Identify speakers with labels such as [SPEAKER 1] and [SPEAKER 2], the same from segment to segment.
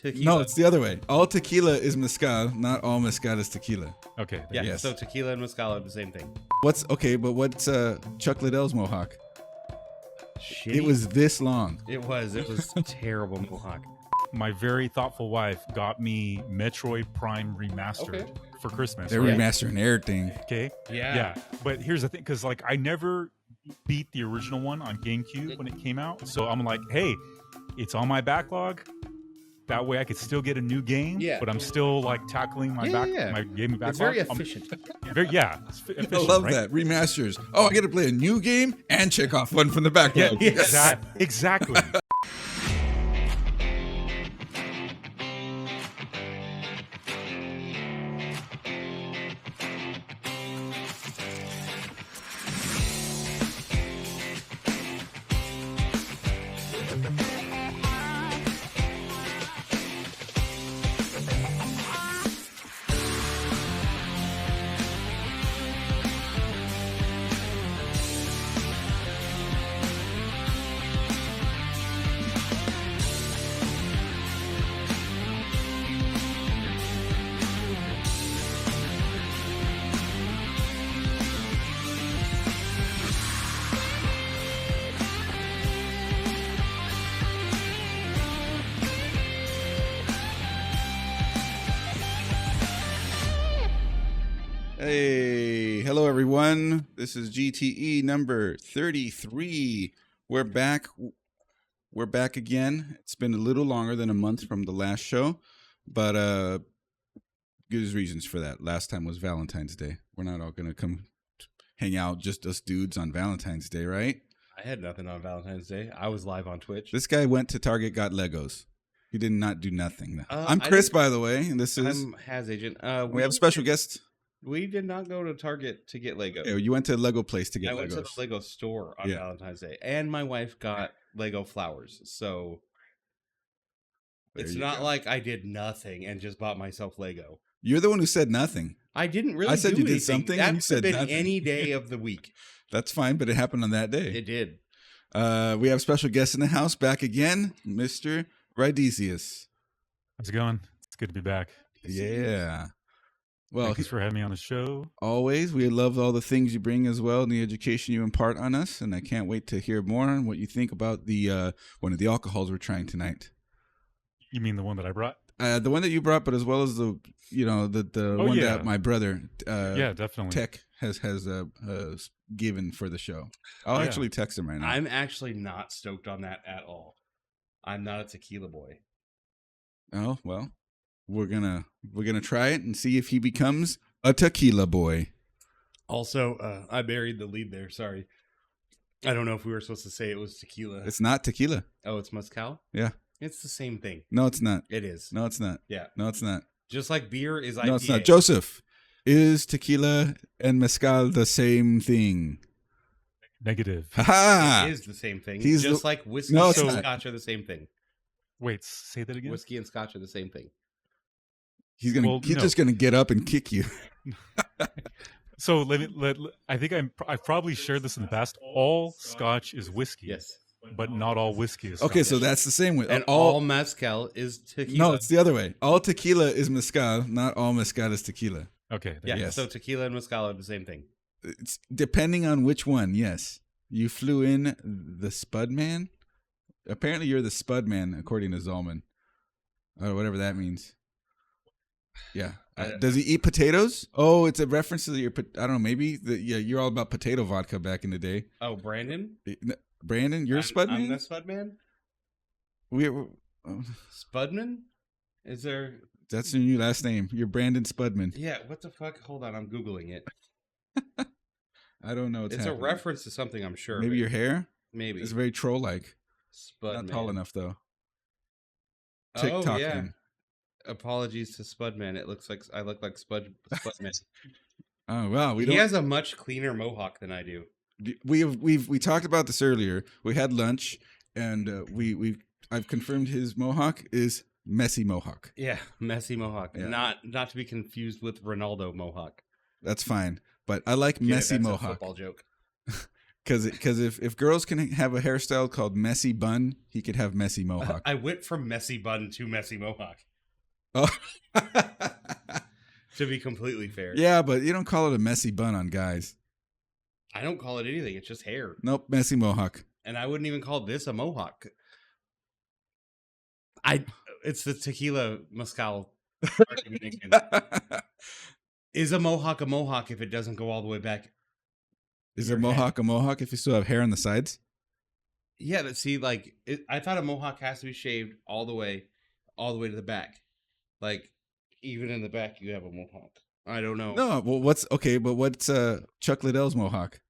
[SPEAKER 1] Tequila.
[SPEAKER 2] No, it's the other way. All tequila is mezcal. Not all mezcal is tequila.
[SPEAKER 3] Okay.
[SPEAKER 1] Yeah,
[SPEAKER 2] Yes.
[SPEAKER 1] so tequila and mezcal are the same thing.
[SPEAKER 2] What's Chuck Liddell's mohawk?
[SPEAKER 1] Shitty.
[SPEAKER 2] It was this long.
[SPEAKER 1] It was terrible mohawk.
[SPEAKER 3] My very thoughtful wife got me Metroid Prime Remastered for Christmas.
[SPEAKER 2] They're
[SPEAKER 3] right?
[SPEAKER 2] remastering everything.
[SPEAKER 3] Okay.
[SPEAKER 1] Yeah.
[SPEAKER 3] But here's the thing, because like I never beat the original one on GameCube when it came out. So I'm like, hey, it's on my backlog. That way I could still get a new game.
[SPEAKER 1] Yeah.
[SPEAKER 3] But I'm still like tackling my my gaming backlog.
[SPEAKER 1] It's very efficient.
[SPEAKER 3] It's efficient,
[SPEAKER 2] I love
[SPEAKER 3] right?
[SPEAKER 2] that. Remasters. Oh, I get to play a new game and check off one from the backlog.
[SPEAKER 3] Yeah, exactly.
[SPEAKER 2] Hey, hello everyone. This is GTE number 33. We're back. We're back again. It's been a little longer than a month from the last show, but good reasons for that. Last time was Valentine's Day. We're not all gonna come hang out, just us dudes on Valentine's Day, right?
[SPEAKER 1] I had nothing on Valentine's Day. I was live on Twitch.
[SPEAKER 2] This guy went to Target, got Legos. He did not do nothing. I'm
[SPEAKER 1] I
[SPEAKER 2] Chris,
[SPEAKER 1] didn't-
[SPEAKER 2] by the way, and this is
[SPEAKER 1] I'm Has Agent.
[SPEAKER 2] we have a special guest.
[SPEAKER 1] We did not go to Target to get Lego.
[SPEAKER 2] Oh, you went to a Lego place to get
[SPEAKER 1] I
[SPEAKER 2] Legos.
[SPEAKER 1] went to the Lego store on
[SPEAKER 2] Yeah.
[SPEAKER 1] Valentine's Day, and my wife got Lego flowers. So
[SPEAKER 2] There
[SPEAKER 1] it's
[SPEAKER 2] you
[SPEAKER 1] not
[SPEAKER 2] go.
[SPEAKER 1] like I did nothing and just bought myself Lego.
[SPEAKER 2] You're the one who said nothing.
[SPEAKER 1] I didn't really.
[SPEAKER 2] I said
[SPEAKER 1] do
[SPEAKER 2] you did
[SPEAKER 1] anything.
[SPEAKER 2] something,
[SPEAKER 1] That
[SPEAKER 2] and you
[SPEAKER 1] could
[SPEAKER 2] said
[SPEAKER 1] have been
[SPEAKER 2] nothing.
[SPEAKER 1] any day of the week.
[SPEAKER 2] That's fine, but it happened on that day.
[SPEAKER 1] It did.
[SPEAKER 2] We have special guest in the house back again, Mr. Rydesius.
[SPEAKER 3] How's it going? It's good to be back.
[SPEAKER 2] Yeah. Well,
[SPEAKER 3] Thanks for having me on the show.
[SPEAKER 2] always, we love all the things you bring as well and the education you impart on us, and I can't wait to hear more on what you think about the one of the alcohols we're trying tonight.
[SPEAKER 3] You mean the one that I brought?
[SPEAKER 2] The one that you brought, but as well as the one
[SPEAKER 3] yeah.
[SPEAKER 2] that my brother
[SPEAKER 3] Yeah, definitely.
[SPEAKER 2] Tech has given for the show. I'll
[SPEAKER 3] Yeah.
[SPEAKER 2] actually text him right now.
[SPEAKER 1] I'm actually not stoked on that at all. I'm not a tequila boy.
[SPEAKER 2] Oh, well, we're gonna try it and see if he becomes a tequila boy.
[SPEAKER 1] Also, I buried the lead there. Sorry. I don't know if we were supposed to say it was tequila.
[SPEAKER 2] It's not tequila.
[SPEAKER 1] Oh, it's mezcal?
[SPEAKER 2] Yeah.
[SPEAKER 1] It's the same thing.
[SPEAKER 2] No, it's not.
[SPEAKER 1] It is.
[SPEAKER 2] No, it's not.
[SPEAKER 1] Yeah.
[SPEAKER 2] No, it's not.
[SPEAKER 1] Just like beer is IPA.
[SPEAKER 2] No, it's not. Joseph, is tequila and mezcal the same thing?
[SPEAKER 3] Negative.
[SPEAKER 2] Ha-ha!
[SPEAKER 1] It is the same thing.
[SPEAKER 2] He's
[SPEAKER 1] Just
[SPEAKER 2] the-
[SPEAKER 1] like whiskey
[SPEAKER 2] No,
[SPEAKER 1] and
[SPEAKER 2] it's not.
[SPEAKER 1] scotch are the same thing.
[SPEAKER 3] Wait, say that again?
[SPEAKER 1] Whiskey and scotch are the same thing.
[SPEAKER 2] He's
[SPEAKER 3] Well,
[SPEAKER 2] he's
[SPEAKER 3] no.
[SPEAKER 2] just gonna get up and kick you.
[SPEAKER 3] So I think I've probably shared this in the past. All scotch is whiskey.
[SPEAKER 1] Yes.
[SPEAKER 3] But not all whiskey is
[SPEAKER 2] Okay,
[SPEAKER 3] scotch.
[SPEAKER 2] so that's the same way.
[SPEAKER 1] And all mezcal is tequila.
[SPEAKER 2] No, it's the other way. All tequila is mezcal. Not all mezcal is tequila.
[SPEAKER 3] Okay.
[SPEAKER 1] Yeah,
[SPEAKER 2] Yes.
[SPEAKER 1] so tequila and mezcal are the same thing.
[SPEAKER 2] It's depending on which one. Yes, you flew in the Spud Man. Apparently, you're the Spud Man, according to Zalman, or whatever that means. Yeah. Does he eat potatoes? Oh, it's a reference to your. I don't know. Maybe you're all about potato vodka back in the day.
[SPEAKER 1] Oh, Brandon?
[SPEAKER 2] Brandon, you're Spud Man.
[SPEAKER 1] I'm the Spudman?
[SPEAKER 2] We're
[SPEAKER 1] Spudman? Is there...
[SPEAKER 2] that's your new last name. You're Brandon Spudman.
[SPEAKER 1] Yeah, what the fuck? Hold on, I'm Googling it.
[SPEAKER 2] I don't know. What's
[SPEAKER 1] It's
[SPEAKER 2] happening.
[SPEAKER 1] a reference to something, I'm sure.
[SPEAKER 2] Maybe your hair.
[SPEAKER 1] Maybe.
[SPEAKER 2] It's very troll-like.
[SPEAKER 1] Spudman.
[SPEAKER 2] Not tall enough though.
[SPEAKER 1] Oh,
[SPEAKER 2] TikToking.
[SPEAKER 1] yeah. Apologies to Spudman. It looks like I look like Spudman.
[SPEAKER 2] Oh wow, we
[SPEAKER 1] He
[SPEAKER 2] don't.
[SPEAKER 1] has a much cleaner mohawk than I do.
[SPEAKER 2] We talked about this earlier. We had lunch, and I've confirmed his mohawk is messy mohawk.
[SPEAKER 1] Yeah, messy mohawk.
[SPEAKER 2] Yeah.
[SPEAKER 1] Not to be confused with Ronaldo mohawk.
[SPEAKER 2] That's fine, but I like
[SPEAKER 1] Get it?
[SPEAKER 2] messy
[SPEAKER 1] That's a
[SPEAKER 2] mohawk.
[SPEAKER 1] football joke.
[SPEAKER 2] Because if girls can have a hairstyle called messy bun, he could have messy mohawk.
[SPEAKER 1] I went from messy bun to messy mohawk.
[SPEAKER 2] Oh.
[SPEAKER 1] To be completely fair.
[SPEAKER 2] Yeah, but you don't call it a messy bun on guys.
[SPEAKER 1] I don't call it anything. It's just hair.
[SPEAKER 2] Nope, messy mohawk.
[SPEAKER 1] And I wouldn't even call this a mohawk. It's the tequila mezcal. Is a mohawk if it doesn't go all the way back?
[SPEAKER 2] Is a mohawk a mohawk if you still have hair on the sides?
[SPEAKER 1] Yeah, but see, like, I thought a mohawk has to be shaved all the way to the back. Like, even in the back, you have a mohawk. I don't know.
[SPEAKER 2] No, well, what's Chuck Liddell's mohawk?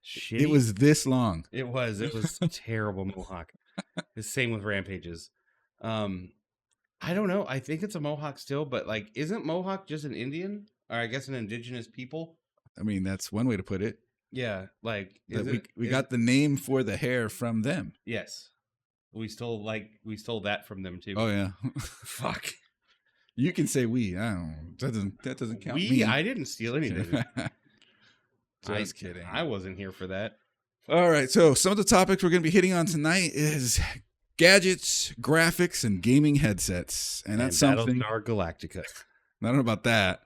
[SPEAKER 1] Shitty.
[SPEAKER 2] It was this long.
[SPEAKER 1] It was a terrible mohawk. The same with Rampage's. I don't know. I think it's a mohawk still, but like, isn't mohawk just an Indian, or I guess an indigenous people?
[SPEAKER 2] I mean, that's one way to put it.
[SPEAKER 1] Yeah, like
[SPEAKER 2] We got the name for the hair from them.
[SPEAKER 1] Yes, we stole that from them too.
[SPEAKER 2] Oh yeah,
[SPEAKER 1] Fuck.
[SPEAKER 2] You can say we. I don't know. That doesn't count.
[SPEAKER 1] We?
[SPEAKER 2] Me.
[SPEAKER 1] I didn't steal anything.
[SPEAKER 2] Just kidding.
[SPEAKER 1] I wasn't here for that.
[SPEAKER 2] All right. So some of the topics we're going to be hitting on tonight is gadgets, graphics, and gaming headsets, and that's something.
[SPEAKER 1] Battlestar Galactica.
[SPEAKER 2] I don't know about that.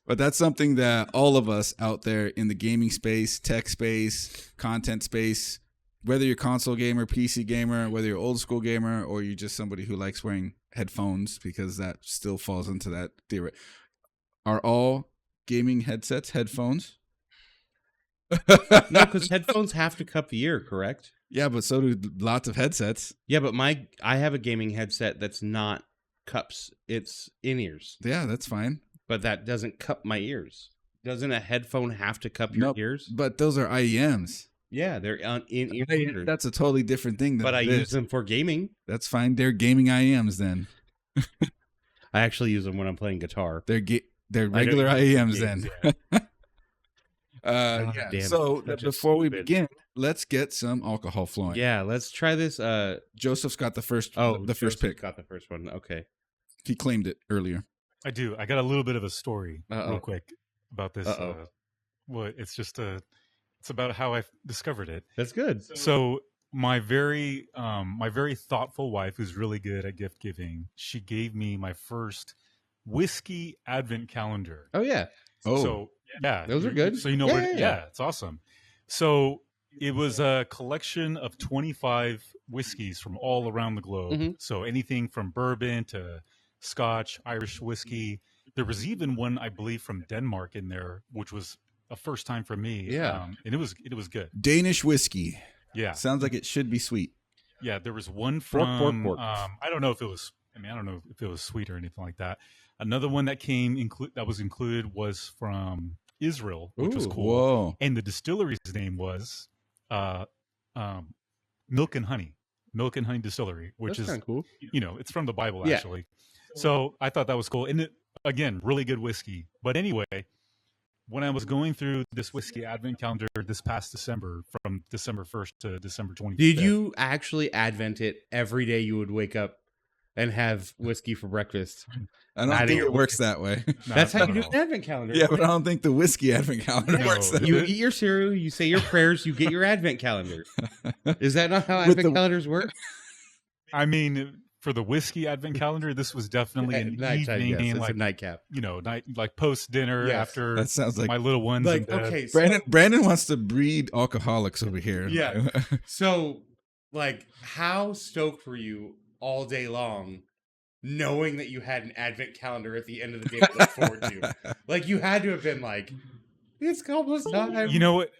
[SPEAKER 2] But that's something that all of us out there in the gaming space, tech space, content space, whether you're console gamer, PC gamer, whether you're old school gamer, or you're just somebody who likes wearing headphones, because that still falls into that theory, are all gaming headsets headphones?
[SPEAKER 1] No, because headphones have to cup the ear, correct?
[SPEAKER 2] Yeah, but so do lots of headsets.
[SPEAKER 1] Yeah, but I have a gaming headset that's not cups. It's in-ears.
[SPEAKER 2] Yeah, that's fine.
[SPEAKER 1] But that doesn't cup my ears. Doesn't a headphone have to cup your ears?
[SPEAKER 2] But those are IEMs.
[SPEAKER 1] Yeah, they're in-ear.
[SPEAKER 2] That's a totally different thing.
[SPEAKER 1] But I use them for gaming.
[SPEAKER 2] That's fine. They're gaming IEMs then.
[SPEAKER 1] I actually use them when I'm playing guitar.
[SPEAKER 2] They're regular IEMs then.
[SPEAKER 1] Yeah.
[SPEAKER 2] Yeah.
[SPEAKER 1] Damn,
[SPEAKER 2] so before we begin, let's get some alcohol flowing.
[SPEAKER 1] Yeah, let's try this.
[SPEAKER 2] Joseph's got the first. the first
[SPEAKER 1] Joseph
[SPEAKER 2] pick.
[SPEAKER 1] got the first one. Okay.
[SPEAKER 2] He claimed it earlier.
[SPEAKER 3] I do. I got a little bit of a story
[SPEAKER 1] Uh-oh.
[SPEAKER 3] real quick about this. Well, it's just it's about how I discovered it.
[SPEAKER 1] That's good.
[SPEAKER 3] So my very thoughtful wife, who's really good at gift giving, she gave me my first whiskey advent calendar.
[SPEAKER 1] Oh yeah.
[SPEAKER 2] Oh,
[SPEAKER 3] So yeah,
[SPEAKER 1] Those are good.
[SPEAKER 3] So you know
[SPEAKER 1] Yeah,
[SPEAKER 3] where?
[SPEAKER 1] yeah,
[SPEAKER 3] Yeah, it's awesome. So it was a collection of 25 whiskeys from all around the globe.
[SPEAKER 1] Mhm.
[SPEAKER 3] So anything from bourbon to Scotch, Irish whiskey. There was even one, I believe, from Denmark in there, which was a first time for me.
[SPEAKER 1] Yeah.
[SPEAKER 3] And it was good.
[SPEAKER 2] Danish whiskey.
[SPEAKER 3] Yeah.
[SPEAKER 2] Sounds like it should be sweet.
[SPEAKER 3] Yeah, there was one
[SPEAKER 1] Pork,
[SPEAKER 3] from
[SPEAKER 1] pork.
[SPEAKER 3] I don't know if it was. I don't know if it was sweet or anything like that. Another one that was included was from Israel, which was
[SPEAKER 1] Ooh,
[SPEAKER 3] cool.
[SPEAKER 2] Whoa.
[SPEAKER 3] And the distillery's name was Milk and Honey Distillery, which
[SPEAKER 1] That's
[SPEAKER 3] is
[SPEAKER 1] kinda cool.
[SPEAKER 3] it's from the Bible
[SPEAKER 1] Yeah.
[SPEAKER 3] actually. So I thought that was cool, and again, really good whiskey. But anyway, when I was going through this whiskey advent calendar this past December, from December 1st to December 25th.
[SPEAKER 1] Did you actually advent it every day? You would wake up and have whiskey for breakfast.
[SPEAKER 2] I don't
[SPEAKER 1] Outta
[SPEAKER 2] think
[SPEAKER 1] here.
[SPEAKER 2] it works that way.
[SPEAKER 3] No,
[SPEAKER 1] That's how
[SPEAKER 3] not
[SPEAKER 1] you
[SPEAKER 3] at
[SPEAKER 1] do
[SPEAKER 3] all.
[SPEAKER 1] an advent calendar.
[SPEAKER 2] Yeah, but I don't think the whiskey advent calendar
[SPEAKER 3] No.
[SPEAKER 2] works that
[SPEAKER 1] You
[SPEAKER 2] way.
[SPEAKER 1] eat your cereal, you say your prayers, you get your advent calendar. Is that not how
[SPEAKER 2] With
[SPEAKER 1] advent
[SPEAKER 2] the-
[SPEAKER 1] calendars work?
[SPEAKER 3] I mean, for the whiskey advent calendar, this was definitely an
[SPEAKER 1] Nighttime,
[SPEAKER 3] evening,
[SPEAKER 1] yes, it's
[SPEAKER 3] like
[SPEAKER 1] a nightcap.
[SPEAKER 3] like post dinner
[SPEAKER 1] Yes.
[SPEAKER 3] after
[SPEAKER 2] That sounds like
[SPEAKER 3] my little ones. in
[SPEAKER 1] Like,
[SPEAKER 3] bed.
[SPEAKER 1] okay, so,
[SPEAKER 2] Brandon wants to breed alcoholics over here.
[SPEAKER 1] Yeah. so, like, how stoked were you all day long knowing that you had an advent calendar at the end of the day to look forward to? Like, you had to have been like, it's almost time.
[SPEAKER 3] You know what?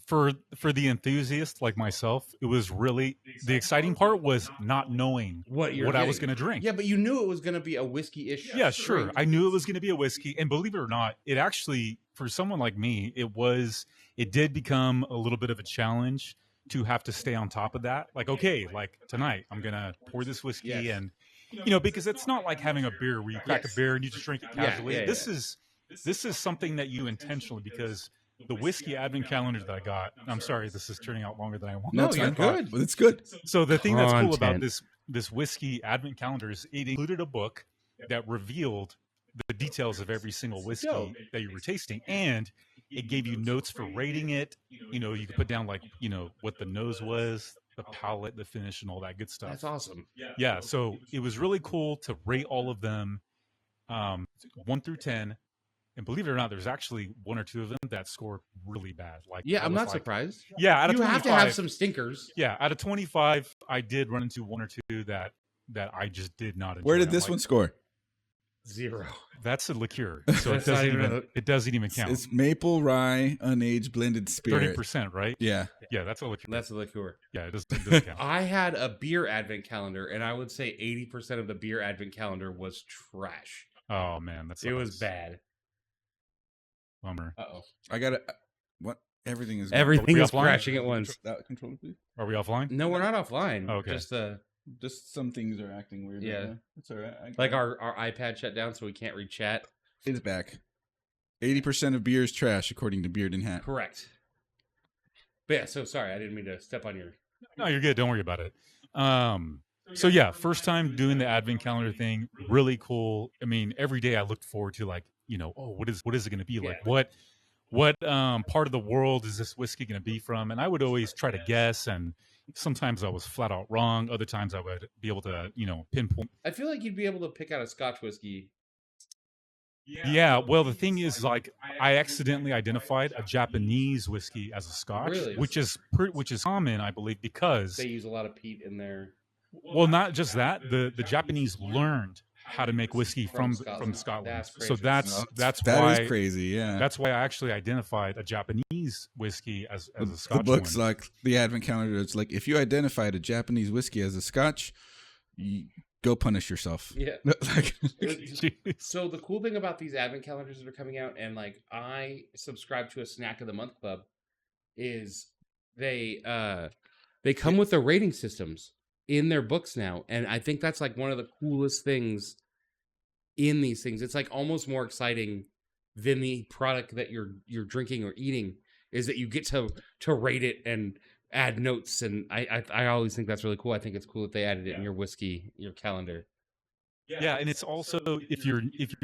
[SPEAKER 3] For the enthusiast like myself, it was really the exciting part was not knowing
[SPEAKER 1] what
[SPEAKER 3] I was going to drink.
[SPEAKER 1] Yeah, but you knew it was going to be a whiskey-ish.
[SPEAKER 3] Yeah, sure.
[SPEAKER 1] drink.
[SPEAKER 3] I knew it was going to be a whiskey, and believe it or not, it actually, for someone like me, it did become a little bit of a challenge to have to stay on top of that. Like, okay, like tonight I'm going to pour this whiskey
[SPEAKER 1] Yes.
[SPEAKER 3] and because it's not like having a beer where you crack
[SPEAKER 1] Yes.
[SPEAKER 3] a beer and you just drink it
[SPEAKER 1] Yeah,
[SPEAKER 3] casually.
[SPEAKER 1] yeah,
[SPEAKER 3] This is something that you intentionally, because the whiskey advent calendar that I got, I'm sorry, this is turning out longer than I want.
[SPEAKER 2] No,
[SPEAKER 1] No,
[SPEAKER 2] it's
[SPEAKER 1] you're
[SPEAKER 2] fine.
[SPEAKER 1] good.
[SPEAKER 2] But it's good.
[SPEAKER 3] So the thing that's cool about
[SPEAKER 1] Content.
[SPEAKER 3] this whiskey advent calendar is it included a book that revealed the details of every single whiskey
[SPEAKER 1] Dope.
[SPEAKER 3] that you were tasting, and It gave you notes for rating it. You know, you could put down like, you know, what the nose was, the palate, the finish, and all that good stuff.
[SPEAKER 1] That's awesome.
[SPEAKER 3] Yeah, so it was really cool to rate all of them, 1 through 10. And believe it or not, there's actually 1 or 2 of them that scored really bad. Like,
[SPEAKER 1] Yeah,
[SPEAKER 3] I
[SPEAKER 1] I'm
[SPEAKER 3] was
[SPEAKER 1] not
[SPEAKER 3] like,
[SPEAKER 1] surprised.
[SPEAKER 3] Yeah, out of
[SPEAKER 1] You
[SPEAKER 3] 25,
[SPEAKER 1] have to have some stinkers.
[SPEAKER 3] Yeah, out of 25, I did run into 1 or 2 that I just did not enjoy.
[SPEAKER 2] Where did
[SPEAKER 3] I'm
[SPEAKER 2] this
[SPEAKER 3] like,
[SPEAKER 2] one score?
[SPEAKER 1] 0.
[SPEAKER 3] That's a liqueur, so
[SPEAKER 1] That's not
[SPEAKER 3] it doesn't even count.
[SPEAKER 2] It's maple rye unaged blended spirit.
[SPEAKER 3] 30%, right?
[SPEAKER 2] Yeah.
[SPEAKER 3] Yeah, that's a liqueur.
[SPEAKER 1] That's a liqueur.
[SPEAKER 3] Yeah, it doesn't count.
[SPEAKER 1] I had a beer advent calendar, and I would say 80% of the beer advent calendar was trash.
[SPEAKER 3] Oh man, that's
[SPEAKER 1] It was bad.
[SPEAKER 3] Bummer.
[SPEAKER 1] Uh-oh.
[SPEAKER 2] I got it. What? Everything is
[SPEAKER 1] Everything
[SPEAKER 3] we
[SPEAKER 1] is
[SPEAKER 3] offline?
[SPEAKER 1] crashing at once.
[SPEAKER 2] That controller, please.
[SPEAKER 3] Are we offline?
[SPEAKER 1] No, we're not offline.
[SPEAKER 3] Okay.
[SPEAKER 2] Just some things are acting weird.
[SPEAKER 1] Yeah.
[SPEAKER 2] Right now. It's all right.
[SPEAKER 1] Like our iPad shut down, so we can't read chat.
[SPEAKER 2] It's back. 80% of beer is trash, according to Beard and Hat.
[SPEAKER 1] Correct. But yeah, so sorry, I didn't mean to step on your.
[SPEAKER 3] No, you're good. Don't worry about it. So yeah, first time doing the advent calendar thing, really cool. I mean, every day I looked forward to like, you know, oh, what is it going to be like? What part of the world is this whiskey going to be from? And I would always try to guess, and sometimes I was flat out wrong. Other times I would be able to, you know, pinpoint.
[SPEAKER 1] I feel like you'd be able to pick out a Scotch whiskey.
[SPEAKER 3] Yeah, well, the thing is, like, I accidentally identified a Japanese whiskey as a Scotch,
[SPEAKER 1] Really?
[SPEAKER 3] which is common, I believe, because
[SPEAKER 1] They use a lot of peat in their.
[SPEAKER 3] well, not just that, the Japanese learned how to make whiskey from Scotland.
[SPEAKER 1] That's
[SPEAKER 3] So
[SPEAKER 1] crazy.
[SPEAKER 3] that's
[SPEAKER 2] That
[SPEAKER 3] why
[SPEAKER 2] is crazy. Yeah.
[SPEAKER 3] that's why I actually identified a Japanese whiskey as a
[SPEAKER 2] the
[SPEAKER 3] Scotch
[SPEAKER 2] book's
[SPEAKER 3] one.
[SPEAKER 2] like the advent calendar. It's like if you identified a Japanese whiskey as a Scotch, you go punish yourself.
[SPEAKER 1] Yeah.
[SPEAKER 2] Like,
[SPEAKER 3] Jeez.
[SPEAKER 1] So the cool thing about these advent calendars that are coming out, and like I subscribe to a Snack of the Month club, is they come with the rating systems in their books now, and I think that's like one of the coolest things in these things. It's like almost more exciting than the product that you're drinking or eating, is that you get to rate it and add notes, and I always think that's really cool. I think it's cool that they added it in your whiskey, your calendar.
[SPEAKER 3] Yeah, and it's also if you're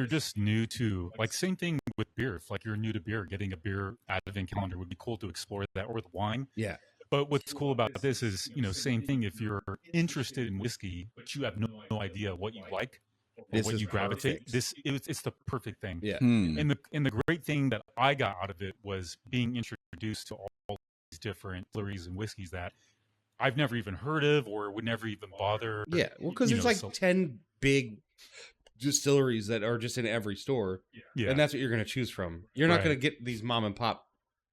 [SPEAKER 3] just new to, like, same thing with beer. If like you're new to beer, getting a beer advent calendar would be cool to explore that, or with wine.
[SPEAKER 1] Yeah.
[SPEAKER 3] But what's cool about this is, you know, same thing. If you're interested in whiskey, but you have no idea what you like or
[SPEAKER 1] This
[SPEAKER 3] what
[SPEAKER 1] is
[SPEAKER 3] you gravitate,
[SPEAKER 1] perfect.
[SPEAKER 3] it's the perfect thing.
[SPEAKER 1] Yeah.
[SPEAKER 3] And the great thing that I got out of it was being introduced to all these different distilleries and whiskeys that I've never even heard of or would never even bother.
[SPEAKER 1] Yeah, well, because
[SPEAKER 3] you
[SPEAKER 1] there's
[SPEAKER 3] know,
[SPEAKER 1] like
[SPEAKER 3] so-
[SPEAKER 1] 10 big distilleries that are just in every store,
[SPEAKER 3] Yeah.
[SPEAKER 1] and that's what you're going to choose from. You're not
[SPEAKER 3] Right.
[SPEAKER 1] going to get these mom and pop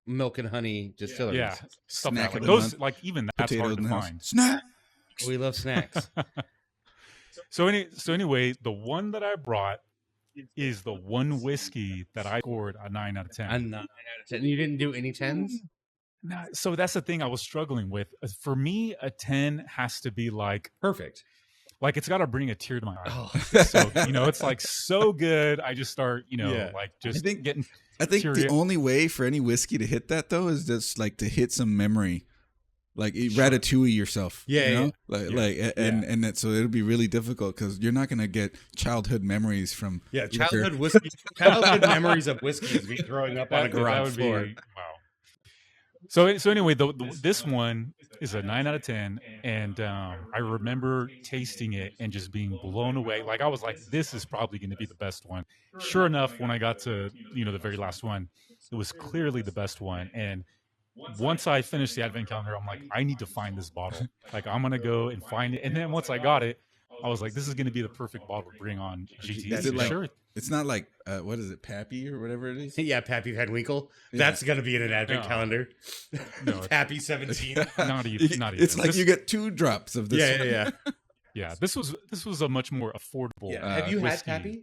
[SPEAKER 1] milk and honey distilleries.
[SPEAKER 3] Yeah. Stuff
[SPEAKER 2] Snack
[SPEAKER 3] like
[SPEAKER 2] of the
[SPEAKER 3] those,
[SPEAKER 2] month.
[SPEAKER 3] like even that's
[SPEAKER 2] potatoes
[SPEAKER 3] hard
[SPEAKER 2] in
[SPEAKER 3] to
[SPEAKER 2] the house.
[SPEAKER 3] find.
[SPEAKER 2] Snack.
[SPEAKER 1] We love snacks.
[SPEAKER 3] So anyway, the one that I brought is the one whiskey that I scored a 9 out of 10.
[SPEAKER 1] A 9 out of 10. You didn't do any 10s?
[SPEAKER 3] So that's the thing I was struggling with. For me, a 10 has to be like
[SPEAKER 1] Perfect.
[SPEAKER 3] it's got to bring a tear to my eye.
[SPEAKER 1] Oh.
[SPEAKER 3] So, you know, it's like so good. I just start, you know,
[SPEAKER 1] Yeah.
[SPEAKER 3] like just
[SPEAKER 2] I think-
[SPEAKER 3] getting.
[SPEAKER 2] I think the
[SPEAKER 3] Curious.
[SPEAKER 2] only way for any whiskey to hit that though is just like to hit some memory, like ratatouille yourself.
[SPEAKER 1] Yeah,
[SPEAKER 2] you know?
[SPEAKER 1] yeah.
[SPEAKER 2] And that, so it'll be really difficult because you're not gonna get childhood memories from
[SPEAKER 1] Yeah, childhood whiskey, childhood memories of whiskey is me throwing up on a garage floor.
[SPEAKER 3] Wow. So anyway, this one is a 9 out of 10, and I remember tasting it and just being blown away. Like I was like, this is probably going to be the best one. Sure enough, when I got to, you know, the very last one, it was clearly the best one. And once I finished the advent calendar, I'm like, I need to find this bottle. Like I'm gonna go and find it. And then once I got it, I was like, this is going to be the perfect bottle to bring on GTE.
[SPEAKER 2] Is it like-
[SPEAKER 3] Sure.
[SPEAKER 2] It's not like what is it, Pappy or whatever it is?
[SPEAKER 1] Yeah, Pappy Van Winkle.
[SPEAKER 2] Yeah.
[SPEAKER 1] That's going to be in an advent
[SPEAKER 3] No.
[SPEAKER 1] calendar.
[SPEAKER 3] No.
[SPEAKER 1] Pappy 17.
[SPEAKER 3] Not even. Not even.
[SPEAKER 2] It's like
[SPEAKER 3] This-
[SPEAKER 2] you get 2 drops of this.
[SPEAKER 1] Yeah,
[SPEAKER 2] one.
[SPEAKER 1] yeah, yeah.
[SPEAKER 3] Yeah, this was a much more affordable.
[SPEAKER 1] Yeah. Have you had
[SPEAKER 3] whiskey.
[SPEAKER 1] Pappy?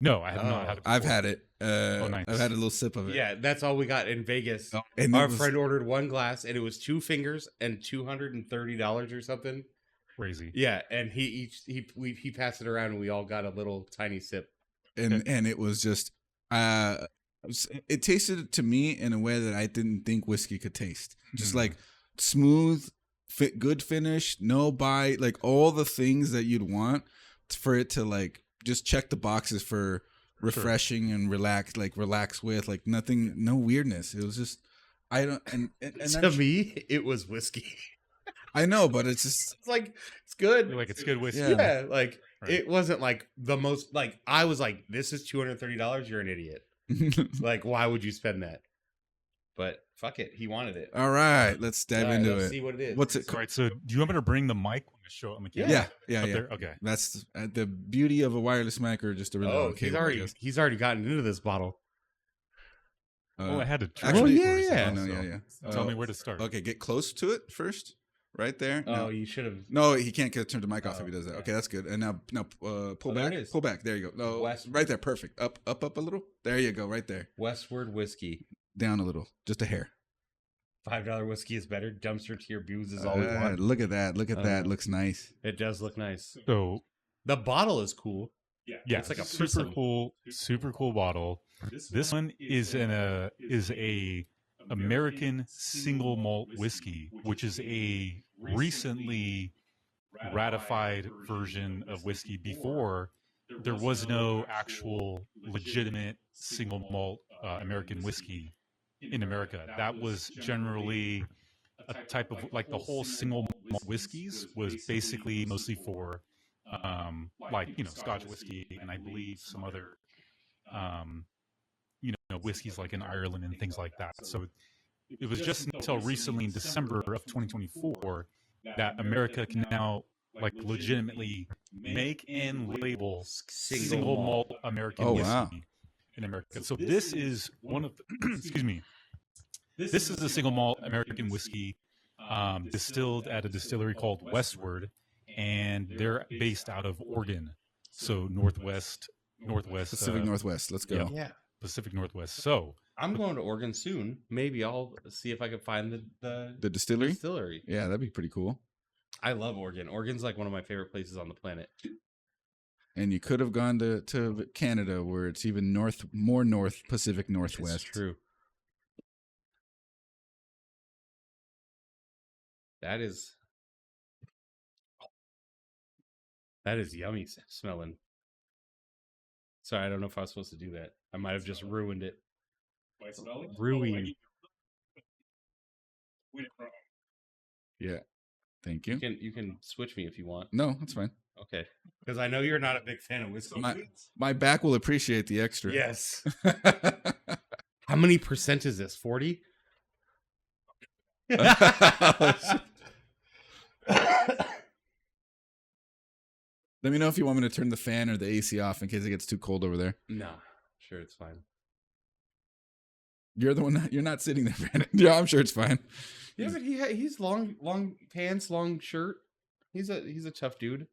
[SPEAKER 3] No, I have not
[SPEAKER 1] Oh.
[SPEAKER 3] had it.
[SPEAKER 2] I've
[SPEAKER 3] before.
[SPEAKER 2] had it.
[SPEAKER 3] Nice.
[SPEAKER 2] I've had a little sip of it.
[SPEAKER 1] Yeah, that's all we got in Vegas.
[SPEAKER 2] And
[SPEAKER 1] Our
[SPEAKER 2] it was-
[SPEAKER 1] friend ordered one glass, and it was 2 fingers and $230 or something.
[SPEAKER 3] Crazy.
[SPEAKER 1] Yeah, and he passed it around, and we all got a little tiny sip.
[SPEAKER 2] and it was just it tasted to me in a way that I didn't think whiskey could taste. Just
[SPEAKER 3] Mhm.
[SPEAKER 2] like smooth, good finish, no bite, like all the things that you'd want for it to like just check the boxes for refreshing and relax with, like nothing, no weirdness. It was just, I don't, and
[SPEAKER 1] To me, it was whiskey.
[SPEAKER 2] I know, but it's just,
[SPEAKER 1] It's like it's good.
[SPEAKER 3] You're like, it's good whiskey.
[SPEAKER 2] Yeah.
[SPEAKER 1] Yeah, like
[SPEAKER 3] Right.
[SPEAKER 1] it wasn't like the most. Like I was like, this is $230. You're an idiot. Like, why would you spend that? But fuck it, he wanted it.
[SPEAKER 2] All right, let's dive
[SPEAKER 1] All right,
[SPEAKER 2] into
[SPEAKER 1] let's
[SPEAKER 2] it.
[SPEAKER 1] see what it is.
[SPEAKER 2] What's it
[SPEAKER 3] All
[SPEAKER 2] called?
[SPEAKER 3] right. So, do you want me to bring the mic when I show it on the camera?
[SPEAKER 2] Yeah.
[SPEAKER 3] Up there? Okay.
[SPEAKER 2] That's the beauty of a wireless mic or just a really
[SPEAKER 1] Oh,
[SPEAKER 2] long cable, I guess.
[SPEAKER 1] he's already gotten into this bottle.
[SPEAKER 3] Oh, I had to try.
[SPEAKER 2] Actually,
[SPEAKER 1] Oh, yeah.
[SPEAKER 2] Oh, no, yeah.
[SPEAKER 3] Tell me where to start.
[SPEAKER 2] Okay, get close to it first, right there.
[SPEAKER 1] Oh, you should have.
[SPEAKER 2] No, he can't turn the mic off
[SPEAKER 1] Oh,
[SPEAKER 2] if he does that.
[SPEAKER 1] yeah.
[SPEAKER 2] Okay, that's good. And now pull
[SPEAKER 1] Oh, there
[SPEAKER 2] back.
[SPEAKER 1] it is.
[SPEAKER 2] Pull back. There you go. No,
[SPEAKER 1] West-
[SPEAKER 2] right there. Perfect. Up a little. There you go. Right there.
[SPEAKER 1] Westward whiskey.
[SPEAKER 2] Down a little. Just a hair.
[SPEAKER 1] $5 whiskey is better. Dumpster tier booze is all we want.
[SPEAKER 2] Look at that. Look at that. Looks nice.
[SPEAKER 1] It does look nice.
[SPEAKER 3] So,
[SPEAKER 1] The bottle is cool.
[SPEAKER 3] yeah,
[SPEAKER 1] It's like a
[SPEAKER 3] super
[SPEAKER 1] prism.
[SPEAKER 3] super cool bottle. This one is a American single malt whiskey, which is a recently ratified version of whiskey. Before, there was no actual legitimate single malt American whiskey in America. That was generally a type of, like, the whole single malt whiskeys was basically mostly for Scotch whiskey, and I believe some other whiskeys like in Ireland and things like that. So it was just until recently in December of 2024 that America can now legitimately make and label single malt American whiskey in America. So this is one of the, excuse me. This is a single malt American whiskey distilled at a distillery called Westward, and they're based out of Oregon. So Northwest
[SPEAKER 2] Pacific Northwest. Let's go.
[SPEAKER 1] Yeah.
[SPEAKER 3] Pacific Northwest. So
[SPEAKER 1] I'm going to Oregon soon. Maybe I'll see if I can find
[SPEAKER 2] The distillery?
[SPEAKER 1] distillery.
[SPEAKER 2] Yeah, that'd be pretty cool.
[SPEAKER 1] I love Oregon. Oregon's like one of my favorite places on the planet.
[SPEAKER 2] And you could have gone to Canada, where it's even more north, Pacific Northwest.
[SPEAKER 1] It's true. That is yummy smelling. Sorry, I don't know if I was supposed to do that. I might have just ruined it. Ruined.
[SPEAKER 2] Yeah. Thank you.
[SPEAKER 1] You can switch me if you want.
[SPEAKER 2] No, that's fine.
[SPEAKER 1] Okay. Because I know you're not a big fan of whiskey.
[SPEAKER 2] My back will appreciate the extra.
[SPEAKER 1] Yes. How many percent is this? 40?
[SPEAKER 2] Let me know if you want me to turn the fan or the AC off in case it gets too cold over there.
[SPEAKER 1] No, sure, it's fine.
[SPEAKER 2] You're the one. You're not sitting there, Brandon. Yeah, I'm sure it's fine.
[SPEAKER 1] Yeah, but he's long pants, long shirt. He's a tough dude.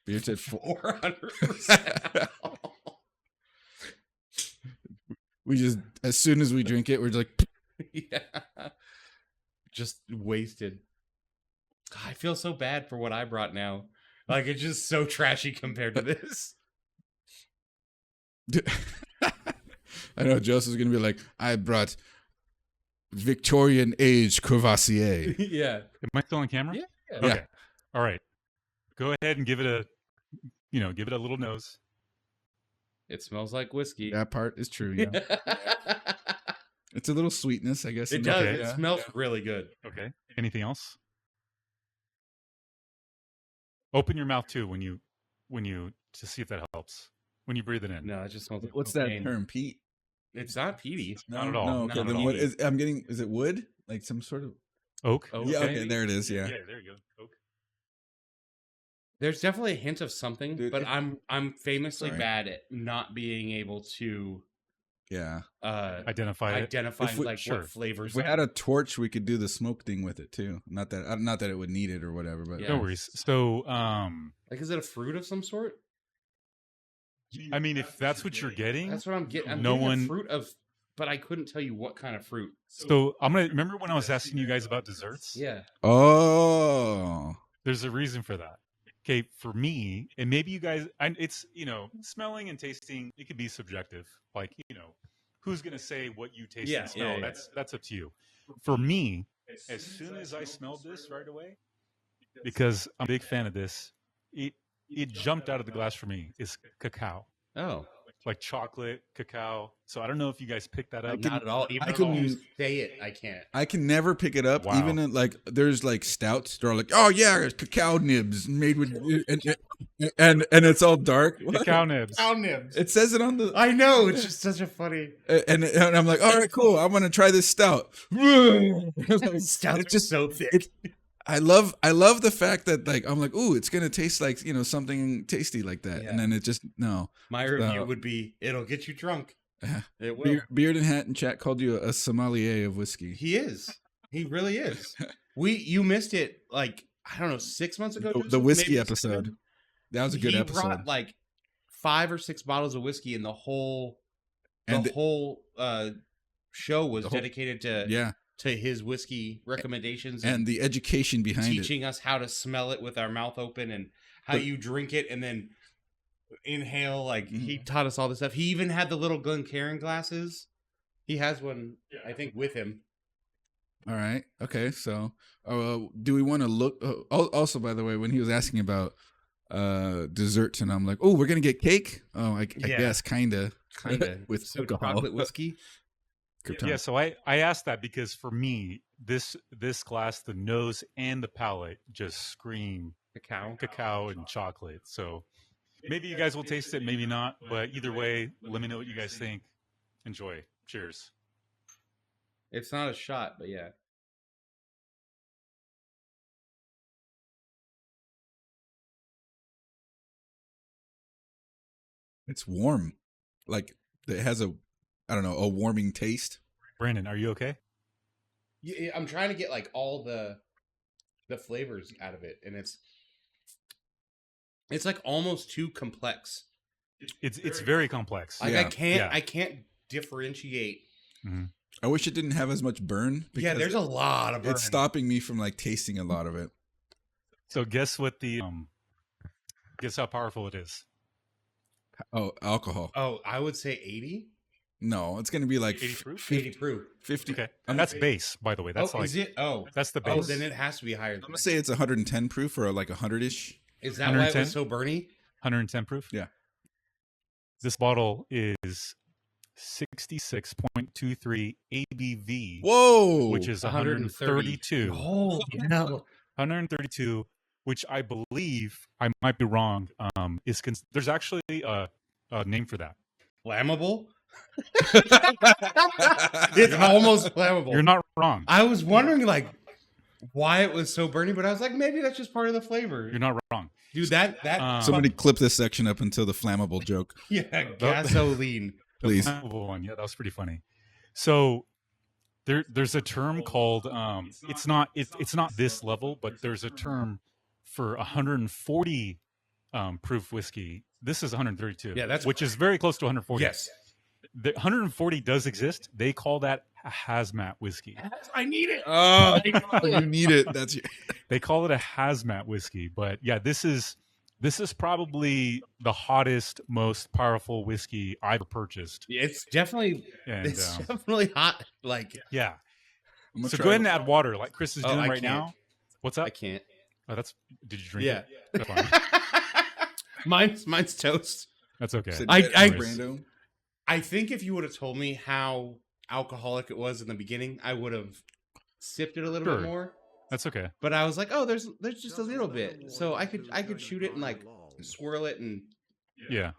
[SPEAKER 2] Beer said
[SPEAKER 1] 400%.
[SPEAKER 2] We just, as soon as we drink it, we're just like,
[SPEAKER 1] Yeah. Just wasted. I feel so bad for what I brought now. Like, it's just so trashy compared to this.
[SPEAKER 2] I know Joseph's gonna be like, I brought Victorian age Courvoisier.
[SPEAKER 1] Yeah.
[SPEAKER 3] am I still on camera?
[SPEAKER 1] Yeah.
[SPEAKER 3] Okay.
[SPEAKER 2] Yeah.
[SPEAKER 3] All right. Go ahead and give it a little nose.
[SPEAKER 1] It smells like whiskey.
[SPEAKER 2] That part is true. Yeah, it's a little sweetness, I guess.
[SPEAKER 1] It
[SPEAKER 2] in
[SPEAKER 1] does.
[SPEAKER 2] there.
[SPEAKER 1] It
[SPEAKER 2] Yeah.
[SPEAKER 1] smells really good.
[SPEAKER 3] Okay. Anything else? Open your mouth too when you to see if that helps. When you breathe it in.
[SPEAKER 1] No, it just smells like
[SPEAKER 2] What's
[SPEAKER 1] cocaine.
[SPEAKER 2] that term, Pete?
[SPEAKER 1] It's not peaty.
[SPEAKER 3] Not at all.
[SPEAKER 2] No, okay,
[SPEAKER 1] Not
[SPEAKER 2] then
[SPEAKER 1] at
[SPEAKER 2] what
[SPEAKER 1] all.
[SPEAKER 2] is? I'm getting. Is it wood? Like some sort of.
[SPEAKER 3] Oak.
[SPEAKER 1] Okay.
[SPEAKER 2] Yeah. Okay. There it is. Yeah.
[SPEAKER 3] There you go. Oak.
[SPEAKER 1] There's definitely a hint of something,
[SPEAKER 2] Dude,
[SPEAKER 1] but I'm famously
[SPEAKER 2] Sorry.
[SPEAKER 1] bad at not being able to
[SPEAKER 2] Yeah.
[SPEAKER 3] Identify it.
[SPEAKER 1] identify
[SPEAKER 2] If we-
[SPEAKER 1] like
[SPEAKER 3] sure.
[SPEAKER 1] what flavors.
[SPEAKER 2] If we had a torch, we could do the smoke thing with it too. Not that it would need it or whatever, but
[SPEAKER 1] Yeah.
[SPEAKER 3] No worries. So,
[SPEAKER 1] like, is it a fruit of some sort?
[SPEAKER 3] I mean, if that's what you're getting,
[SPEAKER 1] That's what I'm getting. I'm
[SPEAKER 3] No
[SPEAKER 1] getting
[SPEAKER 3] one-
[SPEAKER 1] a fruit of, but I couldn't tell you what kind of fruit.
[SPEAKER 3] so I'm gonna remember when I was asking you guys about desserts.
[SPEAKER 1] Yeah.
[SPEAKER 2] Oh.
[SPEAKER 3] There's a reason for that. Okay, for me, and maybe you guys, it's smelling and tasting. It could be subjective. Like who's gonna say what you taste
[SPEAKER 1] Yeah,
[SPEAKER 3] and smell?
[SPEAKER 1] yeah.
[SPEAKER 3] That's up to you. For me, as soon as I smelled this right away, because I'm a big fan of this, it jumped out of the glass for me. Is cacao.
[SPEAKER 1] Oh.
[SPEAKER 3] like chocolate, cacao. So I don't know if you guys picked that up.
[SPEAKER 1] Not at all. Even
[SPEAKER 2] I
[SPEAKER 1] if you
[SPEAKER 2] can-
[SPEAKER 1] say it, I can't.
[SPEAKER 2] I can never pick it up.
[SPEAKER 3] Wow.
[SPEAKER 2] Even in, like there's like stouts. They're like, oh yeah, it's cacao nibs made with and it's all dark. What?
[SPEAKER 3] Cacao nibs.
[SPEAKER 1] Cow nibs.
[SPEAKER 2] It says it on the
[SPEAKER 1] I know. It's just such a funny.
[SPEAKER 2] and I'm like, all right, cool. I'm gonna try this stout.
[SPEAKER 1] Stouts
[SPEAKER 2] It's just
[SPEAKER 1] so thick.
[SPEAKER 2] it's- I love the fact that like I'm like, ooh, it's gonna taste like something tasty like that,
[SPEAKER 1] Yeah.
[SPEAKER 2] and then it just no.
[SPEAKER 1] My review would be, it'll get you drunk. It will.
[SPEAKER 2] Beard and Hat in chat called you a sommelier of whiskey.
[SPEAKER 1] He is. He really is. You missed it like I don't know 6 months ago.
[SPEAKER 2] The
[SPEAKER 1] Joseph?
[SPEAKER 2] whiskey
[SPEAKER 1] Maybe
[SPEAKER 2] episode.
[SPEAKER 1] 7?
[SPEAKER 2] That was a good
[SPEAKER 1] he
[SPEAKER 2] episode.
[SPEAKER 1] brought like 5 or 6 bottles of whiskey, and the whole
[SPEAKER 2] And
[SPEAKER 1] whole show was
[SPEAKER 2] the whole-
[SPEAKER 1] dedicated to
[SPEAKER 2] yeah,
[SPEAKER 1] to his whiskey recommendations
[SPEAKER 2] and the education behind it.
[SPEAKER 1] teaching us how to smell it with our mouth open and how
[SPEAKER 2] But-
[SPEAKER 1] you drink it and then inhale. Like he
[SPEAKER 2] Mhm.
[SPEAKER 1] taught us all this stuff. He even had the little Glencairn glasses. He has one, I think, with him.
[SPEAKER 2] All right. Okay. So, do we want to look? Also, by the way, when he was asking about desserts, and I'm like, oh, we're gonna get cake. Oh, I
[SPEAKER 1] Yeah.
[SPEAKER 2] guess kinda with
[SPEAKER 1] so
[SPEAKER 2] alcohol.
[SPEAKER 1] chocolate whiskey.
[SPEAKER 2] Krypton.
[SPEAKER 3] Yeah, so I asked that because for me, this glass, the nose and the palate just scream cacao and chocolate. So maybe you guys will taste it, maybe not. But either way, let me know what you guys think. Enjoy. Cheers.
[SPEAKER 1] It's not a shot, but yeah.
[SPEAKER 2] It's warm. Like it has a, I don't know, a warming taste.
[SPEAKER 3] Brandon, are you okay?
[SPEAKER 1] Yeah, I'm trying to get like all the flavors out of it, and it's like almost too complex.
[SPEAKER 3] It's very complex.
[SPEAKER 1] Like
[SPEAKER 2] Yeah.
[SPEAKER 3] Yeah.
[SPEAKER 1] I can't differentiate.
[SPEAKER 2] I wish it didn't have as much burn.
[SPEAKER 1] Yeah, there's a lot of burn.
[SPEAKER 2] It's stopping me from like tasting a lot of it.
[SPEAKER 3] So guess what the guess how powerful it is.
[SPEAKER 2] Oh, alcohol.
[SPEAKER 1] Oh, I would say 80.
[SPEAKER 2] No, it's gonna be like
[SPEAKER 3] 80 proof?
[SPEAKER 1] 80 proof.
[SPEAKER 2] 50.
[SPEAKER 3] Okay. And that's base, by the way. That's
[SPEAKER 1] oh,
[SPEAKER 3] like
[SPEAKER 1] is it? Oh,
[SPEAKER 3] that's the
[SPEAKER 1] oh,
[SPEAKER 3] base.
[SPEAKER 1] then it has to be higher.
[SPEAKER 2] I'm
[SPEAKER 1] Than
[SPEAKER 2] gonna say it's 110 proof or like 100ish.
[SPEAKER 1] Is that why it
[SPEAKER 3] 110?
[SPEAKER 1] was so burny?
[SPEAKER 3] 110 proof?
[SPEAKER 2] Yeah.
[SPEAKER 3] This bottle is 66.23 ABV,
[SPEAKER 2] Whoa!
[SPEAKER 3] which is 132.
[SPEAKER 1] Oh no!
[SPEAKER 3] 132, which I believe, I might be wrong, there's actually a name for that.
[SPEAKER 1] Flammable. It's almost flammable.
[SPEAKER 3] You're not wrong.
[SPEAKER 1] I was wondering like why it was so burny, but I was like, maybe that's just part of the flavor.
[SPEAKER 3] You're not wrong.
[SPEAKER 1] Dude, that
[SPEAKER 2] Somebody clip this section up until the flammable joke,
[SPEAKER 1] yeah, gasoline.
[SPEAKER 2] please.
[SPEAKER 3] The flammable one. Yeah, that was pretty funny. So there's a term called it's not this level, but there's a term for 140 proof whiskey. This is 132.
[SPEAKER 1] Yeah, that's
[SPEAKER 3] which is very close to 140.
[SPEAKER 1] Yes,
[SPEAKER 3] The 140 does exist. They call that a hazmat whiskey.
[SPEAKER 1] I need it.
[SPEAKER 2] Oh, you need it. That's your...
[SPEAKER 3] They call it a hazmat whiskey, but yeah, this is probably the hottest, most powerful whiskey I've purchased.
[SPEAKER 1] It's definitely
[SPEAKER 3] And
[SPEAKER 1] definitely hot. Like
[SPEAKER 3] yeah,
[SPEAKER 2] I'm gonna
[SPEAKER 3] so
[SPEAKER 2] try
[SPEAKER 3] go ahead
[SPEAKER 2] it.
[SPEAKER 3] and add water, like Chris is
[SPEAKER 1] Oh,
[SPEAKER 3] doing
[SPEAKER 1] I
[SPEAKER 3] right
[SPEAKER 1] can't.
[SPEAKER 3] now. What's
[SPEAKER 1] I
[SPEAKER 3] up?
[SPEAKER 1] can't.
[SPEAKER 3] Oh, that's. Did you drink
[SPEAKER 1] Yeah.
[SPEAKER 3] it? That's fine.
[SPEAKER 1] mine's toast.
[SPEAKER 3] That's okay.
[SPEAKER 2] Sit
[SPEAKER 1] I-
[SPEAKER 2] down,
[SPEAKER 1] I-
[SPEAKER 2] Brando.
[SPEAKER 1] I think if you would have told me how alcoholic it was in the beginning, I would have sipped it a little
[SPEAKER 3] Sure.
[SPEAKER 1] bit more.
[SPEAKER 3] That's okay.
[SPEAKER 1] But I was like, oh, there's just a little bit, so I could shoot it and like swirl it and
[SPEAKER 3] Yeah.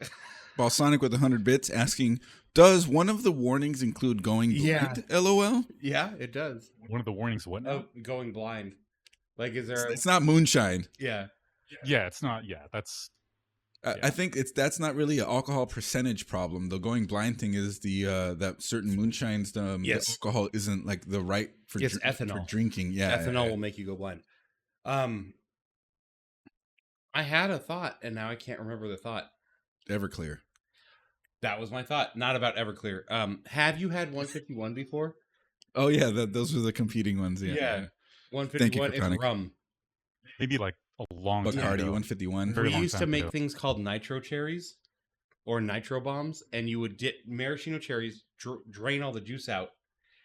[SPEAKER 2] Balsonic with 100 bits asking, does one of the warnings include going blind?
[SPEAKER 1] Yeah.
[SPEAKER 2] LOL.
[SPEAKER 1] yeah, it does.
[SPEAKER 3] One of the warnings. What now?
[SPEAKER 1] Oh, going blind. Like, is there?
[SPEAKER 2] It's not moonshine.
[SPEAKER 1] Yeah.
[SPEAKER 3] Yeah, it's not. Yeah, that's.
[SPEAKER 2] I think that's not really an alcohol percentage problem. The going blind thing is the that certain moonshines the
[SPEAKER 1] Yes.
[SPEAKER 2] alcohol isn't like the right for,
[SPEAKER 1] It's
[SPEAKER 2] for
[SPEAKER 1] ethanol.
[SPEAKER 2] drinking. Yeah,
[SPEAKER 1] Ethanol will make you go blind. I had a thought, and now I can't remember the thought.
[SPEAKER 2] Everclear.
[SPEAKER 1] That was my thought, not about Everclear. Have you had 151 before?
[SPEAKER 2] Oh yeah, those were the competing ones. Yeah,
[SPEAKER 1] Yeah.
[SPEAKER 2] Thank you,
[SPEAKER 1] 151 is
[SPEAKER 2] Kryptonic.
[SPEAKER 1] rum.
[SPEAKER 3] Maybe like a long time
[SPEAKER 2] Bacardi
[SPEAKER 3] ago.
[SPEAKER 2] 151.
[SPEAKER 3] Very
[SPEAKER 1] We
[SPEAKER 3] long
[SPEAKER 1] used to
[SPEAKER 3] time
[SPEAKER 1] make
[SPEAKER 3] ago.
[SPEAKER 1] things called nitro cherries or nitro bombs, and you would dip maraschino cherries, drain all the juice out,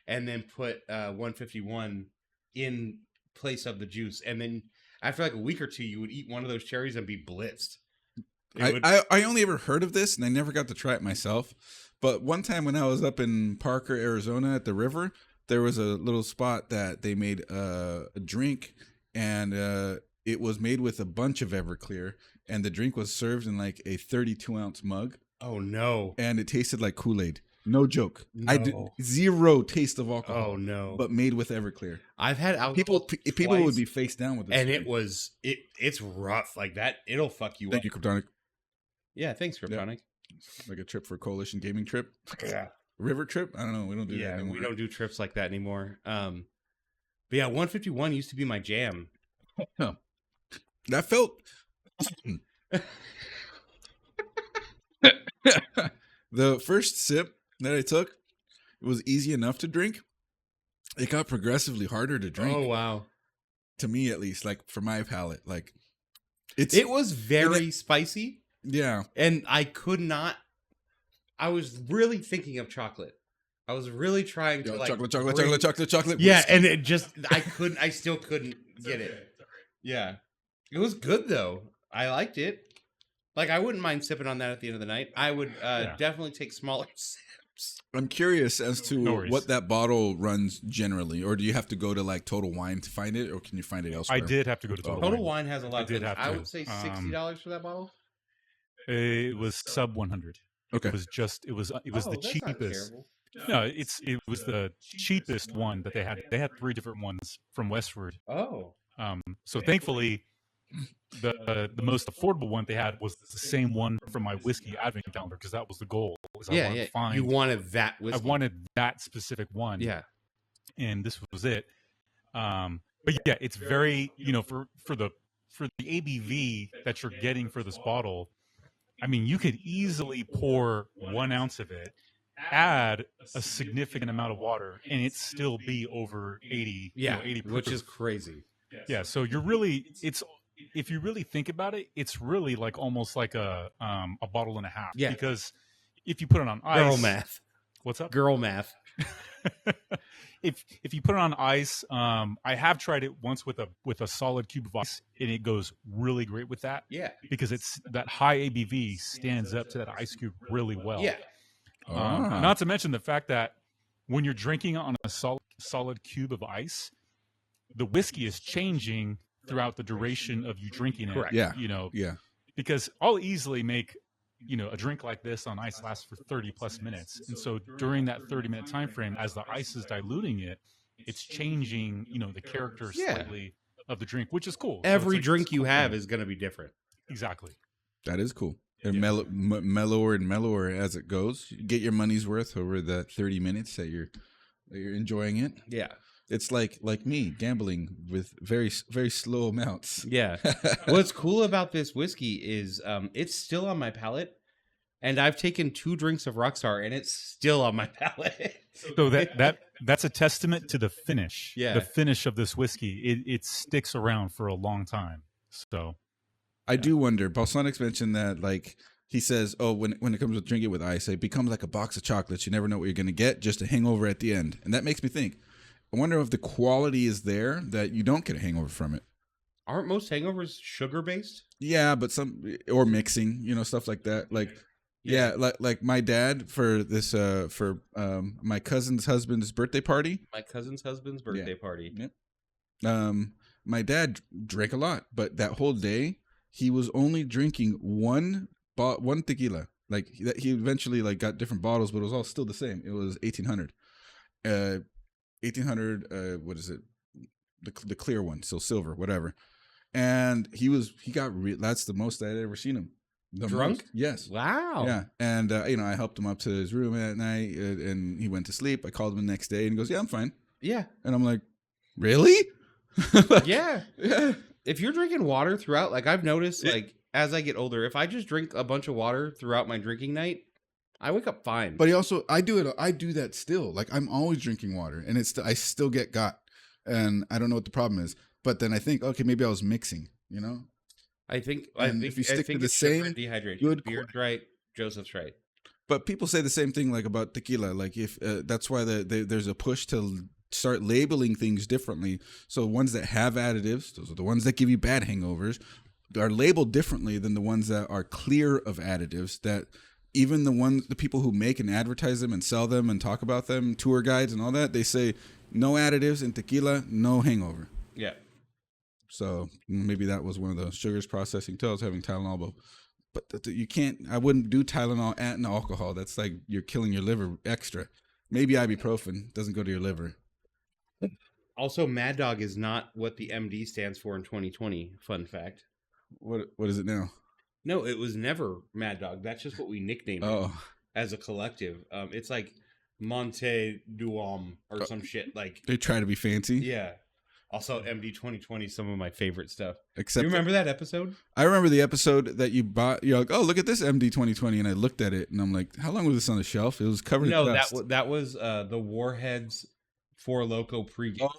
[SPEAKER 1] and then put 151 in place of the juice. And then after like a week or two, you would eat one of those cherries and be blitzed.
[SPEAKER 2] I only ever heard of this, and I never got to try it myself. But one time when I was up in Parker, Arizona, at the river, there was a little spot that they made a drink, and it was made with a bunch of Everclear, and the drink was served in like a 32-ounce mug.
[SPEAKER 1] Oh no!
[SPEAKER 2] And it tasted like Kool-Aid. No joke.
[SPEAKER 1] No.
[SPEAKER 2] I did zero taste of alcohol.
[SPEAKER 1] Oh no!
[SPEAKER 2] But made with Everclear.
[SPEAKER 1] I've had alcohol.
[SPEAKER 2] People would be face down with this,
[SPEAKER 1] and
[SPEAKER 2] thing.
[SPEAKER 1] it's rough like that. It'll fuck you up.
[SPEAKER 2] Thank you, Kryptonic.
[SPEAKER 1] Yeah, thanks, Kryptonic.
[SPEAKER 2] Like a trip for a coalition gaming trip.
[SPEAKER 1] Yeah.
[SPEAKER 2] River trip? I don't know. We don't do that anymore.
[SPEAKER 1] We don't do trips like that anymore. But yeah, 151 used to be my jam.
[SPEAKER 2] Huh. That felt the first sip that I took, it was easy enough to drink. It got progressively harder to drink.
[SPEAKER 1] Oh wow.
[SPEAKER 2] To me at least, like for my palate. Like
[SPEAKER 1] it was very spicy.
[SPEAKER 2] Yeah.
[SPEAKER 1] And I was really thinking of chocolate. I was really trying to like
[SPEAKER 2] chocolate.
[SPEAKER 1] Yeah, and I still couldn't get it. Yeah. It was good though. I liked it. Like I wouldn't mind sipping on that at the end of the night. I would definitely take smaller sips.
[SPEAKER 2] I'm curious as to what that bottle runs generally, or do you have to go to like Total Wine to find it, or can you find it elsewhere?
[SPEAKER 3] I did have to go to Total Wine.
[SPEAKER 1] Total Wine has a lot of things. I would say $60 for that bottle.
[SPEAKER 3] It was sub 100.
[SPEAKER 2] Okay.
[SPEAKER 3] It was the cheapest. No, it was the cheapest one that they had. They had 3 different ones from Westward.
[SPEAKER 1] Oh.
[SPEAKER 3] So thankfully, the most affordable one they had was the same one from my whiskey advent calendar, because that was the goal.
[SPEAKER 1] You wanted that whiskey.
[SPEAKER 3] I wanted that specific one.
[SPEAKER 1] Yeah.
[SPEAKER 3] And this was it. But yeah, it's very, for the ABV that you're getting for this bottle, I mean, you could easily pour 1 ounce of it, add a significant amount of water, and it still be over 80.
[SPEAKER 1] Yeah,
[SPEAKER 3] 80
[SPEAKER 1] which is crazy.
[SPEAKER 3] Yeah, so if you really think about it, it's really like almost like a bottle and a half.
[SPEAKER 1] Yeah.
[SPEAKER 3] Because if you put it on ice,
[SPEAKER 1] girl math.
[SPEAKER 3] What's up?
[SPEAKER 1] Girl math.
[SPEAKER 3] If you put it on ice, I have tried it once with a solid cube of ice, and it goes really great with that.
[SPEAKER 1] Yeah,
[SPEAKER 3] because it's that high ABV stands up to that ice cube really well.
[SPEAKER 1] Yeah.
[SPEAKER 3] Not to mention the fact that when you're drinking on a solid cube of ice, the whiskey is changing throughout the duration of you drinking it.
[SPEAKER 1] Correct.
[SPEAKER 2] Yeah.
[SPEAKER 3] Yeah. Because I'll easily make a drink like this on ice lasts for 30 plus minutes. And so during that 30-minute time frame, as the ice is diluting it, it's changing, the character slightly of the drink, which is cool.
[SPEAKER 1] Every drink you have is going to be different.
[SPEAKER 3] Exactly.
[SPEAKER 2] That is cool. And mellower and mellower as it goes. You get your money's worth over that 30 minutes that you're enjoying it.
[SPEAKER 1] Yeah.
[SPEAKER 2] It's like me gambling with very, very slow amounts.
[SPEAKER 1] Yeah. What's cool about this whiskey is it's still on my palate, and I've taken 2 drinks of Rockstar, and it's still on my palate.
[SPEAKER 3] So that's a testament to the finish.
[SPEAKER 1] Yeah.
[SPEAKER 3] The finish of this whiskey. It sticks around for a long time. So
[SPEAKER 2] I do wonder. Balsonics mentioned that, like, he says, when it comes to drinking with ice, it becomes like a box of chocolates. You never know what you're going to get, just a hangover at the end. And that makes me think, I wonder if the quality is there that you don't get a hangover from it.
[SPEAKER 1] Aren't most hangovers sugar-based?
[SPEAKER 2] Yeah, but or mixing, stuff like that. Like, like my dad for this, for my cousin's husband's birthday party.
[SPEAKER 1] My cousin's husband's birthday party.
[SPEAKER 2] Yep. My dad drank a lot, but that whole day he was only drinking one tequila. Like he eventually got different bottles, but it was all still the same. It was 1800. 1800, what is it? The clear one, so silver, whatever. And that's the most I'd ever seen him.
[SPEAKER 1] Drunk?
[SPEAKER 2] Most. Yes.
[SPEAKER 1] Wow.
[SPEAKER 2] Yeah. And, I helped him up to his room at night, and he went to sleep. I called him the next day, and he goes, yeah, I'm fine.
[SPEAKER 1] Yeah.
[SPEAKER 2] And I'm like, really?
[SPEAKER 1] Yeah.
[SPEAKER 2] Yeah.
[SPEAKER 1] If you're drinking water throughout, I've noticed, as I get older, if I just drink a bunch of water throughout my drinking night, I wake up fine.
[SPEAKER 2] But I do that still. I'm always drinking water, and I still get got, and I don't know what the problem is. But then I think, okay, maybe I was mixing,
[SPEAKER 1] I think
[SPEAKER 2] if you stick to the same
[SPEAKER 1] dehydration. Beard's right, Joseph's right.
[SPEAKER 2] But people say the same thing about tequila. If that's why there's a push to start labeling things differently. So ones that have additives, those are the ones that give you bad hangovers. are labeled differently than the ones that are clear of additives. That even the people who make and advertise them and sell them and talk about them, tour guides and all that, they say no additives in tequila, no hangover.
[SPEAKER 1] Yeah.
[SPEAKER 2] So maybe that was one of the sugars processing too. I was having Tylenol, but you can't. I wouldn't do Tylenol and alcohol. That's like you're killing your liver extra. Maybe ibuprofen doesn't go to your liver.
[SPEAKER 1] Also, Mad Dog is not what the MD stands for in 2020. Fun fact.
[SPEAKER 2] What is it now?
[SPEAKER 1] No, it was never Mad Dog. That's just what we nicknamed it as a collective. It's like Monte Duom or some shit. Like
[SPEAKER 2] they try to be fancy.
[SPEAKER 1] Yeah. Also, MD 2020, some of my favorite stuff.
[SPEAKER 2] Except
[SPEAKER 1] you remember that episode?
[SPEAKER 2] I remember the episode that you bought. You're like, oh, look at this MD 2020, and I looked at it, and I'm like, how long was this on the shelf? It was covered.
[SPEAKER 1] No,
[SPEAKER 2] in dust.
[SPEAKER 1] that was the Warheads Four Loco pregame.
[SPEAKER 2] Oh,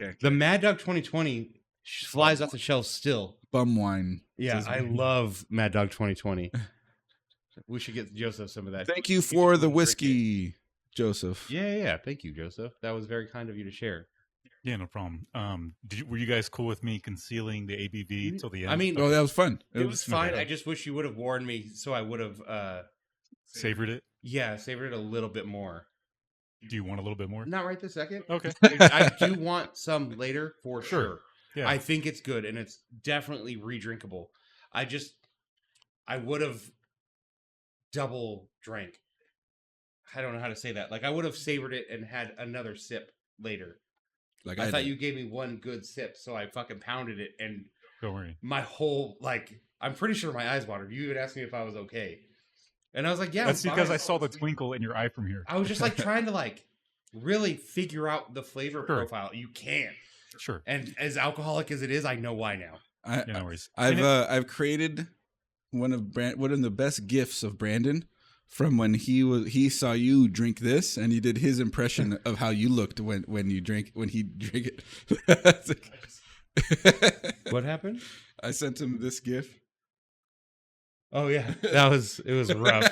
[SPEAKER 2] okay.
[SPEAKER 1] The Mad Dog 2020 flies off the shelf still.
[SPEAKER 2] Bum wine.
[SPEAKER 1] Yeah, I love Mad Dog 2020. We should get Joseph some of that.
[SPEAKER 2] Thank you for the whiskey, Joseph.
[SPEAKER 1] Yeah. Thank you, Joseph. That was very kind of you to share.
[SPEAKER 3] Yeah, no problem. Were you guys cool with me concealing the ABV till the end?
[SPEAKER 1] I mean,
[SPEAKER 2] that was fun.
[SPEAKER 1] It was fine.
[SPEAKER 3] okay.
[SPEAKER 1] I just wish you would have warned me, so I would have
[SPEAKER 3] savored it.
[SPEAKER 1] Yeah, savored it a little bit more.
[SPEAKER 3] Do you want a little bit more?
[SPEAKER 1] Not right this second.
[SPEAKER 3] Okay.
[SPEAKER 1] I do want some later for sure.
[SPEAKER 3] Yeah.
[SPEAKER 1] I think it's good and it's definitely redrinkable. I would have double drank. I don't know how to say that. Like I would have savored it and had another sip later.
[SPEAKER 2] Like
[SPEAKER 1] I thought you gave me one good sip, so I fucking pounded it and
[SPEAKER 3] don't worry.
[SPEAKER 1] My whole I'm pretty sure my eyes watered. You even asked me if I was okay. And I was like, yeah.
[SPEAKER 3] That's because I saw the twinkle in your eye from here.
[SPEAKER 1] I was just trying to really figure out the flavor profile. You can't.
[SPEAKER 3] Sure.
[SPEAKER 1] And as alcoholic as it is, I know why now.
[SPEAKER 3] No worries.
[SPEAKER 2] I've created one of the best gifts of Brandon from when he saw you drink this and he did his impression of how you looked when he drank it.
[SPEAKER 1] What happened?
[SPEAKER 2] I sent him this gif.
[SPEAKER 1] Oh yeah, it was rough.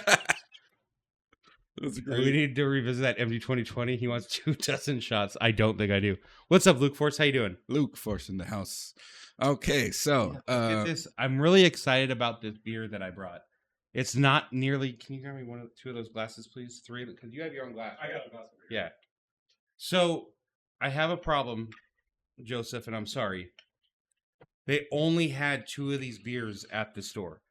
[SPEAKER 2] It was great.
[SPEAKER 1] We need to revisit that MD 2020. He wants 24 shots. I don't think I do. What's up, Luke Force? How you doing?
[SPEAKER 2] Luke Force in the house. Okay, so
[SPEAKER 1] Look at this. I'm really excited about this beer that I brought. It's not nearly. Can you grab me two of those glasses, please? 3, because you have your own glass.
[SPEAKER 3] I got a glass.
[SPEAKER 1] Yeah. So I have a problem, Joseph, and I'm sorry. They only had 2 of these beers at the store.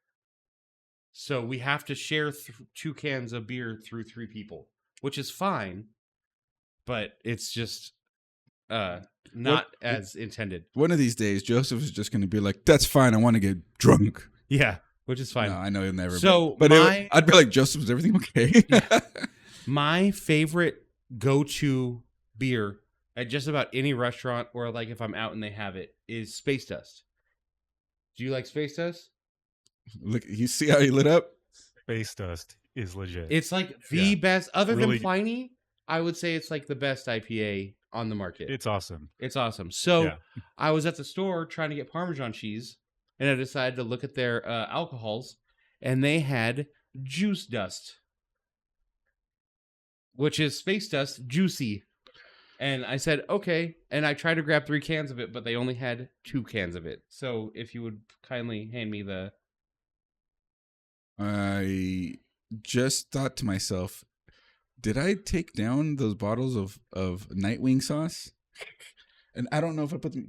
[SPEAKER 1] So we have to share 2 cans of beer through 3 people, which is fine, but it's just not as intended.
[SPEAKER 2] One of these days, Joseph is just going to be like, that's fine, I want to get drunk.
[SPEAKER 1] Yeah, which is fine.
[SPEAKER 2] No, I know he'll never.
[SPEAKER 1] So,
[SPEAKER 2] but I'd be like, Joseph, is everything okay?
[SPEAKER 1] My favorite go-to beer at just about any restaurant or if I'm out and they have it is Space Dust. Do you like Space Dust?
[SPEAKER 2] Look, you see how he lit up?
[SPEAKER 3] Space Dust is legit.
[SPEAKER 1] It's the best, other
[SPEAKER 3] Really?
[SPEAKER 1] than Pliny, I would say it's the best IPA on the market.
[SPEAKER 3] It's awesome.
[SPEAKER 1] It's awesome. So
[SPEAKER 3] Yeah.
[SPEAKER 1] I was at the store trying to get Parmesan cheese, and I decided to look at their alcohols, and they had Juice Dust, which is Space Dust Juicy. And I said, okay. And I tried to grab 3 cans of it, but they only had 2 cans of it. So if you would kindly hand me the...
[SPEAKER 2] I just thought to myself, did I take down those bottles of Nightwing sauce? And I don't know if I put them.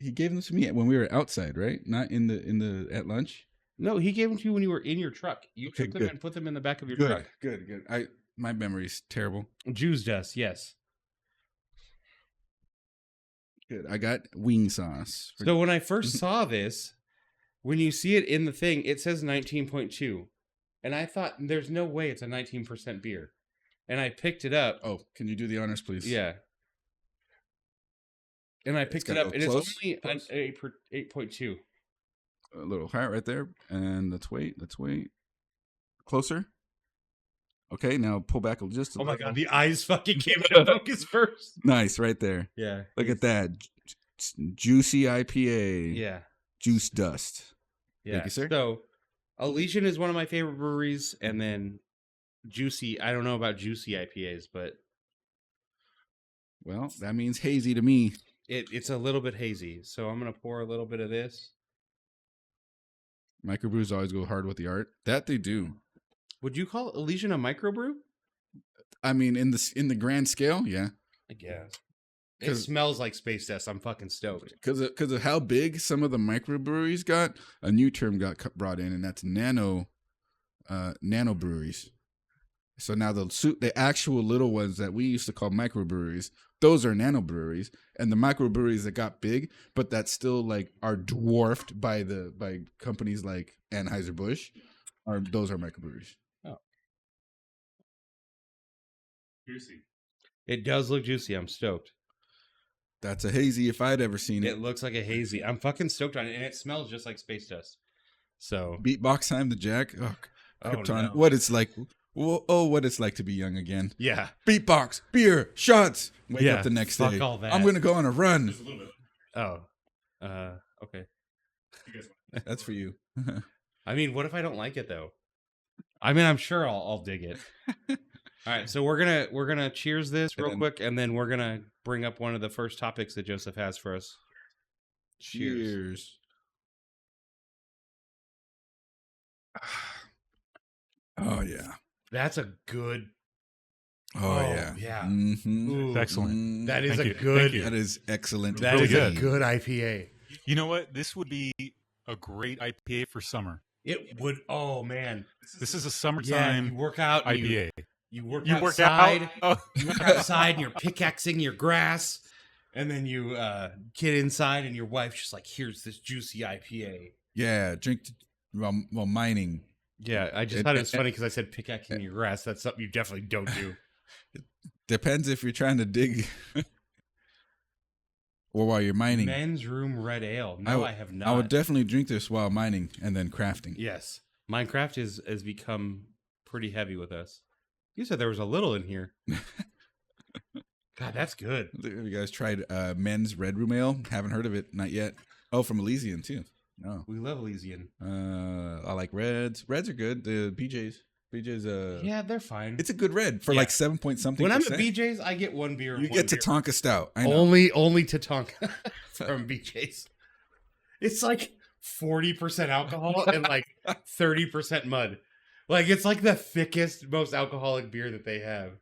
[SPEAKER 2] He gave them to me when we were outside, right? Not in the at lunch.
[SPEAKER 1] No, he gave them to you when you were in your truck. You
[SPEAKER 2] Okay,
[SPEAKER 1] took them
[SPEAKER 2] good.
[SPEAKER 1] and put them in the back of your
[SPEAKER 2] Good,
[SPEAKER 1] truck.
[SPEAKER 2] good. My memory's terrible.
[SPEAKER 1] Juice Dust, yes.
[SPEAKER 2] Good. I got wing sauce.
[SPEAKER 1] So when I first saw this, when you see it in the thing, it says 19.2. And I thought, there's no way it's a 19% beer. And I picked it up.
[SPEAKER 2] Oh, can you do the honors, please?
[SPEAKER 1] Yeah. And I picked it up, and
[SPEAKER 2] close,
[SPEAKER 1] it's only
[SPEAKER 2] close.
[SPEAKER 1] an 8.2.
[SPEAKER 2] A little higher right there. And let's wait. Closer. Okay, now pull back just a
[SPEAKER 1] Oh my
[SPEAKER 2] little.
[SPEAKER 1] god, the eyes fucking came out of focus first.
[SPEAKER 2] Nice, right there.
[SPEAKER 1] Yeah.
[SPEAKER 2] Look at that. Juicy IPA.
[SPEAKER 1] Yeah.
[SPEAKER 2] Juice Dust.
[SPEAKER 1] Yeah.
[SPEAKER 2] Thank you, sir.
[SPEAKER 1] So, Elysian is one of my favorite breweries, and then Juicy, I don't know about Juicy IPAs, but...
[SPEAKER 2] Well, that means hazy to me.
[SPEAKER 1] It's a little bit hazy. So I'm going to pour a little bit of this.
[SPEAKER 2] Microbrews always go hard with the art. That they do.
[SPEAKER 1] Would you call Elysian a microbrew?
[SPEAKER 2] I mean, in the grand scale, yeah.
[SPEAKER 1] I guess. It
[SPEAKER 2] 'Cause-
[SPEAKER 1] smells like Space Dust. I'm fucking stoked.
[SPEAKER 2] Because of how big some of the microbreweries got, a new term got brought in, and that's nano breweries. So now the actual little ones that we used to call microbreweries, those are nano breweries, and the microbreweries that got big, but that still like are dwarfed by companies like Anheuser-Busch, those are microbreweries.
[SPEAKER 3] Juicy.
[SPEAKER 1] It does look juicy. I'm stoked.
[SPEAKER 2] That's a hazy if I'd ever seen it.
[SPEAKER 1] It looks like a hazy. I'm fucking stoked on it, and it smells just like Space Dust. So
[SPEAKER 2] Beatbox time, the Jack. Oh,
[SPEAKER 1] Oh,
[SPEAKER 2] Krypton.
[SPEAKER 1] no.
[SPEAKER 2] What it's like. What it's like to be young again.
[SPEAKER 1] yeah,
[SPEAKER 2] Beatbox, beer, shots. Wake
[SPEAKER 1] Yeah,
[SPEAKER 2] up the next
[SPEAKER 1] fuck
[SPEAKER 2] day.
[SPEAKER 1] all that.
[SPEAKER 2] I'm gonna go on a run.
[SPEAKER 3] Just a little bit.
[SPEAKER 1] okay.
[SPEAKER 3] You guys want-
[SPEAKER 2] That's for you.
[SPEAKER 1] I mean, what if I don't like it though? I mean, I'm sure I'll dig it. All right, so we're gonna cheers this real quick, and then we're gonna bring up one of the first topics that Joseph has for us.
[SPEAKER 2] Cheers. Oh yeah.
[SPEAKER 1] That's a good.
[SPEAKER 2] Oh, yeah.
[SPEAKER 1] yeah.
[SPEAKER 2] Mm-hmm.
[SPEAKER 1] Ooh,
[SPEAKER 3] Excellent.
[SPEAKER 1] That is
[SPEAKER 3] Thank
[SPEAKER 1] a
[SPEAKER 3] you.
[SPEAKER 1] good.
[SPEAKER 3] Thank you.
[SPEAKER 2] That is excellent.
[SPEAKER 1] That
[SPEAKER 3] Really
[SPEAKER 1] is
[SPEAKER 3] good.
[SPEAKER 1] a good IPA.
[SPEAKER 3] You know what? This would be a great IPA for summer.
[SPEAKER 1] It would. Oh man.
[SPEAKER 3] This is a
[SPEAKER 1] Yeah,
[SPEAKER 3] summertime
[SPEAKER 1] you work out. And
[SPEAKER 3] IPA.
[SPEAKER 1] You work
[SPEAKER 3] You work
[SPEAKER 1] outside.
[SPEAKER 3] out. Oh.
[SPEAKER 1] You work outside and you're pickaxing your grass, and then you get inside and your wife's just like, "Here's this juicy IPA."
[SPEAKER 2] Yeah, drink while mining.
[SPEAKER 1] Yeah, I just thought it was funny because I said pickaxing your grass. That's something you definitely don't do.
[SPEAKER 2] Depends if you're trying to dig or while you're mining.
[SPEAKER 1] Men's Room Red Ale. No, I have not.
[SPEAKER 2] I would definitely drink this while mining and then crafting.
[SPEAKER 1] Yes, Minecraft has become pretty heavy with us. You said there was a little in here. God, that's good.
[SPEAKER 2] Have you guys tried Men's Red Room Ale? Haven't heard of it. Not yet. Oh, from Elysian too. No.
[SPEAKER 1] We love Elysian.
[SPEAKER 2] I like reds. Reds are good. The BJ's.
[SPEAKER 1] Yeah, they're fine.
[SPEAKER 2] It's a good red for
[SPEAKER 1] Yeah.
[SPEAKER 2] like 7 point something.
[SPEAKER 1] When I'm
[SPEAKER 2] percent.
[SPEAKER 1] at BJ's, I get one beer.
[SPEAKER 2] You
[SPEAKER 1] one
[SPEAKER 2] get
[SPEAKER 1] beer.
[SPEAKER 2] Tatanka Stout. I know.
[SPEAKER 1] Only Tatanka from BJ's. It's like 40% alcohol and like 30% mud. Like it's like the thickest, most alcoholic beer that they have.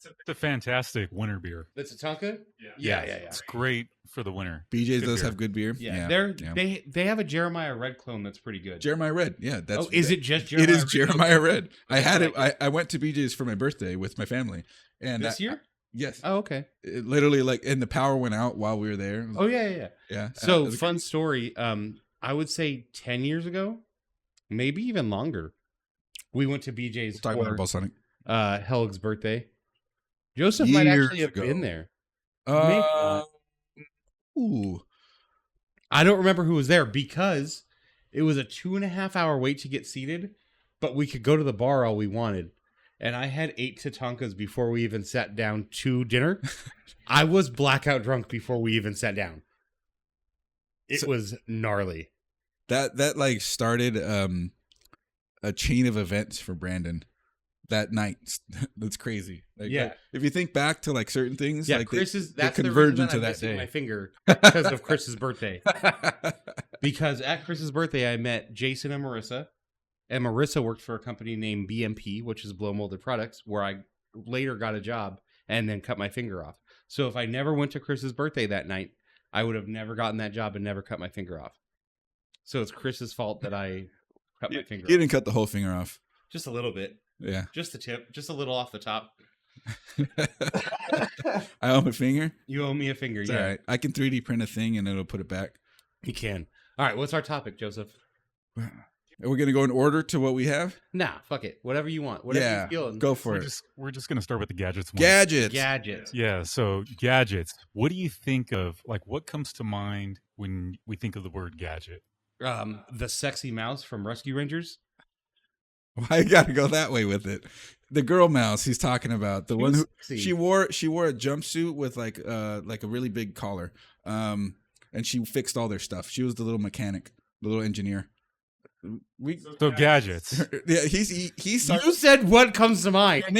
[SPEAKER 3] It's a fantastic winter beer.
[SPEAKER 1] The Tatanka?
[SPEAKER 3] Yeah.
[SPEAKER 1] Yeah.
[SPEAKER 3] It's great for the winter.
[SPEAKER 2] BJ's
[SPEAKER 3] Good
[SPEAKER 2] does
[SPEAKER 3] beer.
[SPEAKER 2] have good beer.
[SPEAKER 1] Yeah.
[SPEAKER 2] yeah.
[SPEAKER 1] They have a Jeremiah Red clone that's pretty good.
[SPEAKER 2] Jeremiah Red. Yeah, that's.
[SPEAKER 1] Oh, is it just Jeremiah?
[SPEAKER 2] It is
[SPEAKER 1] Red?
[SPEAKER 2] Jeremiah Red. I had it.
[SPEAKER 1] like
[SPEAKER 2] I went to BJ's for my birthday with my family, and
[SPEAKER 1] This year?
[SPEAKER 2] yes,
[SPEAKER 1] Oh, okay.
[SPEAKER 2] it literally like, and the power went out while we were there.
[SPEAKER 1] Oh yeah.
[SPEAKER 2] Yeah.
[SPEAKER 1] So
[SPEAKER 2] it was
[SPEAKER 1] fun story. I would say 10 years ago, maybe even longer. We went to BJ's
[SPEAKER 2] Talking about
[SPEAKER 1] for
[SPEAKER 2] Balsonic.
[SPEAKER 1] Helg's birthday. Joseph might actually
[SPEAKER 2] Years
[SPEAKER 1] have been
[SPEAKER 2] ago.
[SPEAKER 1] there. Maybe not.
[SPEAKER 2] Ooh.
[SPEAKER 1] I don't remember who was there because it was a 2.5 hour wait to get seated, but we could go to the bar all we wanted. And I had 8 Tatankas before we even sat down to dinner. I was blackout drunk before we even sat down. It was gnarly.
[SPEAKER 2] That like started a chain of events for Brandon that night. That's crazy. Like,
[SPEAKER 1] Yeah.
[SPEAKER 2] if you think back to like certain things,
[SPEAKER 1] Yeah,
[SPEAKER 2] like
[SPEAKER 1] Chris's.
[SPEAKER 2] they
[SPEAKER 1] That's the
[SPEAKER 2] converge
[SPEAKER 1] reason
[SPEAKER 2] into
[SPEAKER 1] I'm
[SPEAKER 2] that
[SPEAKER 1] missing
[SPEAKER 2] day.
[SPEAKER 1] my finger because of Chris's birthday. Because at Chris's birthday, I met Jason and Marissa worked for a company named BMP, which is Blow Molded Products, where I later got a job and then cut my finger off. So if I never went to Chris's birthday that night, I would have never gotten that job and never cut my finger off. So it's Chris's fault that I cut my finger
[SPEAKER 2] You
[SPEAKER 1] off.
[SPEAKER 2] didn't cut the whole finger off.
[SPEAKER 1] Just a little bit.
[SPEAKER 2] Yeah.
[SPEAKER 1] Just the tip. Just a little off the top.
[SPEAKER 2] I owe my finger.
[SPEAKER 1] You owe me a finger.
[SPEAKER 2] It's
[SPEAKER 1] yeah.
[SPEAKER 2] all right. I can 3D print a thing and it'll put it back.
[SPEAKER 1] You can. All right. What's our topic, Joseph?
[SPEAKER 2] Are we going to go in order to what we have?
[SPEAKER 1] Nah, fuck it. Whatever you want. Whatever
[SPEAKER 2] Yeah.
[SPEAKER 1] you feel.
[SPEAKER 2] Go for it.
[SPEAKER 3] We're just gonna start with the gadgets one.
[SPEAKER 2] Gadgets.
[SPEAKER 1] Gadgets.
[SPEAKER 3] Yeah, so gadgets. What do you think of, like, what comes to mind when we think of the word gadget?
[SPEAKER 1] The sexy mouse from Rescue Rangers.
[SPEAKER 2] Why you got to go that way with it? The girl mouse he's talking about, the one who
[SPEAKER 1] Sexy.
[SPEAKER 2] she wore a jumpsuit with like a really big collar, and she fixed all their stuff. She was the little mechanic, the little engineer.
[SPEAKER 3] So gadgets.
[SPEAKER 2] Yeah, he's
[SPEAKER 1] You said what comes to mind.
[SPEAKER 2] her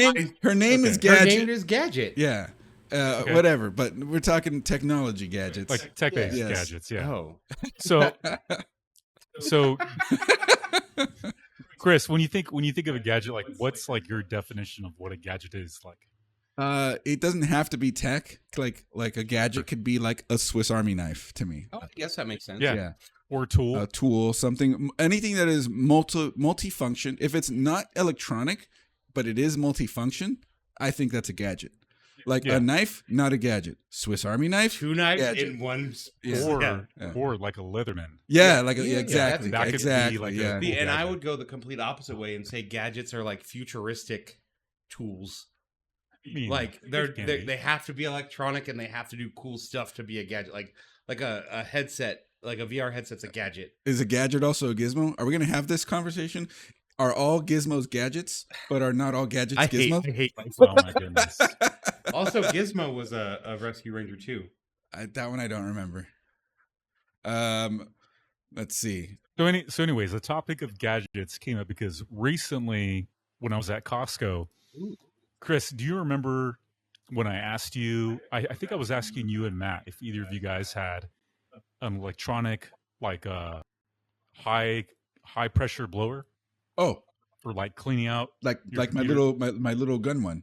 [SPEAKER 2] name is
[SPEAKER 1] Her
[SPEAKER 2] Gadget.
[SPEAKER 1] name is Gadget.
[SPEAKER 2] Yeah,
[SPEAKER 3] Okay.
[SPEAKER 2] whatever. But we're talking technology gadgets.
[SPEAKER 3] Like tech-based
[SPEAKER 2] Yes.
[SPEAKER 3] gadgets, yeah.
[SPEAKER 1] Oh.
[SPEAKER 3] So Chris, when you think of a gadget, like what's like your definition of what a gadget is? Like,
[SPEAKER 2] It doesn't have to be tech. Like a gadget could be like a Swiss Army knife to me.
[SPEAKER 1] Oh, I guess that makes sense.
[SPEAKER 3] Yeah. Or a tool.
[SPEAKER 2] A tool, something, anything that is multifunction. If it's not electronic, but it is multifunction, I think that's a gadget. Like a knife, not a gadget. Swiss Army knife,
[SPEAKER 1] 2 knives
[SPEAKER 2] gadget.
[SPEAKER 1] in one.
[SPEAKER 3] Or like a Leatherman.
[SPEAKER 2] Exactly.
[SPEAKER 3] That could be
[SPEAKER 2] Exactly.
[SPEAKER 3] like a
[SPEAKER 2] yeah.
[SPEAKER 3] cool
[SPEAKER 1] And I
[SPEAKER 3] gadget.
[SPEAKER 1] would go the complete opposite way and say gadgets are like futuristic tools.
[SPEAKER 3] I mean,
[SPEAKER 1] Like
[SPEAKER 3] can be.
[SPEAKER 1] they have to be electronic and they have to do cool stuff to be a gadget. Like a headset, like a VR headset's a gadget.
[SPEAKER 2] Is a gadget also a gizmo? Are we going to have this conversation? Are all gizmos gadgets, but are not all gadgets gizmos?
[SPEAKER 1] I hate
[SPEAKER 3] Oh my goodness.
[SPEAKER 1] Also, Gizmo was a rescue ranger too.
[SPEAKER 2] That one I don't remember. Let's see.
[SPEAKER 3] So anyways, the topic of gadgets came up because recently when I was at Costco, Chris, do you remember when I asked you, I think I was asking you and Matt if either of you guys had an electronic, like a high pressure blower
[SPEAKER 2] Oh,
[SPEAKER 3] for like cleaning out
[SPEAKER 2] like
[SPEAKER 3] your
[SPEAKER 2] my
[SPEAKER 3] computer?
[SPEAKER 2] my little gun one.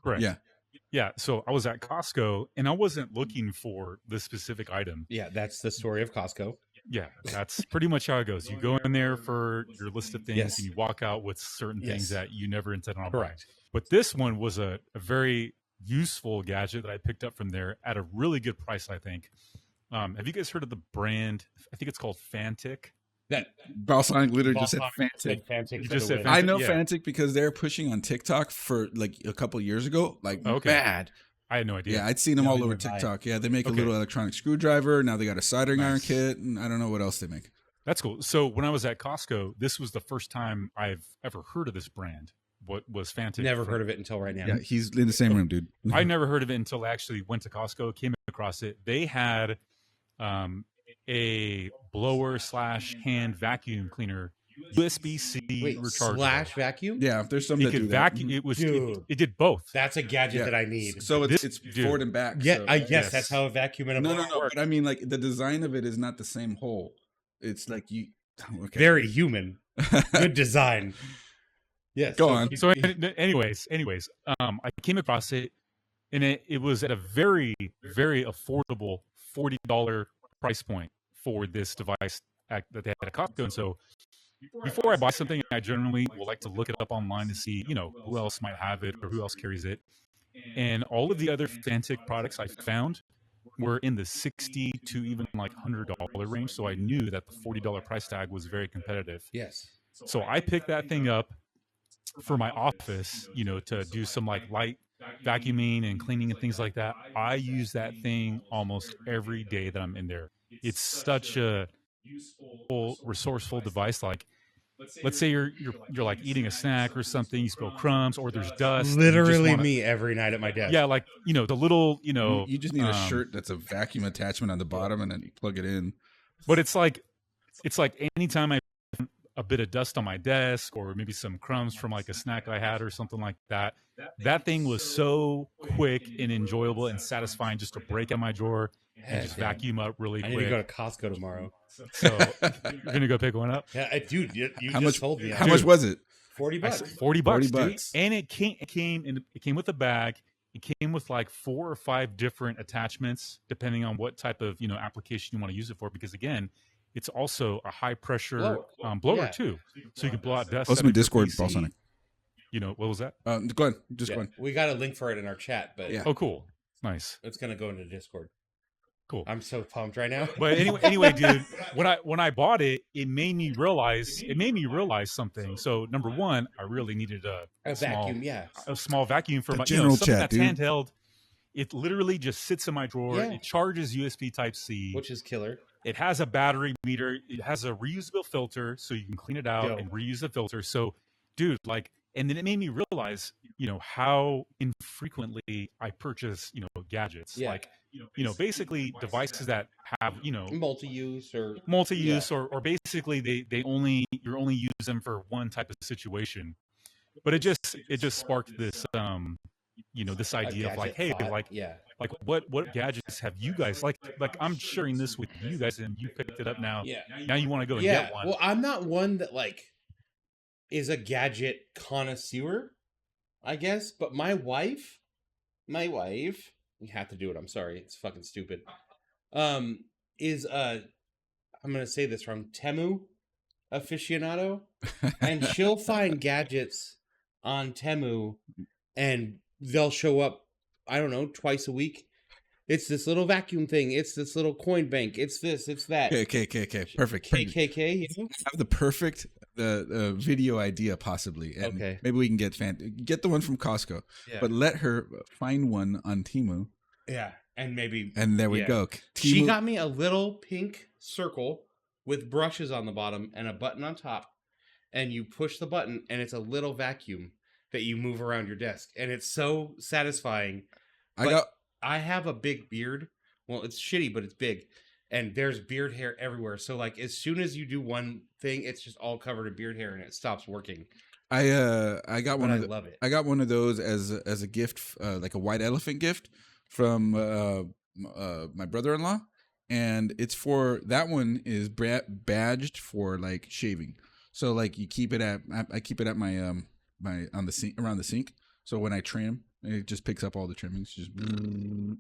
[SPEAKER 3] Correct.
[SPEAKER 2] Yeah.
[SPEAKER 3] Yeah. So I was at Costco and I wasn't looking for this specific item.
[SPEAKER 1] Yeah, that's the story of Costco.
[SPEAKER 3] Yeah, that's pretty much how it goes. You go in there for your list of things
[SPEAKER 1] Yes.
[SPEAKER 3] and you walk out with certain things that you never intended on buying.
[SPEAKER 1] Correct.
[SPEAKER 3] But this one was a very useful gadget that I picked up from there at a really good price, I think. Have you guys heard of the brand? I think it's called Fantic.
[SPEAKER 1] That
[SPEAKER 2] Balsonic literally just said Fantic.
[SPEAKER 1] Fantic.
[SPEAKER 3] You just said
[SPEAKER 2] I
[SPEAKER 3] Fantic?
[SPEAKER 2] know
[SPEAKER 3] Yeah.
[SPEAKER 2] Fantic because they're pushing on TikTok for like a couple years ago, like
[SPEAKER 3] Okay.
[SPEAKER 2] bad.
[SPEAKER 3] I had no idea.
[SPEAKER 2] Yeah, I'd seen them
[SPEAKER 1] No,
[SPEAKER 2] all
[SPEAKER 1] we
[SPEAKER 2] over
[SPEAKER 1] would buy it.
[SPEAKER 2] TikTok. Yeah, they make a
[SPEAKER 3] Okay.
[SPEAKER 2] little electronic screwdriver. Now they got a soldering iron
[SPEAKER 1] Nice.
[SPEAKER 2] kit, and I don't know what else they make.
[SPEAKER 3] That's cool. So when I was at Costco, this was the first time I've ever heard of this brand. What was Fantic?
[SPEAKER 1] Never heard of it until right now.
[SPEAKER 2] Yeah, he's in the same room, dude.
[SPEAKER 3] I never heard of it until I actually went to Costco, came across it. They had a blower / hand vacuum cleaner, USB-C
[SPEAKER 1] Wait,
[SPEAKER 3] rechargeable.
[SPEAKER 1] slash vacuum?
[SPEAKER 2] Yeah, there's some
[SPEAKER 3] It
[SPEAKER 2] that do
[SPEAKER 3] could
[SPEAKER 2] that.
[SPEAKER 3] vacuum. It was.
[SPEAKER 1] Dude.
[SPEAKER 3] It did both.
[SPEAKER 1] That's a gadget
[SPEAKER 2] Yeah.
[SPEAKER 1] that I need.
[SPEAKER 2] So
[SPEAKER 3] This-
[SPEAKER 2] it's
[SPEAKER 3] dude.
[SPEAKER 2] forward and back.
[SPEAKER 1] Yeah,
[SPEAKER 2] so.
[SPEAKER 1] yes,
[SPEAKER 3] Yes.
[SPEAKER 1] that's how a vacuum and a
[SPEAKER 2] No,
[SPEAKER 1] blower work.
[SPEAKER 2] but I mean, like the design of it is not the same hole. It's like you. Okay.
[SPEAKER 1] Very human. Good design. Yes.
[SPEAKER 2] Go on.
[SPEAKER 3] So, anyways, I came across it, and it was at a very, very affordable $40 price point for this device that they had at Costco. And so, before I buy something, I generally will like to look it up online to see, who else might have it or who else carries it. And all of the other Fantic products I found were in the $60 to even like $100 range. So I knew that the $40 price tag was very competitive.
[SPEAKER 1] Yes.
[SPEAKER 3] So I picked that thing up for my office, to do some like light vacuuming and cleaning and things like that. I use that thing almost every day that I'm in there. It's such a useful, resourceful device. Like, let's say you're like eating a snack or something, you spill crumbs or there's dust. and you just
[SPEAKER 1] Literally
[SPEAKER 3] wanna-
[SPEAKER 1] me every night at my desk.
[SPEAKER 3] Yeah, like the little,
[SPEAKER 2] You just need a shirt that's a vacuum attachment on the bottom, and then you plug it in.
[SPEAKER 3] But it's like anytime I have a bit of dust on my desk or maybe some crumbs from like a snack I had or something like that, that thing was so quick and enjoyable and satisfying just to break out my drawer and just
[SPEAKER 1] Yeah.
[SPEAKER 3] vacuum up really
[SPEAKER 1] I
[SPEAKER 3] quick.
[SPEAKER 1] need to go to Costco tomorrow.
[SPEAKER 3] So you're gonna go pick one up?
[SPEAKER 1] Yeah, dude, you
[SPEAKER 2] How
[SPEAKER 1] just
[SPEAKER 2] much?
[SPEAKER 1] told me.
[SPEAKER 2] How much was it?
[SPEAKER 1] $40 bucks.
[SPEAKER 3] $40,
[SPEAKER 2] 40
[SPEAKER 3] dude.
[SPEAKER 2] bucks.
[SPEAKER 3] And it came with a bag. It came with like 4 or 5 different attachments, depending on what type of application you want to use it for. Because again, it's also a high pressure blower
[SPEAKER 1] Yeah.
[SPEAKER 3] too, so you can blow out dust.
[SPEAKER 2] Post
[SPEAKER 3] out
[SPEAKER 2] my
[SPEAKER 3] of your
[SPEAKER 2] Discord,
[SPEAKER 3] PC.
[SPEAKER 2] Balsonic.
[SPEAKER 3] What was that?
[SPEAKER 2] Go ahead. Just
[SPEAKER 1] Yeah.
[SPEAKER 2] go ahead.
[SPEAKER 1] We got a link for it in our chat, but
[SPEAKER 2] Yeah.
[SPEAKER 3] Oh, cool, nice,
[SPEAKER 1] it's gonna go into Discord.
[SPEAKER 3] cool.
[SPEAKER 1] I'm so pumped right now.
[SPEAKER 3] But anyway, dude, when I bought it, it made me realize something. So number one, I really needed
[SPEAKER 1] a
[SPEAKER 3] small,
[SPEAKER 1] vacuum, yeah.
[SPEAKER 3] a small vacuum for
[SPEAKER 2] The
[SPEAKER 3] my
[SPEAKER 2] general
[SPEAKER 3] something
[SPEAKER 2] chat,
[SPEAKER 3] that's
[SPEAKER 2] dude.
[SPEAKER 3] handheld. It literally just sits in my drawer.
[SPEAKER 1] Yeah.
[SPEAKER 3] It charges USB Type C.
[SPEAKER 1] Which is killer.
[SPEAKER 3] It has a battery meter. It has a reusable filter, so you can clean it out
[SPEAKER 1] Yo.
[SPEAKER 3] and reuse the filter. So, dude, and then it made me realize, how infrequently I purchase, gadgets.
[SPEAKER 1] Yeah.
[SPEAKER 3] Like, basically devices that have,
[SPEAKER 1] Multi-use or
[SPEAKER 3] multi-use or basically you're only use them for one type of situation. But it just sparked this this idea of like, hey,
[SPEAKER 1] thought.
[SPEAKER 3] like
[SPEAKER 1] yeah.
[SPEAKER 3] like what gadgets have you guys like I'm sharing this with you guys and you picked it up now.
[SPEAKER 1] Yeah.
[SPEAKER 3] Now you want to go and
[SPEAKER 1] Yeah.
[SPEAKER 3] get one.
[SPEAKER 1] Well, I'm not one that like is a gadget connoisseur, I guess. But my wife, you have to do it. I'm sorry, it's fucking stupid. Is I'm gonna say this wrong. Temu aficionado, and she'll find gadgets on Temu, and they'll show up. I don't know, twice a week. It's this little vacuum thing. It's this little coin bank. It's this. It's that.
[SPEAKER 2] Okay. Perfect.
[SPEAKER 1] KKK. You know?
[SPEAKER 2] I have the perfect video idea possibly, and
[SPEAKER 1] Okay.
[SPEAKER 2] maybe we can get the one from Costco,
[SPEAKER 1] Yeah.
[SPEAKER 2] but let her find one on Temu,
[SPEAKER 1] Yeah, and maybe.
[SPEAKER 2] and there we
[SPEAKER 1] yeah.
[SPEAKER 2] go.
[SPEAKER 1] She
[SPEAKER 2] Temu-
[SPEAKER 1] got me a little pink circle with brushes on the bottom and a button on top, and you push the button, and it's a little vacuum that you move around your desk, and it's so satisfying. I have a big beard. Well, it's shitty, but it's big. And there's beard hair everywhere. So like as soon as you do one thing, it's just all covered in beard hair and it stops working.
[SPEAKER 2] I got one.
[SPEAKER 1] I love it.
[SPEAKER 2] I got one of those as a gift, like a white elephant gift from my brother-in-law, and it's for that one is badged for like shaving. So like you keep it at I keep it at my my on the sink around the sink. So when I trim, it just picks up all the trimmings. Just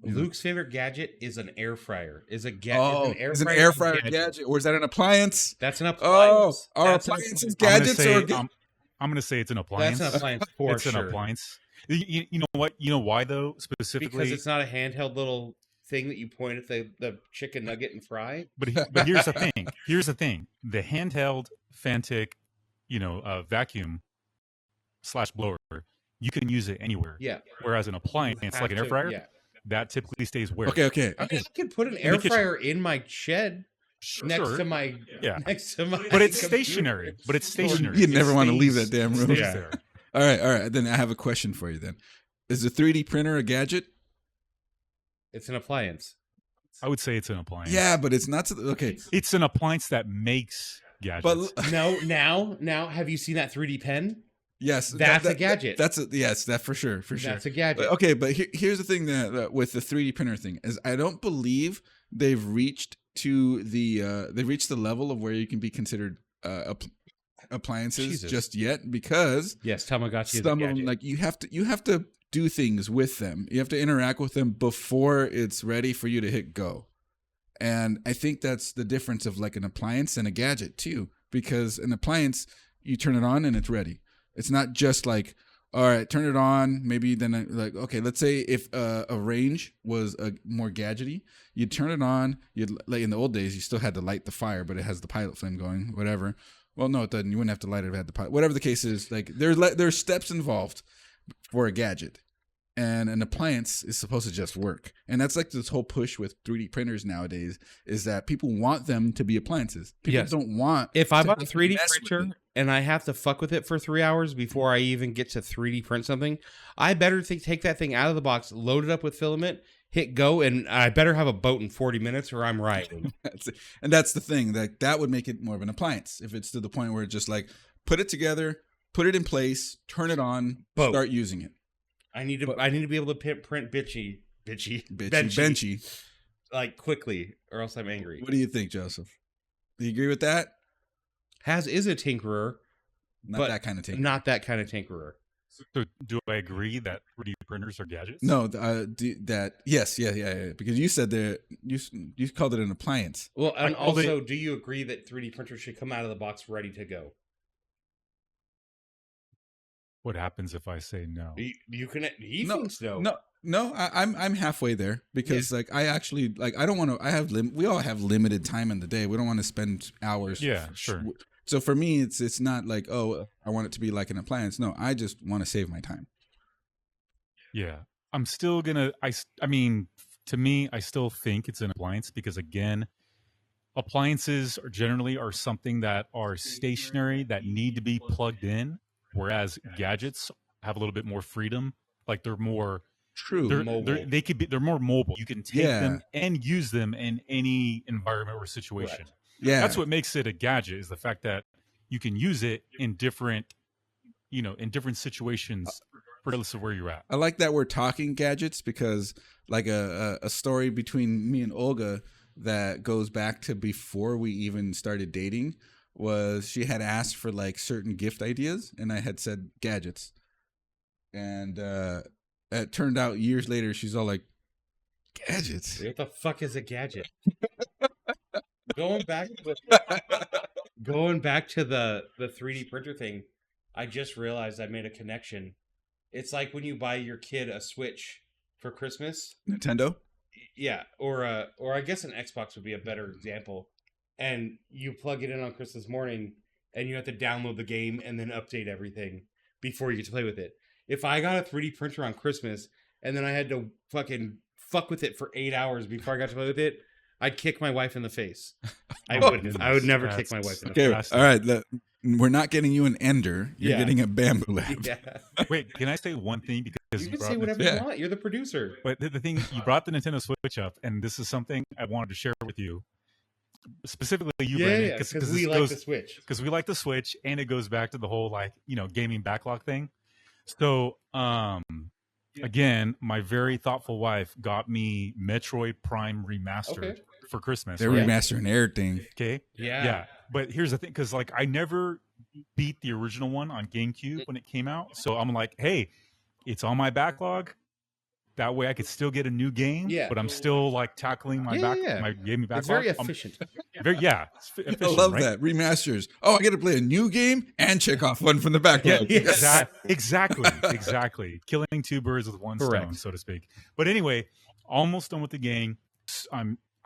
[SPEAKER 1] Luke's favorite gadget is an air fryer. Is an
[SPEAKER 2] air fryer gadget, or is that an appliance?
[SPEAKER 1] That's an appliance.
[SPEAKER 2] Oh, are appliances gadgets or?
[SPEAKER 3] I'm going to say it's an appliance.
[SPEAKER 1] That's an appliance for
[SPEAKER 3] it's
[SPEAKER 1] sure.
[SPEAKER 3] An appliance. You know what? You know why though? Specifically,
[SPEAKER 1] because it's not a handheld little thing that you point at the chicken nugget and fry.
[SPEAKER 3] But here's the thing. Here's the thing. The handheld Fantic, vacuum / blower, you can use it anywhere.
[SPEAKER 1] Yeah.
[SPEAKER 3] Whereas an appliance, like an air fryer, that typically stays where.
[SPEAKER 2] Okay.
[SPEAKER 1] I could put an air fryer in my shed. Next to my.
[SPEAKER 3] But it's stationary.
[SPEAKER 2] You never want to leave that damn room.
[SPEAKER 3] There.
[SPEAKER 2] All right. Then I have a question for you. Then, is a 3D printer a gadget?
[SPEAKER 1] It's an appliance.
[SPEAKER 3] I would say it's an appliance.
[SPEAKER 2] Yeah, but it's not. Okay,
[SPEAKER 3] it's an appliance that makes gadgets.
[SPEAKER 2] But
[SPEAKER 1] now, have you seen that 3D pen?
[SPEAKER 2] Yes,
[SPEAKER 1] that's a gadget.
[SPEAKER 2] That for sure.
[SPEAKER 1] That's a gadget.
[SPEAKER 2] But here's the thing that with the 3D printer thing is I don't believe they've reached the level of where you can be considered appliances just yet, because
[SPEAKER 1] Tamagotchi
[SPEAKER 2] some of them, like you have to do things with them. You have to interact with them before it's ready for you to hit go. And I think that's the difference of like an appliance and a gadget too, because an appliance, you turn it on and it's ready. It's not just like, all right, turn it on. Maybe then like, okay, let's say if a range was a more gadgety, you'd turn it on. You'd like in the old days, you still had to light the fire, but it has the pilot flame going, whatever. Well, no, it doesn't. You wouldn't have to light it if it had the pilot. Whatever the case is, like there's steps involved for a gadget. And an appliance is supposed to just work. And that's like this whole push with 3D printers nowadays is that people want them to be appliances. People don't want...
[SPEAKER 1] If I buy a 3D printer and I have to fuck with it for 3 hours before I even get to 3D print something, I better take that thing out of the box, load it up with filament, hit go, and I better have a boat in 40 minutes or I'm riding.
[SPEAKER 2] And that's the thing. That would make it more of an appliance. If it's to the point where it's just like, put it together, put it in place, turn it on, start using it.
[SPEAKER 1] I need to be able to print benchy, like quickly, or else I'm angry.
[SPEAKER 2] What do you think, Joseph? Do you agree with that?
[SPEAKER 1] Has is a tinkerer,
[SPEAKER 2] not that kind of tinkerer.
[SPEAKER 1] Not that kind of tinkerer.
[SPEAKER 3] So, do I agree that 3D printers are gadgets?
[SPEAKER 2] No, yes, yeah. Because you said that you called it an appliance.
[SPEAKER 1] Well, and also, do you agree that 3D printers should come out of the box ready to go?
[SPEAKER 3] What happens if I say no?
[SPEAKER 1] You can. He thinks no.
[SPEAKER 2] No. I'm halfway there because like I actually like I don't want to. We all have limited time in the day. We don't want to spend hours.
[SPEAKER 3] Yeah, sure.
[SPEAKER 2] So for me, it's not like I want it to be like an appliance. No, I just want to save my time.
[SPEAKER 3] Yeah, I'm still gonna. I mean, to me, I still think it's an appliance because again, appliances generally are something that are stationary that need to be plugged in. Whereas gadgets have a little bit more freedom, like they're more
[SPEAKER 1] mobile.
[SPEAKER 3] They're more mobile. You can take them and use them in any environment or situation.
[SPEAKER 2] Right. Yeah,
[SPEAKER 3] that's what makes it a gadget is the fact that you can use it in different situations, regardless of where you're at.
[SPEAKER 2] I like that we're talking gadgets because like a story between me and Olga that goes back to before we even started dating was she had asked for like certain gift ideas, and I had said gadgets, and it turned out years later she's all like, gadgets.
[SPEAKER 1] What the fuck is a gadget? Going back to the 3D printer thing, I just realized I made a connection. It's like when you buy your kid a Switch for Christmas.
[SPEAKER 2] Nintendo.
[SPEAKER 1] Yeah, or I guess an Xbox would be a better example. And you plug it in on Christmas morning, and you have to download the game and then update everything before you get to play with it. If I got a 3D printer on Christmas and then I had to fucking fuck with it for 8 hours before I got to play with it, I'd kick my wife in the face. I wouldn't. I would never kick my wife in the face.
[SPEAKER 2] Okay, all right. We're not getting you an Ender. You're getting a Bamboo Lab.
[SPEAKER 1] Yeah.
[SPEAKER 3] Wait, can I say one thing? Because
[SPEAKER 1] you can say whatever you want. You're the producer.
[SPEAKER 3] But the thing, you brought the Nintendo Switch up, and this is something I wanted to share with you. Specifically you, Brandon.
[SPEAKER 1] Because we like the Switch.
[SPEAKER 3] Because we like the Switch, and it goes back to the whole, like, gaming backlog thing. So, again, my very thoughtful wife got me Metroid Prime Remastered for Christmas.
[SPEAKER 2] They're remastering everything.
[SPEAKER 3] Okay. Yeah. But here's the thing, because like I never beat the original one on GameCube when it came out. So I'm like, hey, it's on my backlog. That way I could still get a new game, but I'm still like tackling my my gaming backlog.
[SPEAKER 1] It's very efficient.
[SPEAKER 3] It's efficient.
[SPEAKER 2] I love that. Remasters. Oh, I get to play a new game and check off one from the backlog.
[SPEAKER 3] Exactly. Killing two birds with one stone, so to speak. But anyway, almost done with the game.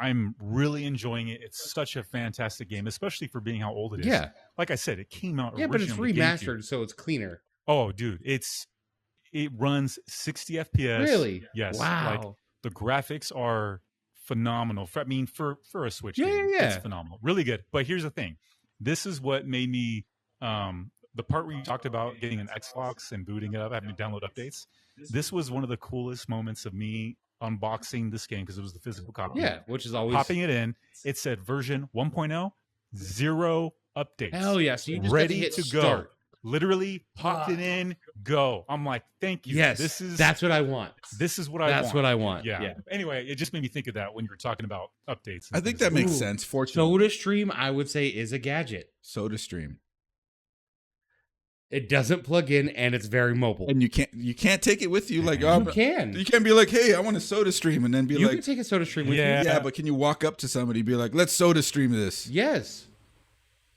[SPEAKER 3] I'm really enjoying it. It's such a fantastic game, especially for being how old it is.
[SPEAKER 1] Yeah.
[SPEAKER 3] Like I said, it came out
[SPEAKER 1] but it's remastered,
[SPEAKER 3] GameCube.
[SPEAKER 1] so it's cleaner.
[SPEAKER 3] Oh, dude, it runs 60 FPS.
[SPEAKER 1] Really?
[SPEAKER 3] Yes.
[SPEAKER 1] Wow.
[SPEAKER 3] Like the graphics are phenomenal. For a Switch game,
[SPEAKER 1] yeah.
[SPEAKER 3] It's phenomenal. Really good. But here's the thing. This is what made me the part where you talked about getting an Xbox and booting it up, having to download updates. This was one of the coolest moments of me unboxing this game because it was the physical copy.
[SPEAKER 1] Yeah, which is always
[SPEAKER 3] popping it in. It said version 1.0, 0 updates.
[SPEAKER 1] Hell yeah! So you just
[SPEAKER 3] ready
[SPEAKER 1] hit
[SPEAKER 3] to
[SPEAKER 1] start.
[SPEAKER 3] go. Literally popped it in, go. I'm like, thank you.
[SPEAKER 1] Yes, that's what I want.
[SPEAKER 3] This is what I want.
[SPEAKER 1] That's what I want.
[SPEAKER 3] Yeah. Anyway, it just made me think of that when you were talking about updates.
[SPEAKER 2] I think that makes sense. Fortunately,
[SPEAKER 1] SodaStream, I would say, is a gadget.
[SPEAKER 2] SodaStream.
[SPEAKER 1] It doesn't plug in, and it's very mobile.
[SPEAKER 2] And you can't take it with you. Like
[SPEAKER 1] you can.
[SPEAKER 2] You can't be like, hey, I want a SodaStream, and then be
[SPEAKER 1] you
[SPEAKER 2] like,
[SPEAKER 1] can take a SodaStream with you.
[SPEAKER 2] Yeah, but can you walk up to somebody and be like, let's SodaStream this?
[SPEAKER 1] Yes.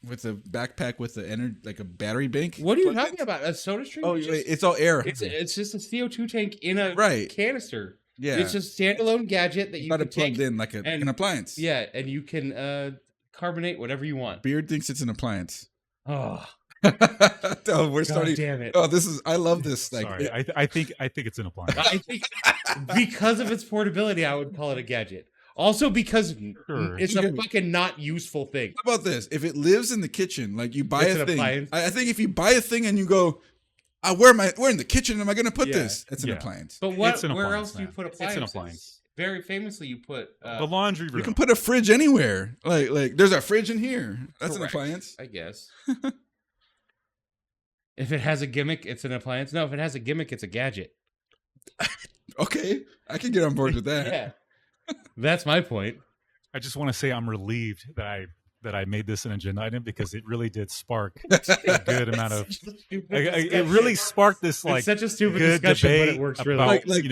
[SPEAKER 2] With a backpack with like a battery bank.
[SPEAKER 1] What are you talking about? A SodaStream?
[SPEAKER 2] Oh, it's all air.
[SPEAKER 1] It's just a CO2 tank in a canister.
[SPEAKER 2] Yeah,
[SPEAKER 1] it's just a standalone gadget that you can
[SPEAKER 2] plugged in like an appliance.
[SPEAKER 1] Yeah, and you can carbonate whatever you want.
[SPEAKER 2] Beard thinks it's an appliance.
[SPEAKER 1] Oh.
[SPEAKER 2] Oh, we're starting.
[SPEAKER 1] Damn it!
[SPEAKER 2] Oh, I love this. Like,
[SPEAKER 3] sorry, I think it's an appliance.
[SPEAKER 1] I think because of its portability, I would call it a gadget. Also, because it's a fucking not useful thing.
[SPEAKER 2] How about this? If it lives in the kitchen, like you buy a thing,
[SPEAKER 1] appliance.
[SPEAKER 2] I think if you buy a thing and you go, where in the kitchen am I going to put this? It's an appliance.
[SPEAKER 1] But where else do you put appliances?
[SPEAKER 3] It's an appliance.
[SPEAKER 1] Very famously, you put
[SPEAKER 3] the laundry room.
[SPEAKER 2] You can put a fridge anywhere. Like there's a fridge in here. That's an appliance,
[SPEAKER 1] I guess. If it has a gimmick, it's an appliance. No, if it has a gimmick, it's a gadget.
[SPEAKER 2] Okay, I can get on board with that.
[SPEAKER 1] Yeah, that's my point.
[SPEAKER 3] I just want to say I'm relieved that I made this an agenda item because it really did spark a good amount of. It really sparked this like
[SPEAKER 1] it's such a stupid
[SPEAKER 3] good
[SPEAKER 1] discussion,
[SPEAKER 3] debate
[SPEAKER 1] but it works really.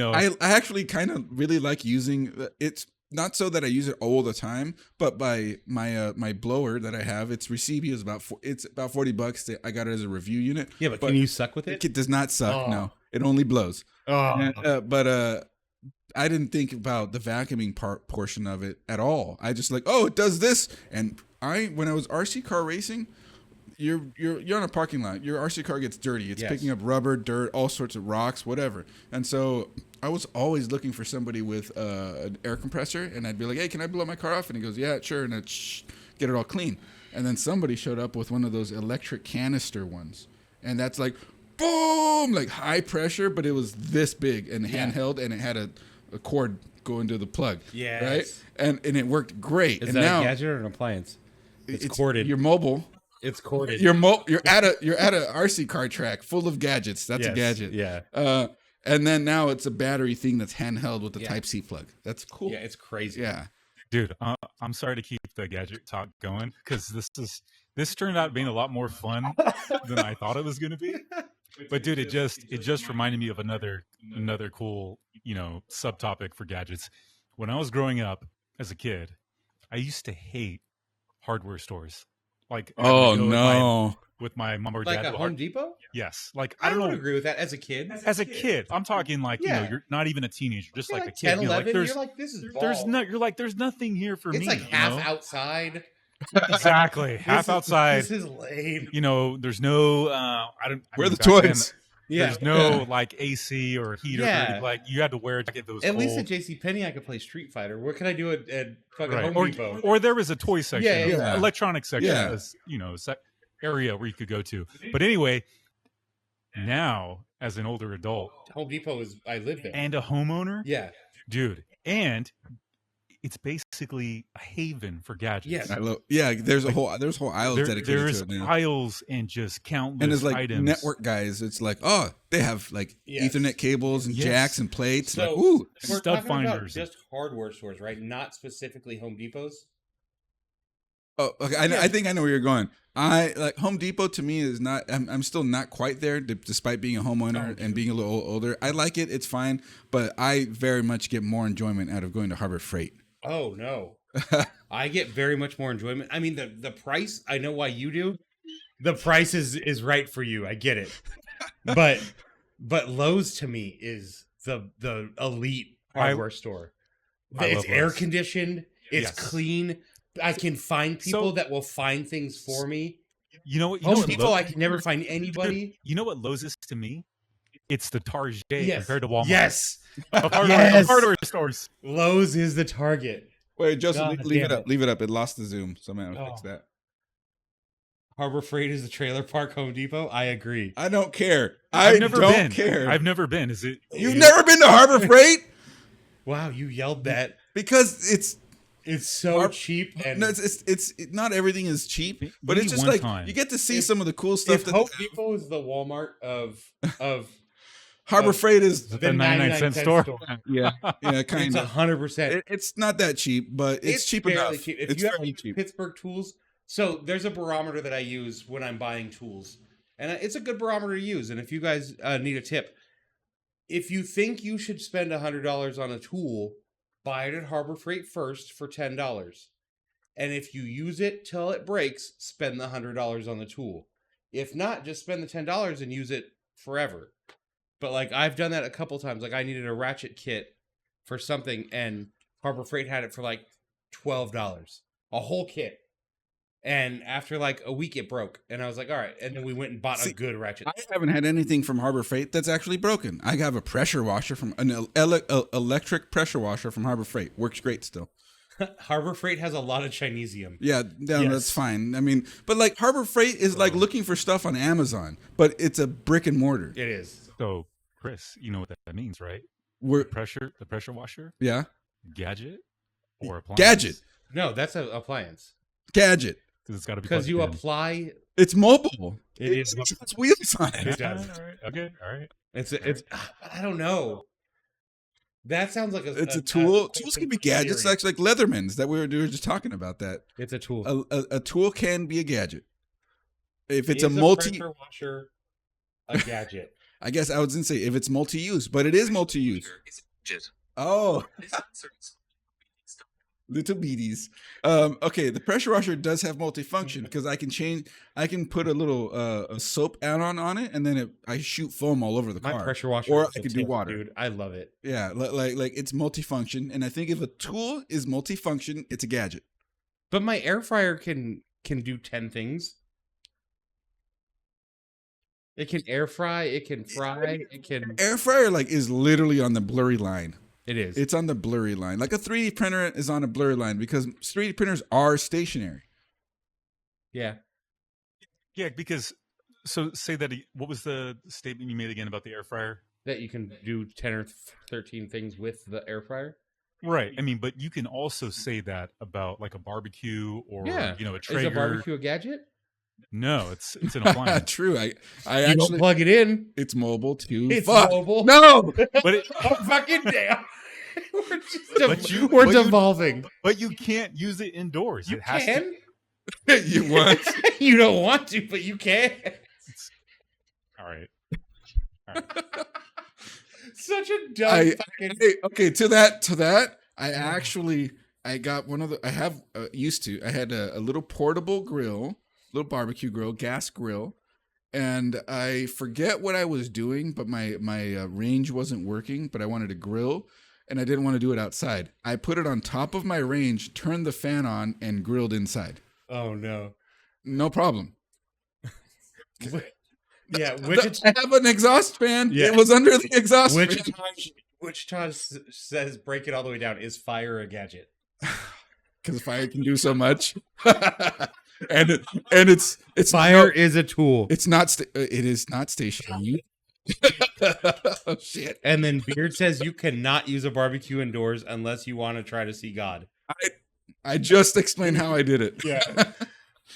[SPEAKER 3] About,
[SPEAKER 2] I actually kind of really like using it's. Not so that I use it all the time, but by my blower that I have, its Recibi is about $40. I got it as a review unit.
[SPEAKER 1] Yeah, but can you suck with it?
[SPEAKER 2] It does not suck. Oh. No, it only blows.
[SPEAKER 1] Oh,
[SPEAKER 2] but I didn't think about the vacuuming portion of it at all. I just it does this. And when I was RC car racing, you're on a parking lot. Your RC car gets dirty. It's picking up rubber, dirt, all sorts of rocks, whatever. And so I was always looking for somebody with an air compressor, and I'd be like, hey, can I blow my car off? And he goes, yeah, sure. And I'd get it all clean. And then somebody showed up with one of those electric canister ones. And that's like, boom, like high pressure, but it was this big and handheld, and it had a cord going to the plug.
[SPEAKER 1] Yeah.
[SPEAKER 2] Right? And it worked great.
[SPEAKER 1] Is
[SPEAKER 2] and
[SPEAKER 1] that
[SPEAKER 2] now,
[SPEAKER 1] a gadget or an appliance? It's corded.
[SPEAKER 2] You're mobile.
[SPEAKER 1] It's corded.
[SPEAKER 2] You're at a RC car track full of gadgets. That's a gadget.
[SPEAKER 1] Yeah.
[SPEAKER 2] And then now it's a battery thing that's handheld with the Type-C plug. That's cool.
[SPEAKER 1] Yeah, it's crazy.
[SPEAKER 2] Yeah.
[SPEAKER 3] Dude, I'm sorry to keep the gadget talk going because this this turned out being a lot more fun than I thought it was going to be. But dude, it just reminded me of another cool, subtopic for gadgets. When I was growing up as a kid, I used to hate hardware stores. Like,
[SPEAKER 2] Oh
[SPEAKER 3] having to go
[SPEAKER 2] no.
[SPEAKER 3] with my mom or
[SPEAKER 1] Like
[SPEAKER 3] dad.
[SPEAKER 1] a Home Depot?
[SPEAKER 3] Yes, like
[SPEAKER 1] I
[SPEAKER 3] I don't
[SPEAKER 1] would
[SPEAKER 3] know.
[SPEAKER 1] agree with that as a kid.
[SPEAKER 3] As a kid, I'm talking like
[SPEAKER 1] Yeah.
[SPEAKER 3] you're not even a teenager, just
[SPEAKER 1] You're
[SPEAKER 3] like a
[SPEAKER 1] like
[SPEAKER 3] kid.
[SPEAKER 1] 10,
[SPEAKER 3] You're
[SPEAKER 1] 11,
[SPEAKER 3] like,
[SPEAKER 1] you're like, this is
[SPEAKER 3] there's
[SPEAKER 1] ball.
[SPEAKER 3] you're like, there's nothing here for
[SPEAKER 1] It's
[SPEAKER 3] me.
[SPEAKER 1] like half outside.
[SPEAKER 3] Exactly, half outside.
[SPEAKER 1] This is lame.
[SPEAKER 3] There's no.
[SPEAKER 2] Where are the
[SPEAKER 3] back then,
[SPEAKER 2] toys?
[SPEAKER 3] There's no like AC or heater.
[SPEAKER 1] Yeah.
[SPEAKER 3] Like you had to wear to get those.
[SPEAKER 1] At
[SPEAKER 3] cold.
[SPEAKER 1] least at JCPenney, I could play Street Fighter. What can I do at fucking
[SPEAKER 3] Right.
[SPEAKER 1] Home Depot?
[SPEAKER 3] Or there was a toy section,
[SPEAKER 2] Yeah.
[SPEAKER 3] electronic section,
[SPEAKER 2] Yeah.
[SPEAKER 3] as, area where you could go to. But anyway, now as an older adult
[SPEAKER 1] Home Depot is, I live there.
[SPEAKER 3] and a homeowner,
[SPEAKER 1] Yeah.
[SPEAKER 3] dude, and it's basically a haven for gadgets.
[SPEAKER 1] Yes.
[SPEAKER 2] There's a whole aisle dedicated
[SPEAKER 3] there's
[SPEAKER 2] to it now.
[SPEAKER 3] aisles and just countless
[SPEAKER 2] And it's like
[SPEAKER 3] items.
[SPEAKER 2] network guys. It's like, oh, they have like
[SPEAKER 1] Yes.
[SPEAKER 2] Ethernet cables and
[SPEAKER 3] Yes.
[SPEAKER 2] jacks and plates.
[SPEAKER 1] So-
[SPEAKER 2] like, ooh,
[SPEAKER 1] We're
[SPEAKER 3] Stud
[SPEAKER 1] talking about
[SPEAKER 3] finders.
[SPEAKER 1] just hardware stores, right? Not specifically Home Depots.
[SPEAKER 2] oh, okay. I think I know where you're going. I like Home Depot. To me, is not. I'm still not quite there, despite being a homeowner and being a little older. I like it. It's fine, but I very much get more enjoyment out of going to Harbor Freight.
[SPEAKER 1] Oh no. I get very much more enjoyment. I mean, the price, I know why you do. The price is right for you. I get it. But Lowe's to me is the elite hardware store.
[SPEAKER 3] I
[SPEAKER 1] It's
[SPEAKER 3] love
[SPEAKER 1] air
[SPEAKER 3] Lowe's.
[SPEAKER 1] conditioned. It's
[SPEAKER 3] Yes.
[SPEAKER 1] clean. I can find people
[SPEAKER 3] So-
[SPEAKER 1] that will find things for me.
[SPEAKER 3] You know what?
[SPEAKER 1] Home
[SPEAKER 3] what
[SPEAKER 1] Depot,
[SPEAKER 3] Lo-
[SPEAKER 1] I can never find anybody.
[SPEAKER 3] You know what Lowe's is to me? It's the Target
[SPEAKER 1] Yes.
[SPEAKER 3] compared to Walmart.
[SPEAKER 1] Yes.
[SPEAKER 3] Of hardware,
[SPEAKER 1] Yes.
[SPEAKER 3] of hardware stores.
[SPEAKER 1] Lowe's is the target.
[SPEAKER 2] Wait, Joseph,
[SPEAKER 1] God
[SPEAKER 2] leave
[SPEAKER 1] damn
[SPEAKER 2] it up.
[SPEAKER 1] it.
[SPEAKER 2] Leave it up. It lost the zoom. Somehow fix
[SPEAKER 1] Oh.
[SPEAKER 2] that.
[SPEAKER 1] Harbor Freight is the trailer park Home Depot. I agree.
[SPEAKER 2] I don't care.
[SPEAKER 3] I've never
[SPEAKER 2] don't
[SPEAKER 3] been.
[SPEAKER 2] care.
[SPEAKER 3] I've never been. Is it?
[SPEAKER 2] You've never been to Harbor Freight
[SPEAKER 1] Wow, you yelled that.
[SPEAKER 2] because it's
[SPEAKER 1] It's so
[SPEAKER 2] Har-
[SPEAKER 1] cheap and
[SPEAKER 2] no, it's not everything is cheap, but
[SPEAKER 3] Maybe
[SPEAKER 2] it's just
[SPEAKER 3] one
[SPEAKER 2] like
[SPEAKER 3] time.
[SPEAKER 2] you get to see
[SPEAKER 1] If-
[SPEAKER 2] some of the cool stuff.
[SPEAKER 1] if
[SPEAKER 2] That
[SPEAKER 1] Home Depot is the Walmart of
[SPEAKER 2] Harbor Freight is,
[SPEAKER 3] The 99-cent store.
[SPEAKER 2] yeah,
[SPEAKER 1] it's
[SPEAKER 2] kind of.
[SPEAKER 1] 100%.
[SPEAKER 2] It's not that cheap, but it's cheap
[SPEAKER 1] fairly
[SPEAKER 2] enough.
[SPEAKER 1] cheap. If
[SPEAKER 2] It's
[SPEAKER 1] you have
[SPEAKER 2] fairly cheap.
[SPEAKER 1] Pittsburgh tools, so there's a barometer that I use when I'm buying tools, and it's a good barometer to use. And if you guys need a tip, if you think you should spend $100 on a tool, buy it at Harbor Freight first for $10. And if you use it till it breaks, spend the $100 on the tool. If not, just spend the $10 and use it forever. But like I've done that a couple times. Like I needed a ratchet kit for something, and Harbor Freight had it for like $12, a whole kit. And after like a week, it broke, and I was like, "All right." And then we went and bought a good ratchet.
[SPEAKER 2] I haven't had anything from Harbor Freight that's actually broken. I have a pressure washer from an electric pressure washer from Harbor Freight. Works great still.
[SPEAKER 1] Harbor Freight has a lot of Chinesium.
[SPEAKER 2] Yeah, no,
[SPEAKER 1] Yes.
[SPEAKER 2] that's fine. I mean, but like Harbor Freight is like looking for stuff on Amazon, but it's a brick and mortar.
[SPEAKER 1] It is.
[SPEAKER 3] So, Chris, you know what that means, right?
[SPEAKER 2] We're
[SPEAKER 3] The pressure washer,
[SPEAKER 2] yeah,
[SPEAKER 3] gadget, or appliance.
[SPEAKER 2] gadget,
[SPEAKER 1] No, that's an appliance
[SPEAKER 2] gadget.
[SPEAKER 3] Because it's got to be
[SPEAKER 1] because you
[SPEAKER 3] plugged in.
[SPEAKER 1] apply.
[SPEAKER 2] It's mobile.
[SPEAKER 1] It is.
[SPEAKER 2] It's wheels on it.
[SPEAKER 1] It does.
[SPEAKER 3] All right. Okay. All right.
[SPEAKER 1] It's. I don't know. That sounds like
[SPEAKER 2] It's a tool.
[SPEAKER 1] quick
[SPEAKER 2] Tools can be
[SPEAKER 1] theory.
[SPEAKER 2] gadgets, like Leathermans that we were just talking about. That
[SPEAKER 1] It's a tool.
[SPEAKER 2] a tool can be a gadget if it's
[SPEAKER 1] Is
[SPEAKER 2] a multi.
[SPEAKER 1] pressure washer a gadget?
[SPEAKER 2] I guess I was gonna say if it's multi-use, but it is multi-use. Oh, little beaties. Okay, the pressure washer does have multifunction because I can put a little a soap add-on on it, and then I shoot foam all over the
[SPEAKER 1] My
[SPEAKER 2] car.
[SPEAKER 1] pressure washer.
[SPEAKER 2] Or
[SPEAKER 1] is
[SPEAKER 2] I
[SPEAKER 1] a
[SPEAKER 2] could do
[SPEAKER 1] tip,
[SPEAKER 2] water.
[SPEAKER 1] dude. I love it.
[SPEAKER 2] Yeah, like it's multifunction, and I think if a tool is multifunction, it's a gadget.
[SPEAKER 1] But my air fryer can do 10 things. It can air fry. It can fry. It can.
[SPEAKER 2] Air fryer like is literally on the blurry line.
[SPEAKER 1] It is.
[SPEAKER 2] It's on the blurry line. Like a 3D printer is on a blurry line because 3D printers are stationary.
[SPEAKER 1] Yeah.
[SPEAKER 3] Yeah, because so say that. What was the statement you made again about the air fryer?
[SPEAKER 1] That you can do 10 or 13 things with the air fryer.
[SPEAKER 3] Right. I mean, but you can also say that about like a barbecue or
[SPEAKER 1] Yeah.
[SPEAKER 3] a
[SPEAKER 1] Is
[SPEAKER 3] Traeger.
[SPEAKER 1] a barbecue a gadget?
[SPEAKER 3] No, it's an appliance.
[SPEAKER 2] True. I
[SPEAKER 1] You
[SPEAKER 2] actually
[SPEAKER 1] don't plug it in.
[SPEAKER 2] it's mobile too.
[SPEAKER 1] It's
[SPEAKER 2] Fuck.
[SPEAKER 1] mobile.
[SPEAKER 2] No.
[SPEAKER 3] But it,
[SPEAKER 1] Oh, fucking damn. We're just
[SPEAKER 3] But you-
[SPEAKER 1] we're
[SPEAKER 3] but you-
[SPEAKER 1] devolving.
[SPEAKER 3] but you can't use it indoors.
[SPEAKER 1] You
[SPEAKER 3] it has
[SPEAKER 1] can.
[SPEAKER 3] to.
[SPEAKER 2] You want?
[SPEAKER 1] You don't want to, but you can.
[SPEAKER 3] All right.
[SPEAKER 1] Such a dumb fucking.
[SPEAKER 2] Okay, to that, I got one of the. I have I had a little portable grill, little barbecue grill, gas grill, and I forget what I was doing, but my range wasn't working. But I wanted to grill, and I didn't want to do it outside. I put it on top of my range, turned the fan on, and grilled inside.
[SPEAKER 1] Oh no.
[SPEAKER 2] No problem.
[SPEAKER 1] Yeah,
[SPEAKER 2] I have an exhaust fan.
[SPEAKER 1] Yeah.
[SPEAKER 2] It was under the exhaust fan.
[SPEAKER 1] Wichita says break it all the way down. Is fire a gadget?
[SPEAKER 2] Because fire can do so much. and it's
[SPEAKER 1] Fire is a tool.
[SPEAKER 2] It's not. It is not stationary. Oh, shit.
[SPEAKER 1] And then Beard says you cannot use a barbecue indoors unless you want to try to see God.
[SPEAKER 2] I just explained how I did it.
[SPEAKER 1] Yeah.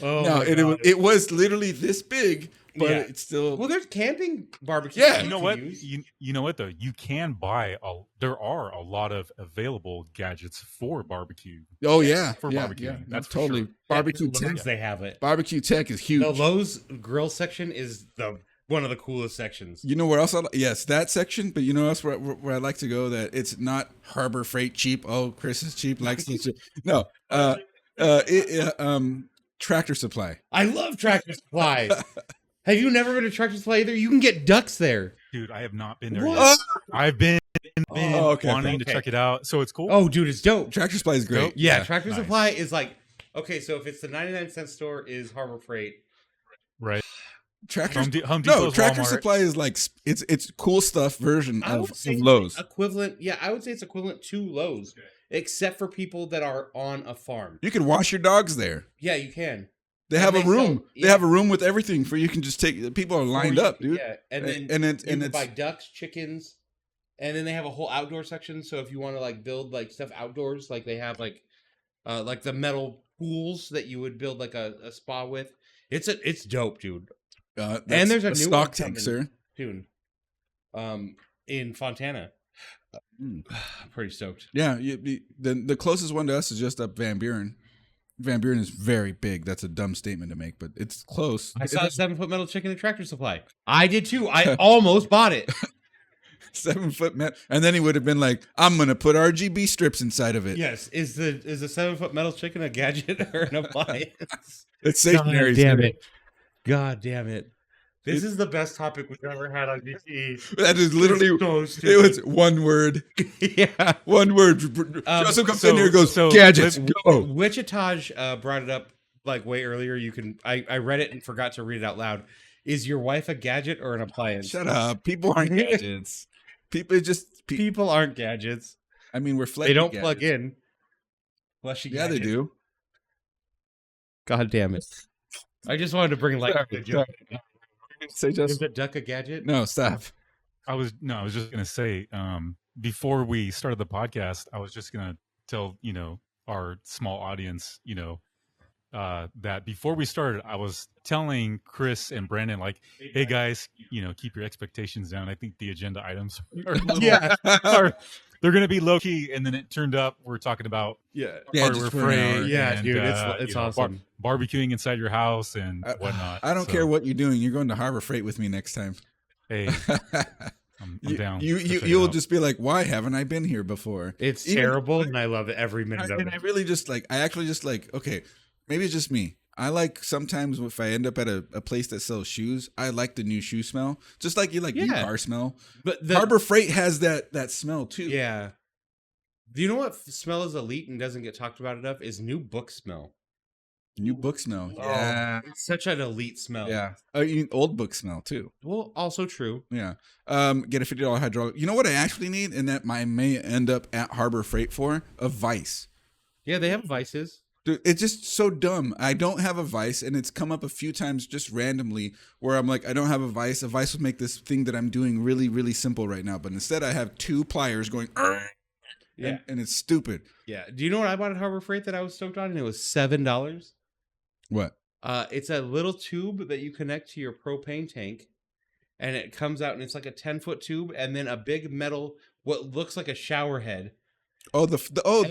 [SPEAKER 1] Oh
[SPEAKER 2] no, it was literally this big, but
[SPEAKER 1] Yeah.
[SPEAKER 2] it's still.
[SPEAKER 1] Well, there's camping barbecue.
[SPEAKER 2] Yeah.
[SPEAKER 3] You know what? You know what though? You can buy there are a lot of available gadgets for barbecue.
[SPEAKER 2] Oh yeah,
[SPEAKER 3] For
[SPEAKER 2] yeah,
[SPEAKER 3] barbecue.
[SPEAKER 2] yeah.
[SPEAKER 3] That's for
[SPEAKER 2] totally
[SPEAKER 3] sure.
[SPEAKER 2] barbecue
[SPEAKER 1] Lowe's,
[SPEAKER 2] tech.
[SPEAKER 1] they have it.
[SPEAKER 2] Barbecue tech is huge.
[SPEAKER 1] The Lowe's grill section is one of the coolest sections.
[SPEAKER 2] You know where else? Yes, that section. But you know else where I like to go? That it's not Harbor Freight cheap. Oh, Chris is cheap. Likes to cheap. No. Tractor Supply.
[SPEAKER 1] I love Tractor Supply. Have you never been to Tractor Supply either? You can get ducks there.
[SPEAKER 3] Dude, I have not been there
[SPEAKER 1] What?
[SPEAKER 3] yet. I've been
[SPEAKER 2] okay,
[SPEAKER 3] wanting to
[SPEAKER 1] okay.
[SPEAKER 3] check it out. So it's cool.
[SPEAKER 1] Oh, dude, it's dope.
[SPEAKER 2] Tractor Supply is great.
[SPEAKER 1] Yeah, Tractor
[SPEAKER 3] nice.
[SPEAKER 1] Supply is like, okay, so if it's the 99-cent store is Harbor Freight.
[SPEAKER 3] Right.
[SPEAKER 2] Tractor
[SPEAKER 3] Home
[SPEAKER 2] No,
[SPEAKER 3] Depot's
[SPEAKER 2] Tractor
[SPEAKER 3] Walmart.
[SPEAKER 2] Supply is like it's cool stuff version
[SPEAKER 1] I
[SPEAKER 2] of
[SPEAKER 1] would say
[SPEAKER 2] Lowe's.
[SPEAKER 1] equivalent. Yeah, I would say it's equivalent to Lowe's, except for people that are on a farm.
[SPEAKER 2] You can wash your dogs there.
[SPEAKER 1] Yeah, you can.
[SPEAKER 2] They have a
[SPEAKER 1] they
[SPEAKER 2] room.
[SPEAKER 1] sell-
[SPEAKER 2] They have a room with everything for you can just take. People are lined up, dude.
[SPEAKER 1] Yeah, and then
[SPEAKER 2] and
[SPEAKER 1] you can
[SPEAKER 2] it's
[SPEAKER 1] buy ducks, chickens, and then they have a whole outdoor section. So if you want to like build like stuff outdoors, like they have like the metal pools that you would build like a spa with. It's dope, dude. And there's a new
[SPEAKER 2] stock
[SPEAKER 1] one
[SPEAKER 2] tank,
[SPEAKER 1] coming
[SPEAKER 2] sir.
[SPEAKER 1] soon, in Fontana. I'm pretty stoked.
[SPEAKER 2] Yeah, the closest one to us is just up Van Buren. Van Buren is very big. That's a dumb statement to make, but it's close.
[SPEAKER 1] I saw a 7-foot metal chicken at Tractor Supply. I did too. I almost bought it.
[SPEAKER 2] 7 foot metal, and then he would have been like, "I'm gonna put RGB strips inside of it."
[SPEAKER 1] Yes, is the 7-foot metal chicken a gadget or an appliance?
[SPEAKER 2] It's stationary.
[SPEAKER 1] God damn it! This is the best topic we've ever had on GTE.
[SPEAKER 2] That is literally.
[SPEAKER 1] It's so
[SPEAKER 2] It was one word.
[SPEAKER 1] yeah.
[SPEAKER 2] One word. Joseph comes in here and goes,
[SPEAKER 3] so
[SPEAKER 2] gadgets,
[SPEAKER 3] let's-
[SPEAKER 2] go.
[SPEAKER 1] Wichitaj brought it up like way earlier. You can. I read it and forgot to read it out loud. Is your wife a gadget or an appliance?
[SPEAKER 2] Shut up. People aren't gadgets. People just.
[SPEAKER 1] People aren't gadgets.
[SPEAKER 2] I mean, we're
[SPEAKER 1] They don't
[SPEAKER 2] gadgets.
[SPEAKER 1] plug in. Fleshy
[SPEAKER 2] Yeah, they
[SPEAKER 1] gadget.
[SPEAKER 2] do.
[SPEAKER 1] God damn it! I just wanted to bring light to the joke.
[SPEAKER 2] Say
[SPEAKER 1] Is
[SPEAKER 2] just.
[SPEAKER 1] a duck a gadget?
[SPEAKER 2] No, stop.
[SPEAKER 3] I was just gonna say, before we started the podcast, I was just gonna tell, our small audience, that before we started, I was telling Chris and Brandon, like, hey guys, keep your expectations down. I think the agenda items are a little-
[SPEAKER 1] Yeah.
[SPEAKER 3] they're gonna be low key, and then it turned up we're talking about
[SPEAKER 1] Yeah.
[SPEAKER 3] Hardware
[SPEAKER 2] just for an
[SPEAKER 3] Freight,
[SPEAKER 2] hour.
[SPEAKER 1] Yeah,
[SPEAKER 3] and,
[SPEAKER 1] dude, it's awesome.
[SPEAKER 3] barbecuing inside your house and whatnot.
[SPEAKER 2] I don't
[SPEAKER 3] So,
[SPEAKER 2] care what you're doing. You're going to Harbor Freight with me next time.
[SPEAKER 3] Hey, I'm down.
[SPEAKER 2] You'll just be like, why haven't I been here before?
[SPEAKER 1] It's
[SPEAKER 2] Even-
[SPEAKER 1] terrible, and I love it every minute of
[SPEAKER 2] And
[SPEAKER 1] it.
[SPEAKER 2] I really just like, I actually just like, okay, maybe it's just me. I like sometimes if I end up at a place that sells shoes, I like the new shoe smell. Just like you like new
[SPEAKER 1] Yeah.
[SPEAKER 2] car smell.
[SPEAKER 1] But
[SPEAKER 2] Harbor Freight has that smell too.
[SPEAKER 1] yeah. Do you know what smell is elite and doesn't get talked about enough? Is new book smell.
[SPEAKER 2] New book smell.
[SPEAKER 1] Oh,
[SPEAKER 2] Yeah.
[SPEAKER 1] it's such an elite smell.
[SPEAKER 2] Yeah. Oh, you mean old book smell too.
[SPEAKER 1] Well, also true.
[SPEAKER 2] Yeah. Get a $50 hydraulic. You know what I actually need, and that I may end up at Harbor Freight for? A vice.
[SPEAKER 1] Yeah, they have vices.
[SPEAKER 2] Dude, it's just so dumb. I don't have a vice, and it's come up a few times just randomly where I'm like, I don't have a vice. A vice would make this thing that I'm doing really, really simple right now. But instead, I have two pliers going,
[SPEAKER 1] Yeah.
[SPEAKER 2] and it's stupid.
[SPEAKER 1] Yeah. Do you know what I bought at Harbor Freight that I was stoked on? And it was $7.
[SPEAKER 2] What?
[SPEAKER 1] It's a little tube that you connect to your propane tank, and it comes out, and it's like a 10-foot tube, and then a big metal, what looks like a shower head.
[SPEAKER 2] Oh,
[SPEAKER 1] And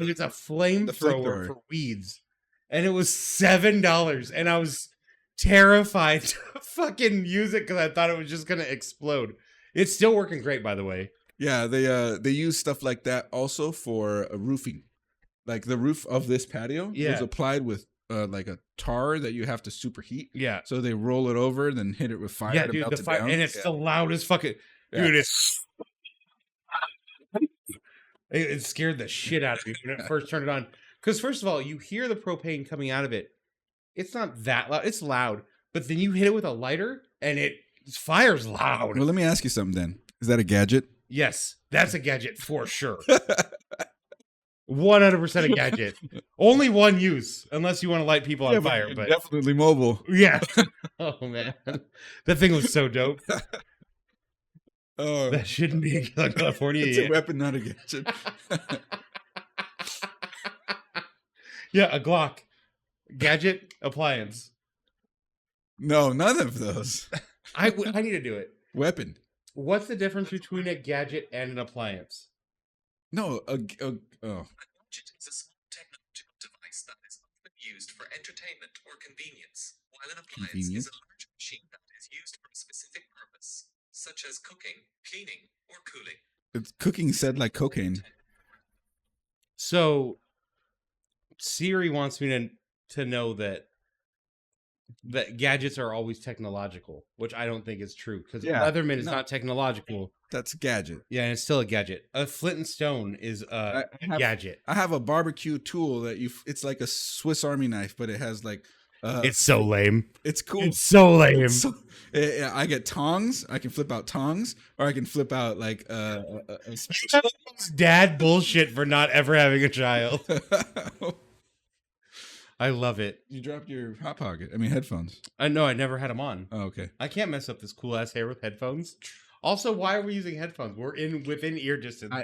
[SPEAKER 1] it's a flamethrower
[SPEAKER 2] flamethrower.
[SPEAKER 1] for weeds. and it was $7, and I was terrified to fucking use it because I thought it was just gonna explode. It's still working great, by the way.
[SPEAKER 2] Yeah, they use stuff like that also for roofing. Like the roof of this patio was applied with like a tar that you have to superheat.
[SPEAKER 1] Yeah.
[SPEAKER 2] So they roll it over and then hit it with fire
[SPEAKER 1] Yeah,
[SPEAKER 2] to
[SPEAKER 1] dude,
[SPEAKER 2] melt
[SPEAKER 1] the
[SPEAKER 2] it
[SPEAKER 1] fire,
[SPEAKER 2] down.
[SPEAKER 1] and it's the loudest fucking dude. It scared the shit out of me when it first turned it on. Because first of all, you hear the propane coming out of it. It's not that loud. It's loud, but then you hit it with a lighter, and it fires loud.
[SPEAKER 2] Well, let me ask you something then. Is that a gadget?
[SPEAKER 1] Yes, that's a gadget for sure. 100% a gadget. Only one use, unless you want to light people on fire. But
[SPEAKER 2] definitely mobile.
[SPEAKER 1] yeah. Oh man, that thing was so dope.
[SPEAKER 2] Oh,
[SPEAKER 1] That shouldn't be in California.
[SPEAKER 2] it's a weapon, not a gadget.
[SPEAKER 1] Yeah, a Glock. Gadget, appliance.
[SPEAKER 2] No, none of those.
[SPEAKER 1] I need to do it.
[SPEAKER 2] Weapon.
[SPEAKER 1] What's the difference between a gadget and an appliance?
[SPEAKER 2] No, oh.
[SPEAKER 4] Gadget is a small technological device that is often used for entertainment or convenience, while an appliance is a large machine that is used for a specific purpose, such as cooking, cleaning, or cooling.
[SPEAKER 2] It's cooking said like cocaine.
[SPEAKER 1] So Siri wants me to know that gadgets are always technological, which I don't think is true because Leatherman is not technological.
[SPEAKER 2] That's a gadget.
[SPEAKER 1] Yeah, and it's still a gadget. A flint and stone is a gadget.
[SPEAKER 2] I have a barbecue tool that it's like a Swiss Army knife, but it has like
[SPEAKER 1] it's so lame.
[SPEAKER 2] It's cool.
[SPEAKER 1] It's so lame.
[SPEAKER 2] I get tongs. I can flip out tongs, or I can flip out like
[SPEAKER 1] dad bullshit for not ever having a child. I love it.
[SPEAKER 2] You dropped your hot pocket. I mean headphones.
[SPEAKER 1] I know. I never had them on.
[SPEAKER 2] Oh, okay.
[SPEAKER 1] I can't mess up this cool ass hair with headphones. Also, why are we using headphones? We're within ear distance.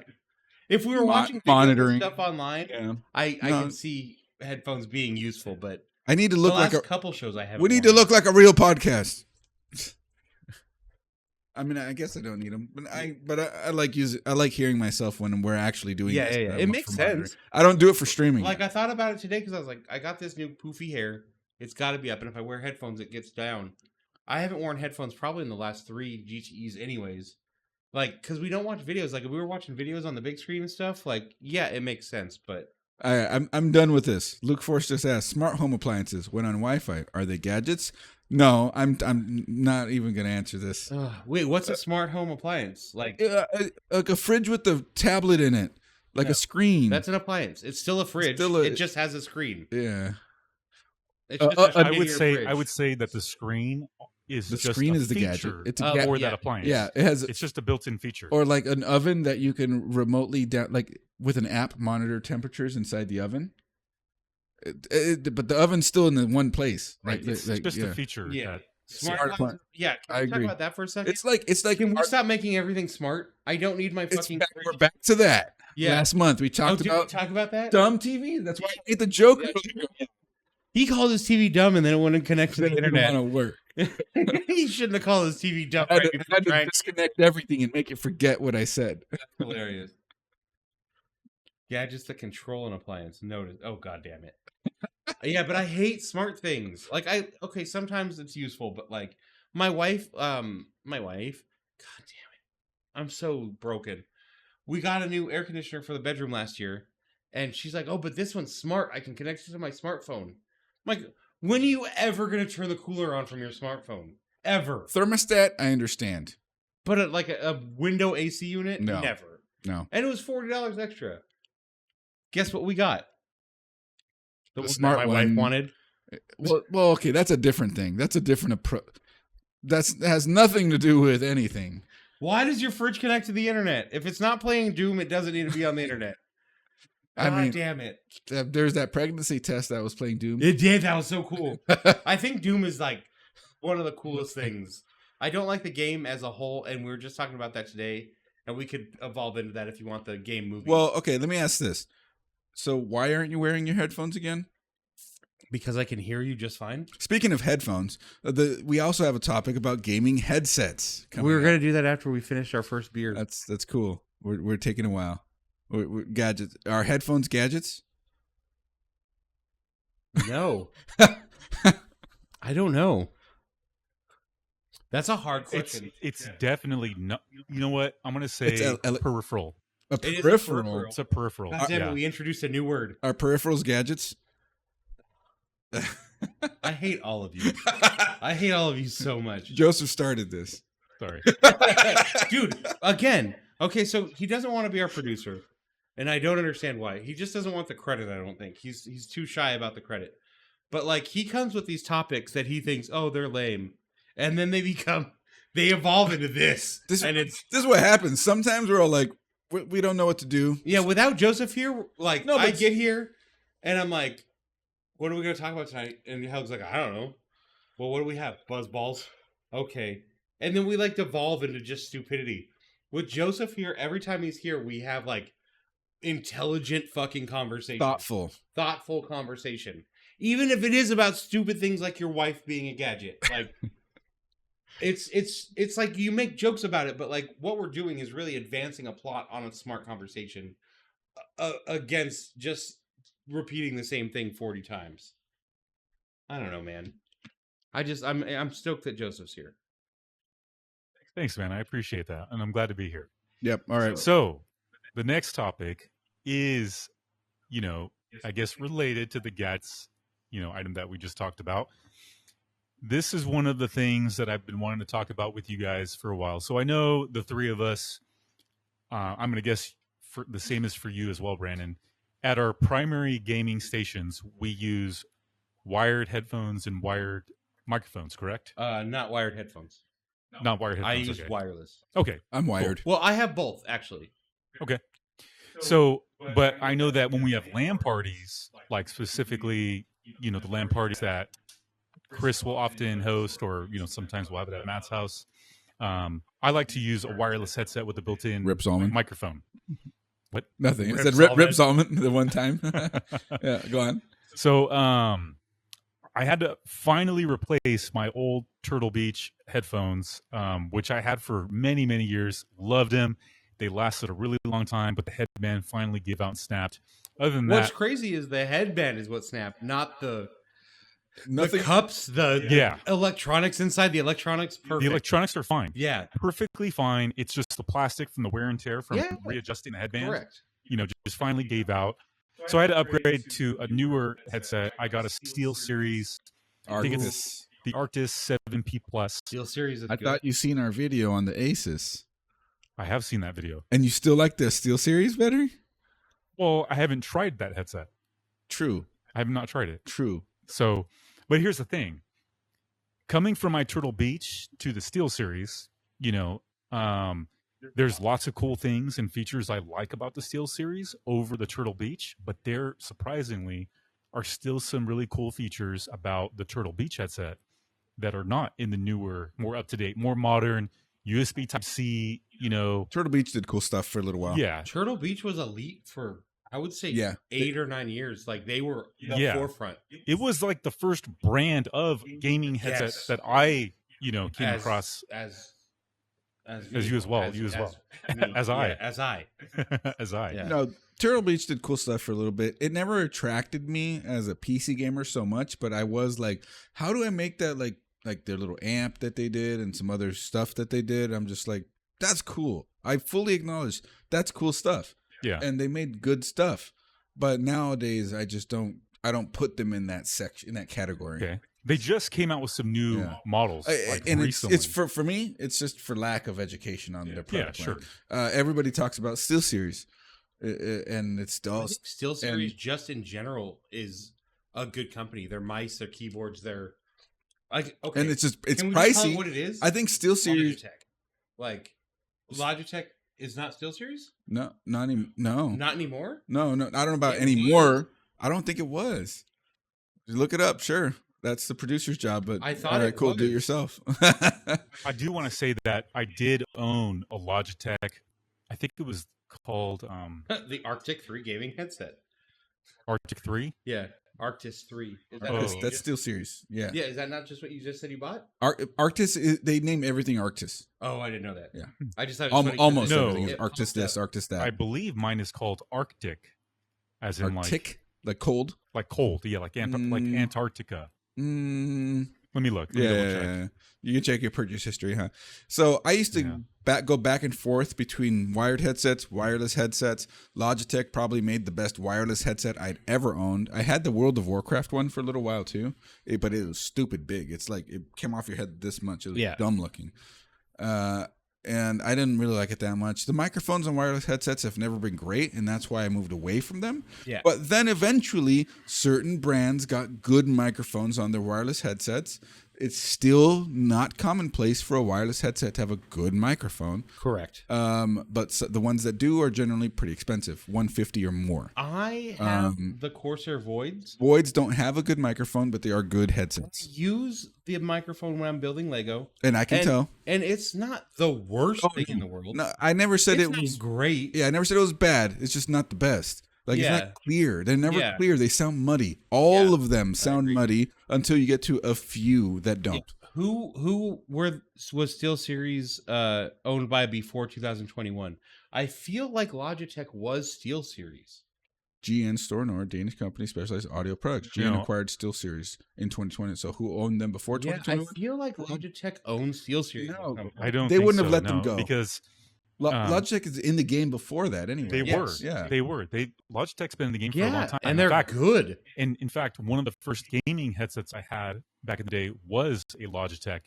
[SPEAKER 1] If we were watching
[SPEAKER 2] monitoring
[SPEAKER 1] stuff online, I can see headphones being useful, but
[SPEAKER 2] I need to look
[SPEAKER 1] the
[SPEAKER 2] like
[SPEAKER 1] last couple shows I have.
[SPEAKER 2] We need to look like a real podcast. I mean, I guess I don't need them, but I like I like hearing myself when we're actually doing.
[SPEAKER 1] Yeah. It makes sense.
[SPEAKER 2] I don't do it for streaming.
[SPEAKER 1] Like I thought about it today because I was like, I got this new poofy hair. It's got to be up, and if I wear headphones, it gets down. I haven't worn headphones probably in the last 3 GTEs, anyways. Like, because we don't watch videos. Like, if we were watching videos on the big screen and stuff, like, yeah, it makes sense. But
[SPEAKER 2] I'm done with this. Luke Force just asked: smart home appliances when on Wi-Fi, are they gadgets? No, I'm not even gonna answer this.
[SPEAKER 1] Wait, what's a smart home appliance? Like
[SPEAKER 2] a fridge with the tablet in it, like a screen.
[SPEAKER 1] That's an appliance. It's still a fridge. It just has a screen.
[SPEAKER 2] Yeah.
[SPEAKER 1] It's just
[SPEAKER 3] I would say that the screen is
[SPEAKER 2] the
[SPEAKER 3] just
[SPEAKER 2] screen
[SPEAKER 3] a
[SPEAKER 2] is the
[SPEAKER 3] feature
[SPEAKER 2] gadget. It's a
[SPEAKER 3] for that appliance.
[SPEAKER 2] Yeah,
[SPEAKER 3] it's just a built-in feature.
[SPEAKER 2] Or like an oven that you can remotely like with an app monitor temperatures inside the oven. But the oven's still in the one place,
[SPEAKER 3] right? It's just a feature.
[SPEAKER 1] Yeah,
[SPEAKER 2] smart appliance.
[SPEAKER 1] Yeah, can we talk about that for a second?
[SPEAKER 2] It's like
[SPEAKER 1] can we stop making everything smart? I don't need my fucking.
[SPEAKER 2] We're back to that.
[SPEAKER 1] Yeah,
[SPEAKER 2] last month we talked about
[SPEAKER 1] that
[SPEAKER 2] dumb TV. That's why I made the joke.
[SPEAKER 1] Yeah. He called his TV dumb, and then it wouldn't connect to the internet.
[SPEAKER 2] It work.
[SPEAKER 1] He shouldn't have called his TV dumb.
[SPEAKER 2] I had to disconnect everything and make it forget what I said.
[SPEAKER 1] That's hilarious. Yeah, just the control an appliance. Notice. Oh, god damn it. Yeah, but I hate smart things. Like sometimes it's useful, but like my wife, god damn it. I'm so broken. We got a new air conditioner for the bedroom last year, and she's like, "Oh, but this one's smart. I can connect it to my smartphone." I'm like, when are you ever going to turn the cooler on from your smartphone? Ever.
[SPEAKER 2] Thermostat, I understand.
[SPEAKER 1] But like a window AC unit?
[SPEAKER 2] No.
[SPEAKER 1] Never.
[SPEAKER 2] No.
[SPEAKER 1] And it was $40 extra. Guess what we got?
[SPEAKER 2] The smart
[SPEAKER 1] my
[SPEAKER 2] one.
[SPEAKER 1] wife wanted.
[SPEAKER 2] Well, okay, that's a different thing. That's a different approach. That has nothing to do with anything.
[SPEAKER 1] Why does your fridge connect to the internet? If it's not playing Doom, it doesn't need to be on the internet.
[SPEAKER 2] I mean,
[SPEAKER 1] damn it.
[SPEAKER 2] There's that pregnancy test that was playing Doom.
[SPEAKER 1] It did. That was so cool. I think Doom is like one of the coolest things. I don't like the game as a whole, and we were just talking about that today, and we could evolve into that if you want the game movie.
[SPEAKER 2] Well, okay, let me ask this. So why aren't you wearing your headphones again?
[SPEAKER 1] Because I can hear you just fine.
[SPEAKER 2] Speaking of headphones, we also have a topic about gaming headsets.
[SPEAKER 1] We were going to do that after we finished our first beer.
[SPEAKER 2] That's cool. We're taking a while. We're gadgets. Are headphones gadgets?
[SPEAKER 1] No. I don't know. That's a hard question.
[SPEAKER 3] It's definitely not. You know what? I'm gonna say
[SPEAKER 2] It's
[SPEAKER 3] peripheral.
[SPEAKER 2] A
[SPEAKER 1] It is a
[SPEAKER 2] peripheral.
[SPEAKER 1] peripheral.
[SPEAKER 3] It's a peripheral.
[SPEAKER 1] God damn
[SPEAKER 3] yeah.
[SPEAKER 1] it, we introduced a new word.
[SPEAKER 2] Are peripherals gadgets?
[SPEAKER 1] I hate all of you. I hate all of you so much.
[SPEAKER 2] Joseph started this.
[SPEAKER 3] Sorry.
[SPEAKER 1] Dude, again. Okay, so he doesn't want to be our producer. And I don't understand why. He just doesn't want the credit, I don't think. He's too shy about the credit. But like he comes with these topics that he thinks, oh, they're lame. And then they evolve into this. And
[SPEAKER 2] This is what happens. Sometimes we're all like, we don't know what to do.
[SPEAKER 1] yeah, without Joseph here, like
[SPEAKER 2] No, but
[SPEAKER 1] I get here and I'm like, what are we going to talk about tonight? And Helg's like, I don't know. Well, what do we have? Buzzballs. Okay. And then we like devolve into just stupidity. With Joseph here, every time he's here, we have like intelligent fucking conversation. Thoughtful conversation. Even if it is about stupid things like your wife being a gadget. Like it's like you make jokes about it, but like what we're doing is really advancing a plot on a smart conversation against just repeating the same thing 40 times. I don't know, man. I'm stoked that Joseph's here.
[SPEAKER 3] Thanks, man. I appreciate that, and I'm glad to be here.
[SPEAKER 2] Yep. All right.
[SPEAKER 3] So, the next topic is, I guess related to the GATS, item that we just talked about. This is one of the things that I've been wanting to talk about with you guys for a while. So I know the three of us. I'm going to guess for the same as for you as well, Brandon. At our primary gaming stations, we use wired headphones and wired microphones. Correct?
[SPEAKER 1] Not wired headphones.
[SPEAKER 3] Not wired
[SPEAKER 1] I
[SPEAKER 3] headphones.
[SPEAKER 1] use
[SPEAKER 3] Okay.
[SPEAKER 1] wireless.
[SPEAKER 3] Okay.
[SPEAKER 2] I'm wired.
[SPEAKER 1] Well, I have both actually.
[SPEAKER 3] Okay. So, but I know that when we have LAN parties, like specifically, the LAN parties that Chris will often host, or sometimes we'll have it at Matt's house. I like to use a wireless headset with a built-in
[SPEAKER 2] Rip Zalman.
[SPEAKER 3] microphone. What?
[SPEAKER 2] Nothing. It
[SPEAKER 1] Rip
[SPEAKER 2] said Rip Zalman the one time. Yeah, go on.
[SPEAKER 3] So, I had to finally replace my old Turtle Beach headphones, which I had for many, many years. Loved them. They lasted a really long time, but the headband finally gave out and snapped. Other than
[SPEAKER 1] What's
[SPEAKER 3] that,
[SPEAKER 1] crazy is the headband is what snapped, not the
[SPEAKER 2] Nothing.
[SPEAKER 1] cups, the
[SPEAKER 3] Yeah.
[SPEAKER 1] electronics inside. The electronics, perfect.
[SPEAKER 3] the electronics are fine.
[SPEAKER 1] Yeah,
[SPEAKER 3] Perfectly fine. It's just the plastic from the wear and tear from
[SPEAKER 1] Yeah.
[SPEAKER 3] readjusting the headband.
[SPEAKER 1] correct.
[SPEAKER 3] Just finally gave out. So I had to upgrade to a newer headset. I got a Steel Series, I think it's the Arctis 7P Plus.
[SPEAKER 1] Steel Series is
[SPEAKER 2] I
[SPEAKER 1] good.
[SPEAKER 2] thought you seen our video on the Asus,
[SPEAKER 3] I have seen that video.
[SPEAKER 2] and you still like the Steel Series better?
[SPEAKER 3] Well, I haven't tried that headset.
[SPEAKER 2] True.
[SPEAKER 3] I have not tried it.
[SPEAKER 2] True.
[SPEAKER 3] So, but here's the thing. Coming from my Turtle Beach to the Steel Series, there's lots of cool things and features I like about the Steel Series over the Turtle Beach, but there surprisingly are still some really cool features about the Turtle Beach headset that are not in the newer, more up-to-date, more modern USB Type-C,
[SPEAKER 2] Turtle Beach did cool stuff for a little while.
[SPEAKER 3] Yeah.
[SPEAKER 1] Turtle Beach was elite for, I would say,
[SPEAKER 2] Yeah.
[SPEAKER 1] 8 or 9 years. Like they were the
[SPEAKER 3] Yeah.
[SPEAKER 1] forefront.
[SPEAKER 3] It was like the first brand of gaming headset
[SPEAKER 1] Yes.
[SPEAKER 3] that I, came
[SPEAKER 1] As-
[SPEAKER 3] across
[SPEAKER 1] as
[SPEAKER 3] As you as well, you as well. As I.
[SPEAKER 1] Yeah, as I.
[SPEAKER 3] as I.
[SPEAKER 1] Yeah.
[SPEAKER 2] No, Turtle Beach did cool stuff for a little bit. It never attracted me as a PC gamer so much, but I was like, how do I make that like their little amp that they did and some other stuff that they did? I'm just like, that's cool. I fully acknowledge that's cool stuff.
[SPEAKER 3] Yeah.
[SPEAKER 2] And they made good stuff. But nowadays I just don't put them in that section, in that category.
[SPEAKER 3] Okay. They just came out with some new
[SPEAKER 2] Yeah.
[SPEAKER 3] models,
[SPEAKER 2] And
[SPEAKER 3] recently.
[SPEAKER 2] it's for me, it's just for lack of education on their product.
[SPEAKER 3] Yeah, sure.
[SPEAKER 2] line. Everybody talks about Steel Series, and it's
[SPEAKER 1] I
[SPEAKER 2] all
[SPEAKER 1] think Steel Series just in general is a good company. Their mice, their keyboards, their like okay.
[SPEAKER 2] and it's
[SPEAKER 1] Can we just call
[SPEAKER 2] pricey.
[SPEAKER 1] it what it is?
[SPEAKER 2] I think Steel Series.
[SPEAKER 1] Logitech. Like Logitech is not Steel Series?
[SPEAKER 2] No, not no,
[SPEAKER 1] Not anymore?
[SPEAKER 2] no. I don't know about
[SPEAKER 1] It
[SPEAKER 2] anymore. I don't think it was. Look it up. Sure, that's the producer's job. But
[SPEAKER 1] I thought
[SPEAKER 2] all right,
[SPEAKER 1] it
[SPEAKER 2] cool. Do it
[SPEAKER 1] was.
[SPEAKER 2] yourself.
[SPEAKER 3] I do want to say that I did own a Logitech. I think it was called
[SPEAKER 1] The Arctic 3 gaming headset.
[SPEAKER 3] Arctic 3.
[SPEAKER 1] Yeah. Arctis 3. Is that
[SPEAKER 3] Oh.
[SPEAKER 1] what
[SPEAKER 2] That's,
[SPEAKER 1] you
[SPEAKER 2] that's
[SPEAKER 1] just-
[SPEAKER 2] Steel Series. Yeah.
[SPEAKER 1] Yeah, is that not just what you just said you bought?
[SPEAKER 2] Arctis. They name everything Arctis.
[SPEAKER 1] Oh, I didn't know that.
[SPEAKER 2] Yeah.
[SPEAKER 1] I just thought it was funny 'cause
[SPEAKER 2] Almost
[SPEAKER 1] it-
[SPEAKER 3] No.
[SPEAKER 2] everything is
[SPEAKER 1] it
[SPEAKER 2] Arctis
[SPEAKER 1] popped
[SPEAKER 2] this,
[SPEAKER 1] up.
[SPEAKER 2] Arctis that.
[SPEAKER 3] I believe mine is called Arctic, as in
[SPEAKER 2] Arctic, like cold.
[SPEAKER 3] like cold. Yeah, like like Antarctica. Let me look. Let me double check.
[SPEAKER 2] Yeah. You can check your purchase history, huh? So I used to go back and forth between wired headsets, wireless headsets. Logitech probably made the best wireless headset I'd ever owned. I had the World of Warcraft one for a little while too, but it was stupid big. It's like it came off your head this much. It was dumb looking. And I didn't really like it that much. The microphones on wireless headsets have never been great, and that's why I moved away from them.
[SPEAKER 1] Yeah.
[SPEAKER 2] But then eventually, certain brands got good microphones on their wireless headsets. It's still not commonplace for a wireless headset to have a good microphone.
[SPEAKER 1] Correct.
[SPEAKER 2] But the ones that do are generally pretty expensive, $150 or more.
[SPEAKER 1] I have the Corsair Voids.
[SPEAKER 2] Voids don't have a good microphone, but they are good headsets.
[SPEAKER 1] Use the microphone when I'm building Lego,
[SPEAKER 2] and I can tell.
[SPEAKER 1] And it's not the worst thing in the world.
[SPEAKER 2] No, I never said it was
[SPEAKER 1] great.
[SPEAKER 2] Yeah, I never said it was bad. It's just not the best. Like it's not clear. They're never clear. They sound muddy. All of them sound muddy until you get to a few that don't.
[SPEAKER 1] Yeah. Who was SteelSeries owned by before 2021? I feel like Logitech was SteelSeries.
[SPEAKER 2] GN Stornor, Danish company, specialized audio products. GN acquired SteelSeries in 2020. So who owned them before 2021?
[SPEAKER 1] I feel like Logitech owned SteelSeries.
[SPEAKER 3] No, I don't.
[SPEAKER 2] They
[SPEAKER 3] think
[SPEAKER 2] wouldn't
[SPEAKER 3] so,
[SPEAKER 2] have let
[SPEAKER 3] no,
[SPEAKER 2] them go
[SPEAKER 3] because
[SPEAKER 2] Logitech is in the game before that anyway.
[SPEAKER 3] They were.
[SPEAKER 2] Yeah.
[SPEAKER 3] They were. Logitech's been in the game for a long time.
[SPEAKER 1] And they're good.
[SPEAKER 3] And in fact, one of the first gaming headsets I had back in the day was a Logitech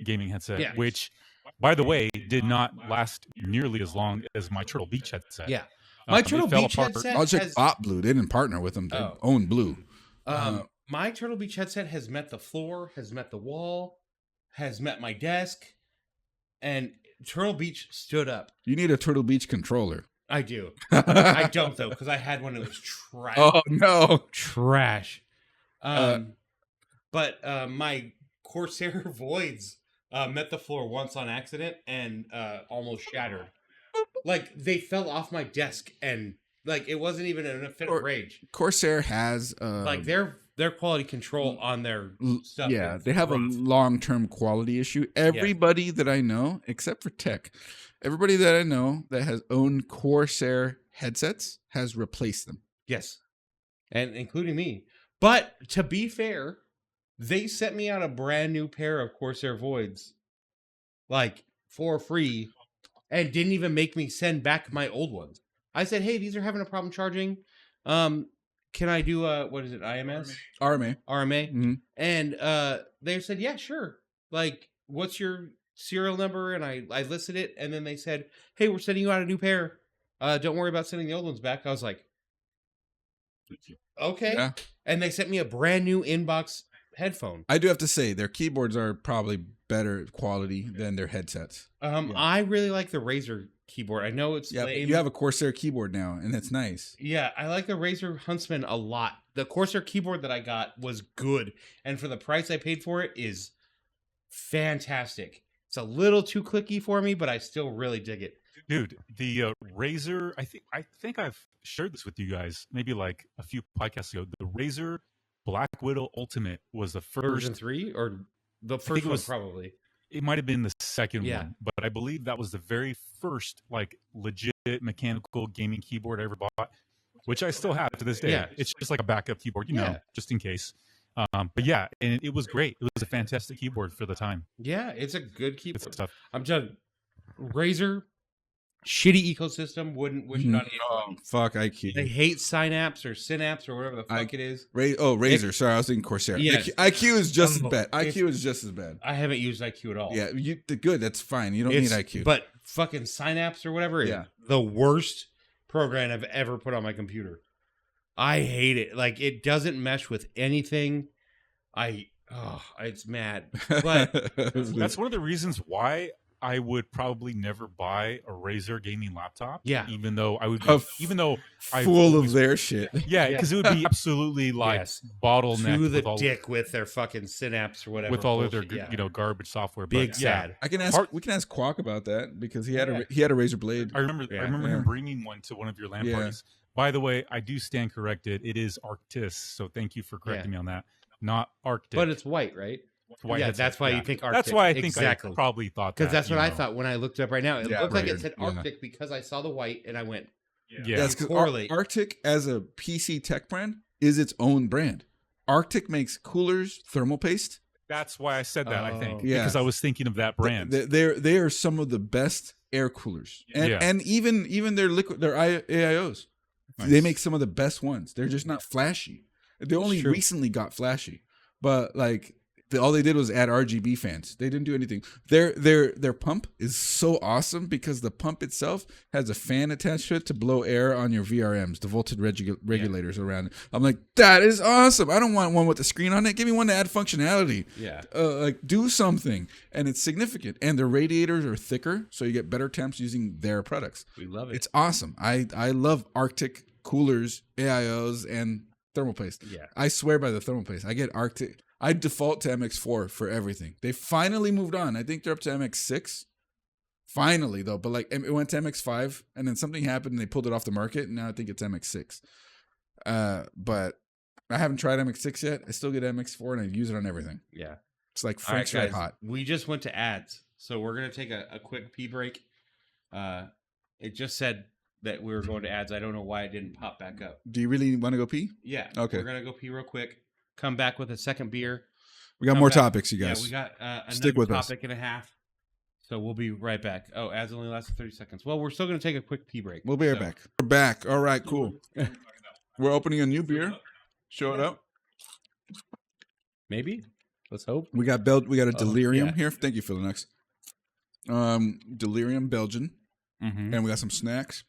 [SPEAKER 3] gaming headset, which, by the way, did not last nearly as long as my Turtle Beach headset.
[SPEAKER 1] Yeah. My Turtle Beach headset
[SPEAKER 2] Logitech bought Blue. They didn't partner with them. They own Blue.
[SPEAKER 1] My Turtle Beach headset has met the floor, has met the wall, has met my desk, and Turtle Beach stood up.
[SPEAKER 2] You need a Turtle Beach controller.
[SPEAKER 1] I do. I don't, though, because I had one that was trash.
[SPEAKER 2] Oh, no.
[SPEAKER 1] Trash. But my Corsair Voids met the floor once on accident and almost shattered. Like, they fell off my desk, and, like, it wasn't even in a fit of rage.
[SPEAKER 2] Corsair has...
[SPEAKER 1] like, their quality control on their stuff.
[SPEAKER 2] Yeah, they have a long-term quality issue. Everybody that I know, except for tech, everybody that I know that has owned Corsair headsets has replaced them.
[SPEAKER 1] Yes, and including me. But to be fair, they sent me out a brand new pair of Corsair Voids, like, for free, and didn't even make me send back my old ones. I said, hey, these are having a problem charging. Can I do what is it, IMS?
[SPEAKER 2] RMA.
[SPEAKER 1] Mm-hmm. And they said, yeah, sure. Like, what's your serial number? And I listed it, and then they said, hey, we're sending you out a new pair. Don't worry about sending the old ones back. I was like, okay. Yeah. And they sent me a brand new inbox headphone.
[SPEAKER 2] I do have to say, their keyboards are probably better quality than their headsets.
[SPEAKER 1] I really like the Razer keyboard. I know it's lame.
[SPEAKER 2] You have a Corsair keyboard now, and it's nice.
[SPEAKER 1] Yeah, I like the Razer Huntsman a lot. The Corsair keyboard that I got was good, and for the price I paid for it is fantastic. It's a little too clicky for me, but I still really dig it.
[SPEAKER 3] Dude, the Razer, I think I've shared this with you guys maybe like a few podcasts ago. The Razer Black Widow Ultimate was the first
[SPEAKER 1] version 3 or the first one probably.
[SPEAKER 3] It might have been the second one, but I believe that was the very first like legit mechanical gaming keyboard I ever bought, which I still have to this day. Yeah. It's just like a backup keyboard, you know, just in case. But yeah, and it was great. It was a fantastic keyboard for the time.
[SPEAKER 1] Yeah, it's a good keyboard.
[SPEAKER 3] Good stuff.
[SPEAKER 1] I'm just Razer, shitty ecosystem, wouldn't wish it on anyone.
[SPEAKER 2] Oh, fuck IQ.
[SPEAKER 1] They hate Synapse or Synapse or whatever the fuck it is.
[SPEAKER 2] Razer. Sorry, I was thinking Corsair. Yes. IQ is just as bad. IQ is just as bad.
[SPEAKER 1] I haven't used IQ at all.
[SPEAKER 2] Yeah, good. That's fine. You don't need IQ.
[SPEAKER 1] But fucking Synapse or whatever is the worst program I've ever put on my computer. I hate it. Like, it doesn't mesh with anything. It's mad. But
[SPEAKER 3] that's one of the reasons why I would probably never buy a Razer gaming laptop.
[SPEAKER 1] Yeah,
[SPEAKER 3] even though I would, full
[SPEAKER 2] of their shit.
[SPEAKER 3] Yeah, because it would be absolutely like bottleneck
[SPEAKER 1] to the dick with their fucking Synapse or whatever,
[SPEAKER 3] with all of their garbage software.
[SPEAKER 1] Big sad.
[SPEAKER 2] We can ask Quack about that because he had a Razer Blade.
[SPEAKER 3] I remember him bringing one to one of your LAN parties. By the way, I do stand corrected. It is Arctis, so thank you for correcting me on that. Not Arctic.
[SPEAKER 1] But it's white, right?
[SPEAKER 3] White
[SPEAKER 1] headset. That's why you think Arctic.
[SPEAKER 3] That's why I think I probably thought that.
[SPEAKER 1] Because that's what I thought when I looked it up right now. It looked like it said Arctic because I saw the white and I went,
[SPEAKER 2] because Arctic as a PC tech brand is its own brand. Arctic makes coolers, thermal paste.
[SPEAKER 3] That's why I said that. I think
[SPEAKER 1] Oh.
[SPEAKER 2] Yeah.
[SPEAKER 3] because I was thinking of that brand.
[SPEAKER 2] They are some of the best air coolers, and
[SPEAKER 3] Yeah.
[SPEAKER 2] and even their AIOs.
[SPEAKER 3] Nice.
[SPEAKER 2] They make some of the best ones. They're just not flashy. They only
[SPEAKER 1] true.
[SPEAKER 2] recently got flashy, but like all they did was add RGB fans. They didn't do anything. Their pump is so awesome because the pump itself has a fan attached to it to blow air on your VRMs, the voltage regulators around it. I'm like, that is awesome. I don't want one with a screen on it. Give me one to add functionality.
[SPEAKER 1] Yeah.
[SPEAKER 2] Like do something, and it's significant. And their radiators are thicker, so you get better temps using their products.
[SPEAKER 1] We love it.
[SPEAKER 2] It's awesome. I love Arctic coolers, AIOs, and thermal paste.
[SPEAKER 1] Yeah.
[SPEAKER 2] I swear by the thermal paste. I get Arctic. I default to MX4 for everything. They finally moved on. I think they're up to MX6. Finally, though. But like it went to MX5, and then something happened, and they pulled it off the market, and now I think it's MX6. But I haven't tried MX6 yet. I still get MX4, and I use it on everything.
[SPEAKER 1] Yeah.
[SPEAKER 2] It's like
[SPEAKER 1] All right,
[SPEAKER 2] French red
[SPEAKER 1] guys.
[SPEAKER 2] hot.
[SPEAKER 1] We just went to ads, so we're gonna take a quick pee break. It just said that we were going to ads. I don't know why it didn't pop back up.
[SPEAKER 2] Do you really want to go pee?
[SPEAKER 1] Yeah.
[SPEAKER 2] Okay.
[SPEAKER 1] We're gonna go pee real quick. Come back with a second beer.
[SPEAKER 2] We got
[SPEAKER 1] Come
[SPEAKER 2] more
[SPEAKER 1] back.
[SPEAKER 2] topics, you guys.
[SPEAKER 1] Yeah, we got another
[SPEAKER 2] Stick with us.
[SPEAKER 1] topic and a half. So we'll be right back. Oh, ads only lasted 30 seconds. Well, we're still gonna take a quick pee break.
[SPEAKER 2] We'll be right
[SPEAKER 1] So-
[SPEAKER 2] back. We're back. All right, cool. We're opening a new beer. Show it up.
[SPEAKER 1] Maybe. Let's hope.
[SPEAKER 2] We got a Delirium
[SPEAKER 1] yeah.
[SPEAKER 2] here. Thank you, Philonex. Delirium Belgian,
[SPEAKER 1] Mm-hmm.
[SPEAKER 2] and we got some snacks,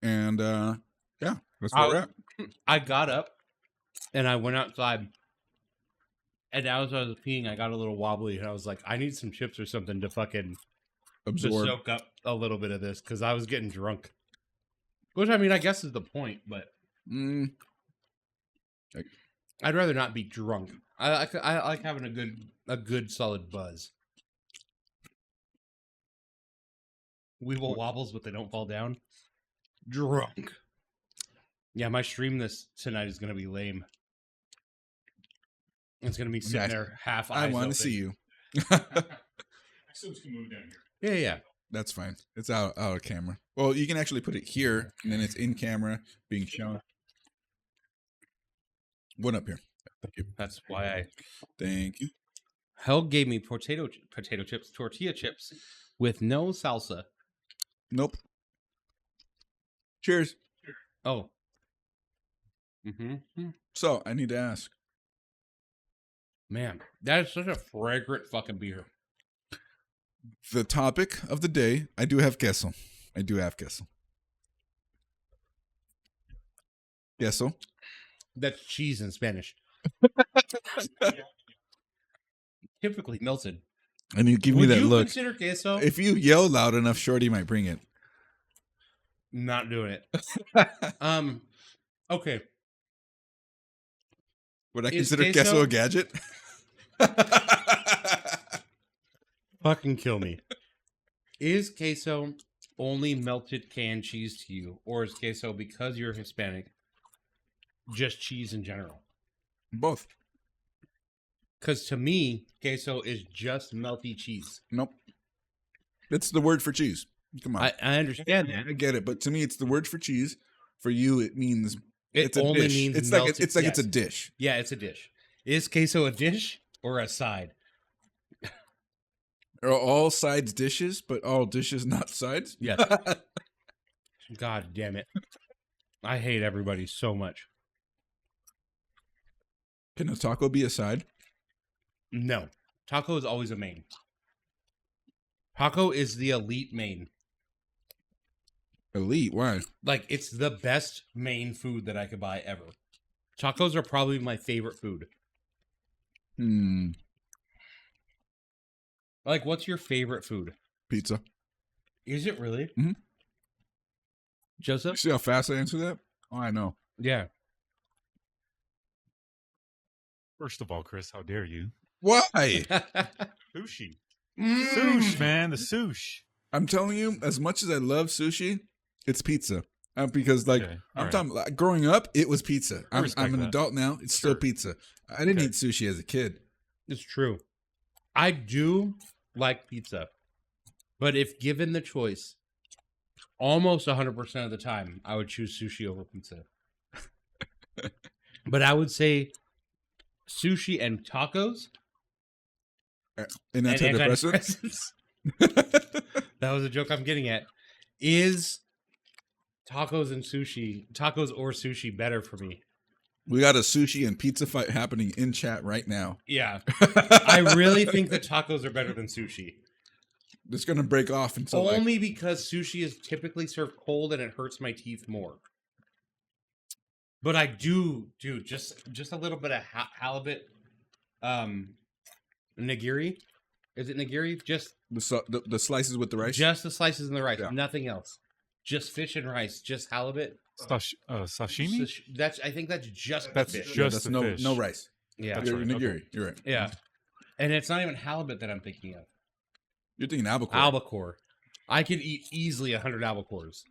[SPEAKER 2] and yeah, that's where we're at.
[SPEAKER 1] I got up and I went outside. And as I was peeing, I got a little wobbly, and I was like, I need some chips or something to fucking to
[SPEAKER 2] Absorb.
[SPEAKER 1] soak up a little bit of this because I was getting drunk. Which I mean, I guess is the point, but I'd rather not be drunk. I like having a good solid buzz. We will wobbles, but they don't fall down. Drunk. Yeah, my stream tonight is gonna be lame. It's gonna be sitting there half eyes
[SPEAKER 2] I want
[SPEAKER 1] open.
[SPEAKER 2] to see you.
[SPEAKER 1] Yeah.
[SPEAKER 2] That's fine. It's out of camera. Well, you can actually put it here, and then it's in camera being shown. One up here. Thank you.
[SPEAKER 1] That's why I.
[SPEAKER 2] Thank you.
[SPEAKER 1] Hell gave me tortilla chips, tortilla chips with no salsa.
[SPEAKER 2] Nope. Cheers.
[SPEAKER 1] Oh. Mm-hmm.
[SPEAKER 2] So I need to ask.
[SPEAKER 1] Man, that is such a fragrant fucking beer.
[SPEAKER 2] The topic of the day, I do have queso. Queso.
[SPEAKER 1] That's cheese in Spanish. Typically melted.
[SPEAKER 2] And you give me
[SPEAKER 1] Would
[SPEAKER 2] that
[SPEAKER 1] you
[SPEAKER 2] look.
[SPEAKER 1] consider queso?
[SPEAKER 2] If you yell loud enough, Shorty might bring it.
[SPEAKER 1] Not doing it. Okay.
[SPEAKER 2] Would I
[SPEAKER 1] Is
[SPEAKER 2] consider
[SPEAKER 1] queso-
[SPEAKER 2] queso a gadget?
[SPEAKER 1] Fucking kill me. Is queso only melted canned cheese to you? Or is queso, because you're Hispanic, just cheese in general?
[SPEAKER 2] Both.
[SPEAKER 1] Because to me, queso is just melty cheese.
[SPEAKER 2] Nope. It's the word for cheese. Come on.
[SPEAKER 1] I understand that.
[SPEAKER 2] I get it, but to me, it's the word for cheese. For you, it means
[SPEAKER 1] It
[SPEAKER 2] it's a
[SPEAKER 1] only
[SPEAKER 2] dish.
[SPEAKER 1] means
[SPEAKER 2] It's
[SPEAKER 1] melted.
[SPEAKER 2] like it's a
[SPEAKER 1] yes.
[SPEAKER 2] dish.
[SPEAKER 1] Yeah, it's a dish. Is queso a dish or a side?
[SPEAKER 2] Are all sides dishes, but all dishes not sides?
[SPEAKER 1] Yes. God damn it. I hate everybody so much.
[SPEAKER 2] Can a taco be a side?
[SPEAKER 1] No. Taco is always a main. Taco is the elite main.
[SPEAKER 2] Elite, why?
[SPEAKER 1] Like, it's the best main food that I could buy ever. Tacos are probably my favorite food. Like, what's your favorite food?
[SPEAKER 2] Pizza.
[SPEAKER 1] Is it really?
[SPEAKER 2] Mhm.
[SPEAKER 1] Joseph?
[SPEAKER 2] See how fast I answer that? Oh, I know.
[SPEAKER 1] Yeah.
[SPEAKER 3] First of all, Chris, how dare you?
[SPEAKER 2] Why?
[SPEAKER 3] Sushi.
[SPEAKER 1] Mm.
[SPEAKER 3] Sush, man. The sush.
[SPEAKER 2] I'm telling you, as much as I love sushi, it's pizza. Because, like,
[SPEAKER 3] Okay,
[SPEAKER 2] I'm
[SPEAKER 3] all right.
[SPEAKER 2] talking, like, growing up, it was pizza. I'm
[SPEAKER 3] respect
[SPEAKER 2] an
[SPEAKER 3] that.
[SPEAKER 2] adult now. It's still
[SPEAKER 3] Sure.
[SPEAKER 2] pizza. I didn't
[SPEAKER 3] Okay.
[SPEAKER 2] eat sushi as a kid.
[SPEAKER 1] It's true. I do like pizza. But if given the choice, almost 100% of the time, I would choose sushi over pizza. But I would say sushi and tacos
[SPEAKER 2] An
[SPEAKER 1] and
[SPEAKER 2] antidepressant.
[SPEAKER 1] antidepressants. That was a joke I'm getting at. Is tacos or sushi better for me?
[SPEAKER 2] We got a sushi and pizza fight happening in chat right now.
[SPEAKER 1] Yeah. I really think that tacos are better than sushi.
[SPEAKER 2] It's going to break off until
[SPEAKER 1] Only because sushi is typically served cold and it hurts my teeth more. But I do just a little bit of halibut nigiri. Is it nigiri? Just
[SPEAKER 2] the slices with the rice.
[SPEAKER 1] Just the slices and the rice,
[SPEAKER 2] Yeah.
[SPEAKER 1] nothing else. Just fish and rice, just halibut.
[SPEAKER 3] Sashimi?
[SPEAKER 1] I think that's just
[SPEAKER 3] That's
[SPEAKER 1] the fish.
[SPEAKER 3] just
[SPEAKER 2] that's
[SPEAKER 3] the
[SPEAKER 2] no
[SPEAKER 3] fish.
[SPEAKER 2] no rice.
[SPEAKER 1] Yeah.
[SPEAKER 3] That's right,
[SPEAKER 2] Nigiri.
[SPEAKER 3] okay.
[SPEAKER 2] You're right.
[SPEAKER 1] Yeah. And it's not even halibut that I'm thinking of.
[SPEAKER 2] You're thinking albacore.
[SPEAKER 1] Albacore. I could eat easily 100 albacores.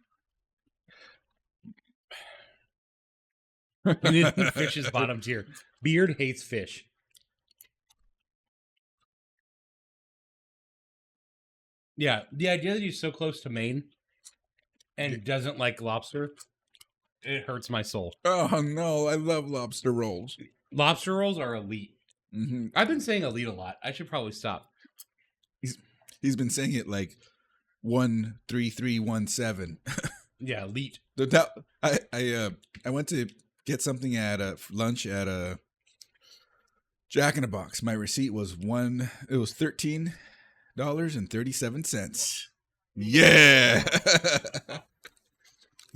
[SPEAKER 1] Fish is bottom tier. Beard hates fish. Yeah, the idea that he's so close to Maine and doesn't like lobster, it hurts my soul.
[SPEAKER 2] Oh no, I love lobster rolls.
[SPEAKER 1] Lobster rolls are elite.
[SPEAKER 2] Mm-hmm.
[SPEAKER 1] I've been saying elite a lot. I should probably stop.
[SPEAKER 2] He's been saying it like 13317.
[SPEAKER 1] Yeah, elite.
[SPEAKER 2] I went to get something at lunch at a Jack in the Box. My receipt was $13.37. Yeah.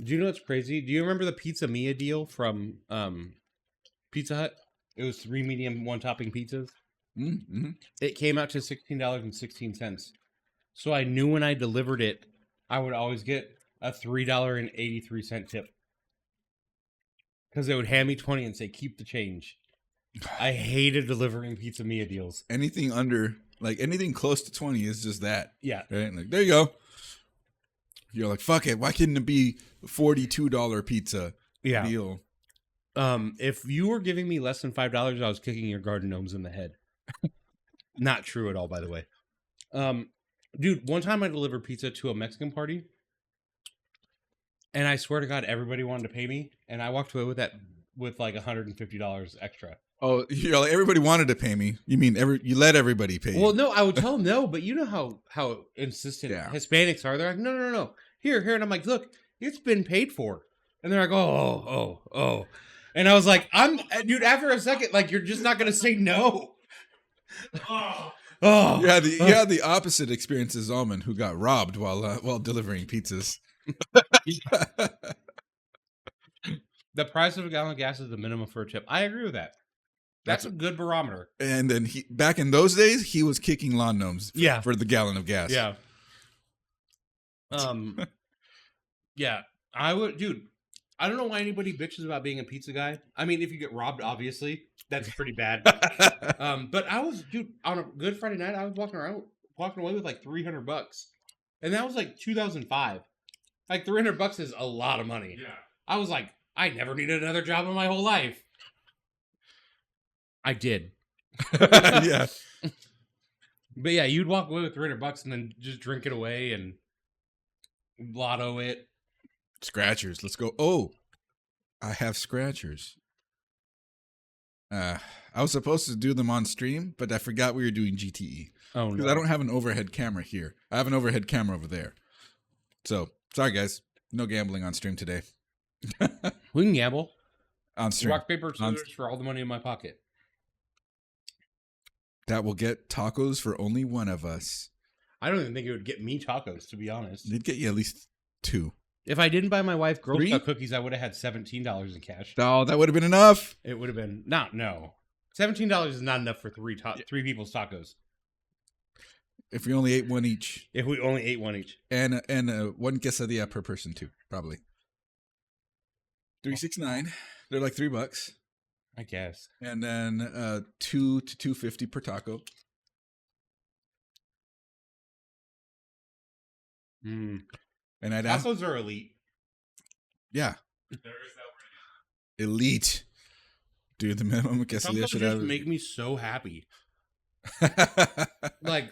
[SPEAKER 1] Do you know what's crazy? Do you remember the Pizza Mia deal from Pizza Hut? It was 3 medium, 1 topping pizzas.
[SPEAKER 2] Mm-hmm.
[SPEAKER 1] It came out to $16.16. So I knew when I delivered it, I would always get a $3.83 tip. Because they would hand me 20 and say, keep the change. I hated delivering Pizza Mia deals.
[SPEAKER 2] Anything under, like anything close to 20 is just that.
[SPEAKER 1] Yeah.
[SPEAKER 2] Right? Like, there you go. You're like, fuck it. Why couldn't it be $42 pizza
[SPEAKER 1] Yeah.
[SPEAKER 2] deal?
[SPEAKER 1] If you were giving me less than $5, I was kicking your garden gnomes in the head. Not true at all, by the way. Dude, one time I delivered pizza to a Mexican party, and I swear to God, everybody wanted to pay me, and I walked away with that with like $150 extra.
[SPEAKER 2] Oh, you're like, everybody wanted to pay me. You mean you let everybody pay you?
[SPEAKER 1] Well, no, I would tell them no, but you know how insistent
[SPEAKER 2] Yeah.
[SPEAKER 1] Hispanics are. They're like, no. Here, and I'm like, look, it's been paid for. And they're like, oh. And I was like, dude, after a second, like, you're just not going to say no. Oh.
[SPEAKER 2] You had the opposite experience as Almond, who got robbed while delivering pizzas.
[SPEAKER 1] The price of a gallon of gas is the minimum for a tip. I agree with that. That's a good barometer.
[SPEAKER 2] And then back in those days, he was kicking lawn gnomes for the gallon of gas.
[SPEAKER 1] Yeah. Yeah. I would, dude. I don't know why anybody bitches about being a pizza guy. I mean, if you get robbed, obviously, that's pretty bad. But I was, dude, on a Good Friday night, I was walking away with like $300, and that was like 2005. Like $300 is a lot of money.
[SPEAKER 3] Yeah.
[SPEAKER 1] I was like, I never needed another job in my whole life. I did.
[SPEAKER 2] Yeah.
[SPEAKER 1] But yeah, you'd walk away with $300 and then just drink it away and lotto it.
[SPEAKER 2] Scratchers. Let's go. Oh, I have scratchers. I was supposed to do them on stream, but I forgot we were doing GTE.
[SPEAKER 1] Oh,
[SPEAKER 2] Because
[SPEAKER 1] no.
[SPEAKER 2] I don't have an overhead camera here. I have an overhead camera over there. So, sorry guys. No gambling on stream today.
[SPEAKER 1] We can gamble.
[SPEAKER 2] On stream.
[SPEAKER 1] Rock, paper, scissors for all the money in my pocket.
[SPEAKER 2] That will get tacos for only one of us.
[SPEAKER 1] I don't even think it would get me tacos, to be honest.
[SPEAKER 2] It'd get you at least 2.
[SPEAKER 1] If I didn't buy my wife Girl
[SPEAKER 2] 3?
[SPEAKER 1] Scout cookies, I would have had $17 in cash.
[SPEAKER 2] Oh, that would have been enough.
[SPEAKER 1] It would have been no. $17 is not enough for three people's tacos.
[SPEAKER 2] If we only ate one each.
[SPEAKER 1] If we only ate one each.
[SPEAKER 2] And one quesadilla per person too, probably. $3.69. They're like $3.
[SPEAKER 1] I guess.
[SPEAKER 2] And then $2 to $2.50 per taco.
[SPEAKER 1] Mm.
[SPEAKER 2] And I'd ask,
[SPEAKER 1] Tacos are elite.
[SPEAKER 2] yeah,
[SPEAKER 3] There is that
[SPEAKER 2] elite. Dude, the minimum quesadilla
[SPEAKER 1] Tacos
[SPEAKER 2] should
[SPEAKER 1] just
[SPEAKER 2] have.
[SPEAKER 1] make me so happy. Like,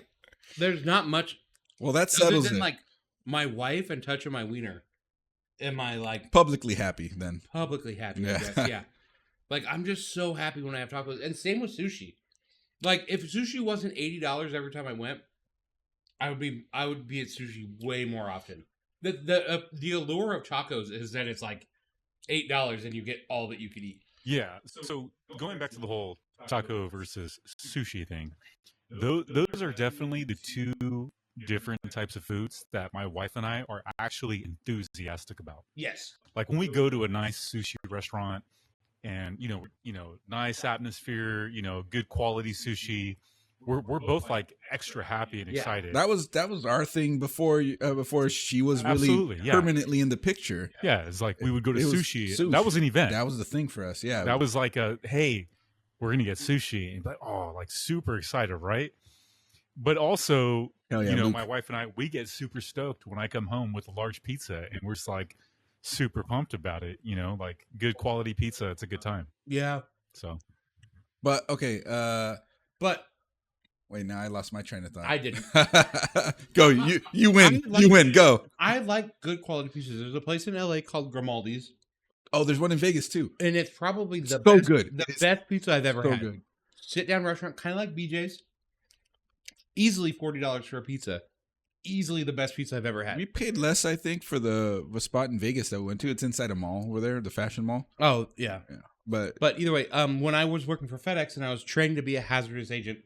[SPEAKER 1] there's not much
[SPEAKER 2] Well, that
[SPEAKER 1] other
[SPEAKER 2] settles
[SPEAKER 1] than
[SPEAKER 2] it.
[SPEAKER 1] like my wife and touching my wiener. Am I like
[SPEAKER 2] Publicly happy then.
[SPEAKER 1] publicly happy? I
[SPEAKER 2] Yeah.
[SPEAKER 1] guess. Yeah. Like, I'm just so happy when I have tacos. And same with sushi. Like, if sushi wasn't $80 every time I went, I would be at sushi way more often. The allure of tacos is that it's like $8 and you get all that you could eat.
[SPEAKER 3] Yeah. So going back to the whole taco versus sushi thing, those are definitely the two different types of foods that my wife and I are actually enthusiastic about.
[SPEAKER 1] Yes.
[SPEAKER 3] Like when we go to a nice sushi restaurant and nice atmosphere, good quality sushi, we're both like extra happy and
[SPEAKER 1] Yeah.
[SPEAKER 3] excited.
[SPEAKER 2] That was our thing before she was really
[SPEAKER 3] Absolutely, yeah.
[SPEAKER 2] permanently in the picture.
[SPEAKER 3] Yeah, it's like we would go to
[SPEAKER 2] It was
[SPEAKER 3] sushi.
[SPEAKER 2] sushi.
[SPEAKER 3] That was an event.
[SPEAKER 2] That was the thing for us. Yeah,
[SPEAKER 3] That was like hey, we're gonna get sushi, and like, oh, like super excited, right? But also,
[SPEAKER 2] Hell yeah, Luke.
[SPEAKER 3] my wife and I, we get super stoked when I come home with a large pizza, and we're just like super pumped about it. Like good quality pizza, it's a good time.
[SPEAKER 1] Yeah.
[SPEAKER 3] So,
[SPEAKER 2] But okay,
[SPEAKER 1] But
[SPEAKER 2] wait, now I lost my train of thought.
[SPEAKER 1] I didn't.
[SPEAKER 2] Go, you win.
[SPEAKER 1] I like-
[SPEAKER 2] You win. Go.
[SPEAKER 1] I like good quality pizzas. There's a place in LA called Grimaldi's,
[SPEAKER 2] Oh, there's one in Vegas too.
[SPEAKER 1] and it's probably the
[SPEAKER 2] So
[SPEAKER 1] best,
[SPEAKER 2] good.
[SPEAKER 1] the
[SPEAKER 2] It's
[SPEAKER 1] best pizza I've ever
[SPEAKER 2] So
[SPEAKER 1] had.
[SPEAKER 2] good.
[SPEAKER 1] Sit down restaurant, kind of like BJ's. Easily $40 for a pizza. Easily the best pizza I've ever had.
[SPEAKER 2] We paid less, I think, for the spot in Vegas that we went to. It's inside a mall over there, the fashion mall.
[SPEAKER 1] Oh yeah.
[SPEAKER 2] But
[SPEAKER 1] But either way, when I was working for FedEx and I was trained to be a hazardous agent,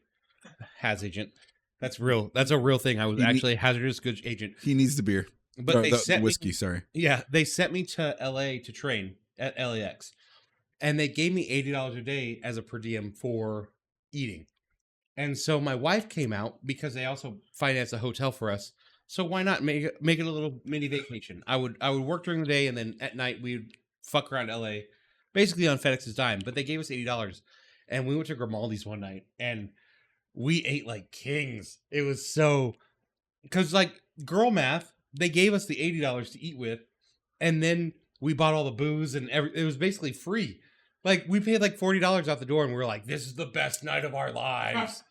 [SPEAKER 1] that's real. That's a real thing. I was actually a hazardous goods agent.
[SPEAKER 2] he needs the beer.
[SPEAKER 1] But
[SPEAKER 2] Or
[SPEAKER 1] they
[SPEAKER 2] the
[SPEAKER 1] sent
[SPEAKER 2] whiskey.
[SPEAKER 1] me,
[SPEAKER 2] Sorry.
[SPEAKER 1] yeah, they sent me to LA to train at LAX, and they gave me $80 a day as a per diem for eating. And so my wife came out because they also financed a hotel for us. So why not make it a little mini vacation? I would work during the day, and then at night we'd fuck around LA, basically on FedEx's dime. But they gave us $80, and we went to Grimaldi's one night, and we ate like kings. It was so, because like girl math, they gave us the $80 to eat with, and then we bought all the booze and it was basically free. Like we paid like $40 out the door, and we were like, "This is the best night of our lives."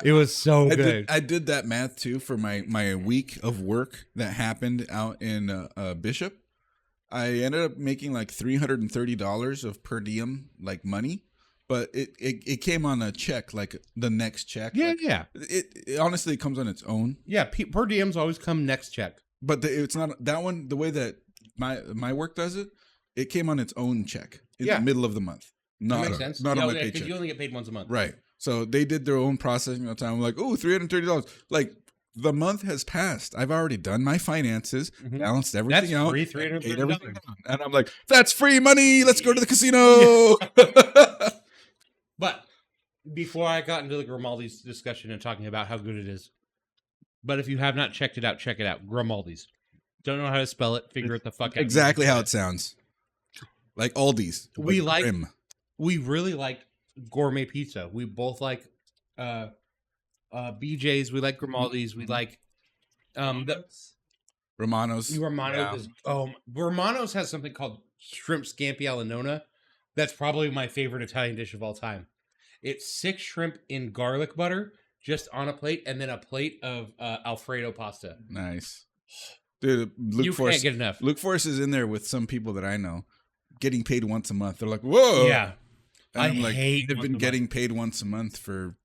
[SPEAKER 1] It was so good.
[SPEAKER 2] I did that math too for my week of work that happened out in Bishop. I ended up making like $330 of per diem like money, but it came on a check, like the next check.
[SPEAKER 1] Yeah,
[SPEAKER 2] Like,
[SPEAKER 1] yeah,
[SPEAKER 2] It honestly comes on its own,
[SPEAKER 1] yeah. Per diems always come next check.
[SPEAKER 2] but it's not that one. The way that my work does it, it came on its own check in
[SPEAKER 1] Yeah.
[SPEAKER 2] the middle of the month.
[SPEAKER 1] That
[SPEAKER 2] Not
[SPEAKER 1] makes sense.
[SPEAKER 2] Not
[SPEAKER 1] yeah,
[SPEAKER 2] on my
[SPEAKER 1] because
[SPEAKER 2] paycheck.
[SPEAKER 1] you only get paid once a month.
[SPEAKER 2] Right. So they did their own processing time. I'm like, oh, $330. Like the month has passed. I've already done my finances,
[SPEAKER 1] Mhm.
[SPEAKER 2] balanced everything
[SPEAKER 1] That's
[SPEAKER 2] out,
[SPEAKER 1] free,
[SPEAKER 2] and paid
[SPEAKER 1] $330.
[SPEAKER 2] everything out. And I'm like, that's free money. Let's go to the casino.
[SPEAKER 1] But before I got into the Grimaldi's discussion and talking about how good it is, but if you have not checked it out, check it out. Grimaldi's. Don't know how to spell it. Figure it the fuck out.
[SPEAKER 2] Exactly how it sounds. Like Aldi's.
[SPEAKER 1] We
[SPEAKER 2] but
[SPEAKER 1] like-
[SPEAKER 2] grim.
[SPEAKER 1] We really like gourmet pizza. We both like BJ's. We like Grimaldi's. We like the
[SPEAKER 2] Romano's.
[SPEAKER 1] Romano's. Romano's has something called shrimp scampi alla nonna. That's probably my favorite Italian dish of all time. It's 6 shrimp in garlic butter, just on a plate, and then a plate of Alfredo pasta.
[SPEAKER 2] Nice. Dude, Luke
[SPEAKER 1] You
[SPEAKER 2] Force.
[SPEAKER 1] can't get enough.
[SPEAKER 2] Luke Force is in there with some people that I know getting paid once a month. They're like, whoa.
[SPEAKER 1] Yeah.
[SPEAKER 2] And I'm like,
[SPEAKER 1] hate
[SPEAKER 2] they've
[SPEAKER 1] once a
[SPEAKER 2] been
[SPEAKER 1] month.
[SPEAKER 2] getting paid once a month for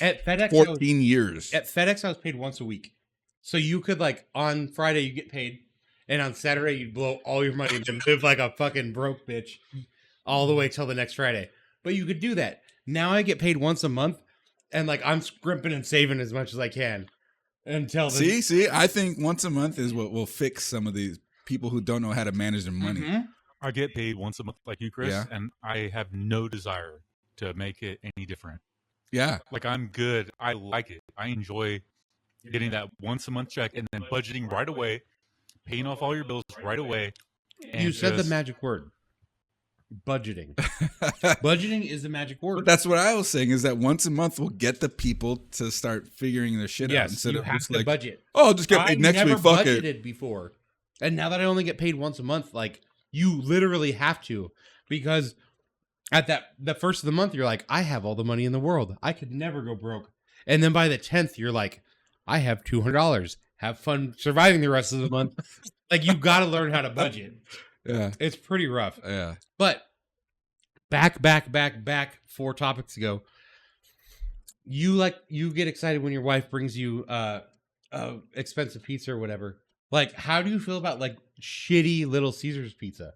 [SPEAKER 1] At FedEx,
[SPEAKER 2] 14 years.
[SPEAKER 1] At FedEx, I was paid once a week. So you could, like, on Friday, you get paid, and on Saturday, you'd blow all your money and live like a fucking broke bitch all the way till the next Friday. But you could do that. Now I get paid once a month, and, like, I'm scrimping and saving as much as I can until the...
[SPEAKER 2] See, I think once a month is what will fix some of these people who don't know how to manage their money.
[SPEAKER 1] Mhm.
[SPEAKER 3] I get paid once a month like you, Chris,
[SPEAKER 2] Yeah.
[SPEAKER 3] and I have no desire to make it any different.
[SPEAKER 2] Yeah.
[SPEAKER 3] Like I'm good. I like it. I enjoy getting that once a month check and then budgeting right away, paying off all your bills right away. And
[SPEAKER 1] You said the
[SPEAKER 3] just-
[SPEAKER 1] magic word. Budgeting. Budgeting is the magic
[SPEAKER 2] But
[SPEAKER 1] word.
[SPEAKER 2] that's what I was saying is that once a month will get the people to start figuring their shit out
[SPEAKER 1] Yes,
[SPEAKER 2] instead
[SPEAKER 1] you
[SPEAKER 2] of
[SPEAKER 1] have
[SPEAKER 2] just
[SPEAKER 1] to
[SPEAKER 2] like,
[SPEAKER 1] budget.
[SPEAKER 2] oh, I'll just get paid next
[SPEAKER 1] never
[SPEAKER 2] week. Fuck
[SPEAKER 1] budgeted
[SPEAKER 2] it.
[SPEAKER 1] before, and now that I only get paid once a month, like you literally have to, because at the first of the month you're like, I have all the money in the world, I could never go broke, and then by the 10th you're like, I have $200. Have fun surviving the rest of the month. Like you got to learn how to budget.
[SPEAKER 2] Yeah.
[SPEAKER 1] It's pretty rough,
[SPEAKER 2] Yeah.
[SPEAKER 1] but back 4 topics ago. You get excited when your wife brings you expensive pizza or whatever. Like, how do you feel about like shitty Little Caesars pizza?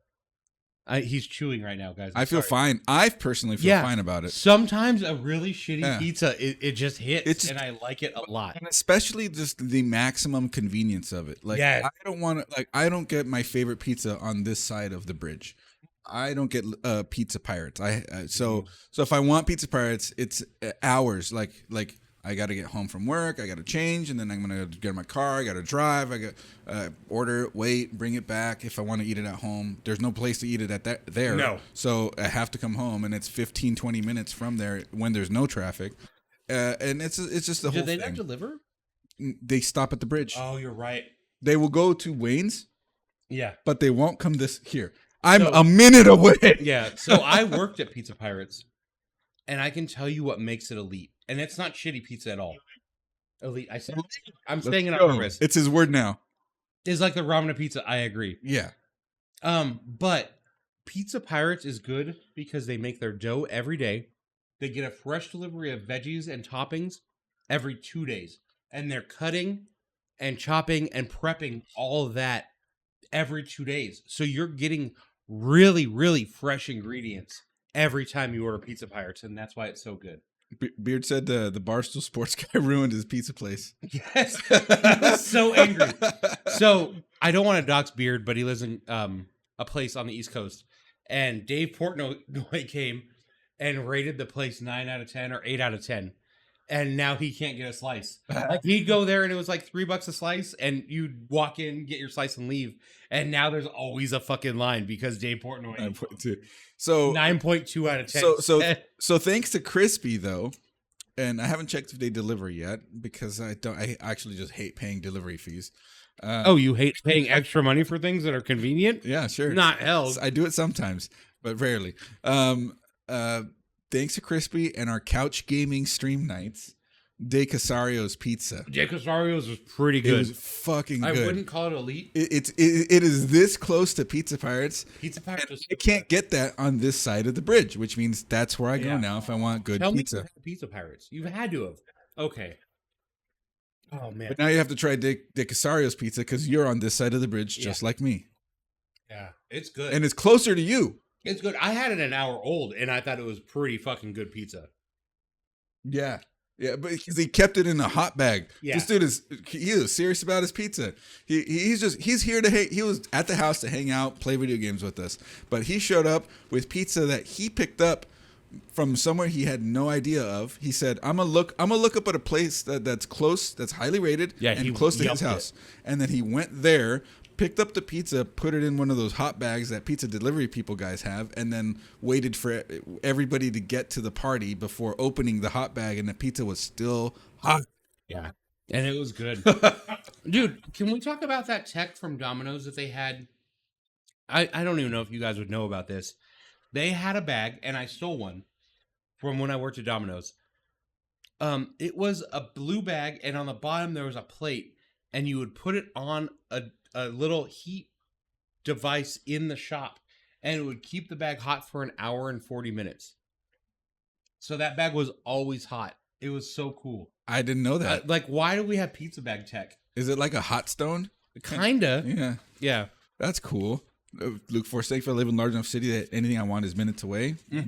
[SPEAKER 1] He's chewing right now, guys.
[SPEAKER 2] I feel fine. I personally feel fine about it.
[SPEAKER 1] Sometimes a really shitty pizza, it just hits, and I like it a lot.
[SPEAKER 2] And especially just the maximum convenience of it. Like, I don't want to, like, I don't get my favorite pizza on this side of the bridge. I don't get Pizza Pirates. So if I want Pizza Pirates, it's hours. Like I got to get home from work. I got to change, and then I'm gonna get in my car. I got to drive. I got order it, wait, bring it back. If I want to eat it at home, there's no place to eat it there.
[SPEAKER 1] No.
[SPEAKER 2] So I have to come home, and it's 15-20 minutes from there when there's no traffic. And it's just the whole thing.
[SPEAKER 1] Do they not deliver?
[SPEAKER 2] They stop at the bridge.
[SPEAKER 1] Oh, you're right.
[SPEAKER 2] They will go to Wayne's.
[SPEAKER 1] Yeah.
[SPEAKER 2] But they won't come here. I'm a minute away.
[SPEAKER 1] Yeah. So I worked at Pizza Pirates, and I can tell you what makes it elite. And it's not shitty pizza at all. Elite. I'm saying it on Chris.
[SPEAKER 2] It's his word now.
[SPEAKER 1] It's like the ramen pizza. I agree.
[SPEAKER 2] Yeah.
[SPEAKER 1] But Pizza Pirates is good because they make their dough every day. They get a fresh delivery of veggies and toppings every 2 days. And they're cutting and chopping and prepping all of that every 2 days. So you're getting really, really fresh ingredients every time you order Pizza Pirates. And that's why it's so good.
[SPEAKER 2] Beard said the Barstool Sports guy ruined his pizza place.
[SPEAKER 1] Yes. He was so angry. So I don't want to dox Beard, but he lives in a place on the East Coast. And Dave Portnoy came and rated the place 9 out of 10 or 8 out of 10. And now he can't get a slice. Like, he'd go there and it was like $3 a slice, and you'd walk in, get your slice, and leave. And now there's always a fucking line because Dave Portnoy.
[SPEAKER 2] 9.2. So
[SPEAKER 1] 9.2 out of 10.
[SPEAKER 2] So thanks to Crispy though, and I haven't checked if they deliver yet because I actually just hate paying delivery fees.
[SPEAKER 1] You hate paying extra money for things that are convenient?
[SPEAKER 2] Yeah, sure.
[SPEAKER 1] Not hell.
[SPEAKER 2] I do it sometimes, but rarely. Thanks to Crispy and our couch gaming stream nights, De Casario's pizza.
[SPEAKER 1] De Casario's was pretty good.
[SPEAKER 2] It was fucking good.
[SPEAKER 1] I wouldn't call it elite.
[SPEAKER 2] It is this close to Pizza Pirates.
[SPEAKER 1] Pizza Pirates.
[SPEAKER 2] I can't get that on this side of the bridge, which means that's where I go now if I want good pizza.
[SPEAKER 1] Me Pizza Pirates. You've had to have. Okay. Oh man.
[SPEAKER 2] But now you have to try De Casario's pizza because you're on this side of the bridge just like me.
[SPEAKER 1] Yeah, it's good.
[SPEAKER 2] And it's closer to you.
[SPEAKER 1] It's good. I had it an hour old, and I thought it was pretty fucking good pizza.
[SPEAKER 2] Yeah. Yeah, but because he kept it in a hot bag.
[SPEAKER 1] Yeah.
[SPEAKER 2] This dude is serious about his pizza. He's here to he was at the house to hang out, play video games with us. But he showed up with pizza that he picked up from somewhere he had no idea of. He said, I'm gonna look up at a place that's close, that's highly rated, and close to his house. And then he went there, picked up the pizza, put it in one of those hot bags that pizza delivery people guys have, and then waited for everybody to get to the party before opening the hot bag, and the pizza was still hot.
[SPEAKER 1] Yeah. And it was good. Dude, can we talk about that tech from Domino's that they had? I don't even know if you guys would know about this. They had a bag, and I stole one from when I worked at Domino's. It was a blue bag, and on the bottom there was a plate, and you would put it on a little heat device in the shop, and it would keep the bag hot for an hour and 40 minutes. So that bag was always hot. It was so cool.
[SPEAKER 2] I didn't know that.
[SPEAKER 1] Like, why do we have pizza bag tech?
[SPEAKER 2] Is it like a hot stone?
[SPEAKER 1] Kinda.
[SPEAKER 2] Yeah.
[SPEAKER 1] Yeah.
[SPEAKER 2] That's cool. Luke Forsaker, I live in a large enough city that anything I want is minutes away.
[SPEAKER 1] We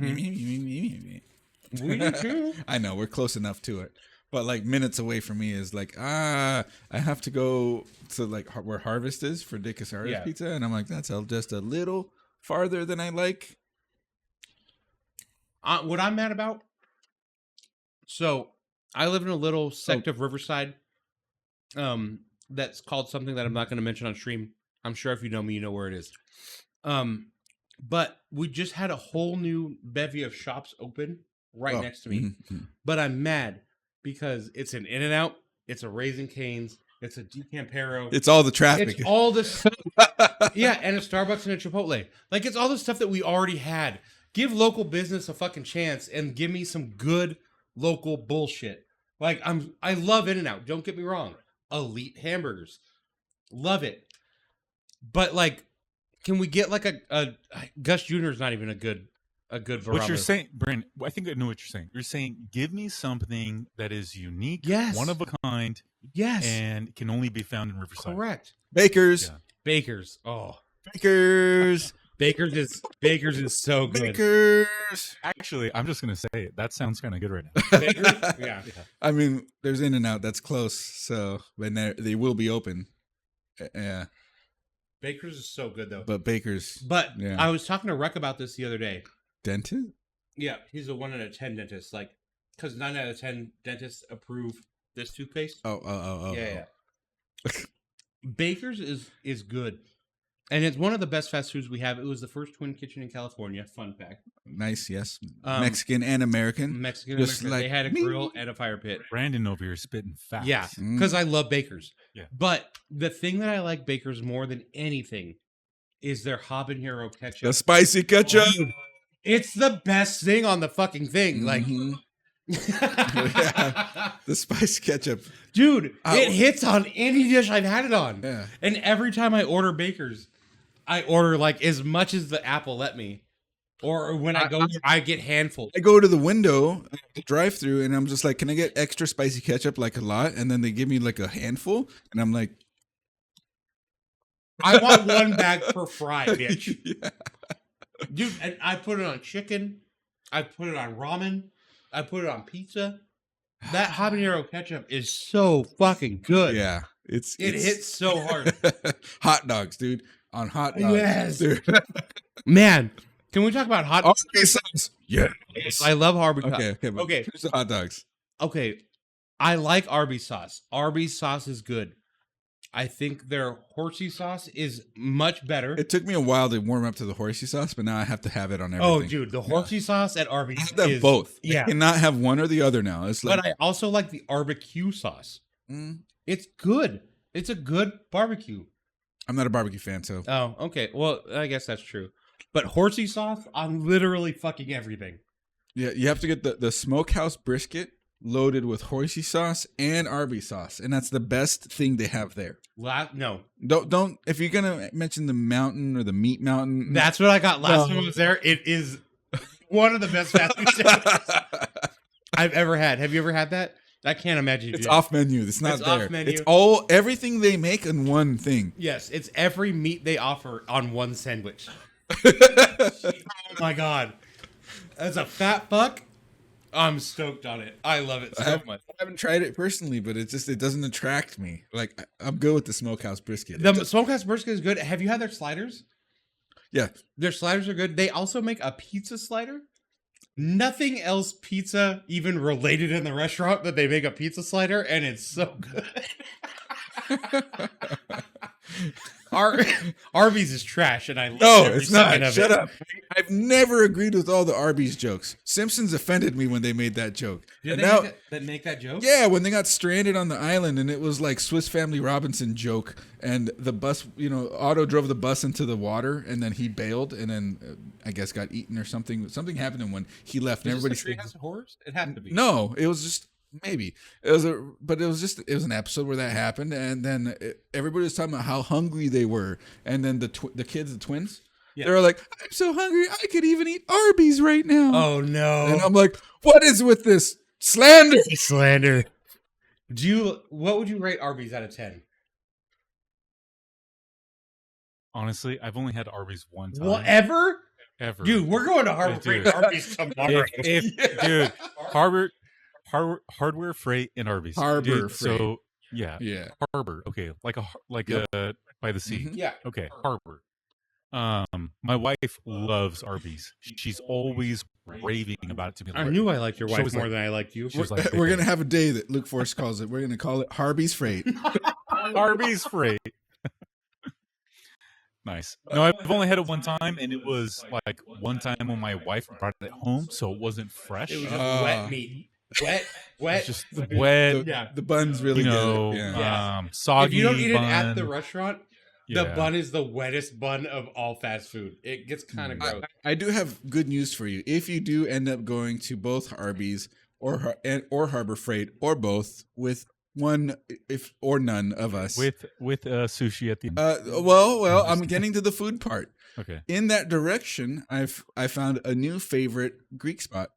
[SPEAKER 1] do too.
[SPEAKER 2] I know, we're close enough to it. But like minutes away from me is like, I have to go to like where Harvest is for De Casario's pizza. And I'm like, that's just a little farther than I like.
[SPEAKER 1] What I'm mad about? So I live in a little sect of Riverside that's called something that I'm not going to mention on stream. I'm sure if you know me, you know where it is. But we just had a whole new bevy of shops open right next to me. Mm-hmm. But I'm mad because it's an In-N-Out, it's a Raising Cane's, it's a DeCampero.
[SPEAKER 2] It's all the traffic.
[SPEAKER 1] It's all this. Yeah, and a Starbucks and a Chipotle. Like, it's all the stuff that we already had. Give local business a fucking chance and give me some good local bullshit. Like, I love In-N-Out. Don't get me wrong. Elite hamburgers. Love it. But, like, can we get, like, a Gus Jr. is not even a good a good
[SPEAKER 3] What you're
[SPEAKER 1] barometer.
[SPEAKER 3] saying, Brent, I think I know what you're saying. You're saying, give me something that is unique,
[SPEAKER 1] Yes.
[SPEAKER 3] one of a kind,
[SPEAKER 1] Yes.
[SPEAKER 3] and can only be found in Riverside.
[SPEAKER 1] Correct.
[SPEAKER 2] Bakers.
[SPEAKER 3] Yeah.
[SPEAKER 1] Bakers. Oh.
[SPEAKER 2] Bakers.
[SPEAKER 1] Bakers is so good.
[SPEAKER 2] Bakers.
[SPEAKER 3] Actually, I'm just gonna say it. That sounds kind of good right now.
[SPEAKER 1] Bakers? Yeah.
[SPEAKER 2] I mean, there's In and Out that's close, so but they will be open. Yeah,
[SPEAKER 1] Bakers is so good though.
[SPEAKER 2] but Bakers
[SPEAKER 1] But
[SPEAKER 2] yeah.
[SPEAKER 1] I was talking to Rec about this the other day.
[SPEAKER 2] Dentist.
[SPEAKER 1] Yeah, he's a 1 out of 10 dentist. Like, because 9 out of 10 dentists approve this toothpaste.
[SPEAKER 2] Oh.
[SPEAKER 1] Yeah. Baker's is good, and it's one of the best fast foods we have. It was the first twin kitchen in California. Fun fact.
[SPEAKER 2] Nice, yes. Mexican and American.
[SPEAKER 1] Mexican.
[SPEAKER 2] Just
[SPEAKER 1] American. They
[SPEAKER 2] like
[SPEAKER 1] had a
[SPEAKER 2] me.
[SPEAKER 1] grill and a fire pit.
[SPEAKER 3] Brandon over here spitting facts.
[SPEAKER 1] Yeah, because I love Baker's.
[SPEAKER 3] Yeah.
[SPEAKER 1] But the thing that I like Baker's more than anything is their habanero ketchup.
[SPEAKER 2] The spicy ketchup.
[SPEAKER 1] It's the best thing on the fucking thing. Like,
[SPEAKER 2] Mhm. Yeah. The spicy ketchup.
[SPEAKER 1] dude, it hits on any dish I've had it on.
[SPEAKER 2] Yeah.
[SPEAKER 1] And every time I order Baker's, I order like as much as the apple let me. Or when I go, I get handfuls.
[SPEAKER 2] I go to the window, drive through, and I'm just like, can I get extra spicy ketchup, like a lot? And then they give me like a handful, and I'm like,
[SPEAKER 1] I want one bag per fry, bitch.
[SPEAKER 2] Yeah.
[SPEAKER 1] Dude, and I put it on chicken. I put it on ramen. I put it on pizza. That habanero ketchup is so fucking good.
[SPEAKER 2] Yeah, it
[SPEAKER 1] hits so hard.
[SPEAKER 2] Hot dogs, dude. On hot dogs,
[SPEAKER 1] Yes.
[SPEAKER 2] dude.
[SPEAKER 1] Man, can we talk about hot dogs?
[SPEAKER 2] Okay, sauce. Yes.
[SPEAKER 1] I love Arby's.
[SPEAKER 2] Okay, but
[SPEAKER 1] Okay.
[SPEAKER 2] here's the hot dogs.
[SPEAKER 1] Okay. I like Arby's sauce. Arby's sauce is good. I think their horsey sauce is much better.
[SPEAKER 2] It took me a while to warm up to the horsey sauce, but now I have to have it on everything.
[SPEAKER 1] Oh, dude, the horsey sauce at
[SPEAKER 2] I
[SPEAKER 1] Arby's
[SPEAKER 2] have to have
[SPEAKER 1] is
[SPEAKER 2] both.
[SPEAKER 1] Yeah.
[SPEAKER 2] I cannot have one or the other now. It's like,
[SPEAKER 1] But I also like the barbecue sauce.
[SPEAKER 2] Mm,
[SPEAKER 1] It's good. It's a good barbecue.
[SPEAKER 2] I'm not a barbecue fan, so
[SPEAKER 1] Oh, okay. Well, I guess that's true. But horsey sauce on literally fucking everything.
[SPEAKER 2] yeah, you have to get the smokehouse brisket loaded with horsey sauce and Arby's sauce, and that's the best thing they have there.
[SPEAKER 1] No.
[SPEAKER 2] Don't if you're gonna mention the mountain or the meat mountain.
[SPEAKER 1] That's what I got last time I was there. It is one of the best fast food sandwiches I've ever had. Have you ever had that? I can't imagine.
[SPEAKER 2] It's off menu. It's not
[SPEAKER 1] It's
[SPEAKER 2] there.
[SPEAKER 1] off menu.
[SPEAKER 2] It's everything they make in one thing.
[SPEAKER 1] Yes, it's every meat they offer on one sandwich. Oh my god. As a fat fuck, I'm stoked on it. I love it so much.
[SPEAKER 2] I haven't tried it personally, but it doesn't attract me. Like I'm good with the smokehouse brisket.
[SPEAKER 1] The smokehouse brisket is good. Have you had their sliders?
[SPEAKER 2] Yeah.
[SPEAKER 1] Their sliders are good. They also make a pizza slider. Nothing else pizza even related in the restaurant, but they make a pizza slider, and it's so good. Arby's is trash, and I love
[SPEAKER 2] No,
[SPEAKER 1] every
[SPEAKER 2] it's not.
[SPEAKER 1] second of
[SPEAKER 2] Shut
[SPEAKER 1] it.
[SPEAKER 2] up. I've never agreed with all the Arby's jokes. Simpsons offended me when they made that joke.
[SPEAKER 1] Did
[SPEAKER 2] And
[SPEAKER 1] they
[SPEAKER 2] now,
[SPEAKER 1] make that joke?
[SPEAKER 2] yeah, when they got stranded on the island and it was like Swiss Family Robinson joke, and the bus, Otto drove the bus into the water and then he bailed and then I guess got eaten or something. Something happened and when he left and everybody
[SPEAKER 1] Three House of Horrors? It had to be.
[SPEAKER 2] No, it was just maybe it was an episode where that happened and then everybody was talking about how hungry they were and then the kids, the twins.
[SPEAKER 1] Yeah.
[SPEAKER 2] They were like, I'm so hungry, I could even eat Arby's right now.
[SPEAKER 1] Oh no!
[SPEAKER 2] And I'm like, what is with this slander?
[SPEAKER 1] Slander. What would you rate Arby's out of 10?
[SPEAKER 3] Honestly, I've only had Arby's one time.
[SPEAKER 1] Whatever?
[SPEAKER 3] Ever.
[SPEAKER 1] Dude, we're going to Harbor
[SPEAKER 3] Dude.
[SPEAKER 1] Freight Arby's tomorrow.
[SPEAKER 3] Dude, Hardware Freight and Arby's.
[SPEAKER 2] Harbor
[SPEAKER 3] Dude,
[SPEAKER 2] Freight.
[SPEAKER 3] So yeah,
[SPEAKER 2] Yeah.
[SPEAKER 3] Harbor. Okay,
[SPEAKER 2] Yep.
[SPEAKER 3] By the sea.
[SPEAKER 2] Mhm.
[SPEAKER 1] Yeah.
[SPEAKER 3] Okay, Harbor. My wife loves Arby's. She's always raving about it to me.
[SPEAKER 1] I knew I liked your
[SPEAKER 3] She
[SPEAKER 1] wife
[SPEAKER 3] was
[SPEAKER 1] more
[SPEAKER 3] like-
[SPEAKER 1] than I liked you.
[SPEAKER 3] She was like,
[SPEAKER 2] We're going to have a day that Luke Force calls it. We're going to call it Harby's Freight.
[SPEAKER 3] Arby's Freight. Nice. No, I've only had it one time, and it was like one time when my wife brought it home, so it wasn't fresh.
[SPEAKER 1] It was just
[SPEAKER 2] Ah.
[SPEAKER 1] wet meat. Wet.
[SPEAKER 3] It's just wet.
[SPEAKER 1] Yeah.
[SPEAKER 2] The bun's really good. Yeah.
[SPEAKER 1] Yeah.
[SPEAKER 3] Soggy.
[SPEAKER 1] If you don't eat
[SPEAKER 3] bun.
[SPEAKER 1] it at the restaurant, the
[SPEAKER 3] Yeah.
[SPEAKER 1] bun is the wettest bun of all fast food. It gets kind of gross.
[SPEAKER 2] I do have good news for you. If you do end up going to both Arby's or Harbor Freight or both with one, if or none of us.
[SPEAKER 3] with sushi at the end.
[SPEAKER 2] Well, I'm getting to the food part.
[SPEAKER 3] Okay.
[SPEAKER 2] In that direction, I found a new favorite Greek spot.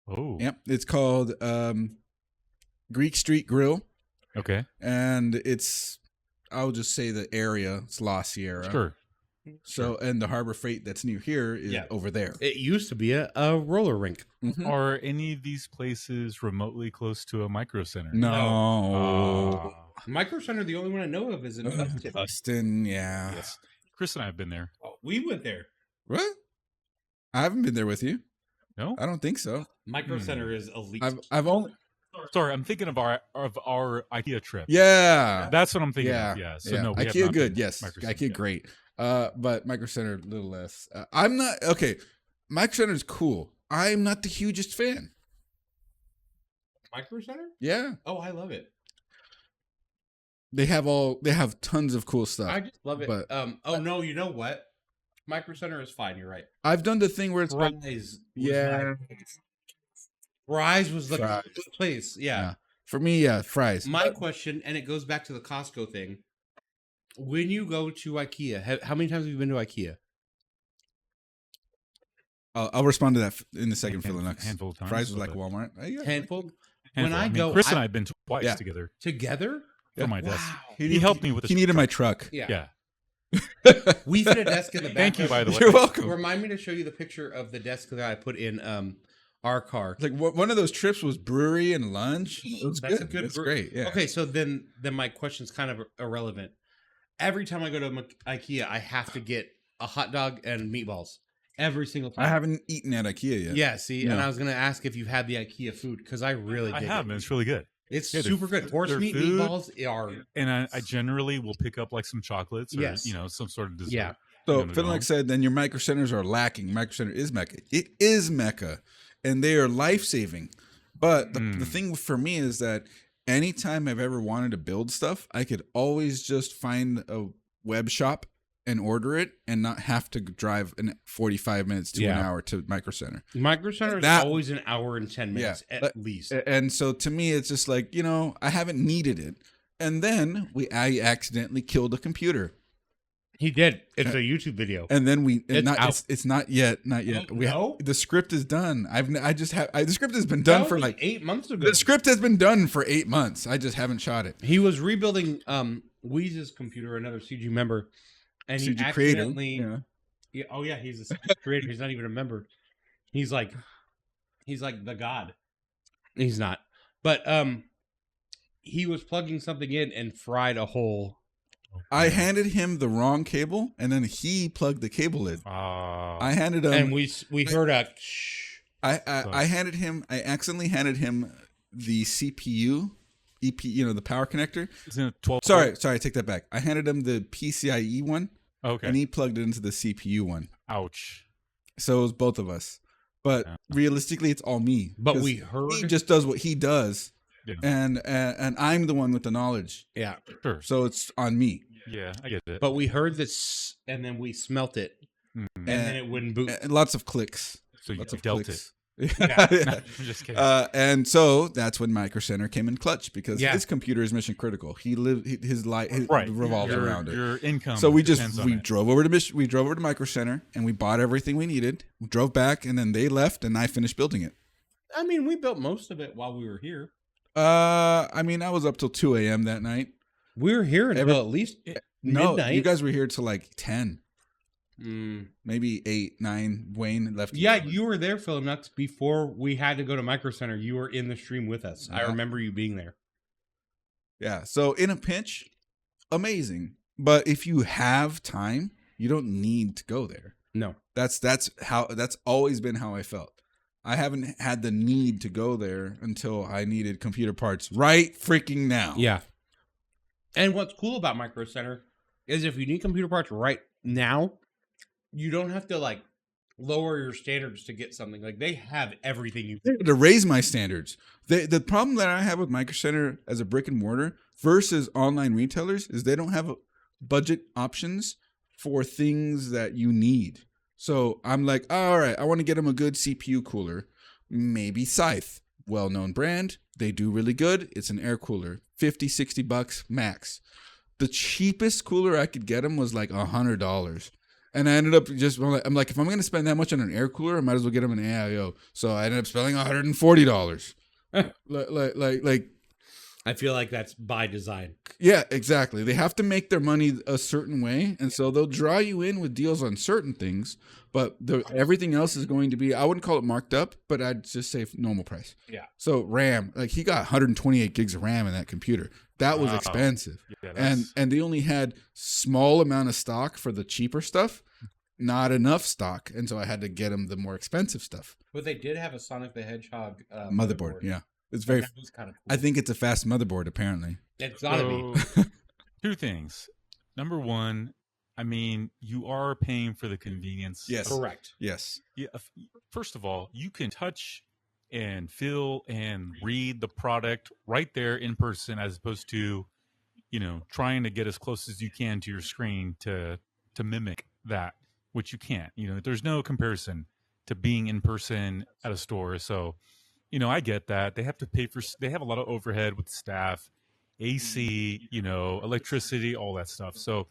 [SPEAKER 3] Oh.
[SPEAKER 2] Yep, it's called Greek Street Grill,
[SPEAKER 3] Okay.
[SPEAKER 2] and I'll just say the area. It's La Sierra.
[SPEAKER 3] Sure.
[SPEAKER 2] So, and the Harbor Freight that's near here is over there.
[SPEAKER 1] It used to be a roller rink.
[SPEAKER 2] Mhm.
[SPEAKER 3] Are any of these places remotely close to a micro center?
[SPEAKER 2] No.
[SPEAKER 1] Micro Center, the only one I know of, is in Upton.
[SPEAKER 2] Austin, yeah.
[SPEAKER 3] Yes. Chris and I have been there.
[SPEAKER 1] Oh, we went there.
[SPEAKER 2] What? I haven't been there with you.
[SPEAKER 3] No?
[SPEAKER 2] I don't think so.
[SPEAKER 1] Micro Center is elite.
[SPEAKER 2] I've only.
[SPEAKER 3] Sorry, I'm thinking of our IKEA trip.
[SPEAKER 2] Yeah.
[SPEAKER 3] That's what I'm thinking of. Yeah. So no, we have
[SPEAKER 2] IKEA
[SPEAKER 3] not
[SPEAKER 2] good.
[SPEAKER 3] been
[SPEAKER 2] Yes.
[SPEAKER 3] Micro Center
[SPEAKER 2] IKEA
[SPEAKER 3] yet.
[SPEAKER 2] great. But Micro Center a little less. I'm not okay. Micro Center is cool. I'm not the hugest fan.
[SPEAKER 1] Micro Center?
[SPEAKER 2] Yeah.
[SPEAKER 1] Oh, I love it.
[SPEAKER 2] They have tons of cool stuff.
[SPEAKER 1] I just love it.
[SPEAKER 2] But-
[SPEAKER 1] oh no, you know what? Micro Center is fine. You're right.
[SPEAKER 2] I've done the thing where it's like,
[SPEAKER 1] Fry's.
[SPEAKER 2] yeah.
[SPEAKER 1] Fry's was the
[SPEAKER 2] Fry's.
[SPEAKER 1] place. Yeah.
[SPEAKER 2] For me, yeah, fries.
[SPEAKER 1] My question, and it goes back to the Costco thing. When you go to IKEA, how many times have you been to IKEA?
[SPEAKER 2] I'll respond to that in a second, Philonux.
[SPEAKER 3] Handful of times.
[SPEAKER 2] Fries was
[SPEAKER 3] but-
[SPEAKER 2] like Walmart. Yeah.
[SPEAKER 1] Handful.
[SPEAKER 3] handful.
[SPEAKER 1] When I go,
[SPEAKER 3] Chris and I have been twice
[SPEAKER 2] Yeah.
[SPEAKER 3] together
[SPEAKER 1] together.
[SPEAKER 3] for my desk.
[SPEAKER 1] Wow.
[SPEAKER 3] He helped me with the
[SPEAKER 2] He needed my truck.
[SPEAKER 1] Yeah.
[SPEAKER 3] Yeah.
[SPEAKER 1] We fit a desk in the back.
[SPEAKER 3] Thank you, by the way.
[SPEAKER 2] You're welcome.
[SPEAKER 1] Remind me to show you the picture of the desk that I put in our car.
[SPEAKER 2] It's like one of those trips was brewery and lunch. It was
[SPEAKER 1] That's
[SPEAKER 2] good.
[SPEAKER 1] a good.
[SPEAKER 2] That's great. Yeah.
[SPEAKER 1] Okay, so then my question's kind of irrelevant. Every time I go to IKEA, I have to get a hot dog and meatballs every single time.
[SPEAKER 2] I haven't eaten at IKEA yet.
[SPEAKER 1] Yeah, see,
[SPEAKER 2] No.
[SPEAKER 1] and I was gonna ask if you've had the IKEA food because I really
[SPEAKER 3] I
[SPEAKER 1] dig
[SPEAKER 3] have,
[SPEAKER 1] it.
[SPEAKER 3] and it's really good.
[SPEAKER 1] It's
[SPEAKER 3] Yeah,
[SPEAKER 1] super good. Horse
[SPEAKER 3] their
[SPEAKER 1] meat
[SPEAKER 3] food-
[SPEAKER 1] meatballs are
[SPEAKER 3] And I generally will pick up like some chocolates or
[SPEAKER 1] Yes.
[SPEAKER 3] some sort of dessert.
[SPEAKER 1] Yeah.
[SPEAKER 2] So
[SPEAKER 3] No.
[SPEAKER 2] Philonix said, then your micro centers are lacking. Micro center is Mecca. It is Mecca, and they are life saving. But the thing for me is that anytime I've ever wanted to build stuff, I could always just find a web shop and order it, and not have to drive 45 minutes to an
[SPEAKER 1] Yeah.
[SPEAKER 2] hour to Micro Center.
[SPEAKER 1] Micro Center is
[SPEAKER 2] That-
[SPEAKER 1] always an hour and 10 minutes
[SPEAKER 2] Yeah,
[SPEAKER 1] at
[SPEAKER 2] but-
[SPEAKER 1] least.
[SPEAKER 2] And so to me, it's just like, I haven't needed it. And then I accidentally killed a computer.
[SPEAKER 1] He did. It's a YouTube video.
[SPEAKER 2] And then
[SPEAKER 1] It's out.
[SPEAKER 2] it's not yet.
[SPEAKER 1] No?
[SPEAKER 2] The script is done. The script has been done
[SPEAKER 1] That
[SPEAKER 2] for
[SPEAKER 1] was
[SPEAKER 2] like
[SPEAKER 1] 8 months ago.
[SPEAKER 2] the script has been done for 8 months. I just haven't shot it.
[SPEAKER 1] He was rebuilding Weeze's computer, another CG member, and he
[SPEAKER 2] CG creator.
[SPEAKER 1] accidentally.
[SPEAKER 2] Yeah.
[SPEAKER 1] Yeah, oh yeah, he's a CG creator. He's not even a member. He's like the god. He's not, but he was plugging something in and fried a hole.
[SPEAKER 2] I handed him the wrong cable, and then he plugged the cable in. I handed him.
[SPEAKER 1] And we heard a shh.
[SPEAKER 2] I accidentally handed him the CPU, the power connector.
[SPEAKER 3] Isn't it 12?
[SPEAKER 2] Sorry, I take that back. I handed him the PCIe one,
[SPEAKER 3] Okay.
[SPEAKER 2] and he plugged it into the CPU one.
[SPEAKER 3] Ouch.
[SPEAKER 2] So it was both of us. But
[SPEAKER 3] Yeah.
[SPEAKER 2] realistically, it's all me.
[SPEAKER 1] But
[SPEAKER 2] 'Cause
[SPEAKER 1] we heard.
[SPEAKER 2] he just does what he does,
[SPEAKER 3] Yeah.
[SPEAKER 2] and I'm the one with the knowledge.
[SPEAKER 1] Yeah,
[SPEAKER 3] Sure.
[SPEAKER 2] So it's on me.
[SPEAKER 3] Yeah, I get it.
[SPEAKER 1] but we heard this, and then we smelt it,
[SPEAKER 3] Mhm.
[SPEAKER 1] and then it wouldn't boot.
[SPEAKER 2] And lots of clicks.
[SPEAKER 3] So you
[SPEAKER 2] Lots of
[SPEAKER 3] dealt
[SPEAKER 2] clicks.
[SPEAKER 1] Yeah.
[SPEAKER 3] it. I'm just kidding.
[SPEAKER 2] And so that's when Micro Center came in clutch, because
[SPEAKER 1] Yeah.
[SPEAKER 2] his computer is mission critical. His life
[SPEAKER 3] right.
[SPEAKER 2] revolves
[SPEAKER 3] your,
[SPEAKER 2] around it.
[SPEAKER 3] Your income.
[SPEAKER 2] So we
[SPEAKER 3] depends on it.
[SPEAKER 2] drove over to Micro Center, and we bought everything we needed. We drove back, and then they left, and I finished building it.
[SPEAKER 1] I mean, we built most of it while we were here.
[SPEAKER 2] I was up till 2 a.m. that night.
[SPEAKER 1] We were here until at least
[SPEAKER 2] No,
[SPEAKER 1] midnight.
[SPEAKER 2] you guys were here till like 10,
[SPEAKER 1] Mm.
[SPEAKER 2] maybe 8, 9. Wayne left.
[SPEAKER 1] Yeah, you were there, Phil Nuts, before we had to go to Micro Center. You were in the stream with us. I
[SPEAKER 2] Yeah.
[SPEAKER 1] remember you being there.
[SPEAKER 2] Yeah. So in a pinch, amazing. But if you have time, you don't need to go there.
[SPEAKER 1] No.
[SPEAKER 2] That's always been how I felt. I haven't had the need to go there until I needed computer parts right freaking now.
[SPEAKER 1] Yeah. And what's cool about Micro Center is if you need computer parts right now, you don't have to like lower your standards to get something. Like they have everything you
[SPEAKER 2] To raise my standards. The problem that I have with Micro Center as a brick and mortar versus online retailers is they don't have budget options for things that you need. So I'm like, all right, I want to get them a good CPU cooler, maybe Scythe. well-known brand. They do really good. It's an air cooler, $50-$60 max. The cheapest cooler I could get them was like $100. And I ended up I'm like, if I'm going to spend that much on an air cooler, I might as well get them an AIO. So I ended up spending $140. like
[SPEAKER 1] I feel like that's by design.
[SPEAKER 2] Yeah, exactly. They have to make their money a certain way, and so they'll draw you in with deals on certain things, but everything else is going to be, I wouldn't call it marked up, but I'd just say normal price.
[SPEAKER 3] Yeah.
[SPEAKER 2] So RAM, like he got 128 gigs of RAM in that computer. That was expensive. Yeah, and they only had small amount of stock for the cheaper stuff, not enough stock, and so I had to get them the more expensive stuff.
[SPEAKER 1] But they did have a Sonic the Hedgehog
[SPEAKER 2] motherboard. Yeah. It's very.
[SPEAKER 1] That was kind of cool.
[SPEAKER 2] I think it's a fast motherboard. Apparently,
[SPEAKER 1] it's gotta be.
[SPEAKER 3] Two things. Number one, I mean, you are paying for the convenience.
[SPEAKER 2] Yes,
[SPEAKER 1] correct.
[SPEAKER 2] Yes.
[SPEAKER 3] Yeah. First of all, you can touch and feel and read the product right there in person, as opposed to, trying to get as close as you can to your screen to mimic that, which you can't. There's no comparison to being in person at a store. So. I get that. They have to they have a lot of overhead with staff, AC, electricity, all that stuff. So,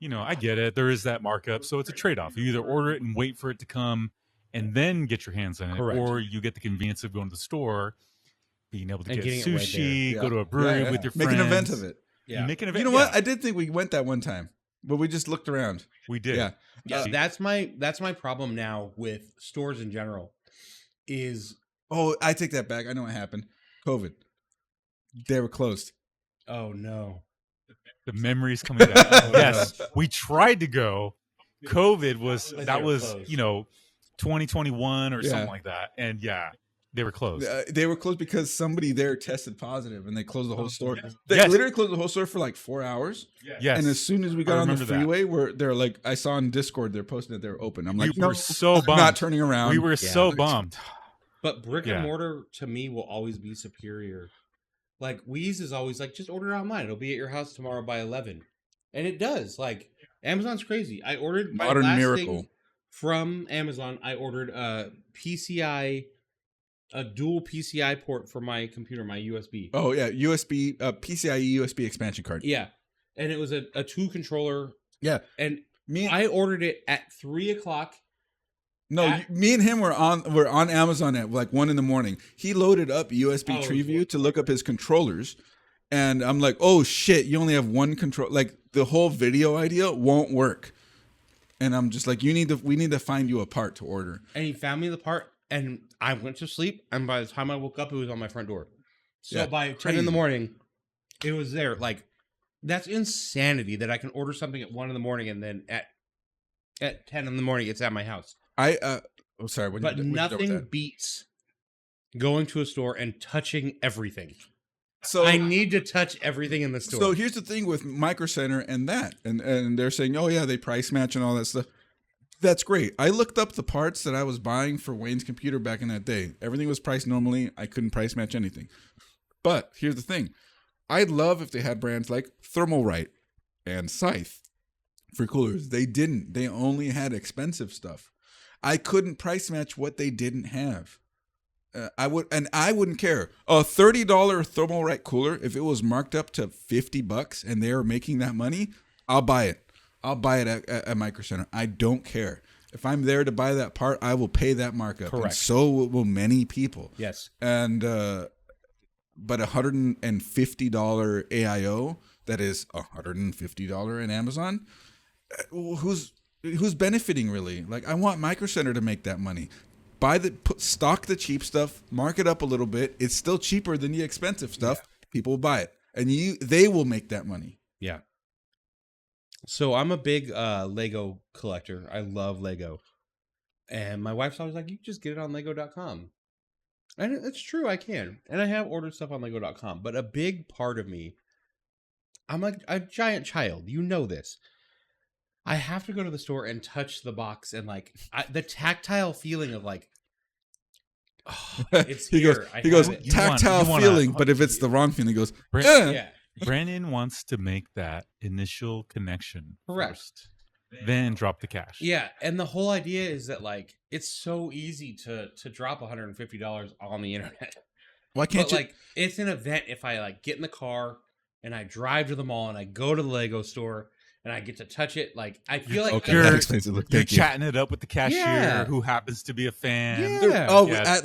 [SPEAKER 3] I get it. There is that markup. So it's a trade-off. You either order it and wait for it to come and then get your hands on it,
[SPEAKER 1] correct,
[SPEAKER 3] or you get the convenience of going to the store, being able to get sushi,
[SPEAKER 1] right
[SPEAKER 3] go to a brewery with your friends.
[SPEAKER 2] Make an event of it.
[SPEAKER 3] Yeah. You make an event.
[SPEAKER 2] You know what? I did think we went that one time, but we just looked around.
[SPEAKER 3] We did.
[SPEAKER 1] Yeah. That's my problem now with stores in general is...
[SPEAKER 2] Oh, I take that back. I know what happened. COVID. They were closed.
[SPEAKER 1] Oh, no.
[SPEAKER 3] The memories coming back. Yes. We tried to go. COVID was, 2021 or something like that. And they were closed.
[SPEAKER 2] They were closed because somebody there tested positive and they closed the whole store. They literally closed the whole store for like 4 hours.
[SPEAKER 3] Yes.
[SPEAKER 2] And as soon as we got on the freeway, they're like, I saw on Discord, they're posting that they're open. I'm like,
[SPEAKER 3] we were so bummed.
[SPEAKER 2] Not turning around.
[SPEAKER 3] We were so bummed.
[SPEAKER 1] But brick and mortar, to me, will always be superior. Like, Wheeze is always like, just order it online. It'll be at your house tomorrow by 11. And it does. Like, Amazon's crazy. I ordered my last thing from Amazon. I ordered a dual PCI port for my computer, my USB.
[SPEAKER 2] Oh, yeah. USB, PCIe USB expansion card.
[SPEAKER 1] Yeah. And it was a 2-controller.
[SPEAKER 2] Yeah.
[SPEAKER 1] And I ordered it at 3 o'clock.
[SPEAKER 2] No, me and him were on Amazon at like 1 a.m. He loaded up USB TreeView to look up his controllers, and I'm like, "Oh shit, you only have one control. Like the whole video idea won't work." And I'm just like, we need to find you a part to order."
[SPEAKER 1] And he found me the part, and I went to sleep. And by the time I woke up, it was on my front door. So by 10 in the morning, it was there. Like, that's insanity that I can order something at 1 a.m. and then at 10 in the morning, it's at my house.
[SPEAKER 2] Sorry.
[SPEAKER 1] But nothing beats going to a store and touching everything. So I need to touch everything in the store.
[SPEAKER 2] So here's the thing with Micro Center and that, and they're saying, oh yeah, they price match and all that stuff. That's great. I looked up the parts that I was buying for Wayne's computer back in that day. Everything was priced normally. I couldn't price match anything. But here's the thing. I'd love if they had brands like Thermalright and Scythe for coolers. They didn't. They only had expensive stuff. I couldn't price match what they didn't have. I wouldn't care. A $30 Thermalright cooler, if it was marked up to $50 and they were making that money, I'll buy it. I'll buy it at Micro Center. I don't care. If I'm there to buy that part, I will pay that markup.
[SPEAKER 1] Correct.
[SPEAKER 2] And so will many people.
[SPEAKER 1] Yes.
[SPEAKER 2] And but $150 AIO that is $150 in Amazon, who's benefiting really? Like, I want Micro Center to make that money. Stock the cheap stuff, mark it up a little bit. It's still cheaper than the expensive stuff. Yeah. People will buy it, and they will make that money.
[SPEAKER 1] Yeah. So I'm a big Lego collector. I love Lego, and my wife's always like, "You can just get it on Lego.com," and it's true. I can, and I have ordered stuff on Lego.com. But a big part of me, I'm like a giant child. You know this. I have to go to the store and touch the box and the tactile feeling of like, oh, it's here.
[SPEAKER 2] He goes tactile feeling, but if it's the wrong feeling, he goes,
[SPEAKER 3] yeah. Brandon wants to make that initial connection.
[SPEAKER 1] Correct.
[SPEAKER 3] First. then drop the cash.
[SPEAKER 1] Yeah, and the whole idea is that like it's so easy to drop $150 on the internet.
[SPEAKER 2] Why can't
[SPEAKER 1] But
[SPEAKER 2] you?
[SPEAKER 1] like it's an event if I like get in the car and I drive to the mall and I go to the Lego store and I get to touch it. Like I feel like
[SPEAKER 2] Okay,
[SPEAKER 3] You're-
[SPEAKER 2] that explains it. Look,
[SPEAKER 3] You're
[SPEAKER 2] thank you.
[SPEAKER 3] chatting it up with the cashier
[SPEAKER 1] Yeah.
[SPEAKER 3] who happens to be a fan.
[SPEAKER 1] Yeah.
[SPEAKER 2] Oh,
[SPEAKER 3] Yeah,
[SPEAKER 2] at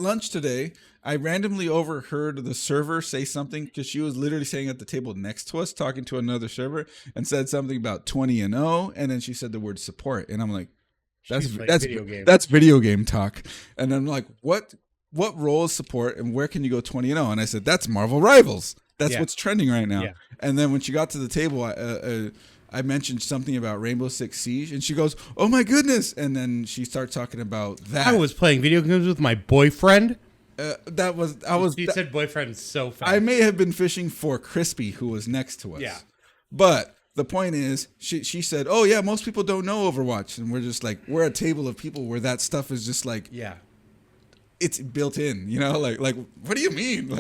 [SPEAKER 2] lunch today, I randomly overheard the server say something because she was literally sitting at the table next to us talking to another server and said something about 20-0, and then she said the word support, and I'm like, that's
[SPEAKER 1] She's playing
[SPEAKER 2] that's
[SPEAKER 1] video games.
[SPEAKER 2] that's video game talk, and I'm like, what role is support, and where can you go 20-0? And I said that's Marvel Rivals. That's
[SPEAKER 1] Yeah.
[SPEAKER 2] what's trending right now.
[SPEAKER 1] Yeah.
[SPEAKER 2] And then when she got to the table, I mentioned something about Rainbow Six Siege, and she goes, "Oh my goodness!" And then she starts talking about that.
[SPEAKER 1] I was playing video games with my boyfriend.
[SPEAKER 2] She
[SPEAKER 1] said boyfriend so fast.
[SPEAKER 2] I may have been fishing for Crispy, who was next to us.
[SPEAKER 1] Yeah.
[SPEAKER 2] But the point is, she said, "Oh yeah, most people don't know Overwatch," and we're just like, we're a table of people where that stuff is just like,
[SPEAKER 1] Yeah.
[SPEAKER 2] it's built in, you know, like what do you mean?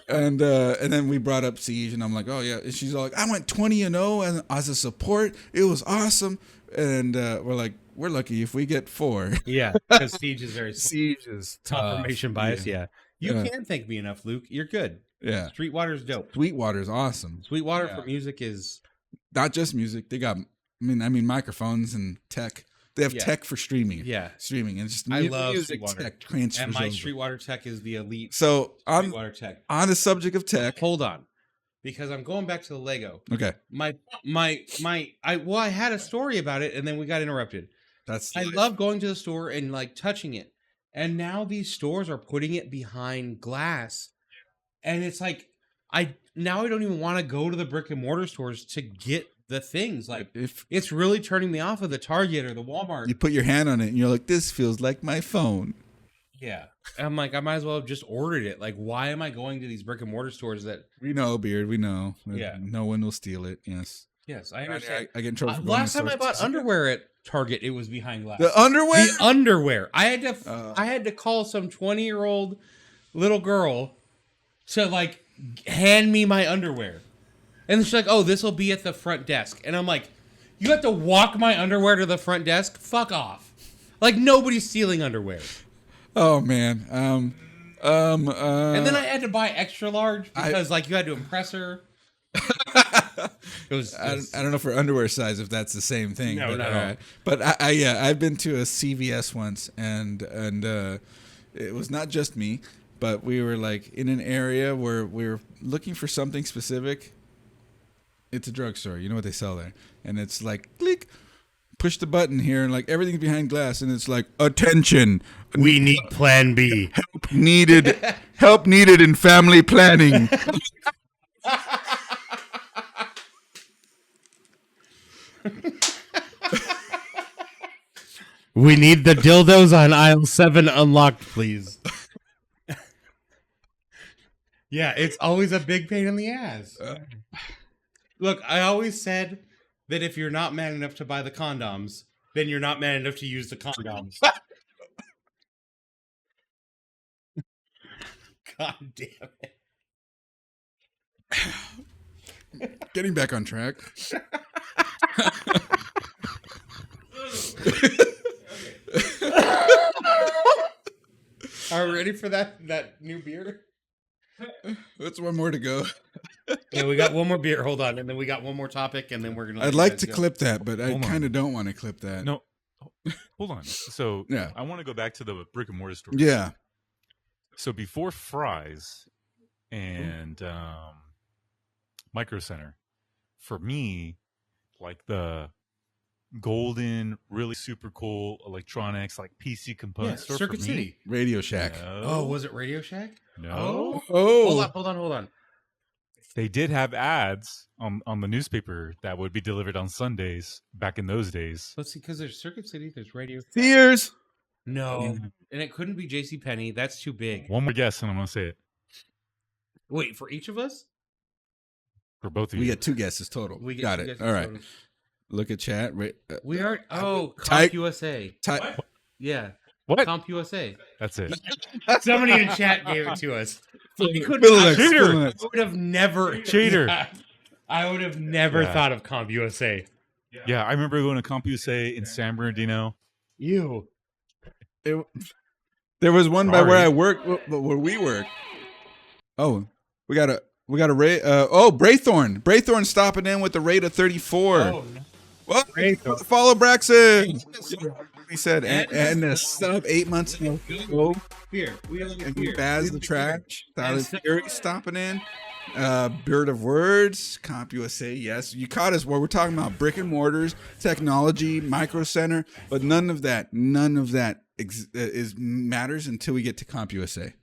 [SPEAKER 2] And then we brought up Siege, and I'm like, oh yeah, and she's all like, I went 20-0 and as a support, it was awesome, and we're like, we're lucky if we get 4.
[SPEAKER 1] Yeah. Because Siege is very
[SPEAKER 2] Siege is tough.
[SPEAKER 1] confirmation bias. Yeah. You
[SPEAKER 2] Yeah.
[SPEAKER 1] can't thank me enough, Luke. You're good.
[SPEAKER 2] Yeah,
[SPEAKER 1] Sweetwater's dope.
[SPEAKER 2] Sweetwater's awesome.
[SPEAKER 1] Sweetwater
[SPEAKER 2] Yeah.
[SPEAKER 1] for music is
[SPEAKER 2] Not just music. They got, I mean, microphones and tech. They have
[SPEAKER 1] Yeah.
[SPEAKER 2] tech for streaming.
[SPEAKER 1] yeah.
[SPEAKER 2] Streaming and just
[SPEAKER 1] I love
[SPEAKER 2] music
[SPEAKER 1] Sweetwater.
[SPEAKER 2] tech transfers
[SPEAKER 1] And my
[SPEAKER 2] over.
[SPEAKER 1] Sweetwater tech is the elite
[SPEAKER 2] So on
[SPEAKER 1] Sweetwater tech.
[SPEAKER 2] the subject of tech,
[SPEAKER 1] Hold on. Because I'm going back to the Lego.
[SPEAKER 2] okay,
[SPEAKER 1] I had a story about it and then we got interrupted.
[SPEAKER 2] that's
[SPEAKER 1] I love going to the store and like touching it. And now these stores are putting it behind glass. And it's like I don't even want to go to the brick and mortar stores to get the things. Like
[SPEAKER 2] if
[SPEAKER 1] it's really turning me off of the Target or the Walmart.
[SPEAKER 2] you put your hand on it and you're like, this feels like my phone.
[SPEAKER 1] Yeah. And I'm like, I might as well have just ordered it. Like, why am I going to these brick and mortar stores that
[SPEAKER 2] We know, Beard. We know.
[SPEAKER 1] Yeah.
[SPEAKER 2] No one will steal it. Yes.
[SPEAKER 1] yes, I understand.
[SPEAKER 2] I get in trouble for going
[SPEAKER 1] Last
[SPEAKER 2] to
[SPEAKER 1] time I
[SPEAKER 2] stores.
[SPEAKER 1] bought underwear at Target, it was behind glass.
[SPEAKER 2] The underwear.
[SPEAKER 1] The underwear. I
[SPEAKER 2] Oh.
[SPEAKER 1] had to call some 20-year-old little girl to like hand me my underwear. And she's like, "Oh, this will be at the front desk." And I'm like, "You have to walk my underwear to the front desk? Fuck off." Like nobody's stealing underwear.
[SPEAKER 2] Oh man.
[SPEAKER 1] And then I had to buy extra large because like you had to impress her. It was
[SPEAKER 2] I don't know for underwear size if that's the same thing.
[SPEAKER 1] No,
[SPEAKER 2] but,
[SPEAKER 1] not at all.
[SPEAKER 2] But I've been to a CVS once, and it was not just me, but we were like in an area where we were looking for something specific. It's a drugstore, you know what they sell there, and it's like click, push the button here, and like everything's behind glass, and it's like attention,
[SPEAKER 1] we need Plan B.
[SPEAKER 2] help needed in family planning.
[SPEAKER 1] We need the dildos on aisle 7 unlocked, please. Yeah, it's always a big pain in the ass. Look, I always said that if you're not man enough to buy the condoms, then you're not man enough to use the condoms. God damn it.
[SPEAKER 2] Getting back on track.
[SPEAKER 1] Are we ready for that new beer?
[SPEAKER 2] That's one more to go.
[SPEAKER 1] Yeah, we got one more beer. Hold on, and then we got one more topic, and then we're gonna.
[SPEAKER 2] I'd like to clip that, but I
[SPEAKER 3] Hold on.
[SPEAKER 2] kind of don't want to clip that.
[SPEAKER 3] No, hold on. So
[SPEAKER 2] Yeah.
[SPEAKER 3] I want to go back to the brick and mortar store.
[SPEAKER 2] Yeah.
[SPEAKER 3] So before Fry's and Micro Center, for me, like the golden, really super cool electronics, like PC components store
[SPEAKER 1] Circuit
[SPEAKER 3] for me,
[SPEAKER 1] City.
[SPEAKER 2] Radio Shack.
[SPEAKER 3] No,
[SPEAKER 1] Oh, was it Radio Shack?
[SPEAKER 3] no.
[SPEAKER 2] Oh.
[SPEAKER 1] Hold on.
[SPEAKER 3] They did have ads on the newspaper that would be delivered on Sundays back in those days.
[SPEAKER 1] Let's see, because there's Circuit City, there's Radio.
[SPEAKER 2] Sears.
[SPEAKER 1] No, and it couldn't be J.C. Penney. That's too big.
[SPEAKER 3] One more guess, and I'm gonna say it
[SPEAKER 1] Wait, for each of us,
[SPEAKER 3] for both of
[SPEAKER 2] We
[SPEAKER 3] you.
[SPEAKER 2] get 2 guesses total.
[SPEAKER 1] we get
[SPEAKER 2] Got
[SPEAKER 1] two
[SPEAKER 2] it.
[SPEAKER 1] guesses
[SPEAKER 2] All right.
[SPEAKER 1] total.
[SPEAKER 2] Look at chat.
[SPEAKER 1] We are. Oh,
[SPEAKER 2] Type-
[SPEAKER 1] Comp USA. Yeah,
[SPEAKER 3] What?
[SPEAKER 1] Comp USA.
[SPEAKER 3] That's it.
[SPEAKER 1] Somebody in chat gave it to us. I couldn't.
[SPEAKER 2] Fiddlex,
[SPEAKER 1] I
[SPEAKER 2] Fiddlex.
[SPEAKER 1] would have never
[SPEAKER 3] Cheater.
[SPEAKER 1] I would have never
[SPEAKER 3] Yeah.
[SPEAKER 1] thought of Comp USA.
[SPEAKER 3] Yeah, I remember going to CompUSA in San Bernardino.
[SPEAKER 1] You.
[SPEAKER 2] There was one by
[SPEAKER 3] Sorry.
[SPEAKER 2] where I work, where we work. Oh, we got a rate. Braythorn. Braythorn stopping in with a rate of 34.
[SPEAKER 1] Oh,
[SPEAKER 2] Well,
[SPEAKER 1] Braythorn.
[SPEAKER 2] follow Braxton. He said, and a sub 8 months ago.
[SPEAKER 1] Here, we have
[SPEAKER 2] And we Baz the Trash. Tyler Fury stopping in. Bird of Words, CompUSA, yes. You caught us where we're talking about brick and mortars, technology, micro center, but none of that is matters until we get to CompUSA.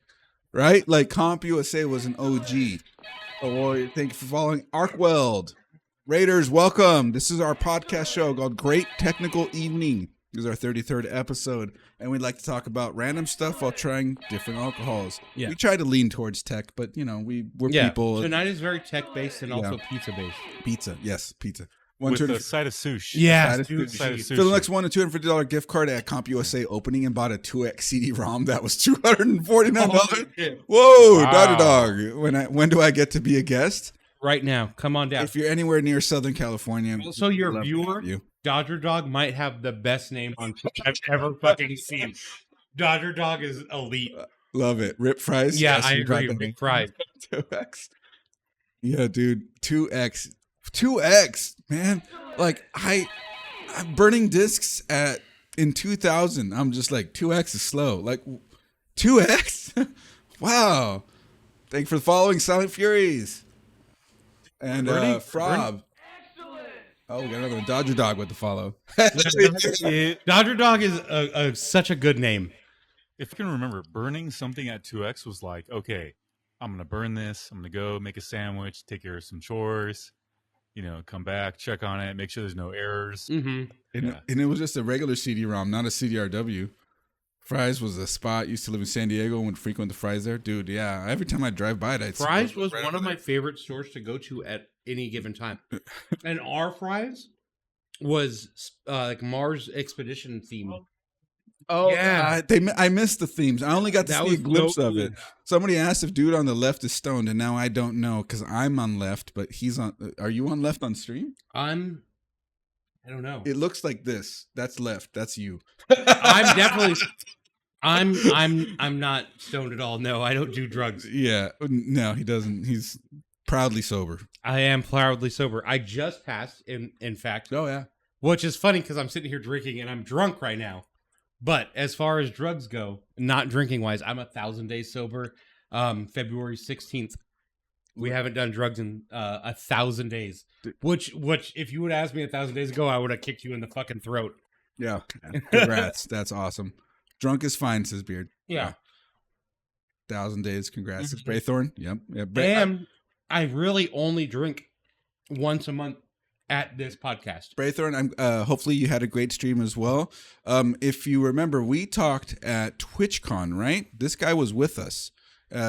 [SPEAKER 2] Right? Like CompUSA was an OG. Oh, thank you for following Arkweld. Raiders, welcome. This is our podcast show called Great Technical Evening. This is our 33rd episode, and we'd like to talk about random stuff while trying different alcohols.
[SPEAKER 1] Yeah.
[SPEAKER 2] We try to lean towards tech, but we're people.
[SPEAKER 1] Tonight is very tech based and also pizza based.
[SPEAKER 2] Pizza, yes, pizza.
[SPEAKER 3] With a side of sushi.
[SPEAKER 1] Yeah,
[SPEAKER 3] Side of
[SPEAKER 1] dude.
[SPEAKER 3] sushi.
[SPEAKER 2] Phil X won a $250 gift card at CompUSA opening and bought a 2X CD-ROM that was $249. Whoa,
[SPEAKER 3] Wow.
[SPEAKER 2] Dodger Dog. When do I get to be a guest?
[SPEAKER 1] Right now, come on down.
[SPEAKER 2] If you're anywhere near Southern California.
[SPEAKER 1] Also, your
[SPEAKER 2] love to
[SPEAKER 1] viewer,
[SPEAKER 2] have you.
[SPEAKER 1] Dodger Dog, might have the best name on Twitch I've ever fucking seen. Dodger Dog is elite.
[SPEAKER 2] Love it. Rip fries.
[SPEAKER 1] Yeah,
[SPEAKER 2] Yes,
[SPEAKER 1] I
[SPEAKER 2] you got
[SPEAKER 1] agree.
[SPEAKER 2] that.
[SPEAKER 1] Big fries.
[SPEAKER 2] 2X. Yeah, dude. 2X, man. Like I'm burning discs in 2000. I'm just like 2X is slow. Like 2X? Wow. Thank you for following Silent Furies. And Frob. Oh, we got another one. Dodger Dog with the follow.
[SPEAKER 1] Dodger Dog is such a good name.
[SPEAKER 3] If you can remember, burning something at 2X was like, okay, I'm going to burn this. I'm going to go make a sandwich, take care of some chores, come back, check on it, make sure there's no errors.
[SPEAKER 1] Mm-hmm.
[SPEAKER 2] And it was just a regular CD-ROM, not a CDRW. Fries was a spot. Used to live in San Diego and would frequent the Fries there. Dude, yeah. Every time I drive by it, I'd
[SPEAKER 1] Fries
[SPEAKER 2] see
[SPEAKER 1] was
[SPEAKER 2] right
[SPEAKER 1] one of
[SPEAKER 2] over
[SPEAKER 1] my favorite stores to go to at any given time. And our Fries was like Mars Expedition theme.
[SPEAKER 2] Oh
[SPEAKER 1] yeah.
[SPEAKER 2] I missed the themes. I only got to
[SPEAKER 1] That
[SPEAKER 2] see a
[SPEAKER 1] was
[SPEAKER 2] glimpse
[SPEAKER 1] so
[SPEAKER 2] of it. Somebody asked if dude on the left is stoned, and now I don't know because I'm on left, but he's on. Are you on left on stream?
[SPEAKER 1] I don't know.
[SPEAKER 2] It looks like this. That's left. That's you.
[SPEAKER 1] I'm definitely. I'm not stoned at all. No, I don't do drugs.
[SPEAKER 2] Yeah. No, he doesn't. He's proudly sober.
[SPEAKER 1] I am proudly sober. I just passed, in fact.
[SPEAKER 2] Oh yeah.
[SPEAKER 1] Which is funny because I'm sitting here drinking and I'm drunk right now. But as far as drugs go, not drinking wise, I'm 1,000 days sober. February 16th. We haven't done drugs in 1,000 days. Which if you would ask me 1,000 days ago, I would have kicked you in the fucking throat.
[SPEAKER 2] Yeah. Congrats. That's awesome. Drunk is fine, says Beard.
[SPEAKER 1] Yeah.
[SPEAKER 2] 1,000 days. Congrats. It's Braythorn. Yep. Yeah,
[SPEAKER 1] And I really only drink once a month at this podcast.
[SPEAKER 2] Braythorn, hopefully you had a great stream as well. If you remember, we talked at TwitchCon, right? This guy was with us.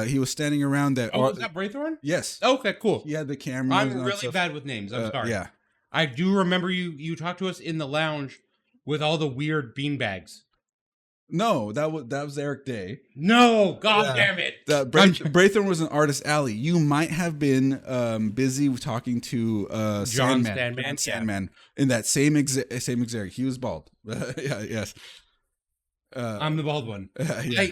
[SPEAKER 2] He was standing around that.
[SPEAKER 1] Oh, was that Braythorn?
[SPEAKER 2] Yes.
[SPEAKER 1] Okay, cool.
[SPEAKER 2] He had the camera.
[SPEAKER 1] I'm really bad with names. I'm sorry.
[SPEAKER 2] Yeah.
[SPEAKER 1] I do remember you talked to us in the lounge with all the weird beanbags.
[SPEAKER 2] No, that was Eric Day.
[SPEAKER 1] No, god damn it.
[SPEAKER 2] Braythorn was an artist alley. You might have been busy talking to
[SPEAKER 1] John
[SPEAKER 2] Sandman in that same exact. He was bald. Yeah, yes.
[SPEAKER 1] I'm the bald one.
[SPEAKER 2] Yeah.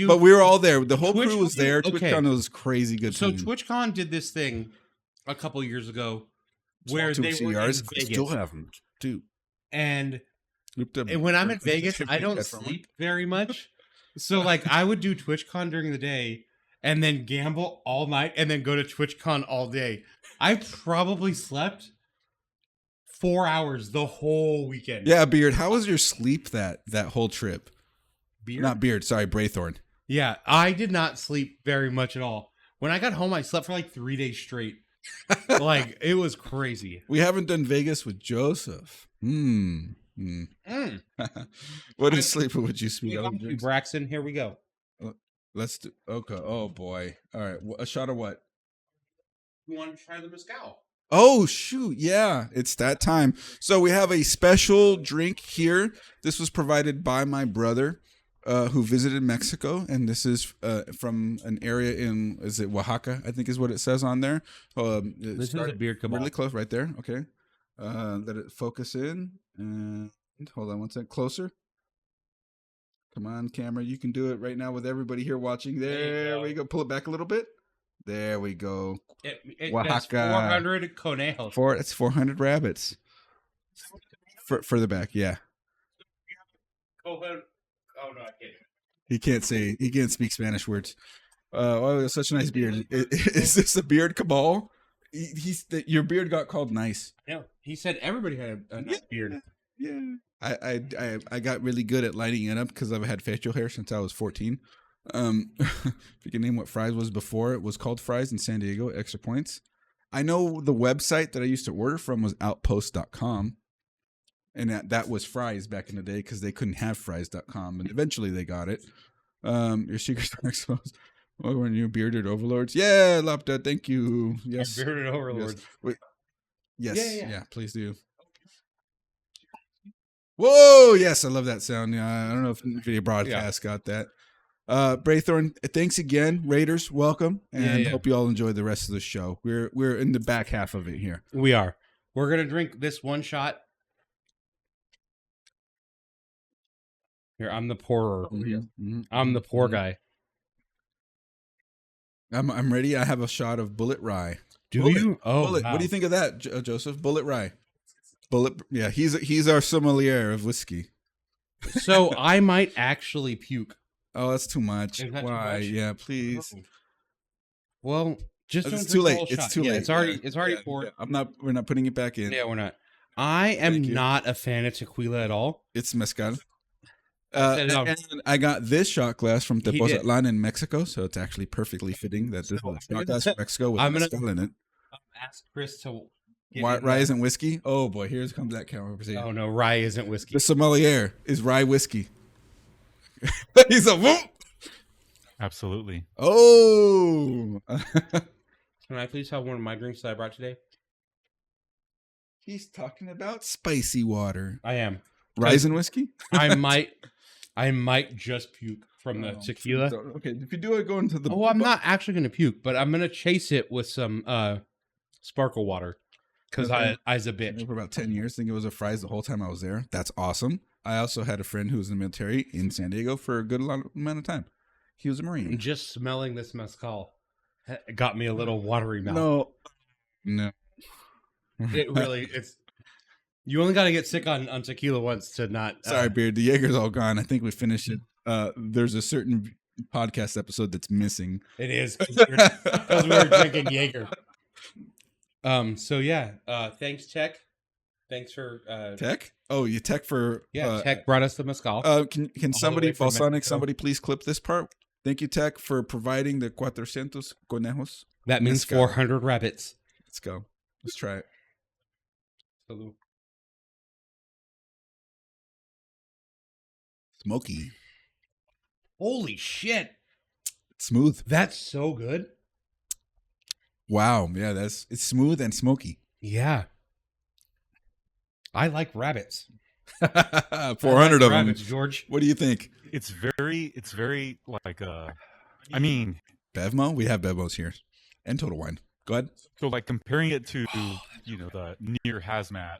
[SPEAKER 2] But we were all there. The whole crew was there.
[SPEAKER 1] Okay.
[SPEAKER 2] TwitchCon was crazy good.
[SPEAKER 1] So
[SPEAKER 2] time.
[SPEAKER 1] TwitchCon did this thing a couple years ago where
[SPEAKER 2] Two
[SPEAKER 1] they were in
[SPEAKER 2] CRs.
[SPEAKER 1] Vegas.
[SPEAKER 2] Still have them too.
[SPEAKER 1] And when I'm in Vegas, I don't sleep very much. So like I would do TwitchCon during the day and then gamble all night and then go to TwitchCon all day. I probably slept 4 hours the whole weekend.
[SPEAKER 2] Yeah, Beard. How was your sleep that whole trip?
[SPEAKER 1] Beard?
[SPEAKER 2] Not Beard. Sorry, Braythorn.
[SPEAKER 1] Yeah, I did not sleep very much at all. When I got home, I slept for like 3 days straight. Like it was crazy.
[SPEAKER 2] We haven't done Vegas with Joseph. What is sleeping with you, sweet
[SPEAKER 1] Braxton? Here we go.
[SPEAKER 2] Let's do. Okay. Oh boy. All right. A shot of what?
[SPEAKER 1] You want to try the mezcal?
[SPEAKER 2] Oh shoot! Yeah, it's that time. So we have a special drink here. This was provided by my brother, who visited Mexico, and this is from an area is it Oaxaca? I think is what it says on there.
[SPEAKER 1] This is a beard cabal.
[SPEAKER 2] Really close, right there. Okay. Let it focus in. And hold on one second. Closer. Come on, camera. You can do it right now with everybody here watching. There we go. Pull it back a little bit. There we go.
[SPEAKER 1] That's
[SPEAKER 2] Oaxaca.
[SPEAKER 1] 400 conejos.
[SPEAKER 2] It's 400 rabbits. Further back, yeah.
[SPEAKER 1] Oh no, I can't.
[SPEAKER 2] He can't speak Spanish words. Oh, such a nice beard. Is this a beard cabal? Your beard got called nice.
[SPEAKER 1] No, he said everybody had a nice beard.
[SPEAKER 2] Yeah. I got really good at lighting it up because I've had facial hair since I was 14. If you can name what Fry's was before, it was called Fry's in San Diego, extra points. I know the website that I used to order from was outpost.com. And that was Fry's back in the day because they couldn't have Fry's.com. And eventually they got it. Your secrets are exposed. Oh, when you bearded overlords? Yeah, Lapta, thank you. Yes.
[SPEAKER 1] Bearded overlords.
[SPEAKER 2] Yes. Wait. Yes.
[SPEAKER 1] Yeah.
[SPEAKER 2] Please do. Whoa, yes, I love that sound. Yeah, I don't know if video broadcast got that. Braythorn, thanks again. Raiders, welcome. And hope you all enjoy the rest of the show. We're in the back half of it here.
[SPEAKER 1] We are. We're gonna drink this one shot. Here, I'm the pourer.
[SPEAKER 2] Mm-hmm.
[SPEAKER 1] I'm the poor guy.
[SPEAKER 2] I'm ready. I have a shot of Bullet Rye.
[SPEAKER 1] Do you? Oh,
[SPEAKER 2] Bullet.
[SPEAKER 1] wow.
[SPEAKER 2] What do you think of that, Joseph? Bullet Rye. Bullet. Yeah, he's our sommelier of whiskey.
[SPEAKER 1] So I might actually puke.
[SPEAKER 2] Oh, that's too much.
[SPEAKER 1] Is that too
[SPEAKER 2] Why?
[SPEAKER 1] much?
[SPEAKER 2] Yeah, please.
[SPEAKER 1] Well, just
[SPEAKER 2] It's
[SPEAKER 1] don't
[SPEAKER 2] too
[SPEAKER 1] drink the
[SPEAKER 2] late.
[SPEAKER 1] whole
[SPEAKER 2] It's
[SPEAKER 1] shot.
[SPEAKER 2] too
[SPEAKER 1] Yeah,
[SPEAKER 2] late.
[SPEAKER 1] It's already
[SPEAKER 2] Yeah,
[SPEAKER 1] poured.
[SPEAKER 2] yeah. We're not putting it back in.
[SPEAKER 1] Yeah, we're not. I am
[SPEAKER 2] Thank you.
[SPEAKER 1] not a fan of tequila at all.
[SPEAKER 2] It's mezcal.
[SPEAKER 1] said it
[SPEAKER 2] And I got this shot glass from
[SPEAKER 1] He did.
[SPEAKER 2] Tepozatlan in Mexico, so it's actually perfectly fitting that this is a shot glass from Mexico with
[SPEAKER 1] I'm gonna-
[SPEAKER 2] mezcal in it.
[SPEAKER 1] Ask Chris to.
[SPEAKER 2] Rye isn't whiskey? Oh boy, here comes that conversation.
[SPEAKER 1] Oh no, rye isn't whiskey.
[SPEAKER 2] The sommelier is rye whiskey. He's a whoop.
[SPEAKER 3] Absolutely.
[SPEAKER 2] Oh.
[SPEAKER 1] Can I please have one of my drinks that I brought today?
[SPEAKER 2] He's talking about spicy water.
[SPEAKER 1] I am.
[SPEAKER 2] Rye and whiskey?
[SPEAKER 1] I might just puke from the tequila.
[SPEAKER 2] Okay, if you do it, go into the.
[SPEAKER 1] Oh, I'm not actually gonna puke, but I'm gonna chase it with some sparkle water because
[SPEAKER 2] Okay.
[SPEAKER 1] I's a bitch.
[SPEAKER 2] For about 10 years, I think it was a Fry's the whole time I was there. That's awesome. I also had a friend who was in the military in San Diego for a good amount of time. He was a Marine.
[SPEAKER 1] Just smelling this mezcal got me a little watery mouth.
[SPEAKER 2] No.
[SPEAKER 1] It really it's. You only got to get sick on tequila once to not.
[SPEAKER 2] Sorry, Beard. The Jaeger's all gone. I think we finished it. There's a certain podcast episode that's missing.
[SPEAKER 1] It is because we were drinking Jaeger. So yeah. Thanks, Tech. Thanks for
[SPEAKER 2] Tech? Oh, you Tech for
[SPEAKER 1] Tech brought us the mezcal.
[SPEAKER 2] Can somebody,
[SPEAKER 1] way from
[SPEAKER 2] Falsonic,
[SPEAKER 1] Mexico.
[SPEAKER 2] somebody please clip this part? Thank you, Tech, for providing the 400 conejos.
[SPEAKER 1] That means
[SPEAKER 2] mezcal.
[SPEAKER 1] 400 rabbits.
[SPEAKER 2] Let's go. Let's try it.
[SPEAKER 1] Salud.
[SPEAKER 2] Smoky.
[SPEAKER 1] Holy shit.
[SPEAKER 2] Smooth.
[SPEAKER 1] That's so good.
[SPEAKER 2] Wow. Yeah, it's smooth and smoky.
[SPEAKER 1] Yeah. I like rabbits.
[SPEAKER 2] 400 of them.
[SPEAKER 1] Rabbits, George.
[SPEAKER 2] What do you think?
[SPEAKER 3] It's very like I mean,
[SPEAKER 2] Bevmo? We have Bevmos here. And Total Wine. Go ahead.
[SPEAKER 3] so like comparing it to the near hazmat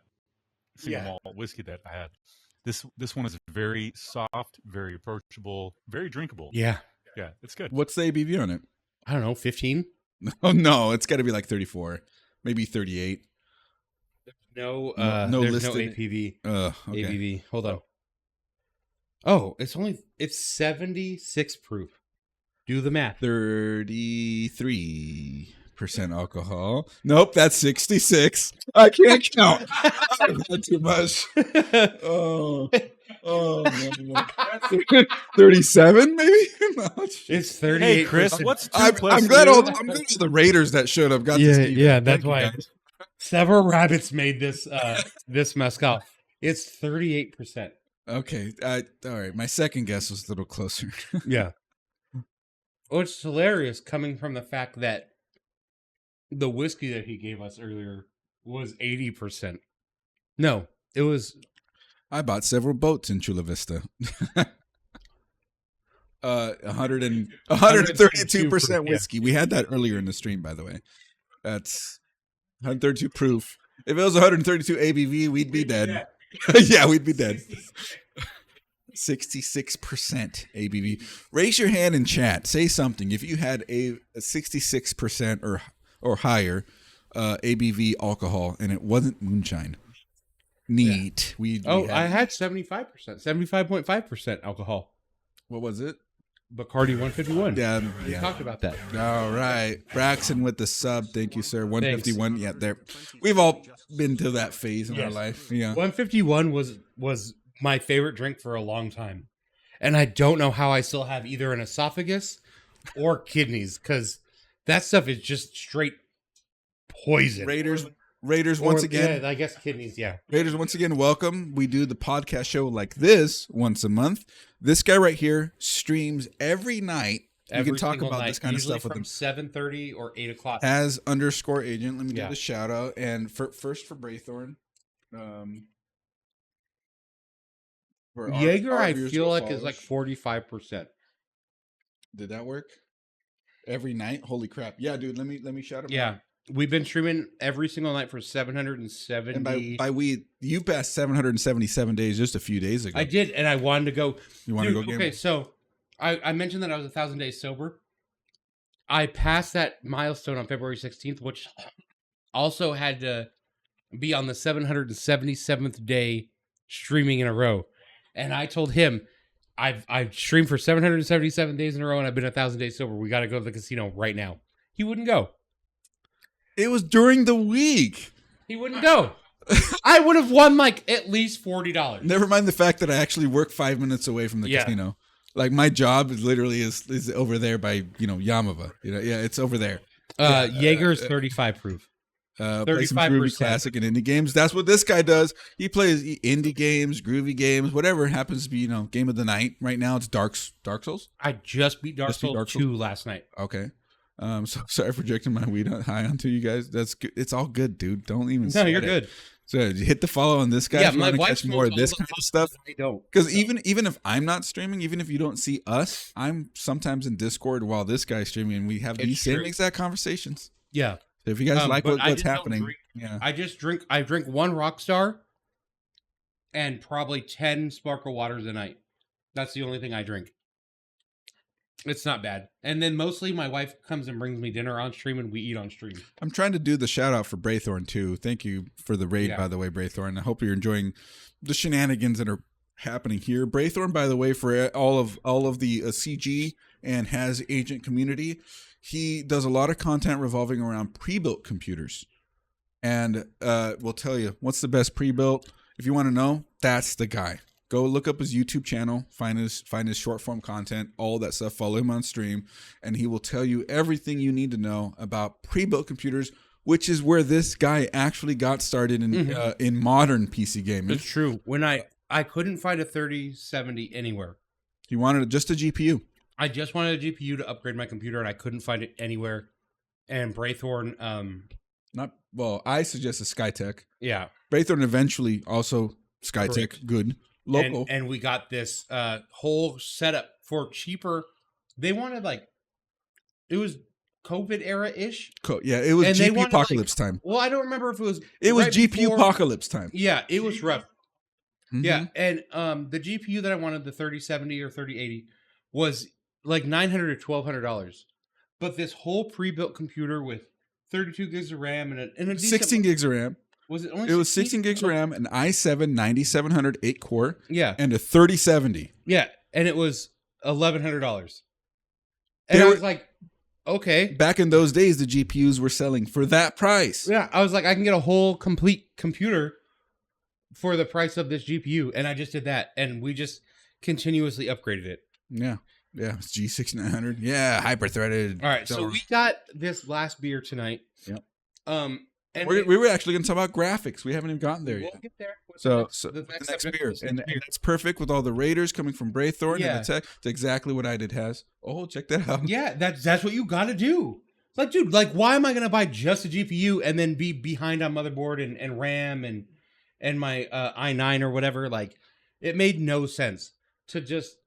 [SPEAKER 3] single
[SPEAKER 1] Yeah.
[SPEAKER 3] malt whiskey that I had. This one is very soft, very approachable, very drinkable.
[SPEAKER 1] Yeah.
[SPEAKER 3] Yeah, it's good.
[SPEAKER 2] What's the ABV on it?
[SPEAKER 1] I don't know, 15?
[SPEAKER 2] Oh, no. It's got to be like 34. Maybe 38.
[SPEAKER 1] No,
[SPEAKER 2] no
[SPEAKER 1] there's
[SPEAKER 2] listed-
[SPEAKER 1] no APV.
[SPEAKER 2] Okay.
[SPEAKER 1] ABV. Hold on. Oh, it's 76 proof. Do the math.
[SPEAKER 2] 33% alcohol. Nope, that's 66. I can't count. Not too much. Oh, no. 37 maybe? No,
[SPEAKER 1] It's 38.
[SPEAKER 3] Hey, Chris, what's 2
[SPEAKER 2] I'm
[SPEAKER 3] plus
[SPEAKER 2] glad
[SPEAKER 3] 2?
[SPEAKER 2] all the Raiders that showed up got this game.
[SPEAKER 1] that's
[SPEAKER 2] Thank you,
[SPEAKER 1] why
[SPEAKER 2] guys.
[SPEAKER 1] several rabbits made this this mezcal. It's 38%.
[SPEAKER 2] Okay, all right. My second guess was a little closer.
[SPEAKER 1] Yeah. Well, it's hilarious coming from the fact that the whiskey that he gave us earlier was 80%. No, it was
[SPEAKER 2] I bought several boats in Chula Vista. 132% whiskey. We had that earlier in the stream, by the way. That's 132 proof. If it was 132 ABV, we'd be dead. Yeah, we'd be dead. 66% ABV. Raise your hand in chat. Say something. If you had a 66% or higher ABV alcohol and it wasn't moonshine. Neat. We
[SPEAKER 1] I had 75%, 75.5% alcohol.
[SPEAKER 2] What was it?
[SPEAKER 1] Bacardi 151. We
[SPEAKER 2] Yeah.
[SPEAKER 1] talked about that.
[SPEAKER 2] All right. Braxton with the sub. Thank you, sir. 151. Thanks. Yeah, there. We've all been to that phase in our life. Yeah.
[SPEAKER 1] 151 was my favorite drink for a long time. And I don't know how I still have either an esophagus or kidneys, because that stuff is just straight poison.
[SPEAKER 2] Raiders once again.
[SPEAKER 1] Yeah, I guess kidneys, yeah.
[SPEAKER 2] Raiders once again, welcome. We do the podcast show like this once a month. This guy right here streams every night. We can talk about this kind of stuff with him.
[SPEAKER 1] 7:30 or 8 o'clock.
[SPEAKER 2] As _agent, let me give a shout out. And first for Braythorn.
[SPEAKER 1] Jaeger, I feel like, is like 45%.
[SPEAKER 2] Did that work? Every night? Holy crap. Yeah, dude, let me shout him out.
[SPEAKER 1] Yeah. We've been streaming every single night for 770.
[SPEAKER 2] And by you passed 777 days just a few days ago.
[SPEAKER 1] I did, and I wanted to go.
[SPEAKER 2] You want to go game?
[SPEAKER 1] Okay, so I mentioned that I was 1,000 days sober. I passed that milestone on February 16th, which also had to be on the 777th day streaming in a row. And I told him, I've streamed for 777 days in a row, and I've been 1,000 days sober. We got to go to the casino right now. He wouldn't go.
[SPEAKER 2] It was during the week.
[SPEAKER 1] He wouldn't go. I would have won like at least $40.
[SPEAKER 2] Never mind the fact that I actually work 5 minutes away from the casino. Like my job is literally is over there by Yamava. It's over there.
[SPEAKER 1] Jaeger's 35 proof.
[SPEAKER 2] 35% classic and indie games. That's what this guy does. He plays indie games, groovy games, whatever happens to be game of the night. Right now it's Dark Souls.
[SPEAKER 1] I just beat Dark Souls 2 last night.
[SPEAKER 2] Okay. So sorry for projecting my weed high onto you guys. That's good. It's all good, dude. Don't even.
[SPEAKER 1] No, you're good.
[SPEAKER 2] So hit the follow on this guy.
[SPEAKER 1] Yeah,
[SPEAKER 2] if you
[SPEAKER 1] my
[SPEAKER 2] want to
[SPEAKER 1] wife
[SPEAKER 2] catch more of this kind of stuff.
[SPEAKER 1] I don't.
[SPEAKER 2] Because even if I'm not streaming, even if you don't see us, I'm sometimes in Discord while this guy's streaming, and we have these same exact conversations.
[SPEAKER 1] Yeah.
[SPEAKER 2] So if you guys like what's happening,
[SPEAKER 1] I drink one Rockstar and probably 10 sparkle waters a night. That's the only thing I drink. It's not bad. And then mostly my wife comes and brings me dinner on stream and we eat on stream.
[SPEAKER 2] I'm trying to do the shout out for Braythorn too. Thank you for the raid, by the way, Braythorn. I hope you're enjoying the shenanigans that are happening here. Braythorn, by the way, for all of the CG and has agent community, he does a lot of content revolving around pre-built computers. And we'll tell you, what's the best pre-built? If you want to know, that's the guy. Go look up his YouTube channel, find his short form content, all that stuff. Follow him on stream, and he will tell you everything you need to know about pre-built computers, which is where this guy actually got started in modern PC gaming.
[SPEAKER 1] It's true. When I couldn't find a 3070 anywhere.
[SPEAKER 2] He wanted just a GPU.
[SPEAKER 1] I just wanted a GPU to upgrade my computer, and I couldn't find it anywhere. And Braythorn,
[SPEAKER 2] I suggest a Skytech.
[SPEAKER 1] Yeah,
[SPEAKER 2] Braythorn eventually also Skytech. Correct. Good. Local.
[SPEAKER 1] And we got this whole setup for cheaper. They wanted it was COVID era-ish.
[SPEAKER 2] It was GPU apocalypse time.
[SPEAKER 1] Well, I don't remember if it was.
[SPEAKER 2] It was GPU apocalypse time.
[SPEAKER 1] Yeah, it was rough. Mm-hmm. Yeah, and the GPU that I wanted, the 3070 or 3080, was like $900 to $1,200. But this whole pre-built computer with 32 gigs of RAM and a
[SPEAKER 2] 16 gigs of RAM.
[SPEAKER 1] Was it only?
[SPEAKER 2] It was 16 gigs of RAM, an i7 9700 8-core, and a 3070.
[SPEAKER 1] Yeah, and it was $1,100. And I was like, okay.
[SPEAKER 2] Back in those days, the GPUs were selling for that price.
[SPEAKER 1] Yeah, I was like, I can get a whole complete computer for the price of this GPU, and I just did that, and we just continuously upgraded it.
[SPEAKER 2] Yeah, it's G6900. Yeah, hyper-threaded.
[SPEAKER 1] All right, so we got this last beer tonight.
[SPEAKER 2] Yep.
[SPEAKER 1] And
[SPEAKER 2] we were actually going to talk about graphics. We haven't even gotten there yet.
[SPEAKER 1] We'll get there.
[SPEAKER 2] So the next beer. And that's perfect with all the Raiders coming from Braythorn.
[SPEAKER 1] Yeah.
[SPEAKER 2] And it's exactly what I did has. Oh, check that out.
[SPEAKER 1] Yeah, that's what you got to do. It's like, dude, why am I going to buy just a GPU and then be behind on motherboard and RAM and my i9 or whatever? Like, it made no sense to just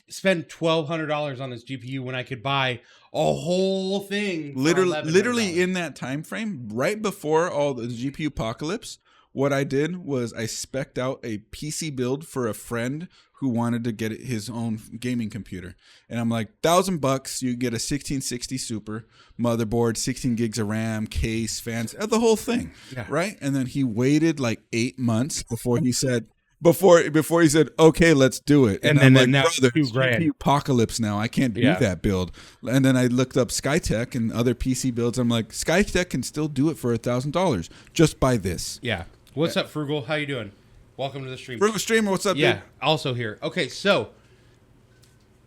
[SPEAKER 1] spend $1,200 on this GPU when I could buy a whole thing for
[SPEAKER 2] literally
[SPEAKER 1] $1,100?
[SPEAKER 2] in that time frame, right before all the GPU apocalypse, what I did was I spec'd out a PC build for a friend who wanted to get his own gaming computer, and I'm like, $1,000, you get a 1660 Super motherboard, 16 gigs of RAM, case, fans, the whole thing, right? And then he waited like 8 months before he said. Before he said, okay, let's do it.
[SPEAKER 1] And
[SPEAKER 2] I'm
[SPEAKER 1] then
[SPEAKER 2] like,
[SPEAKER 1] now
[SPEAKER 2] brother,
[SPEAKER 1] it's $2,000.
[SPEAKER 2] GPU apocalypse now. I can't do that build. And then I looked up Skytech and other PC builds. I'm like, Skytech can still do it for $1,000. Just buy this.
[SPEAKER 1] Yeah. What's up, Frugal? How you doing? Welcome to the stream.
[SPEAKER 2] Frugal Streamer, what's up,
[SPEAKER 1] Yeah,
[SPEAKER 2] dude?
[SPEAKER 1] also here. Okay, so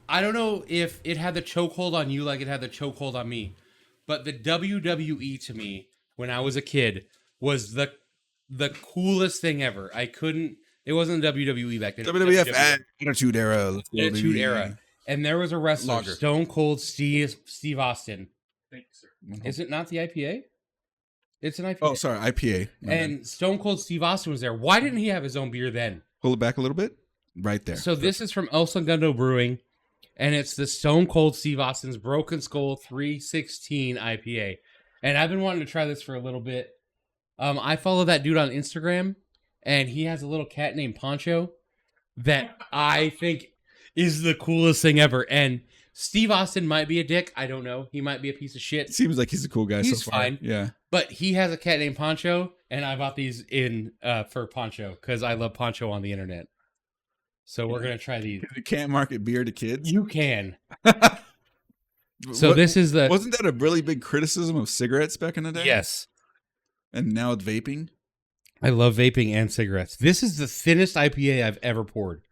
[SPEAKER 1] I don't know if it had the chokehold on you like it had the chokehold on me, but the WWE to me when I was a kid was the coolest thing ever. It wasn't WWE back then.
[SPEAKER 2] WWF Attitude Era.
[SPEAKER 1] Attitude Era. And there was a wrestler,
[SPEAKER 2] Lager.
[SPEAKER 1] Stone Cold Steve Austin.
[SPEAKER 3] Thank you, sir.
[SPEAKER 1] Is it not the IPA? It's an IPA.
[SPEAKER 2] Oh, sorry, IPA.
[SPEAKER 1] And Stone Cold Steve Austin was there. Why didn't he have his own beer then?
[SPEAKER 2] Hold it back a little bit. Right there.
[SPEAKER 1] So this is from El Segundo Brewing, and it's the Stone Cold Steve Austin's Broken Skull 316 IPA. And I've been wanting to try this for a little bit. I follow that dude on Instagram, and he has a little cat named Poncho that I think is the coolest thing ever. And Steve Austin might be a dick. I don't know. He might be a piece of shit.
[SPEAKER 2] Seems like he's a cool guy
[SPEAKER 1] He's
[SPEAKER 2] so far.
[SPEAKER 1] fine.
[SPEAKER 2] Yeah.
[SPEAKER 1] But he has a cat named Poncho, and I bought these in for Poncho because I love Poncho on the internet. So we're gonna try these.
[SPEAKER 2] You can't market beer to kids.
[SPEAKER 1] You can. So this is the
[SPEAKER 2] Wasn't that a really big criticism of cigarettes back in the day?
[SPEAKER 1] yes.
[SPEAKER 2] And now it's vaping.
[SPEAKER 1] I love vaping and cigarettes. This is the thinnest IPA I've ever poured.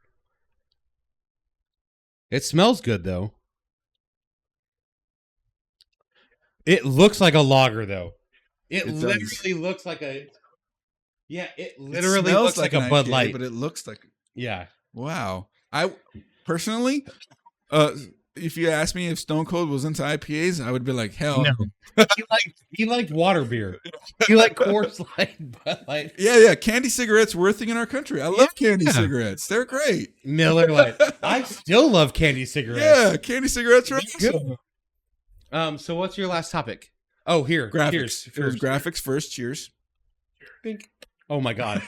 [SPEAKER 1] It smells good though. It looks like a lager though. It
[SPEAKER 2] does.
[SPEAKER 1] literally looks like a. Yeah, it literally
[SPEAKER 2] smells
[SPEAKER 1] looks like a
[SPEAKER 2] an
[SPEAKER 1] Bud
[SPEAKER 2] IPA,
[SPEAKER 1] Light.
[SPEAKER 2] but it looks like.
[SPEAKER 1] Yeah.
[SPEAKER 2] Wow. I personally, if you asked me if Stone Cold was into IPAs, I would be like, hell
[SPEAKER 1] No. he liked water beer. He liked Coors Light, Bud Light,
[SPEAKER 2] Yeah. Candy cigarettes were a thing in our country. I love candy cigarettes. They're great.
[SPEAKER 1] Miller Lite. I still love candy cigarettes.
[SPEAKER 2] Yeah, candy cigarettes are
[SPEAKER 1] Good.
[SPEAKER 2] awesome.
[SPEAKER 1] So what's your last topic? Oh, here.
[SPEAKER 2] Graphics.
[SPEAKER 1] Cheers.
[SPEAKER 2] It was graphics first. Cheers.
[SPEAKER 1] Bink. Oh my god.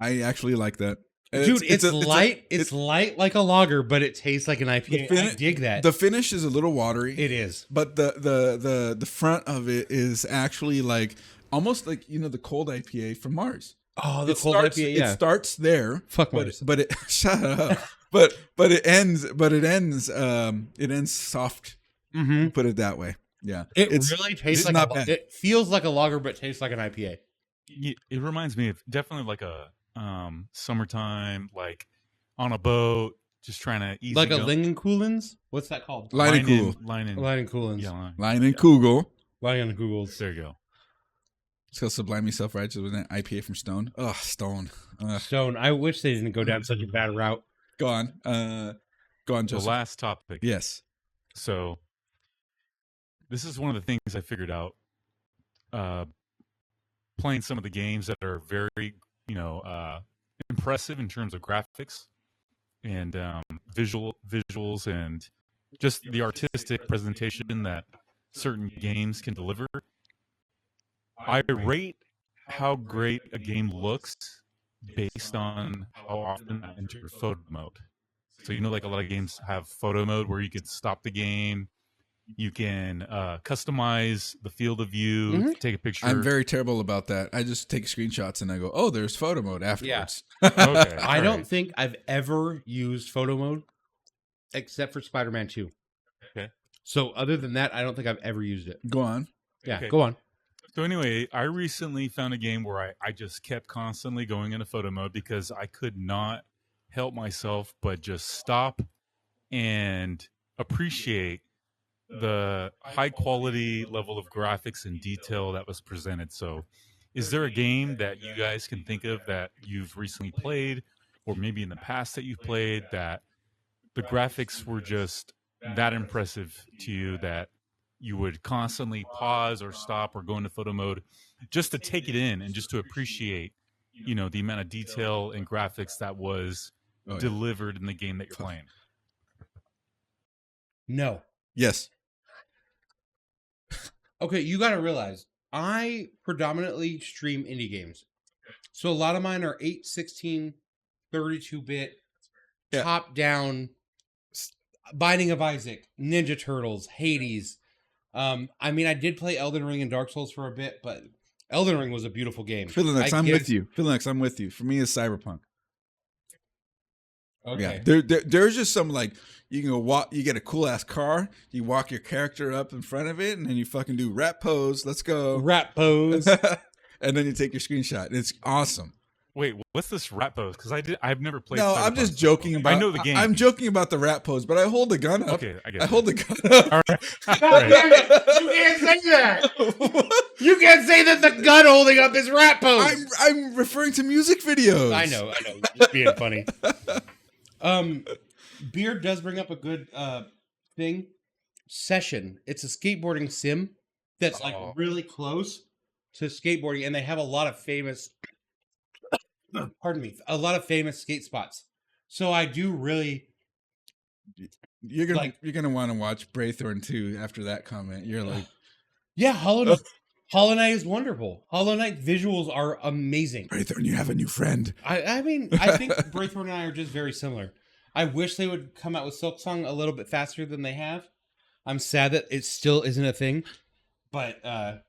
[SPEAKER 2] I actually like that.
[SPEAKER 1] Dude, it's light. It's light like a lager, but it tastes like an IPA. I dig that.
[SPEAKER 2] The finish is a little watery.
[SPEAKER 1] It is.
[SPEAKER 2] But the front of it is actually like almost like the cold IPA from Mars.
[SPEAKER 1] Oh, the
[SPEAKER 2] It
[SPEAKER 1] cold
[SPEAKER 2] starts,
[SPEAKER 1] IPA. Yeah.
[SPEAKER 2] It starts there.
[SPEAKER 1] Fuck
[SPEAKER 2] but,
[SPEAKER 1] Mars.
[SPEAKER 2] but it shut up. but it ends soft.
[SPEAKER 1] Mm-hmm.
[SPEAKER 2] Put it that way. Yeah.
[SPEAKER 1] It really tastes like
[SPEAKER 2] not bad.
[SPEAKER 1] It feels like a lager, but tastes like an IPA.
[SPEAKER 3] It reminds me of definitely like a summertime, like on a boat, just trying to easy
[SPEAKER 1] Like
[SPEAKER 3] go.
[SPEAKER 1] a Langenkuhlens? What's that called?
[SPEAKER 2] Leinenkugel.
[SPEAKER 1] Leinenkugels.
[SPEAKER 3] Yeah,
[SPEAKER 2] Leinenkugel.
[SPEAKER 1] Leinenkugels.
[SPEAKER 3] there you go.
[SPEAKER 2] So sublimely self-righteous with an IPA from Stone. Oh, Stone.
[SPEAKER 1] Stone. I wish they didn't go down such a bad route.
[SPEAKER 2] Go on. Go on,
[SPEAKER 3] The
[SPEAKER 2] Joseph.
[SPEAKER 3] last topic.
[SPEAKER 2] Yes.
[SPEAKER 3] So this is one of the things I figured out playing some of the games that are very, impressive in terms of graphics and visuals and just the artistic presentation that certain games can deliver. I rate how great a game looks based on how often I enter photo mode. So like a lot of games have photo mode where you can stop the game, you can customize the field of view, take a picture.
[SPEAKER 2] I'm very terrible about that. I just take screenshots and I go, oh, there's photo mode afterwards.
[SPEAKER 3] Okay.
[SPEAKER 1] I
[SPEAKER 3] all
[SPEAKER 1] don't
[SPEAKER 3] right.
[SPEAKER 1] think I've ever used photo mode except for Spider-Man 2.
[SPEAKER 3] Okay.
[SPEAKER 1] So other than that, I don't think I've ever used it.
[SPEAKER 2] Go on.
[SPEAKER 1] Yeah,
[SPEAKER 3] Okay.
[SPEAKER 1] go on.
[SPEAKER 3] So anyway, I recently found a game where I just kept constantly going into photo mode because I could not help myself but just stop and appreciate the high quality level of graphics and detail that was presented. So is there a game that you guys can think of that you've recently played or maybe in the past that you've played that the graphics were just that impressive to you that you would constantly pause or stop or go into photo mode just to take it in and just to appreciate, the amount of detail and graphics that was delivered in the game that you're playing.
[SPEAKER 1] No.
[SPEAKER 2] Yes.
[SPEAKER 1] Okay, you got to realize, I predominantly stream indie games. So a lot of mine are 8, 16, 32-bit, top-down, Binding of Isaac, Ninja Turtles, Hades. I mean, I did play Elden Ring and Dark Souls for a bit, but Elden Ring was a beautiful game.
[SPEAKER 2] Philonex, I'm with you. Philonex, I'm with you. For me, it's Cyberpunk.
[SPEAKER 1] Okay.
[SPEAKER 2] Yeah, there's just some like you can go walk. You get a cool ass car. You walk your character up in front of it, and then you fucking do rap pose. Let's go
[SPEAKER 1] rap pose,
[SPEAKER 2] and then you take your screenshot. It's awesome.
[SPEAKER 3] Wait, what's this rap pose? Because I've never played.
[SPEAKER 2] No,
[SPEAKER 3] Cyberpunk.
[SPEAKER 2] I'm just joking about.
[SPEAKER 3] I know the game.
[SPEAKER 2] I'm joking about the rap pose, but I hold the gun up.
[SPEAKER 3] Okay, I get
[SPEAKER 2] I
[SPEAKER 3] it.
[SPEAKER 2] hold the gun up.
[SPEAKER 3] All right.
[SPEAKER 1] God damn it! You can't say that. You can't say that the gun holding up is rap pose.
[SPEAKER 2] I'm referring to music videos.
[SPEAKER 1] I know. Just being funny. Beard does bring up a good thing. Session. It's a skateboarding sim that's like really close to skateboarding, and they have a lot of famous. Pardon me. A lot of famous skate spots. So I do really.
[SPEAKER 2] You're gonna want to watch Braythorn 2 after that comment. You're like,
[SPEAKER 1] yeah, Hollow Knight. Hollow Knight is wonderful. Hollow Knight visuals are amazing.
[SPEAKER 2] Braythorn, you have a new friend.
[SPEAKER 1] I mean, I think Braythorn and I are just very similar. I wish they would come out with Silksong a little bit faster than they have. I'm sad that it still isn't a thing. But,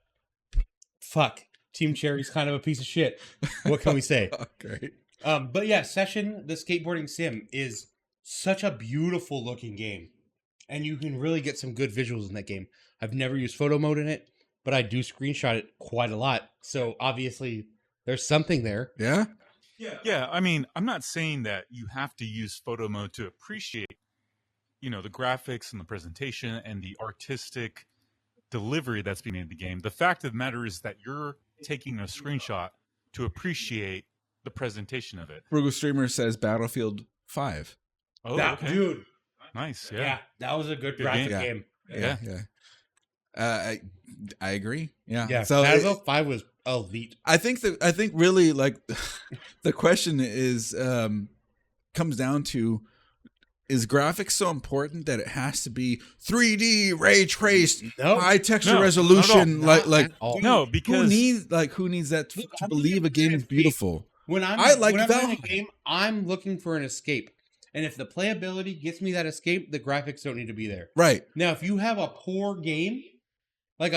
[SPEAKER 1] fuck. Team Cherry's kind of a piece of shit. What can we say?
[SPEAKER 2] Great.
[SPEAKER 1] But yeah, Session, the skateboarding sim, is such a beautiful looking game. And you can really get some good visuals in that game. I've never used photo mode in it, but I do screenshot it quite a lot. So obviously there's something there.
[SPEAKER 2] Yeah?
[SPEAKER 3] Yeah, I mean, I'm not saying that you have to use photo mode to appreciate, the graphics and the presentation and the artistic delivery that's being made in the game. The fact of the matter is that you're taking a screenshot to appreciate the presentation of it.
[SPEAKER 2] Frugal Streamer says Battlefield 5.
[SPEAKER 3] Oh, okay.
[SPEAKER 1] Dude.
[SPEAKER 3] Nice,
[SPEAKER 1] Yeah, that was a good graphic game.
[SPEAKER 2] Yeah. I agree. Yeah.
[SPEAKER 1] Yeah.
[SPEAKER 2] So
[SPEAKER 1] Battlefield 5 was elite.
[SPEAKER 2] I think really like the question is comes down to, is graphics so important that it has to be 3D ray traced, high texture resolution?
[SPEAKER 3] No, because
[SPEAKER 2] who needs that to believe a game is beautiful?
[SPEAKER 1] When I'm in a game, I'm looking for an escape. And if the playability gets me that escape, the graphics don't need to be there.
[SPEAKER 2] Right.
[SPEAKER 1] Now, if you have a poor game, like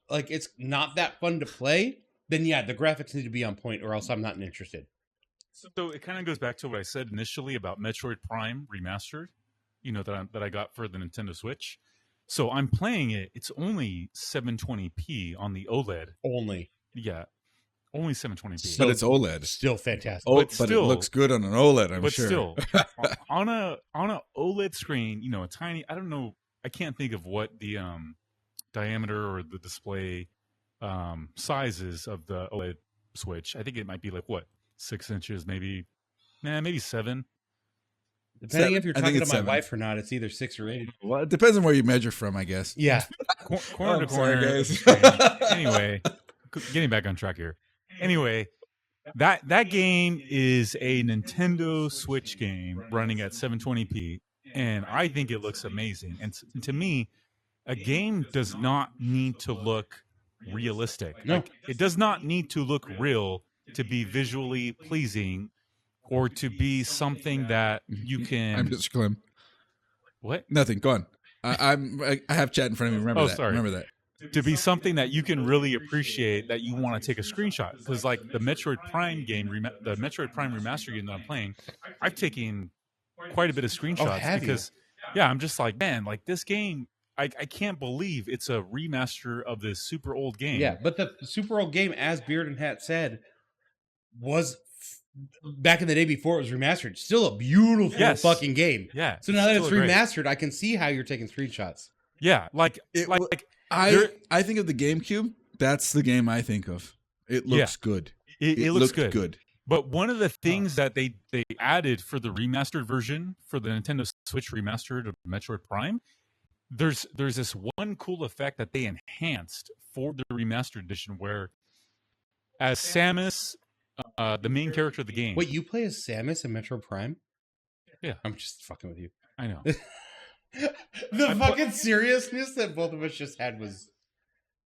[SPEAKER 1] it's not that fun to play, then yeah, the graphics need to be on point, or else I'm not interested.
[SPEAKER 3] So it kind of goes back to what I said initially about Metroid Prime Remastered, that I got for the Nintendo Switch. So I'm playing it. It's only 720p on the OLED.
[SPEAKER 1] Only.
[SPEAKER 3] Yeah. Only 720p.
[SPEAKER 2] But it's OLED.
[SPEAKER 1] Still fantastic.
[SPEAKER 2] But it looks good on an OLED, I'm sure.
[SPEAKER 3] But still, on a OLED screen, a tiny, I don't know, I can't think of what the diameter or the display size is of the OLED Switch. I think it might be like, 6 inches, maybe 7.
[SPEAKER 1] Depending if you're talking to my wife or not, it's either 6 or 8.
[SPEAKER 2] Well, it depends on where you measure from, I guess.
[SPEAKER 1] Yeah.
[SPEAKER 3] Corner to corner.
[SPEAKER 2] Sorry, guys.
[SPEAKER 3] Anyway, getting back on track here. Anyway, that game is a Nintendo Switch game running at 720p, and I think it looks amazing. And to me, a game does not need to look realistic.
[SPEAKER 1] No.
[SPEAKER 3] It does not need to look real to be visually pleasing or to be something that you can...
[SPEAKER 2] I'm Mr. Clem.
[SPEAKER 3] What?
[SPEAKER 2] Nothing. Go on. I have chat in front of me. Remember that.
[SPEAKER 3] Sorry.
[SPEAKER 2] Remember that.
[SPEAKER 3] To be something that you can really appreciate, that you want to take a screenshot. Because like the Metroid Prime game, the Metroid Prime remaster game that I'm playing, I've taken quite a bit of screenshots because, I'm just like, man, like this game, I can't believe it's a remaster of this super old game.
[SPEAKER 1] Yeah, but the super old game, as Beard and Hat said, was back in the day before it was remastered. Still a beautiful fucking game.
[SPEAKER 3] Yeah.
[SPEAKER 1] So now that it's remastered, I can see how you're taking screenshots.
[SPEAKER 3] Yeah,
[SPEAKER 2] I think of the GameCube. That's the game I think of. It looks good.
[SPEAKER 3] It looks good. But one of the things that they added for the remastered version for the Nintendo Switch remastered of Metroid Prime, there's this one cool effect that they enhanced for the remastered edition where, as Samus The main character of the game.
[SPEAKER 1] Wait, you play as Samus in Metro Prime?
[SPEAKER 3] Yeah.
[SPEAKER 1] I'm just fucking with you.
[SPEAKER 3] I know.
[SPEAKER 1] The fucking seriousness that both of us just had was,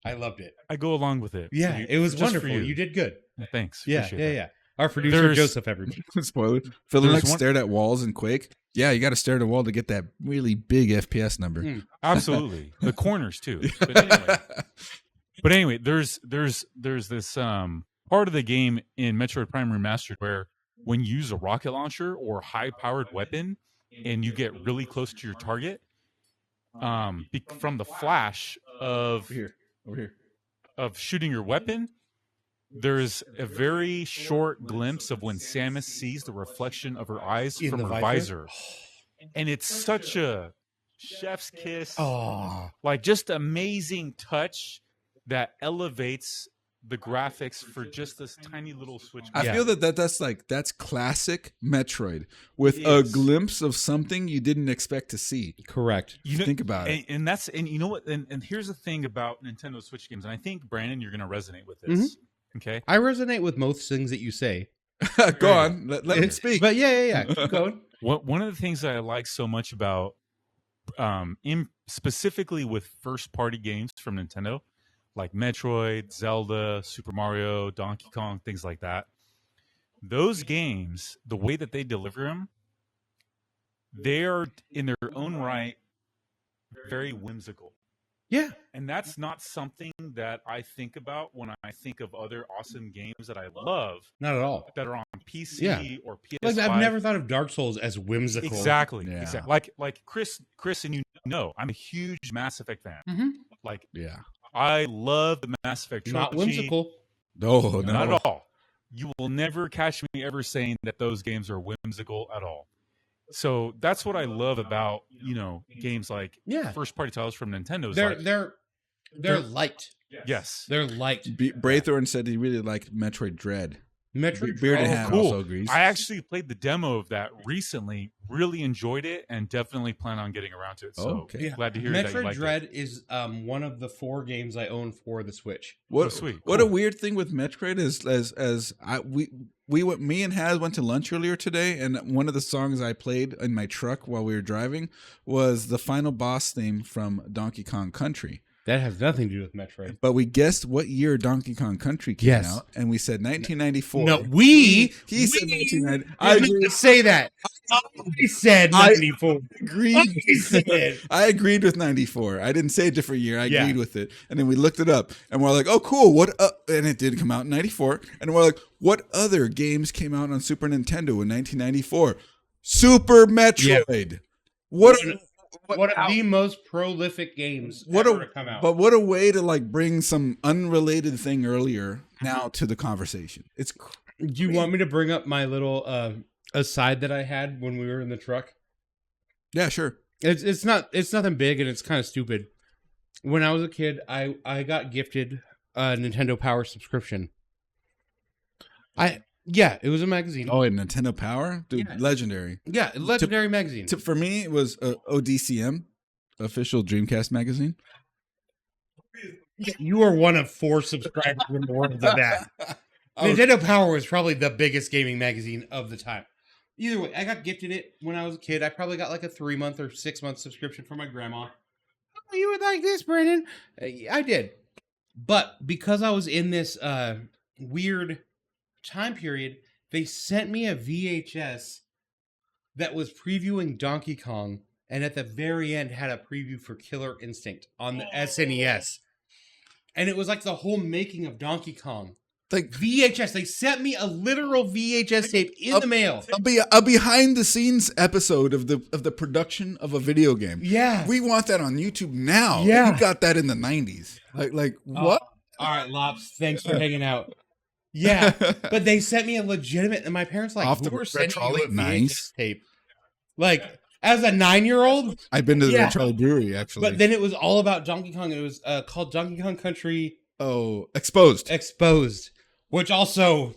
[SPEAKER 1] I loved it.
[SPEAKER 3] I go along with it.
[SPEAKER 1] Yeah,
[SPEAKER 3] You-
[SPEAKER 1] it was
[SPEAKER 3] just for
[SPEAKER 1] wonderful. You did good.
[SPEAKER 3] Thanks.
[SPEAKER 1] Yeah,
[SPEAKER 3] Appreciate that.
[SPEAKER 1] yeah. Our producer
[SPEAKER 3] There's-
[SPEAKER 1] Joseph, everybody.
[SPEAKER 2] Spoiler. Feeling
[SPEAKER 3] There's
[SPEAKER 2] like
[SPEAKER 3] one-
[SPEAKER 2] stared at walls in Quake. Yeah, you got to stare at a wall to get that really big FPS number.
[SPEAKER 3] Absolutely. The corners too. But anyway, there's this part of the game in Metroid Prime Remastered where when you use a rocket launcher or high powered weapon and you get really close to your target, from the flash
[SPEAKER 2] Over here.
[SPEAKER 3] of shooting your weapon, there's a very short glimpse of when Samus sees the reflection of her eyes
[SPEAKER 1] In
[SPEAKER 3] from
[SPEAKER 1] the
[SPEAKER 3] her
[SPEAKER 1] visor?
[SPEAKER 3] visor. And it's such a chef's kiss,
[SPEAKER 1] Oh,
[SPEAKER 3] like just amazing touch that elevates the graphics for just this tiny little switch.
[SPEAKER 2] I
[SPEAKER 1] Yeah.
[SPEAKER 2] feel that's classic Metroid with
[SPEAKER 3] It
[SPEAKER 2] a
[SPEAKER 3] is.
[SPEAKER 2] glimpse of something you didn't expect to see.
[SPEAKER 1] correct.
[SPEAKER 2] Think about it.
[SPEAKER 3] And that's, and you know what, and here's the thing about Nintendo Switch games, and I think Brandon, you're going to resonate with this. Okay.
[SPEAKER 1] I resonate with most things that you say.
[SPEAKER 2] Go on. Let me speak.
[SPEAKER 1] But yeah. Keep going.
[SPEAKER 3] One of the things that I like so much about, specifically with first party games from Nintendo, like Metroid, Zelda, Super Mario, Donkey Kong, things like that. Those games, the way that they deliver them, they are in their own right very whimsical.
[SPEAKER 1] Yeah.
[SPEAKER 3] And that's not something that I think about when I think of other awesome games that I love
[SPEAKER 1] Not at all.
[SPEAKER 3] that are on PC
[SPEAKER 1] Yeah.
[SPEAKER 3] or PS5.
[SPEAKER 1] Like I've never thought of Dark Souls as whimsical.
[SPEAKER 3] Exactly.
[SPEAKER 2] Yeah.
[SPEAKER 3] Exactly. Like Chris, and you know, I'm a huge Mass Effect fan.
[SPEAKER 1] Mhm.
[SPEAKER 3] Like
[SPEAKER 2] Yeah.
[SPEAKER 3] I love the Mass Effect
[SPEAKER 1] Not
[SPEAKER 3] trilogy.
[SPEAKER 1] whimsical.
[SPEAKER 2] No,
[SPEAKER 3] Not at all. You will never catch me ever saying that those games are whimsical at all. So that's what I love about, games like
[SPEAKER 1] Yeah.
[SPEAKER 3] first party titles from Nintendo. is
[SPEAKER 1] They're
[SPEAKER 3] like,
[SPEAKER 1] they're light.
[SPEAKER 3] yes.
[SPEAKER 1] They're light.
[SPEAKER 2] Braithorn said he really liked Metroid Dread.
[SPEAKER 1] Metroid
[SPEAKER 2] Bearded
[SPEAKER 1] Dread-
[SPEAKER 2] Hand
[SPEAKER 3] cool.
[SPEAKER 2] also agrees.
[SPEAKER 3] I actually played the demo of that recently, really enjoyed it, and definitely plan on getting around to it. So
[SPEAKER 2] Okay.
[SPEAKER 1] Yeah.
[SPEAKER 3] glad to hear that you
[SPEAKER 1] Metroid
[SPEAKER 3] liked
[SPEAKER 1] Dread is one of the 4 games I own for the Switch.
[SPEAKER 2] What
[SPEAKER 3] Oh, sweet.
[SPEAKER 2] What
[SPEAKER 3] Cool.
[SPEAKER 2] a weird thing with Metroid is me and Haz went to lunch earlier today, and one of the songs I played in my truck while we were driving was the final boss theme from Donkey Kong Country.
[SPEAKER 1] That has nothing to do with Metroid.
[SPEAKER 2] But we guessed what year Donkey Kong Country came
[SPEAKER 1] Yes.
[SPEAKER 2] out, and we said 1994.
[SPEAKER 1] No, he
[SPEAKER 2] said 1990.
[SPEAKER 1] I didn't say that. I said 94.
[SPEAKER 2] agreed.
[SPEAKER 1] He said.
[SPEAKER 2] I agreed with 94. I didn't say a different year. I
[SPEAKER 1] Yeah.
[SPEAKER 2] agreed with it. And then we looked it up and we're like, oh, cool. And it did come out in 94. And we're like, what other games came out on Super Nintendo in 1994? Super Metroid. What
[SPEAKER 1] One of the most prolific games
[SPEAKER 2] what
[SPEAKER 1] ever
[SPEAKER 2] a
[SPEAKER 1] to come out.
[SPEAKER 2] But what a way to like bring some unrelated thing earlier now to the conversation. It's
[SPEAKER 1] Do you want me to bring up my little aside that I had when we were in the truck?
[SPEAKER 2] yeah, sure.
[SPEAKER 1] It's nothing big and it's kind of stupid. When I was a kid, I got gifted a Nintendo Power subscription. It was a magazine.
[SPEAKER 2] Oh, and Nintendo Power, dude,
[SPEAKER 1] Yeah.
[SPEAKER 2] legendary.
[SPEAKER 1] Yeah, legendary magazine.
[SPEAKER 2] For me, it was ODCM, official Dreamcast magazine.
[SPEAKER 1] You are one of 4 subscribers in the world of that. Nintendo Power was probably the biggest gaming magazine of the time. Either way, I got gifted it when I was a kid. I probably got like a 3-month or 6-month subscription from my grandma. Oh, you would like this, Brandon? I did. But because I was in this weird time period, they sent me a VHS that was previewing Donkey Kong, and at the very end had a preview for Killer Instinct on the SNES. And it was like the whole making of Donkey Kong.
[SPEAKER 2] Like
[SPEAKER 1] VHS. They sent me a literal VHS tape in the mail.
[SPEAKER 2] a behind the scenes episode of the production of a video game.
[SPEAKER 1] Yeah.
[SPEAKER 2] We want that on YouTube now.
[SPEAKER 1] Yeah.
[SPEAKER 2] We got that in the 90s. Like what?
[SPEAKER 1] All right, Lops. Thanks for hanging out. Yeah, but they sent me a legitimate, and my parents like,
[SPEAKER 2] Off the
[SPEAKER 1] who are sending you a
[SPEAKER 2] Retrollite?
[SPEAKER 1] VHS
[SPEAKER 2] Nice.
[SPEAKER 1] tape? Like, as a 9-year-old,
[SPEAKER 2] I've been to the
[SPEAKER 1] Yeah.
[SPEAKER 2] Red Charlie Brewery actually.
[SPEAKER 1] but then it was all about Donkey Kong. It was called Donkey Kong Country
[SPEAKER 2] Exposed.
[SPEAKER 1] Exposed, which also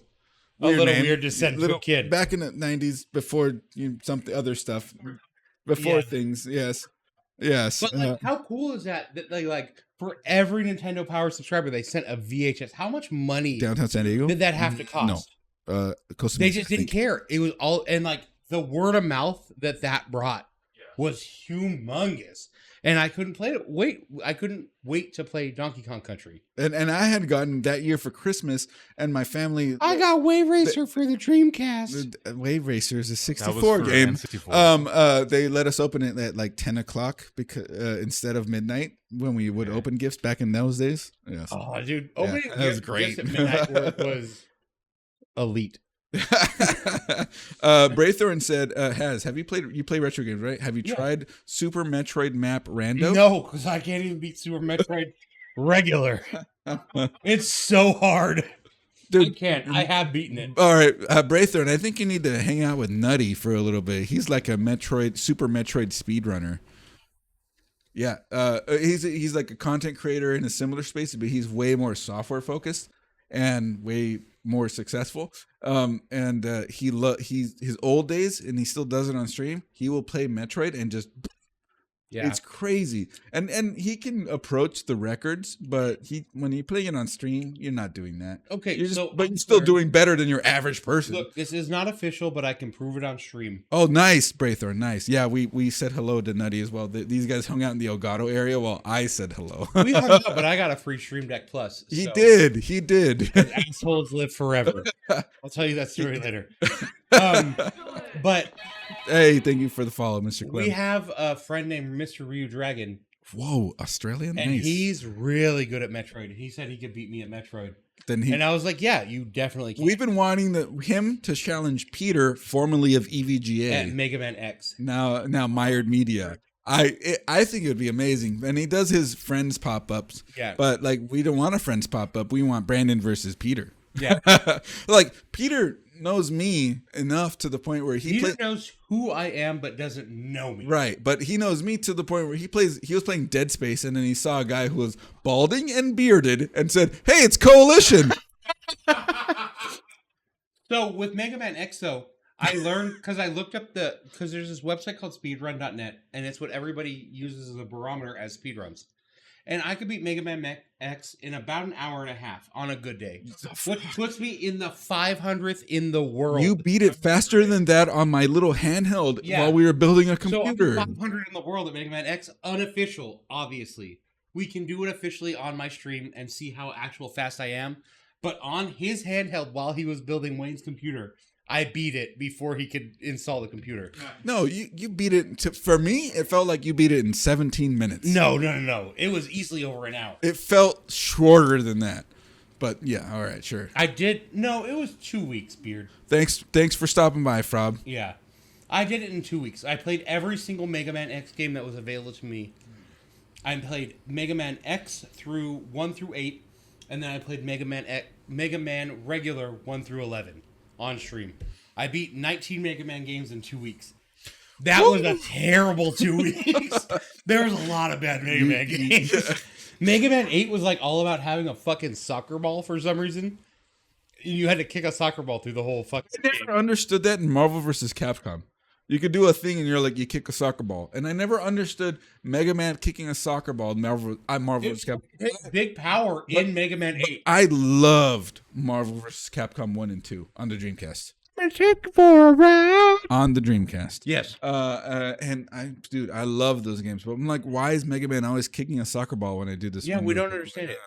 [SPEAKER 1] a little
[SPEAKER 2] name.
[SPEAKER 1] weird to send to a kid.
[SPEAKER 2] Back in the 90s, before something other stuff, before
[SPEAKER 1] Yeah.
[SPEAKER 2] things. Yes.
[SPEAKER 1] But like, how cool is that? That they like for every Nintendo Power subscriber, they sent a VHS. How much money
[SPEAKER 2] Downtown San Diego.
[SPEAKER 1] did that have to cost?
[SPEAKER 2] No. Costa
[SPEAKER 1] They
[SPEAKER 2] Mesa,
[SPEAKER 1] just
[SPEAKER 2] I
[SPEAKER 1] didn't
[SPEAKER 2] think.
[SPEAKER 1] care. It was all, and like the word of mouth that brought was humongous. And I couldn't play it. I couldn't wait to play Donkey Kong Country.
[SPEAKER 2] And I had gotten that year for Christmas, and my family.
[SPEAKER 1] I got Wave Racer for the Dreamcast.
[SPEAKER 2] The Wave Racer is a
[SPEAKER 3] That was
[SPEAKER 2] 64
[SPEAKER 3] for
[SPEAKER 2] game.
[SPEAKER 3] N64.
[SPEAKER 2] They let us open it at like 10 o'clock because instead of midnight when we would open gifts back in those days. Yes.
[SPEAKER 1] Oh, dude, opening
[SPEAKER 2] that was
[SPEAKER 1] gifts
[SPEAKER 2] great.
[SPEAKER 1] just at midnight was elite.
[SPEAKER 2] Braythorn said, have you play retro games, right? Have you tried Super Metroid Map Rando?
[SPEAKER 1] No, because I can't even beat Super Metroid regular. It's so hard.
[SPEAKER 2] Dude,
[SPEAKER 1] I can't. I have beaten it.
[SPEAKER 2] all right, Braythorn, I think you need to hang out with Nutty for a little bit. He's like a Super Metroid speedrunner. Yeah, he's like a content creator in a similar space, but he's way more software focused and way more successful. He's his old days, and he still does it on stream. He will play Metroid and just it's crazy. And he can approach the records, but when you play it on stream, you're not doing that.
[SPEAKER 1] Okay,
[SPEAKER 2] you're
[SPEAKER 1] I'm
[SPEAKER 2] still doing better than your average person.
[SPEAKER 1] Look, this is not official, but I can prove it on stream.
[SPEAKER 2] Oh, nice, Braythorn, nice. Yeah, we said hello to Nutty as well. These guys hung out in the Elgato area while I said hello.
[SPEAKER 1] We hung out, but I got a free Stream Deck Plus.
[SPEAKER 2] He
[SPEAKER 1] so
[SPEAKER 2] did.
[SPEAKER 1] Assholes live forever. I'll tell you that story later. But
[SPEAKER 2] hey, thank you for the follow, Mr. Clem.
[SPEAKER 1] we have a friend named Mr. Ryu Dragon,
[SPEAKER 2] Whoa, Australian,
[SPEAKER 1] and
[SPEAKER 2] nice.
[SPEAKER 1] he's really good at Metroid. He said he could beat me at Metroid.
[SPEAKER 2] Then
[SPEAKER 1] And I was like, yeah, you definitely can.
[SPEAKER 2] we've been wanting him to challenge Peter, formerly of
[SPEAKER 1] At
[SPEAKER 2] EVGA,
[SPEAKER 1] Mega Man X.
[SPEAKER 2] now Mired Media. I think it would be amazing, and he does his friends pop ups.
[SPEAKER 1] Yeah.
[SPEAKER 2] But like, we don't want a friends pop up. We want Brandon versus Peter.
[SPEAKER 1] Yeah.
[SPEAKER 2] Like Peter knows me enough to the point where he
[SPEAKER 1] knows who I am, but doesn't know me.
[SPEAKER 2] right, but he knows me to the point where he was playing Dead Space, and then he saw a guy who was balding and bearded and said, "Hey, it's Coalition."
[SPEAKER 1] So with Mega Man X, though, I learned because I looked up because there's this website called speedrun.net, and it's what everybody uses as a barometer as speedruns. And I could beat Mega Man X in about an hour and a half on a good day, which puts me in the 500th in the world.
[SPEAKER 2] You beat it faster than that on my little handheld while we were building a computer.
[SPEAKER 1] So I'm 500 in the world at Mega Man X, unofficial, obviously. We can do it officially on my stream and see how actual fast I am. But on his handheld while he was building Wayne's computer, I beat it before he could install the computer.
[SPEAKER 2] No, you beat it. For me, it felt like you beat it in 17 minutes.
[SPEAKER 1] No. It was easily over an hour.
[SPEAKER 2] It felt shorter than that. But yeah, all right, sure.
[SPEAKER 1] It was 2 weeks, Beard.
[SPEAKER 2] Thanks for stopping by, Frob.
[SPEAKER 1] Yeah. I did it in 2 weeks. I played every single Mega Man X game that was available to me. I played Mega Man X through 1 through 8, and then I played Mega Man regular 1 through 11 on stream. I beat 19 Mega Man games in 2 weeks. That was a terrible 2 weeks. There was a lot of bad Mega Man games. Mega Man 8 was like all about having a fucking soccer ball for some reason. You had to kick a soccer ball through the whole fucking
[SPEAKER 2] I
[SPEAKER 1] game.
[SPEAKER 2] never understood that in Marvel vs. Capcom. You could do a thing and you're like, you kick a soccer ball. And I never understood Mega Man kicking a soccer ball in Marvel vs. Capcom.
[SPEAKER 1] Big power in Mega Man 8.
[SPEAKER 2] I loved Marvel vs. Capcom 1 and 2 on the Dreamcast. On the Dreamcast.
[SPEAKER 1] Yes.
[SPEAKER 2] And I love those games. But I'm like, why is Mega Man always kicking a soccer ball when I do this?
[SPEAKER 1] Yeah, we don't understand it.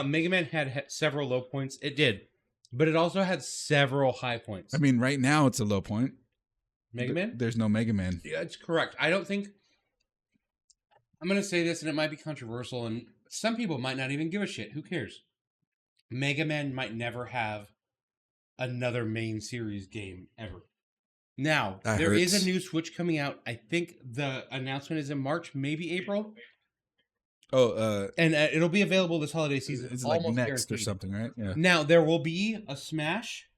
[SPEAKER 1] Mega Man had several low points. It did. But it also had several high points.
[SPEAKER 2] I mean, right now it's a low point.
[SPEAKER 1] Mega Man?
[SPEAKER 2] There's no Mega Man.
[SPEAKER 1] Yeah, it's correct. I don't think... I'm going to say this, and it might be controversial, and some people might not even give a shit. Who cares? Mega Man might never have another main series game ever. Now, there is a new Switch coming out. I think the announcement is in March, maybe April.
[SPEAKER 2] Oh,
[SPEAKER 1] and it'll be available this holiday season.
[SPEAKER 2] It's like next
[SPEAKER 1] guaranteed.
[SPEAKER 2] or something, right? Yeah.
[SPEAKER 1] Now, there will be a Smash,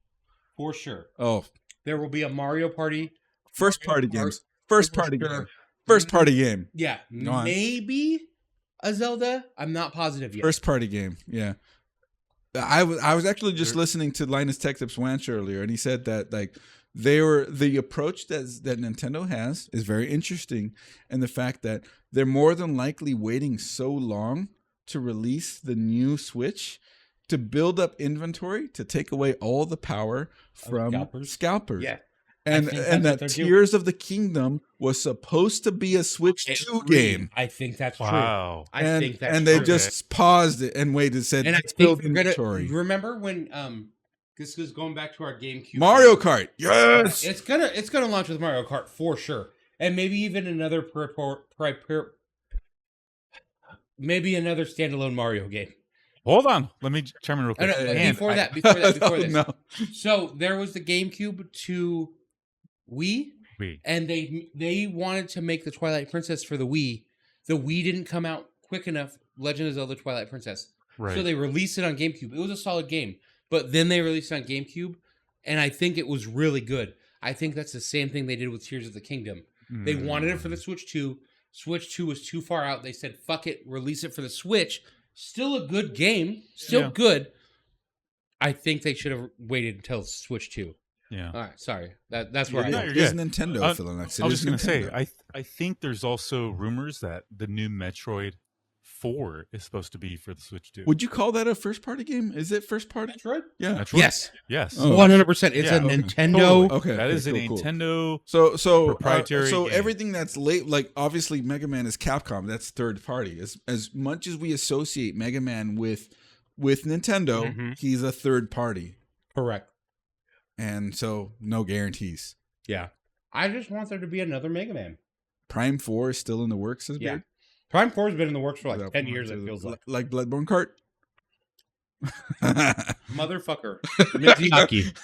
[SPEAKER 1] for sure.
[SPEAKER 2] Oh.
[SPEAKER 1] There will be a Mario Party.
[SPEAKER 2] First party games. First party game. First party game.
[SPEAKER 1] Yeah. Maybe a Zelda. I'm not positive yet.
[SPEAKER 2] First party game. Yeah. I was actually just listening to Linus Tech Tips Wanch earlier, and he said that like the approach that Nintendo has is very interesting, and the fact that they're more than likely waiting so long to release the new Switch to build up inventory to take away all the power from scalpers.
[SPEAKER 1] Yeah.
[SPEAKER 2] And that Tears of the Kingdom was supposed to be a Switch 2 game.
[SPEAKER 1] I think that's
[SPEAKER 3] Wow.
[SPEAKER 1] true. I think that's
[SPEAKER 2] and
[SPEAKER 1] true.
[SPEAKER 2] they just paused it and waited and said,
[SPEAKER 1] and
[SPEAKER 2] let's
[SPEAKER 1] I think
[SPEAKER 2] build inventory.
[SPEAKER 1] Remember when this was going back to our GameCube
[SPEAKER 2] Mario Kart, yes,
[SPEAKER 1] it's gonna launch with Mario Kart for sure, and maybe even another maybe another standalone Mario game.
[SPEAKER 3] Hold on. Let me chime in real quick.
[SPEAKER 1] Before this.
[SPEAKER 2] No.
[SPEAKER 1] So there was the GameCube to Wii, and they wanted to make the Twilight Princess for the Wii. The Wii didn't come out quick enough. Legend of Zelda Twilight Princess.
[SPEAKER 3] Right.
[SPEAKER 1] So they released it on GameCube. It was a solid game, but then they released it on GameCube, and I think it was really good. I think that's the same thing they did with Tears of the Kingdom. They wanted it for the Switch 2. Switch 2 was too far out. They said, fuck it, release it for the Switch. Still a good game. Still good. I think they should have waited until Switch 2.
[SPEAKER 3] Yeah.
[SPEAKER 1] All right, sorry. That's where
[SPEAKER 2] It is Nintendo, Philonex.
[SPEAKER 3] I was just going to say, I think there's also rumors that the new Metroid 4 is supposed to be for the Switch 2.
[SPEAKER 2] Would you call that a first-party game? Is it first-party?
[SPEAKER 1] Metroid?
[SPEAKER 2] Yeah.
[SPEAKER 1] Yes.
[SPEAKER 3] Yes.
[SPEAKER 1] 100%. It's a Nintendo.
[SPEAKER 3] Totally.
[SPEAKER 2] Okay.
[SPEAKER 3] That is a
[SPEAKER 2] cool.
[SPEAKER 3] Nintendo
[SPEAKER 2] proprietary. So
[SPEAKER 3] game.
[SPEAKER 2] everything that's late, like obviously Mega Man is Capcom. That's third party. As much as we associate Mega Man with Nintendo, he's a third party.
[SPEAKER 1] Correct.
[SPEAKER 2] And so no guarantees.
[SPEAKER 1] Yeah. I just want there to be another Mega Man.
[SPEAKER 2] Prime 4 is still in the works, is
[SPEAKER 1] Yeah.
[SPEAKER 2] it?
[SPEAKER 1] Prime 4 has been in the works for like 10 years, it feels like.
[SPEAKER 2] Like Bloodborne Kart?
[SPEAKER 1] Motherfucker. Mizuyaki.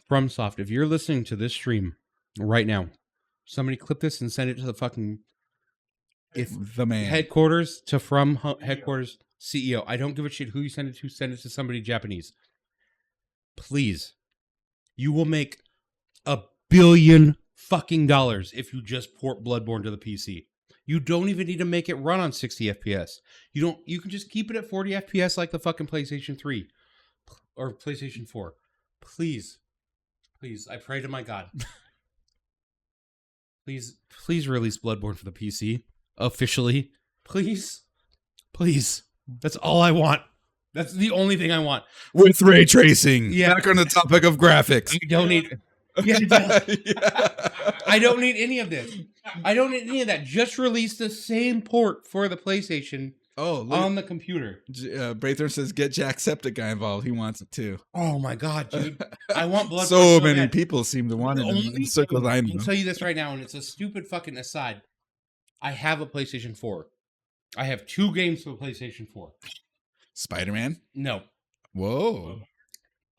[SPEAKER 1] FromSoft, if you're listening to this stream right now, somebody clip this and send it to the fucking
[SPEAKER 2] the man
[SPEAKER 1] headquarters to headquarters CEO. I don't give a shit who you send it to. Send it to somebody Japanese. Please. You will make $1 billion fucking if you just port Bloodborne to the PC. You don't even need to make it run on 60 FPS. You can just keep it at 40 FPS like the fucking PlayStation 3 or PlayStation 4. Please, I pray to my God. Please release Bloodborne for the PC officially. Please. That's all I want. That's the only thing I want.
[SPEAKER 2] With ray tracing.
[SPEAKER 1] Yeah.
[SPEAKER 2] Back on the topic of graphics.
[SPEAKER 1] I don't need I don't need any of this. I don't need any of that. Just release the same port for the PlayStation on the computer.
[SPEAKER 2] Braithorn says, get Jacksepticeye involved. He wants it too.
[SPEAKER 1] Oh my God, dude. I want Bloodborne.
[SPEAKER 2] So many people seem to want it in the circles I know.
[SPEAKER 1] I'll tell you this right now, and it's a stupid fucking aside. I have a PlayStation 4. I have 2 games for the PlayStation 4.
[SPEAKER 2] Spider-Man?
[SPEAKER 1] No.
[SPEAKER 2] Whoa.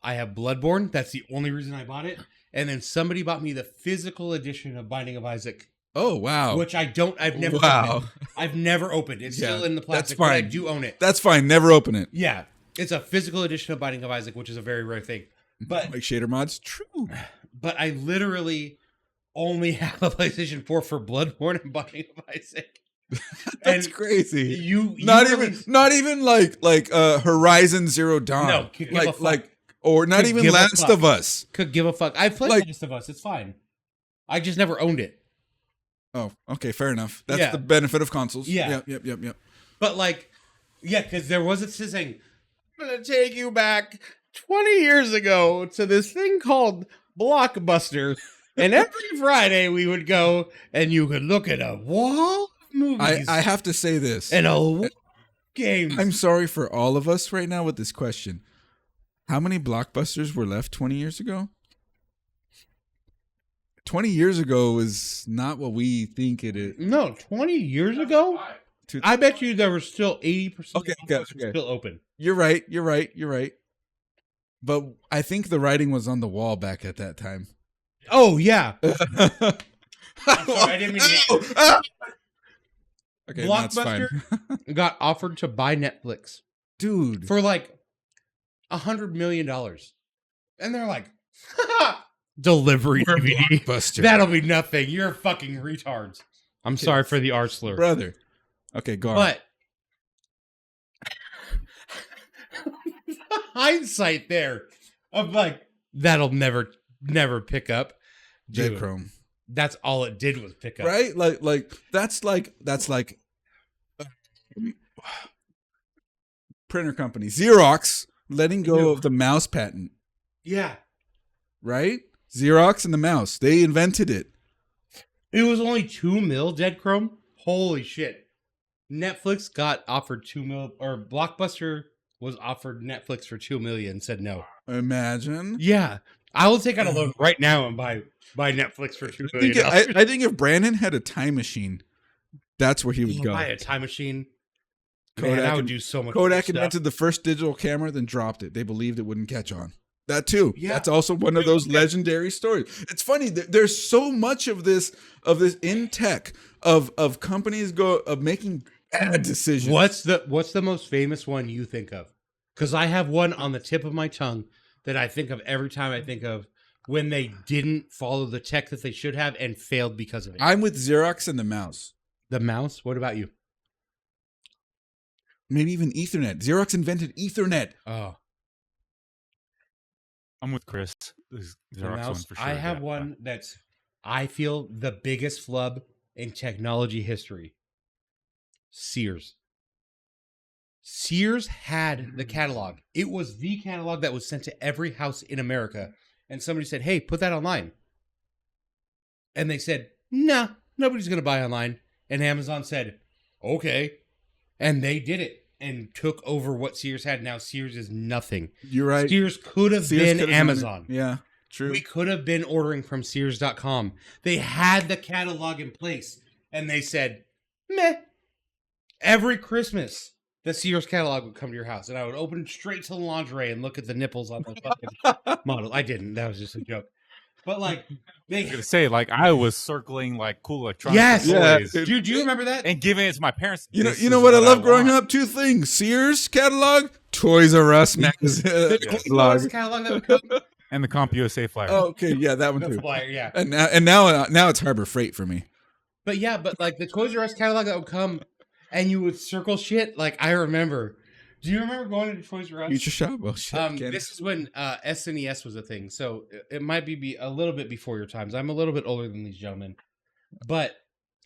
[SPEAKER 1] I have Bloodborne. That's the only reason I bought it. And then somebody bought me the physical edition of Binding of Isaac.
[SPEAKER 2] Oh, wow.
[SPEAKER 1] Which I've never opened. I've never opened. It's still in the plastic, but I do own it.
[SPEAKER 2] That's fine. Never open it.
[SPEAKER 1] Yeah. It's a physical edition of Binding of Isaac, which is a very rare thing. But
[SPEAKER 2] like shader mods? True.
[SPEAKER 1] But I literally only have a PlayStation 4 for Bloodborne and Binding of Isaac.
[SPEAKER 2] That's crazy.
[SPEAKER 1] You
[SPEAKER 2] not even like Horizon Zero Dawn.
[SPEAKER 1] No, could give a fuck.
[SPEAKER 2] Or not even Last of Us.
[SPEAKER 1] Could give a fuck. I played Last of Us. It's fine. I just never owned it.
[SPEAKER 2] Oh, okay, fair enough. That's the benefit of consoles.
[SPEAKER 1] Yeah.
[SPEAKER 2] Yep.
[SPEAKER 1] But because there was a saying, I'm going to take you back 20 years ago to this thing called Blockbuster. And every Friday we would go and you could look at a wall of movies.
[SPEAKER 2] I have to say this.
[SPEAKER 1] And a wall of games.
[SPEAKER 2] I'm sorry for all of us right now with this question. How many Blockbusters were left 20 years ago? 20 years ago is not what we think it is.
[SPEAKER 1] No, 20 years ago? I bet you there were still 80%
[SPEAKER 2] okay.
[SPEAKER 1] still open.
[SPEAKER 2] You're right. But I think the writing was on the wall back at that time.
[SPEAKER 1] Oh, yeah. I'm sorry, I didn't mean to...
[SPEAKER 2] Okay,
[SPEAKER 1] Blockbuster got offered to buy Netflix.
[SPEAKER 2] Dude.
[SPEAKER 1] For $100 million. And they're like, delivery DVD. That'll be nothing. You're fucking retards. I'm sorry for the R slur.
[SPEAKER 2] Brother. Okay, go on.
[SPEAKER 1] But hindsight there of that'll never pick up.
[SPEAKER 2] Dead Chrome.
[SPEAKER 1] That's all it did was pick up.
[SPEAKER 2] Right? That's like printer company, Xerox, letting go of the mouse patent.
[SPEAKER 1] Yeah.
[SPEAKER 2] Right? Xerox and the mouse. They invented it.
[SPEAKER 1] It was only 2 mil, Dead Chrome. Holy shit. Netflix got offered 2 mil, or Blockbuster was offered Netflix for 2 million, said no.
[SPEAKER 2] Imagine.
[SPEAKER 1] Yeah. I will take out a loan right now and buy Netflix for $2 million.
[SPEAKER 2] I think if Brandon had a time machine, that's where he would go.
[SPEAKER 1] Buy a time machine.
[SPEAKER 2] Kodak
[SPEAKER 1] Man, I would
[SPEAKER 2] and-
[SPEAKER 1] do so much
[SPEAKER 2] Kodak
[SPEAKER 1] stuff.
[SPEAKER 2] invented the first digital camera, then dropped it. They believed it wouldn't catch on. That too.
[SPEAKER 1] Yeah.
[SPEAKER 2] That's also one of those legendary stories. It's funny that there's so much of this in tech of companies of making bad decisions.
[SPEAKER 1] What's the most famous one you think of? Because I have one on the tip of my tongue that I think of every time I think of when they didn't follow the tech that they should have and failed because of it.
[SPEAKER 2] I'm with Xerox and the mouse.
[SPEAKER 1] The mouse? What about you?
[SPEAKER 2] Maybe even Ethernet. Xerox invented Ethernet.
[SPEAKER 1] Oh,
[SPEAKER 3] I'm with Chris. This
[SPEAKER 1] the
[SPEAKER 3] Xerox one
[SPEAKER 1] mouse.
[SPEAKER 3] for sure.
[SPEAKER 1] I have
[SPEAKER 3] yeah.
[SPEAKER 1] one that's, I feel, the biggest flub in technology history. Sears. Sears had the catalog. It was the catalog that was sent to every house in America. And somebody said, hey, put that online. And they said, nah, nobody's going to buy online. And Amazon said, okay. And they did it and took over what Sears had. Now Sears is nothing.
[SPEAKER 2] You're right.
[SPEAKER 1] Sears could have
[SPEAKER 2] Sears
[SPEAKER 1] been
[SPEAKER 2] could've
[SPEAKER 1] Amazon.
[SPEAKER 2] Yeah, true.
[SPEAKER 1] We could have been ordering from Sears.com. They had the catalog in place. And they said, meh. Every Christmas, the Sears catalog would come to your house. And I would open straight to the lingerie and look at the nipples on the fucking model. I didn't. That was just a joke. But like,
[SPEAKER 3] I
[SPEAKER 1] they...
[SPEAKER 3] was gonna say, like, I was circling like cool electronic
[SPEAKER 1] Yes!
[SPEAKER 3] toys
[SPEAKER 2] Yeah.
[SPEAKER 1] Dude, do you remember that?
[SPEAKER 3] and giving it to my parents.
[SPEAKER 2] You know,
[SPEAKER 3] This
[SPEAKER 2] you know
[SPEAKER 3] is
[SPEAKER 2] what I love growing
[SPEAKER 3] want.
[SPEAKER 2] up? 2 things: Sears catalog, Toys R Us magazine
[SPEAKER 1] The
[SPEAKER 2] catalog.
[SPEAKER 1] catalog that would come.
[SPEAKER 3] And the Comp USA flyer.
[SPEAKER 2] Oh, okay, yeah, that one
[SPEAKER 1] The
[SPEAKER 2] too.
[SPEAKER 1] flyer, yeah.
[SPEAKER 2] And now it's Harbor Freight for me.
[SPEAKER 1] But yeah, but like the Toys R Us catalog that would come and you would circle shit. Like I remember. Do you remember going to Toys R Us?
[SPEAKER 2] Future shop. Oh shit. Candy.
[SPEAKER 1] This is when SNES was a thing, so it might be a little bit before your times. I'm a little bit older than these gentlemen, but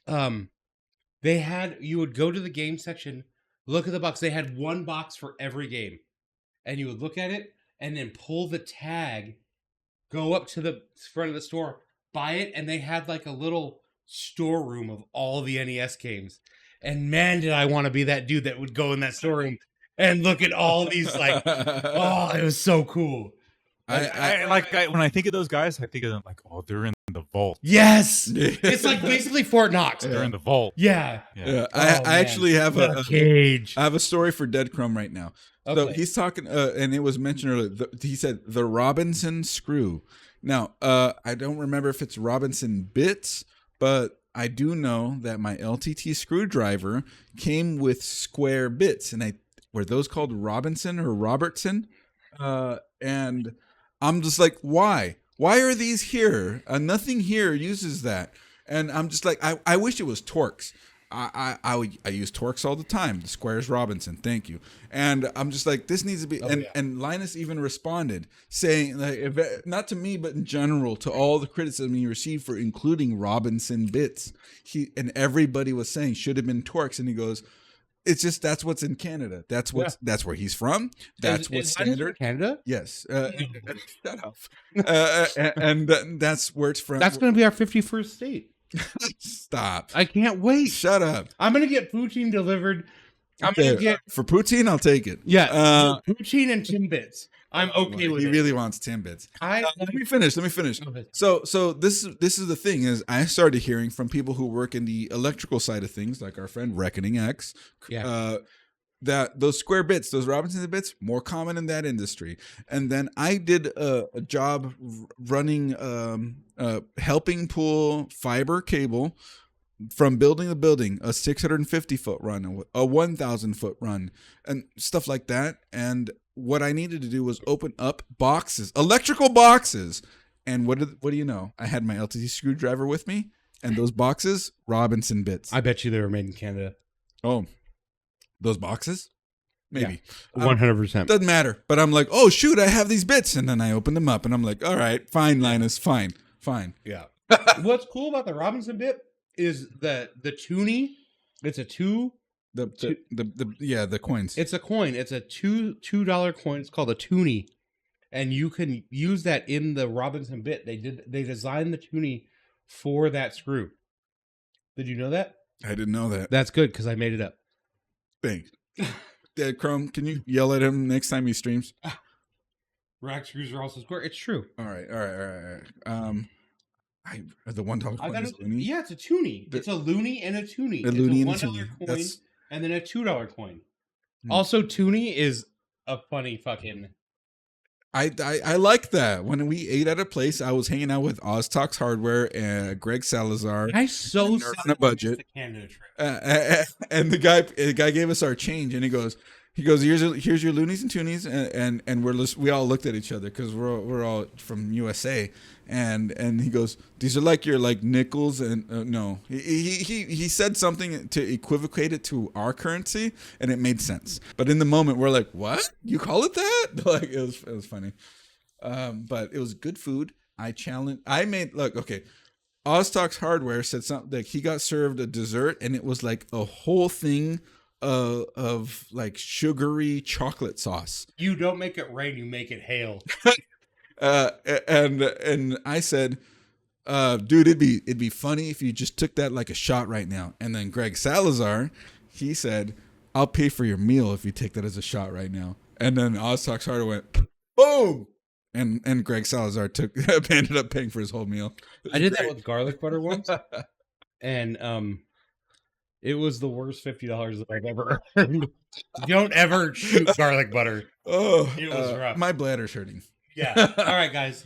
[SPEAKER 1] they had, you would go to the game section, look at the box. They had one box for every game, and you would look at it and then pull the tag, go up to the front of the store, buy it, and they had like a little storeroom of all the NES games. And man, did I want to be that dude that would go in that storeroom and look at all these like, oh, it was so cool.
[SPEAKER 3] When I think of those guys, I think of them like, oh, they're in the vault.
[SPEAKER 1] Yes, it's like basically Fort Knox.
[SPEAKER 3] They're in the vault.
[SPEAKER 1] Yeah,
[SPEAKER 2] Yeah,
[SPEAKER 1] Oh,
[SPEAKER 2] I
[SPEAKER 1] man.
[SPEAKER 2] actually have
[SPEAKER 1] the cage.
[SPEAKER 2] I have a story for Dead Crumb right now. So
[SPEAKER 1] Okay.
[SPEAKER 2] he's talking, and it was mentioned earlier. He said the Robinson screw. Now, I don't remember if it's Robinson bits, but I do know that my LTT screwdriver came with square bits, and were those called Robinson or Robertson? And I'm just like, why? Why are these here? Nothing here uses that. And I'm just like, I wish it was Torx. I use Torx all the time. The squares Robinson, thank you. And I'm just like, this needs to be. And Linus even responded saying, like, not to me, but in general, to all the criticism he received for including Robinson bits. And everybody was saying should have been Torx, and he goes, it's just that's what's in Canada. That's where he's from. That's what's standard.
[SPEAKER 1] Canada.
[SPEAKER 2] Yes. Shut up. And that's where it's from.
[SPEAKER 1] That's going to be our 51st state.
[SPEAKER 2] Stop.
[SPEAKER 1] I can't wait.
[SPEAKER 2] Shut up.
[SPEAKER 1] I'm going to get poutine delivered. I'm going to get
[SPEAKER 2] For poutine, I'll take it.
[SPEAKER 1] poutine and Timbits. I'm okay with
[SPEAKER 2] he
[SPEAKER 1] it.
[SPEAKER 2] really wants Timbits. Let me finish.
[SPEAKER 1] Okay.
[SPEAKER 2] So this is the thing is I started hearing from people who work in the electrical side of things, like our friend Reckoning X, that those square bits, those Robinson bits, more common in that industry. And then I did a job running, helping pull fiber cable from building to building, a 650-foot run, a 1,000-foot run, and stuff like that. And what I needed to do was open up boxes, electrical boxes. And what do you know? I had my LTT screwdriver with me, and those boxes, Robinson bits.
[SPEAKER 1] I bet you they were made in Canada.
[SPEAKER 2] Oh, those boxes? Maybe.
[SPEAKER 1] 100%.
[SPEAKER 2] Doesn't matter. But I'm like, oh, shoot, I have these bits. And then I open them up, and I'm like, all right, fine, Linus, fine.
[SPEAKER 1] Yeah. What's cool about the Robinson bit is that the toonie, it's a 2
[SPEAKER 2] The coins.
[SPEAKER 1] It's a coin. It's a $2 coin. It's called a toonie, and you can use that in the Robinson bit. They designed the toonie for that screw. Did you know that?
[SPEAKER 2] I didn't know that.
[SPEAKER 1] That's good because I made it up.
[SPEAKER 2] Thanks. Dad Chrome, can you yell at him next time he streams?
[SPEAKER 1] Rack screws are also square. It's true.
[SPEAKER 2] All right. The $1 coin is loony.
[SPEAKER 1] Yeah, it's a toonie. It's a loony and a toonie.
[SPEAKER 2] A
[SPEAKER 1] It's
[SPEAKER 2] loony
[SPEAKER 1] a
[SPEAKER 2] and a
[SPEAKER 1] $1
[SPEAKER 2] toonie.
[SPEAKER 1] coin and then a $2 coin.
[SPEAKER 2] Hmm.
[SPEAKER 1] Also, toonie is a funny fucking.
[SPEAKER 2] I like that. When we ate at a place, I was hanging out with Oztox Hardware and Greg Salazar.
[SPEAKER 1] I so
[SPEAKER 2] on a budget.
[SPEAKER 1] The Canada trip.
[SPEAKER 2] And the guy gave us our change, and he goes, here's your loonies and toonies, and we all looked at each other because we're all from USA, and he goes, these are like your nickels, and no, he said something to equivocate it to our currency, and it made sense. But in the moment, we're like, what? You call it that? Like it was funny, but it was good food. Oztox Hardware said something like he got served a dessert, and it was like a whole thing of like sugary chocolate sauce.
[SPEAKER 1] You don't make it rain, you make it hail.
[SPEAKER 2] And I said, dude, it'd be funny if you just took that like a shot right now. And then Greg Salazar, he said, I'll pay for your meal if you take that as a shot right now. And then Oztox Hardware went, boom. And Greg Salazar ended up paying for his whole meal.
[SPEAKER 1] I did that with garlic butter once, and it was the worst $50 that I've ever earned. Don't ever shoot garlic butter.
[SPEAKER 2] Oh,
[SPEAKER 1] it was rough.
[SPEAKER 2] My bladder's hurting.
[SPEAKER 1] Yeah. All right, guys.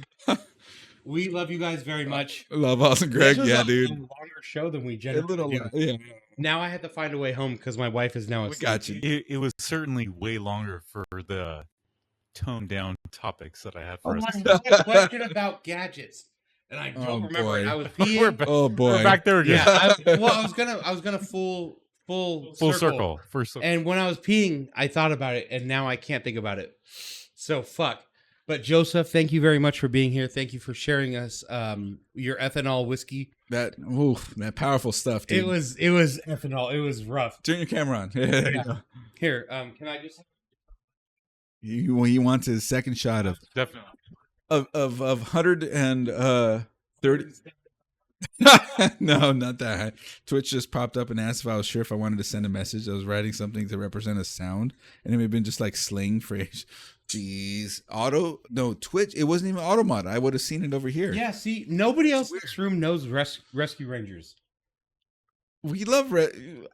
[SPEAKER 1] We love you guys very much.
[SPEAKER 2] Love Austin Greg.
[SPEAKER 1] This was
[SPEAKER 2] Yeah,
[SPEAKER 1] a
[SPEAKER 2] dude.
[SPEAKER 1] longer show than we generally do.
[SPEAKER 2] Yeah.
[SPEAKER 1] Now I have to find a way home because my wife is now asleep.
[SPEAKER 2] We got you.
[SPEAKER 3] It was certainly way longer for the toned down topics that I had for us.
[SPEAKER 1] I had a question about gadgets, and I don't remember
[SPEAKER 2] boy.
[SPEAKER 1] it. I was peeing.
[SPEAKER 2] Oh boy.
[SPEAKER 3] We're back there again.
[SPEAKER 1] Yeah. I was gonna full
[SPEAKER 3] circle. First circle.
[SPEAKER 1] And when I was peeing, I thought about it, and now I can't think about it. So fuck. But Joseph, thank you very much for being here. Thank you for sharing us your ethanol whiskey.
[SPEAKER 2] That powerful stuff, dude.
[SPEAKER 1] It was ethanol. It was rough.
[SPEAKER 2] Turn your camera on. There you go.
[SPEAKER 1] Here, can I just?
[SPEAKER 2] He wants his second shot of
[SPEAKER 3] Definitely.
[SPEAKER 2] of 130. No, not that high. Twitch just popped up and asked if I was sure if I wanted to send a message. I was writing something to represent a sound, and it may have been just like slang phrase. Jeez, Twitch. It wasn't even automod. I would have seen it over here.
[SPEAKER 1] Yeah, see, nobody else in this room knows Rescue Rangers.
[SPEAKER 2] We love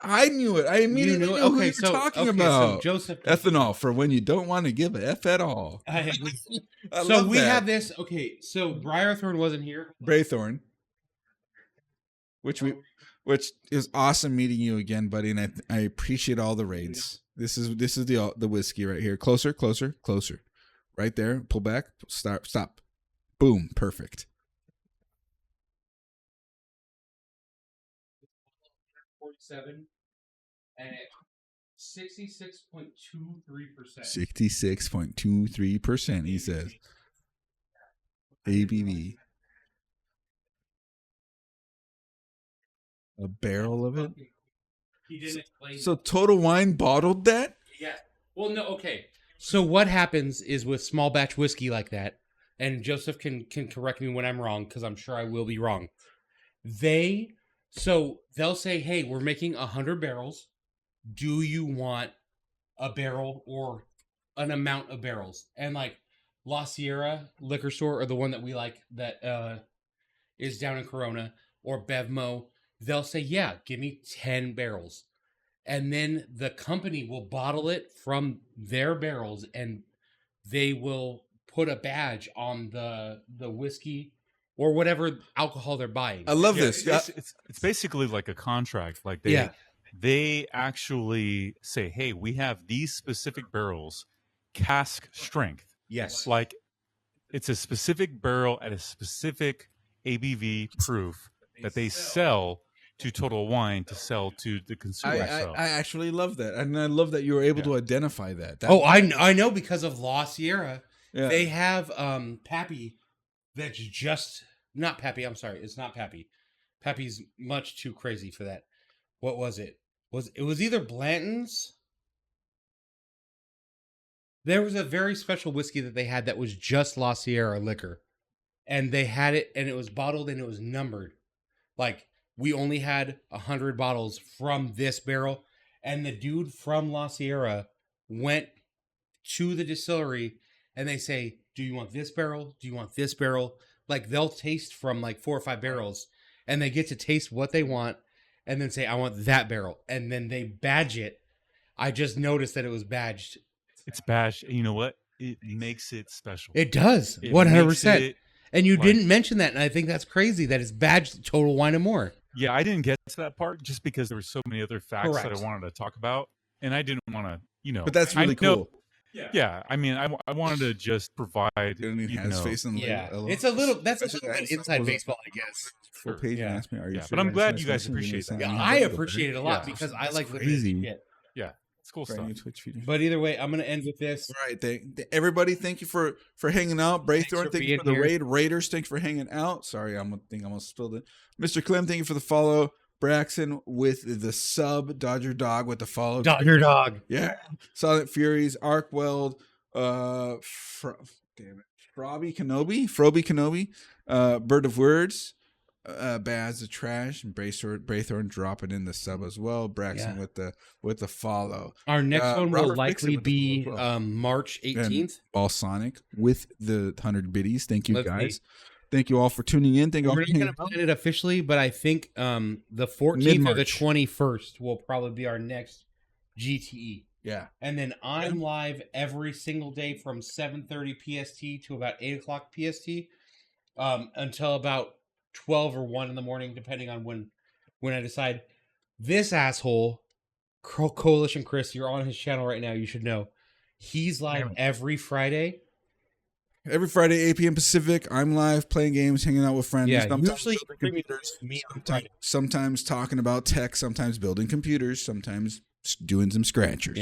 [SPEAKER 2] I knew it. I immediately knew who you were talking about.
[SPEAKER 1] So Joseph,
[SPEAKER 2] ethanol for when you don't want to give a F at all.
[SPEAKER 1] So we have this. Okay, so Briarthorn wasn't here.
[SPEAKER 2] Braythorn, which is awesome meeting you again, buddy, and I appreciate all the raids. This is the whiskey right here. Closer. Right there. Pull back. Stop. Boom. Perfect.
[SPEAKER 1] 47 and 66.23%.
[SPEAKER 2] 66.23%, he says. ABV. A barrel of it?
[SPEAKER 1] He didn't explain.
[SPEAKER 2] So Total Wine bottled that?
[SPEAKER 1] Yeah. Well, no, okay. So what happens is with small batch whiskey like that, and Joseph can correct me when I'm wrong, because I'm sure I will be wrong. They'll say, hey, we're making 100 barrels. Do you want a barrel or an amount of barrels? And like La Sierra liquor store, or the one that we like that is down in Corona, or Bevmo, they'll say, yeah, give me 10 barrels. And then the company will bottle it from their barrels, and they will put a badge on the whiskey or whatever alcohol they're buying.
[SPEAKER 2] I love this.
[SPEAKER 3] It's basically like a contract. Like they actually say, hey, we have these specific barrels, cask strength.
[SPEAKER 1] Yes.
[SPEAKER 3] Like it's a specific barrel at a specific ABV proof that they sell to Total Wine to sell to the consumer.
[SPEAKER 2] I actually love that. And I love that you were able to identify that.
[SPEAKER 1] I know because of La Sierra.
[SPEAKER 2] Yeah.
[SPEAKER 1] They have Pappy that's just not Pappy. I'm sorry. It's not Pappy. Pappy's much too crazy for that. What was it? was either Blanton's. There was a very special whiskey that they had that was just La Sierra liquor. And they had it, and it was bottled, and it was numbered. Like, we only had 100 bottles from this barrel. And the dude from La Sierra went to the distillery, and they say, do you want this barrel? Do you want this barrel? Like, they'll taste from, like, 4 or 5 barrels. And they get to taste what they want, and then say, I want that barrel. And then they badge it. I just noticed that it was badged.
[SPEAKER 3] It's badged. You know what? It makes it special.
[SPEAKER 1] It does.
[SPEAKER 3] It
[SPEAKER 1] 100%.
[SPEAKER 3] makes it,
[SPEAKER 1] And you
[SPEAKER 3] like-
[SPEAKER 1] didn't mention that, and I think that's crazy that it's badged Total Wine and More.
[SPEAKER 3] Yeah, I didn't get to that part just because there were so many other facts that
[SPEAKER 1] Correct.
[SPEAKER 3] I wanted to talk about, and I didn't want to,
[SPEAKER 2] But that's really
[SPEAKER 3] I know-
[SPEAKER 2] cool.
[SPEAKER 3] Yeah, I mean, I wanted to just provide.
[SPEAKER 2] Didn't even have his face on the label.
[SPEAKER 1] It's a little, that's a
[SPEAKER 2] Especially
[SPEAKER 1] little bit
[SPEAKER 2] that
[SPEAKER 1] inside
[SPEAKER 2] was-
[SPEAKER 1] baseball, I guess.
[SPEAKER 2] Full page
[SPEAKER 1] Yeah.
[SPEAKER 2] and asked me, "Are you
[SPEAKER 3] Yeah,
[SPEAKER 2] sure
[SPEAKER 3] but I'm
[SPEAKER 2] that's
[SPEAKER 3] glad
[SPEAKER 2] nice
[SPEAKER 3] you guys
[SPEAKER 2] listen?
[SPEAKER 3] appreciate
[SPEAKER 2] Listen,
[SPEAKER 3] that.
[SPEAKER 2] I
[SPEAKER 1] Yeah,
[SPEAKER 2] mean,
[SPEAKER 1] I
[SPEAKER 2] have
[SPEAKER 1] appreciate it a lot
[SPEAKER 3] Yeah.
[SPEAKER 1] because I
[SPEAKER 2] That's
[SPEAKER 1] like liquor
[SPEAKER 2] crazy.
[SPEAKER 1] shit.
[SPEAKER 3] Yeah, it's cool
[SPEAKER 2] Brand
[SPEAKER 3] stuff.
[SPEAKER 2] new Twitch feeder.
[SPEAKER 1] But either way, I'm going to end with this.
[SPEAKER 2] All right, everybody, thank you for hanging out.
[SPEAKER 1] Thanks
[SPEAKER 2] Braithorn,
[SPEAKER 1] for
[SPEAKER 2] thank you
[SPEAKER 1] being
[SPEAKER 2] for the
[SPEAKER 1] here.
[SPEAKER 2] raid. Raiders, thanks for hanging out. Sorry, I think I almost spilled it. Mr. Clem, thank you for the follow. Braxton with the sub. Dodger Dog with the follow.
[SPEAKER 1] Dodger Dog.
[SPEAKER 2] Yeah. Silent Furies, Arkweld, damn it, Froby Kenobi, Bird of Words, Baz the Trash, and Braithorn dropping in the sub as well. Braxton with the follow.
[SPEAKER 1] Our next one will
[SPEAKER 2] Robert
[SPEAKER 1] likely
[SPEAKER 2] Dixon with the
[SPEAKER 1] be
[SPEAKER 2] follow as well.
[SPEAKER 1] March 18th.
[SPEAKER 2] All Sonic with the 100 biddies. Thank you
[SPEAKER 1] Let's
[SPEAKER 2] guys.
[SPEAKER 1] see.
[SPEAKER 2] Thank you all for tuning in. Thank you all
[SPEAKER 1] We're
[SPEAKER 2] for
[SPEAKER 1] not
[SPEAKER 2] hanging
[SPEAKER 1] going to
[SPEAKER 2] out.
[SPEAKER 1] plan it officially, but I think the 14th or the
[SPEAKER 2] Mid-March.
[SPEAKER 1] 21st will probably be our next GTE.
[SPEAKER 2] Yeah.
[SPEAKER 1] And then I'm live every single day from 7:30 PST to about 8 o'clock PST until about 12 or 1 in the morning, depending on when I decide. This asshole, CoalitionChris, you're on his channel right now. You should know. He's live every Friday.
[SPEAKER 2] Every Friday, 8 p.m. Pacific, I'm live playing games, hanging out with friends.
[SPEAKER 1] Yeah,
[SPEAKER 2] sometimes
[SPEAKER 1] usually
[SPEAKER 2] building computers,
[SPEAKER 1] me on Friday.
[SPEAKER 2] sometimes talking about tech, sometimes building computers, sometimes doing some scratchers.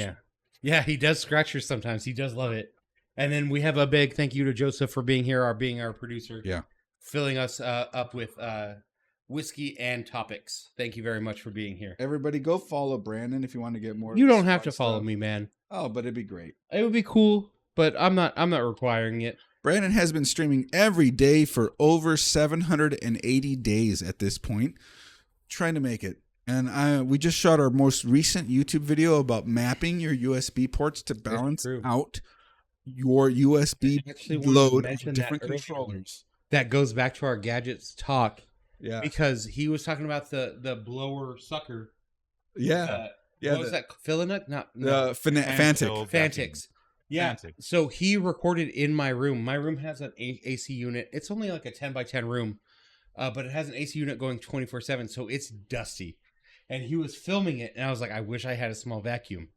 [SPEAKER 1] Yeah, he does scratchers sometimes. He does love it. And then we have a big thank you to Joseph for being here, being our producer.
[SPEAKER 2] Yeah.
[SPEAKER 1] Filling us up with whiskey and topics. Thank you very much for being here.
[SPEAKER 2] Everybody go follow Brandon if you want to get more.
[SPEAKER 1] You don't have to
[SPEAKER 2] fun
[SPEAKER 1] follow
[SPEAKER 2] stuff.
[SPEAKER 1] me, man.
[SPEAKER 2] Oh, but it'd be great.
[SPEAKER 1] It would be cool, but I'm not requiring it.
[SPEAKER 2] Brandon has been streaming every day for over 780 days at this point, trying to make it. And we just shot our most recent YouTube video about mapping your USB ports to balance
[SPEAKER 1] true.
[SPEAKER 2] out your USB
[SPEAKER 1] I actually wanted to
[SPEAKER 2] load
[SPEAKER 1] mention
[SPEAKER 2] of
[SPEAKER 1] that
[SPEAKER 2] different
[SPEAKER 1] earlier.
[SPEAKER 2] controllers.
[SPEAKER 1] That goes back to our gadgets talk
[SPEAKER 2] Yeah.
[SPEAKER 1] because he was talking about the blower sucker.
[SPEAKER 2] Yeah. Yeah.
[SPEAKER 1] What was that? Filanuk? Not
[SPEAKER 2] Fantic.
[SPEAKER 3] Fan-filled
[SPEAKER 1] Fantix.
[SPEAKER 3] vacuum.
[SPEAKER 1] Yeah.
[SPEAKER 3] Fantix.
[SPEAKER 1] So he recorded in my room. My room has an AC unit. It's only like a 10 by 10 room, but it has an AC unit going 24/7. So it's dusty. And he was filming it, and I was like, I wish I had a small vacuum.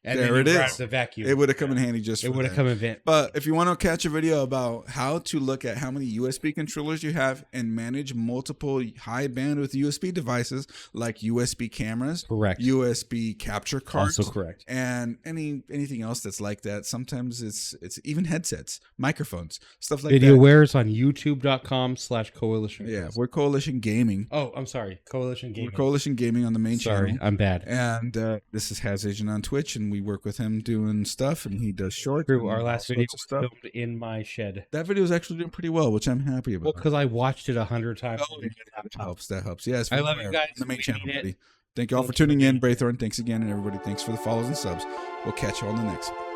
[SPEAKER 1] And
[SPEAKER 2] There
[SPEAKER 1] then
[SPEAKER 2] it
[SPEAKER 1] he
[SPEAKER 2] is.
[SPEAKER 1] grabbed the vacuum.
[SPEAKER 2] It would have come in handy just
[SPEAKER 1] It
[SPEAKER 2] for
[SPEAKER 1] would have
[SPEAKER 2] that.
[SPEAKER 1] come in vent.
[SPEAKER 2] But if you want to catch a video about how to look at how many USB controllers you have and manage multiple high bandwidth USB devices like USB cameras,
[SPEAKER 1] Correct.
[SPEAKER 2] USB capture cards,
[SPEAKER 1] Also correct.
[SPEAKER 2] and anything else that's like that. Sometimes it's even headsets, microphones, stuff like
[SPEAKER 1] Video
[SPEAKER 2] that.
[SPEAKER 1] wares on youtube.com/coalition.
[SPEAKER 2] Yeah, we're Coalition Gaming.
[SPEAKER 1] Oh, I'm sorry. Coalition Gaming.
[SPEAKER 2] We're Coalition Gaming on the main
[SPEAKER 1] Sorry,
[SPEAKER 2] channel.
[SPEAKER 1] I'm bad.
[SPEAKER 2] And this is Has Agent on Twitch, and we work with him doing stuff, and he does shorts.
[SPEAKER 1] True.
[SPEAKER 2] and
[SPEAKER 1] Our
[SPEAKER 2] all
[SPEAKER 1] last video
[SPEAKER 2] sorts of
[SPEAKER 1] was
[SPEAKER 2] stuff.
[SPEAKER 1] filmed in my shed.
[SPEAKER 2] That video is actually doing pretty well, which I'm happy about.
[SPEAKER 1] Well, because I watched it 100 times.
[SPEAKER 2] Oh, yeah, that helps. That helps. Yes,
[SPEAKER 1] I love you guys.
[SPEAKER 2] The main
[SPEAKER 1] We
[SPEAKER 2] channel,
[SPEAKER 1] need it.
[SPEAKER 2] buddy. Thank you all for tuning in. Braithorn, thanks again, and everybody, thanks for the follows and subs. We'll catch you on the next one.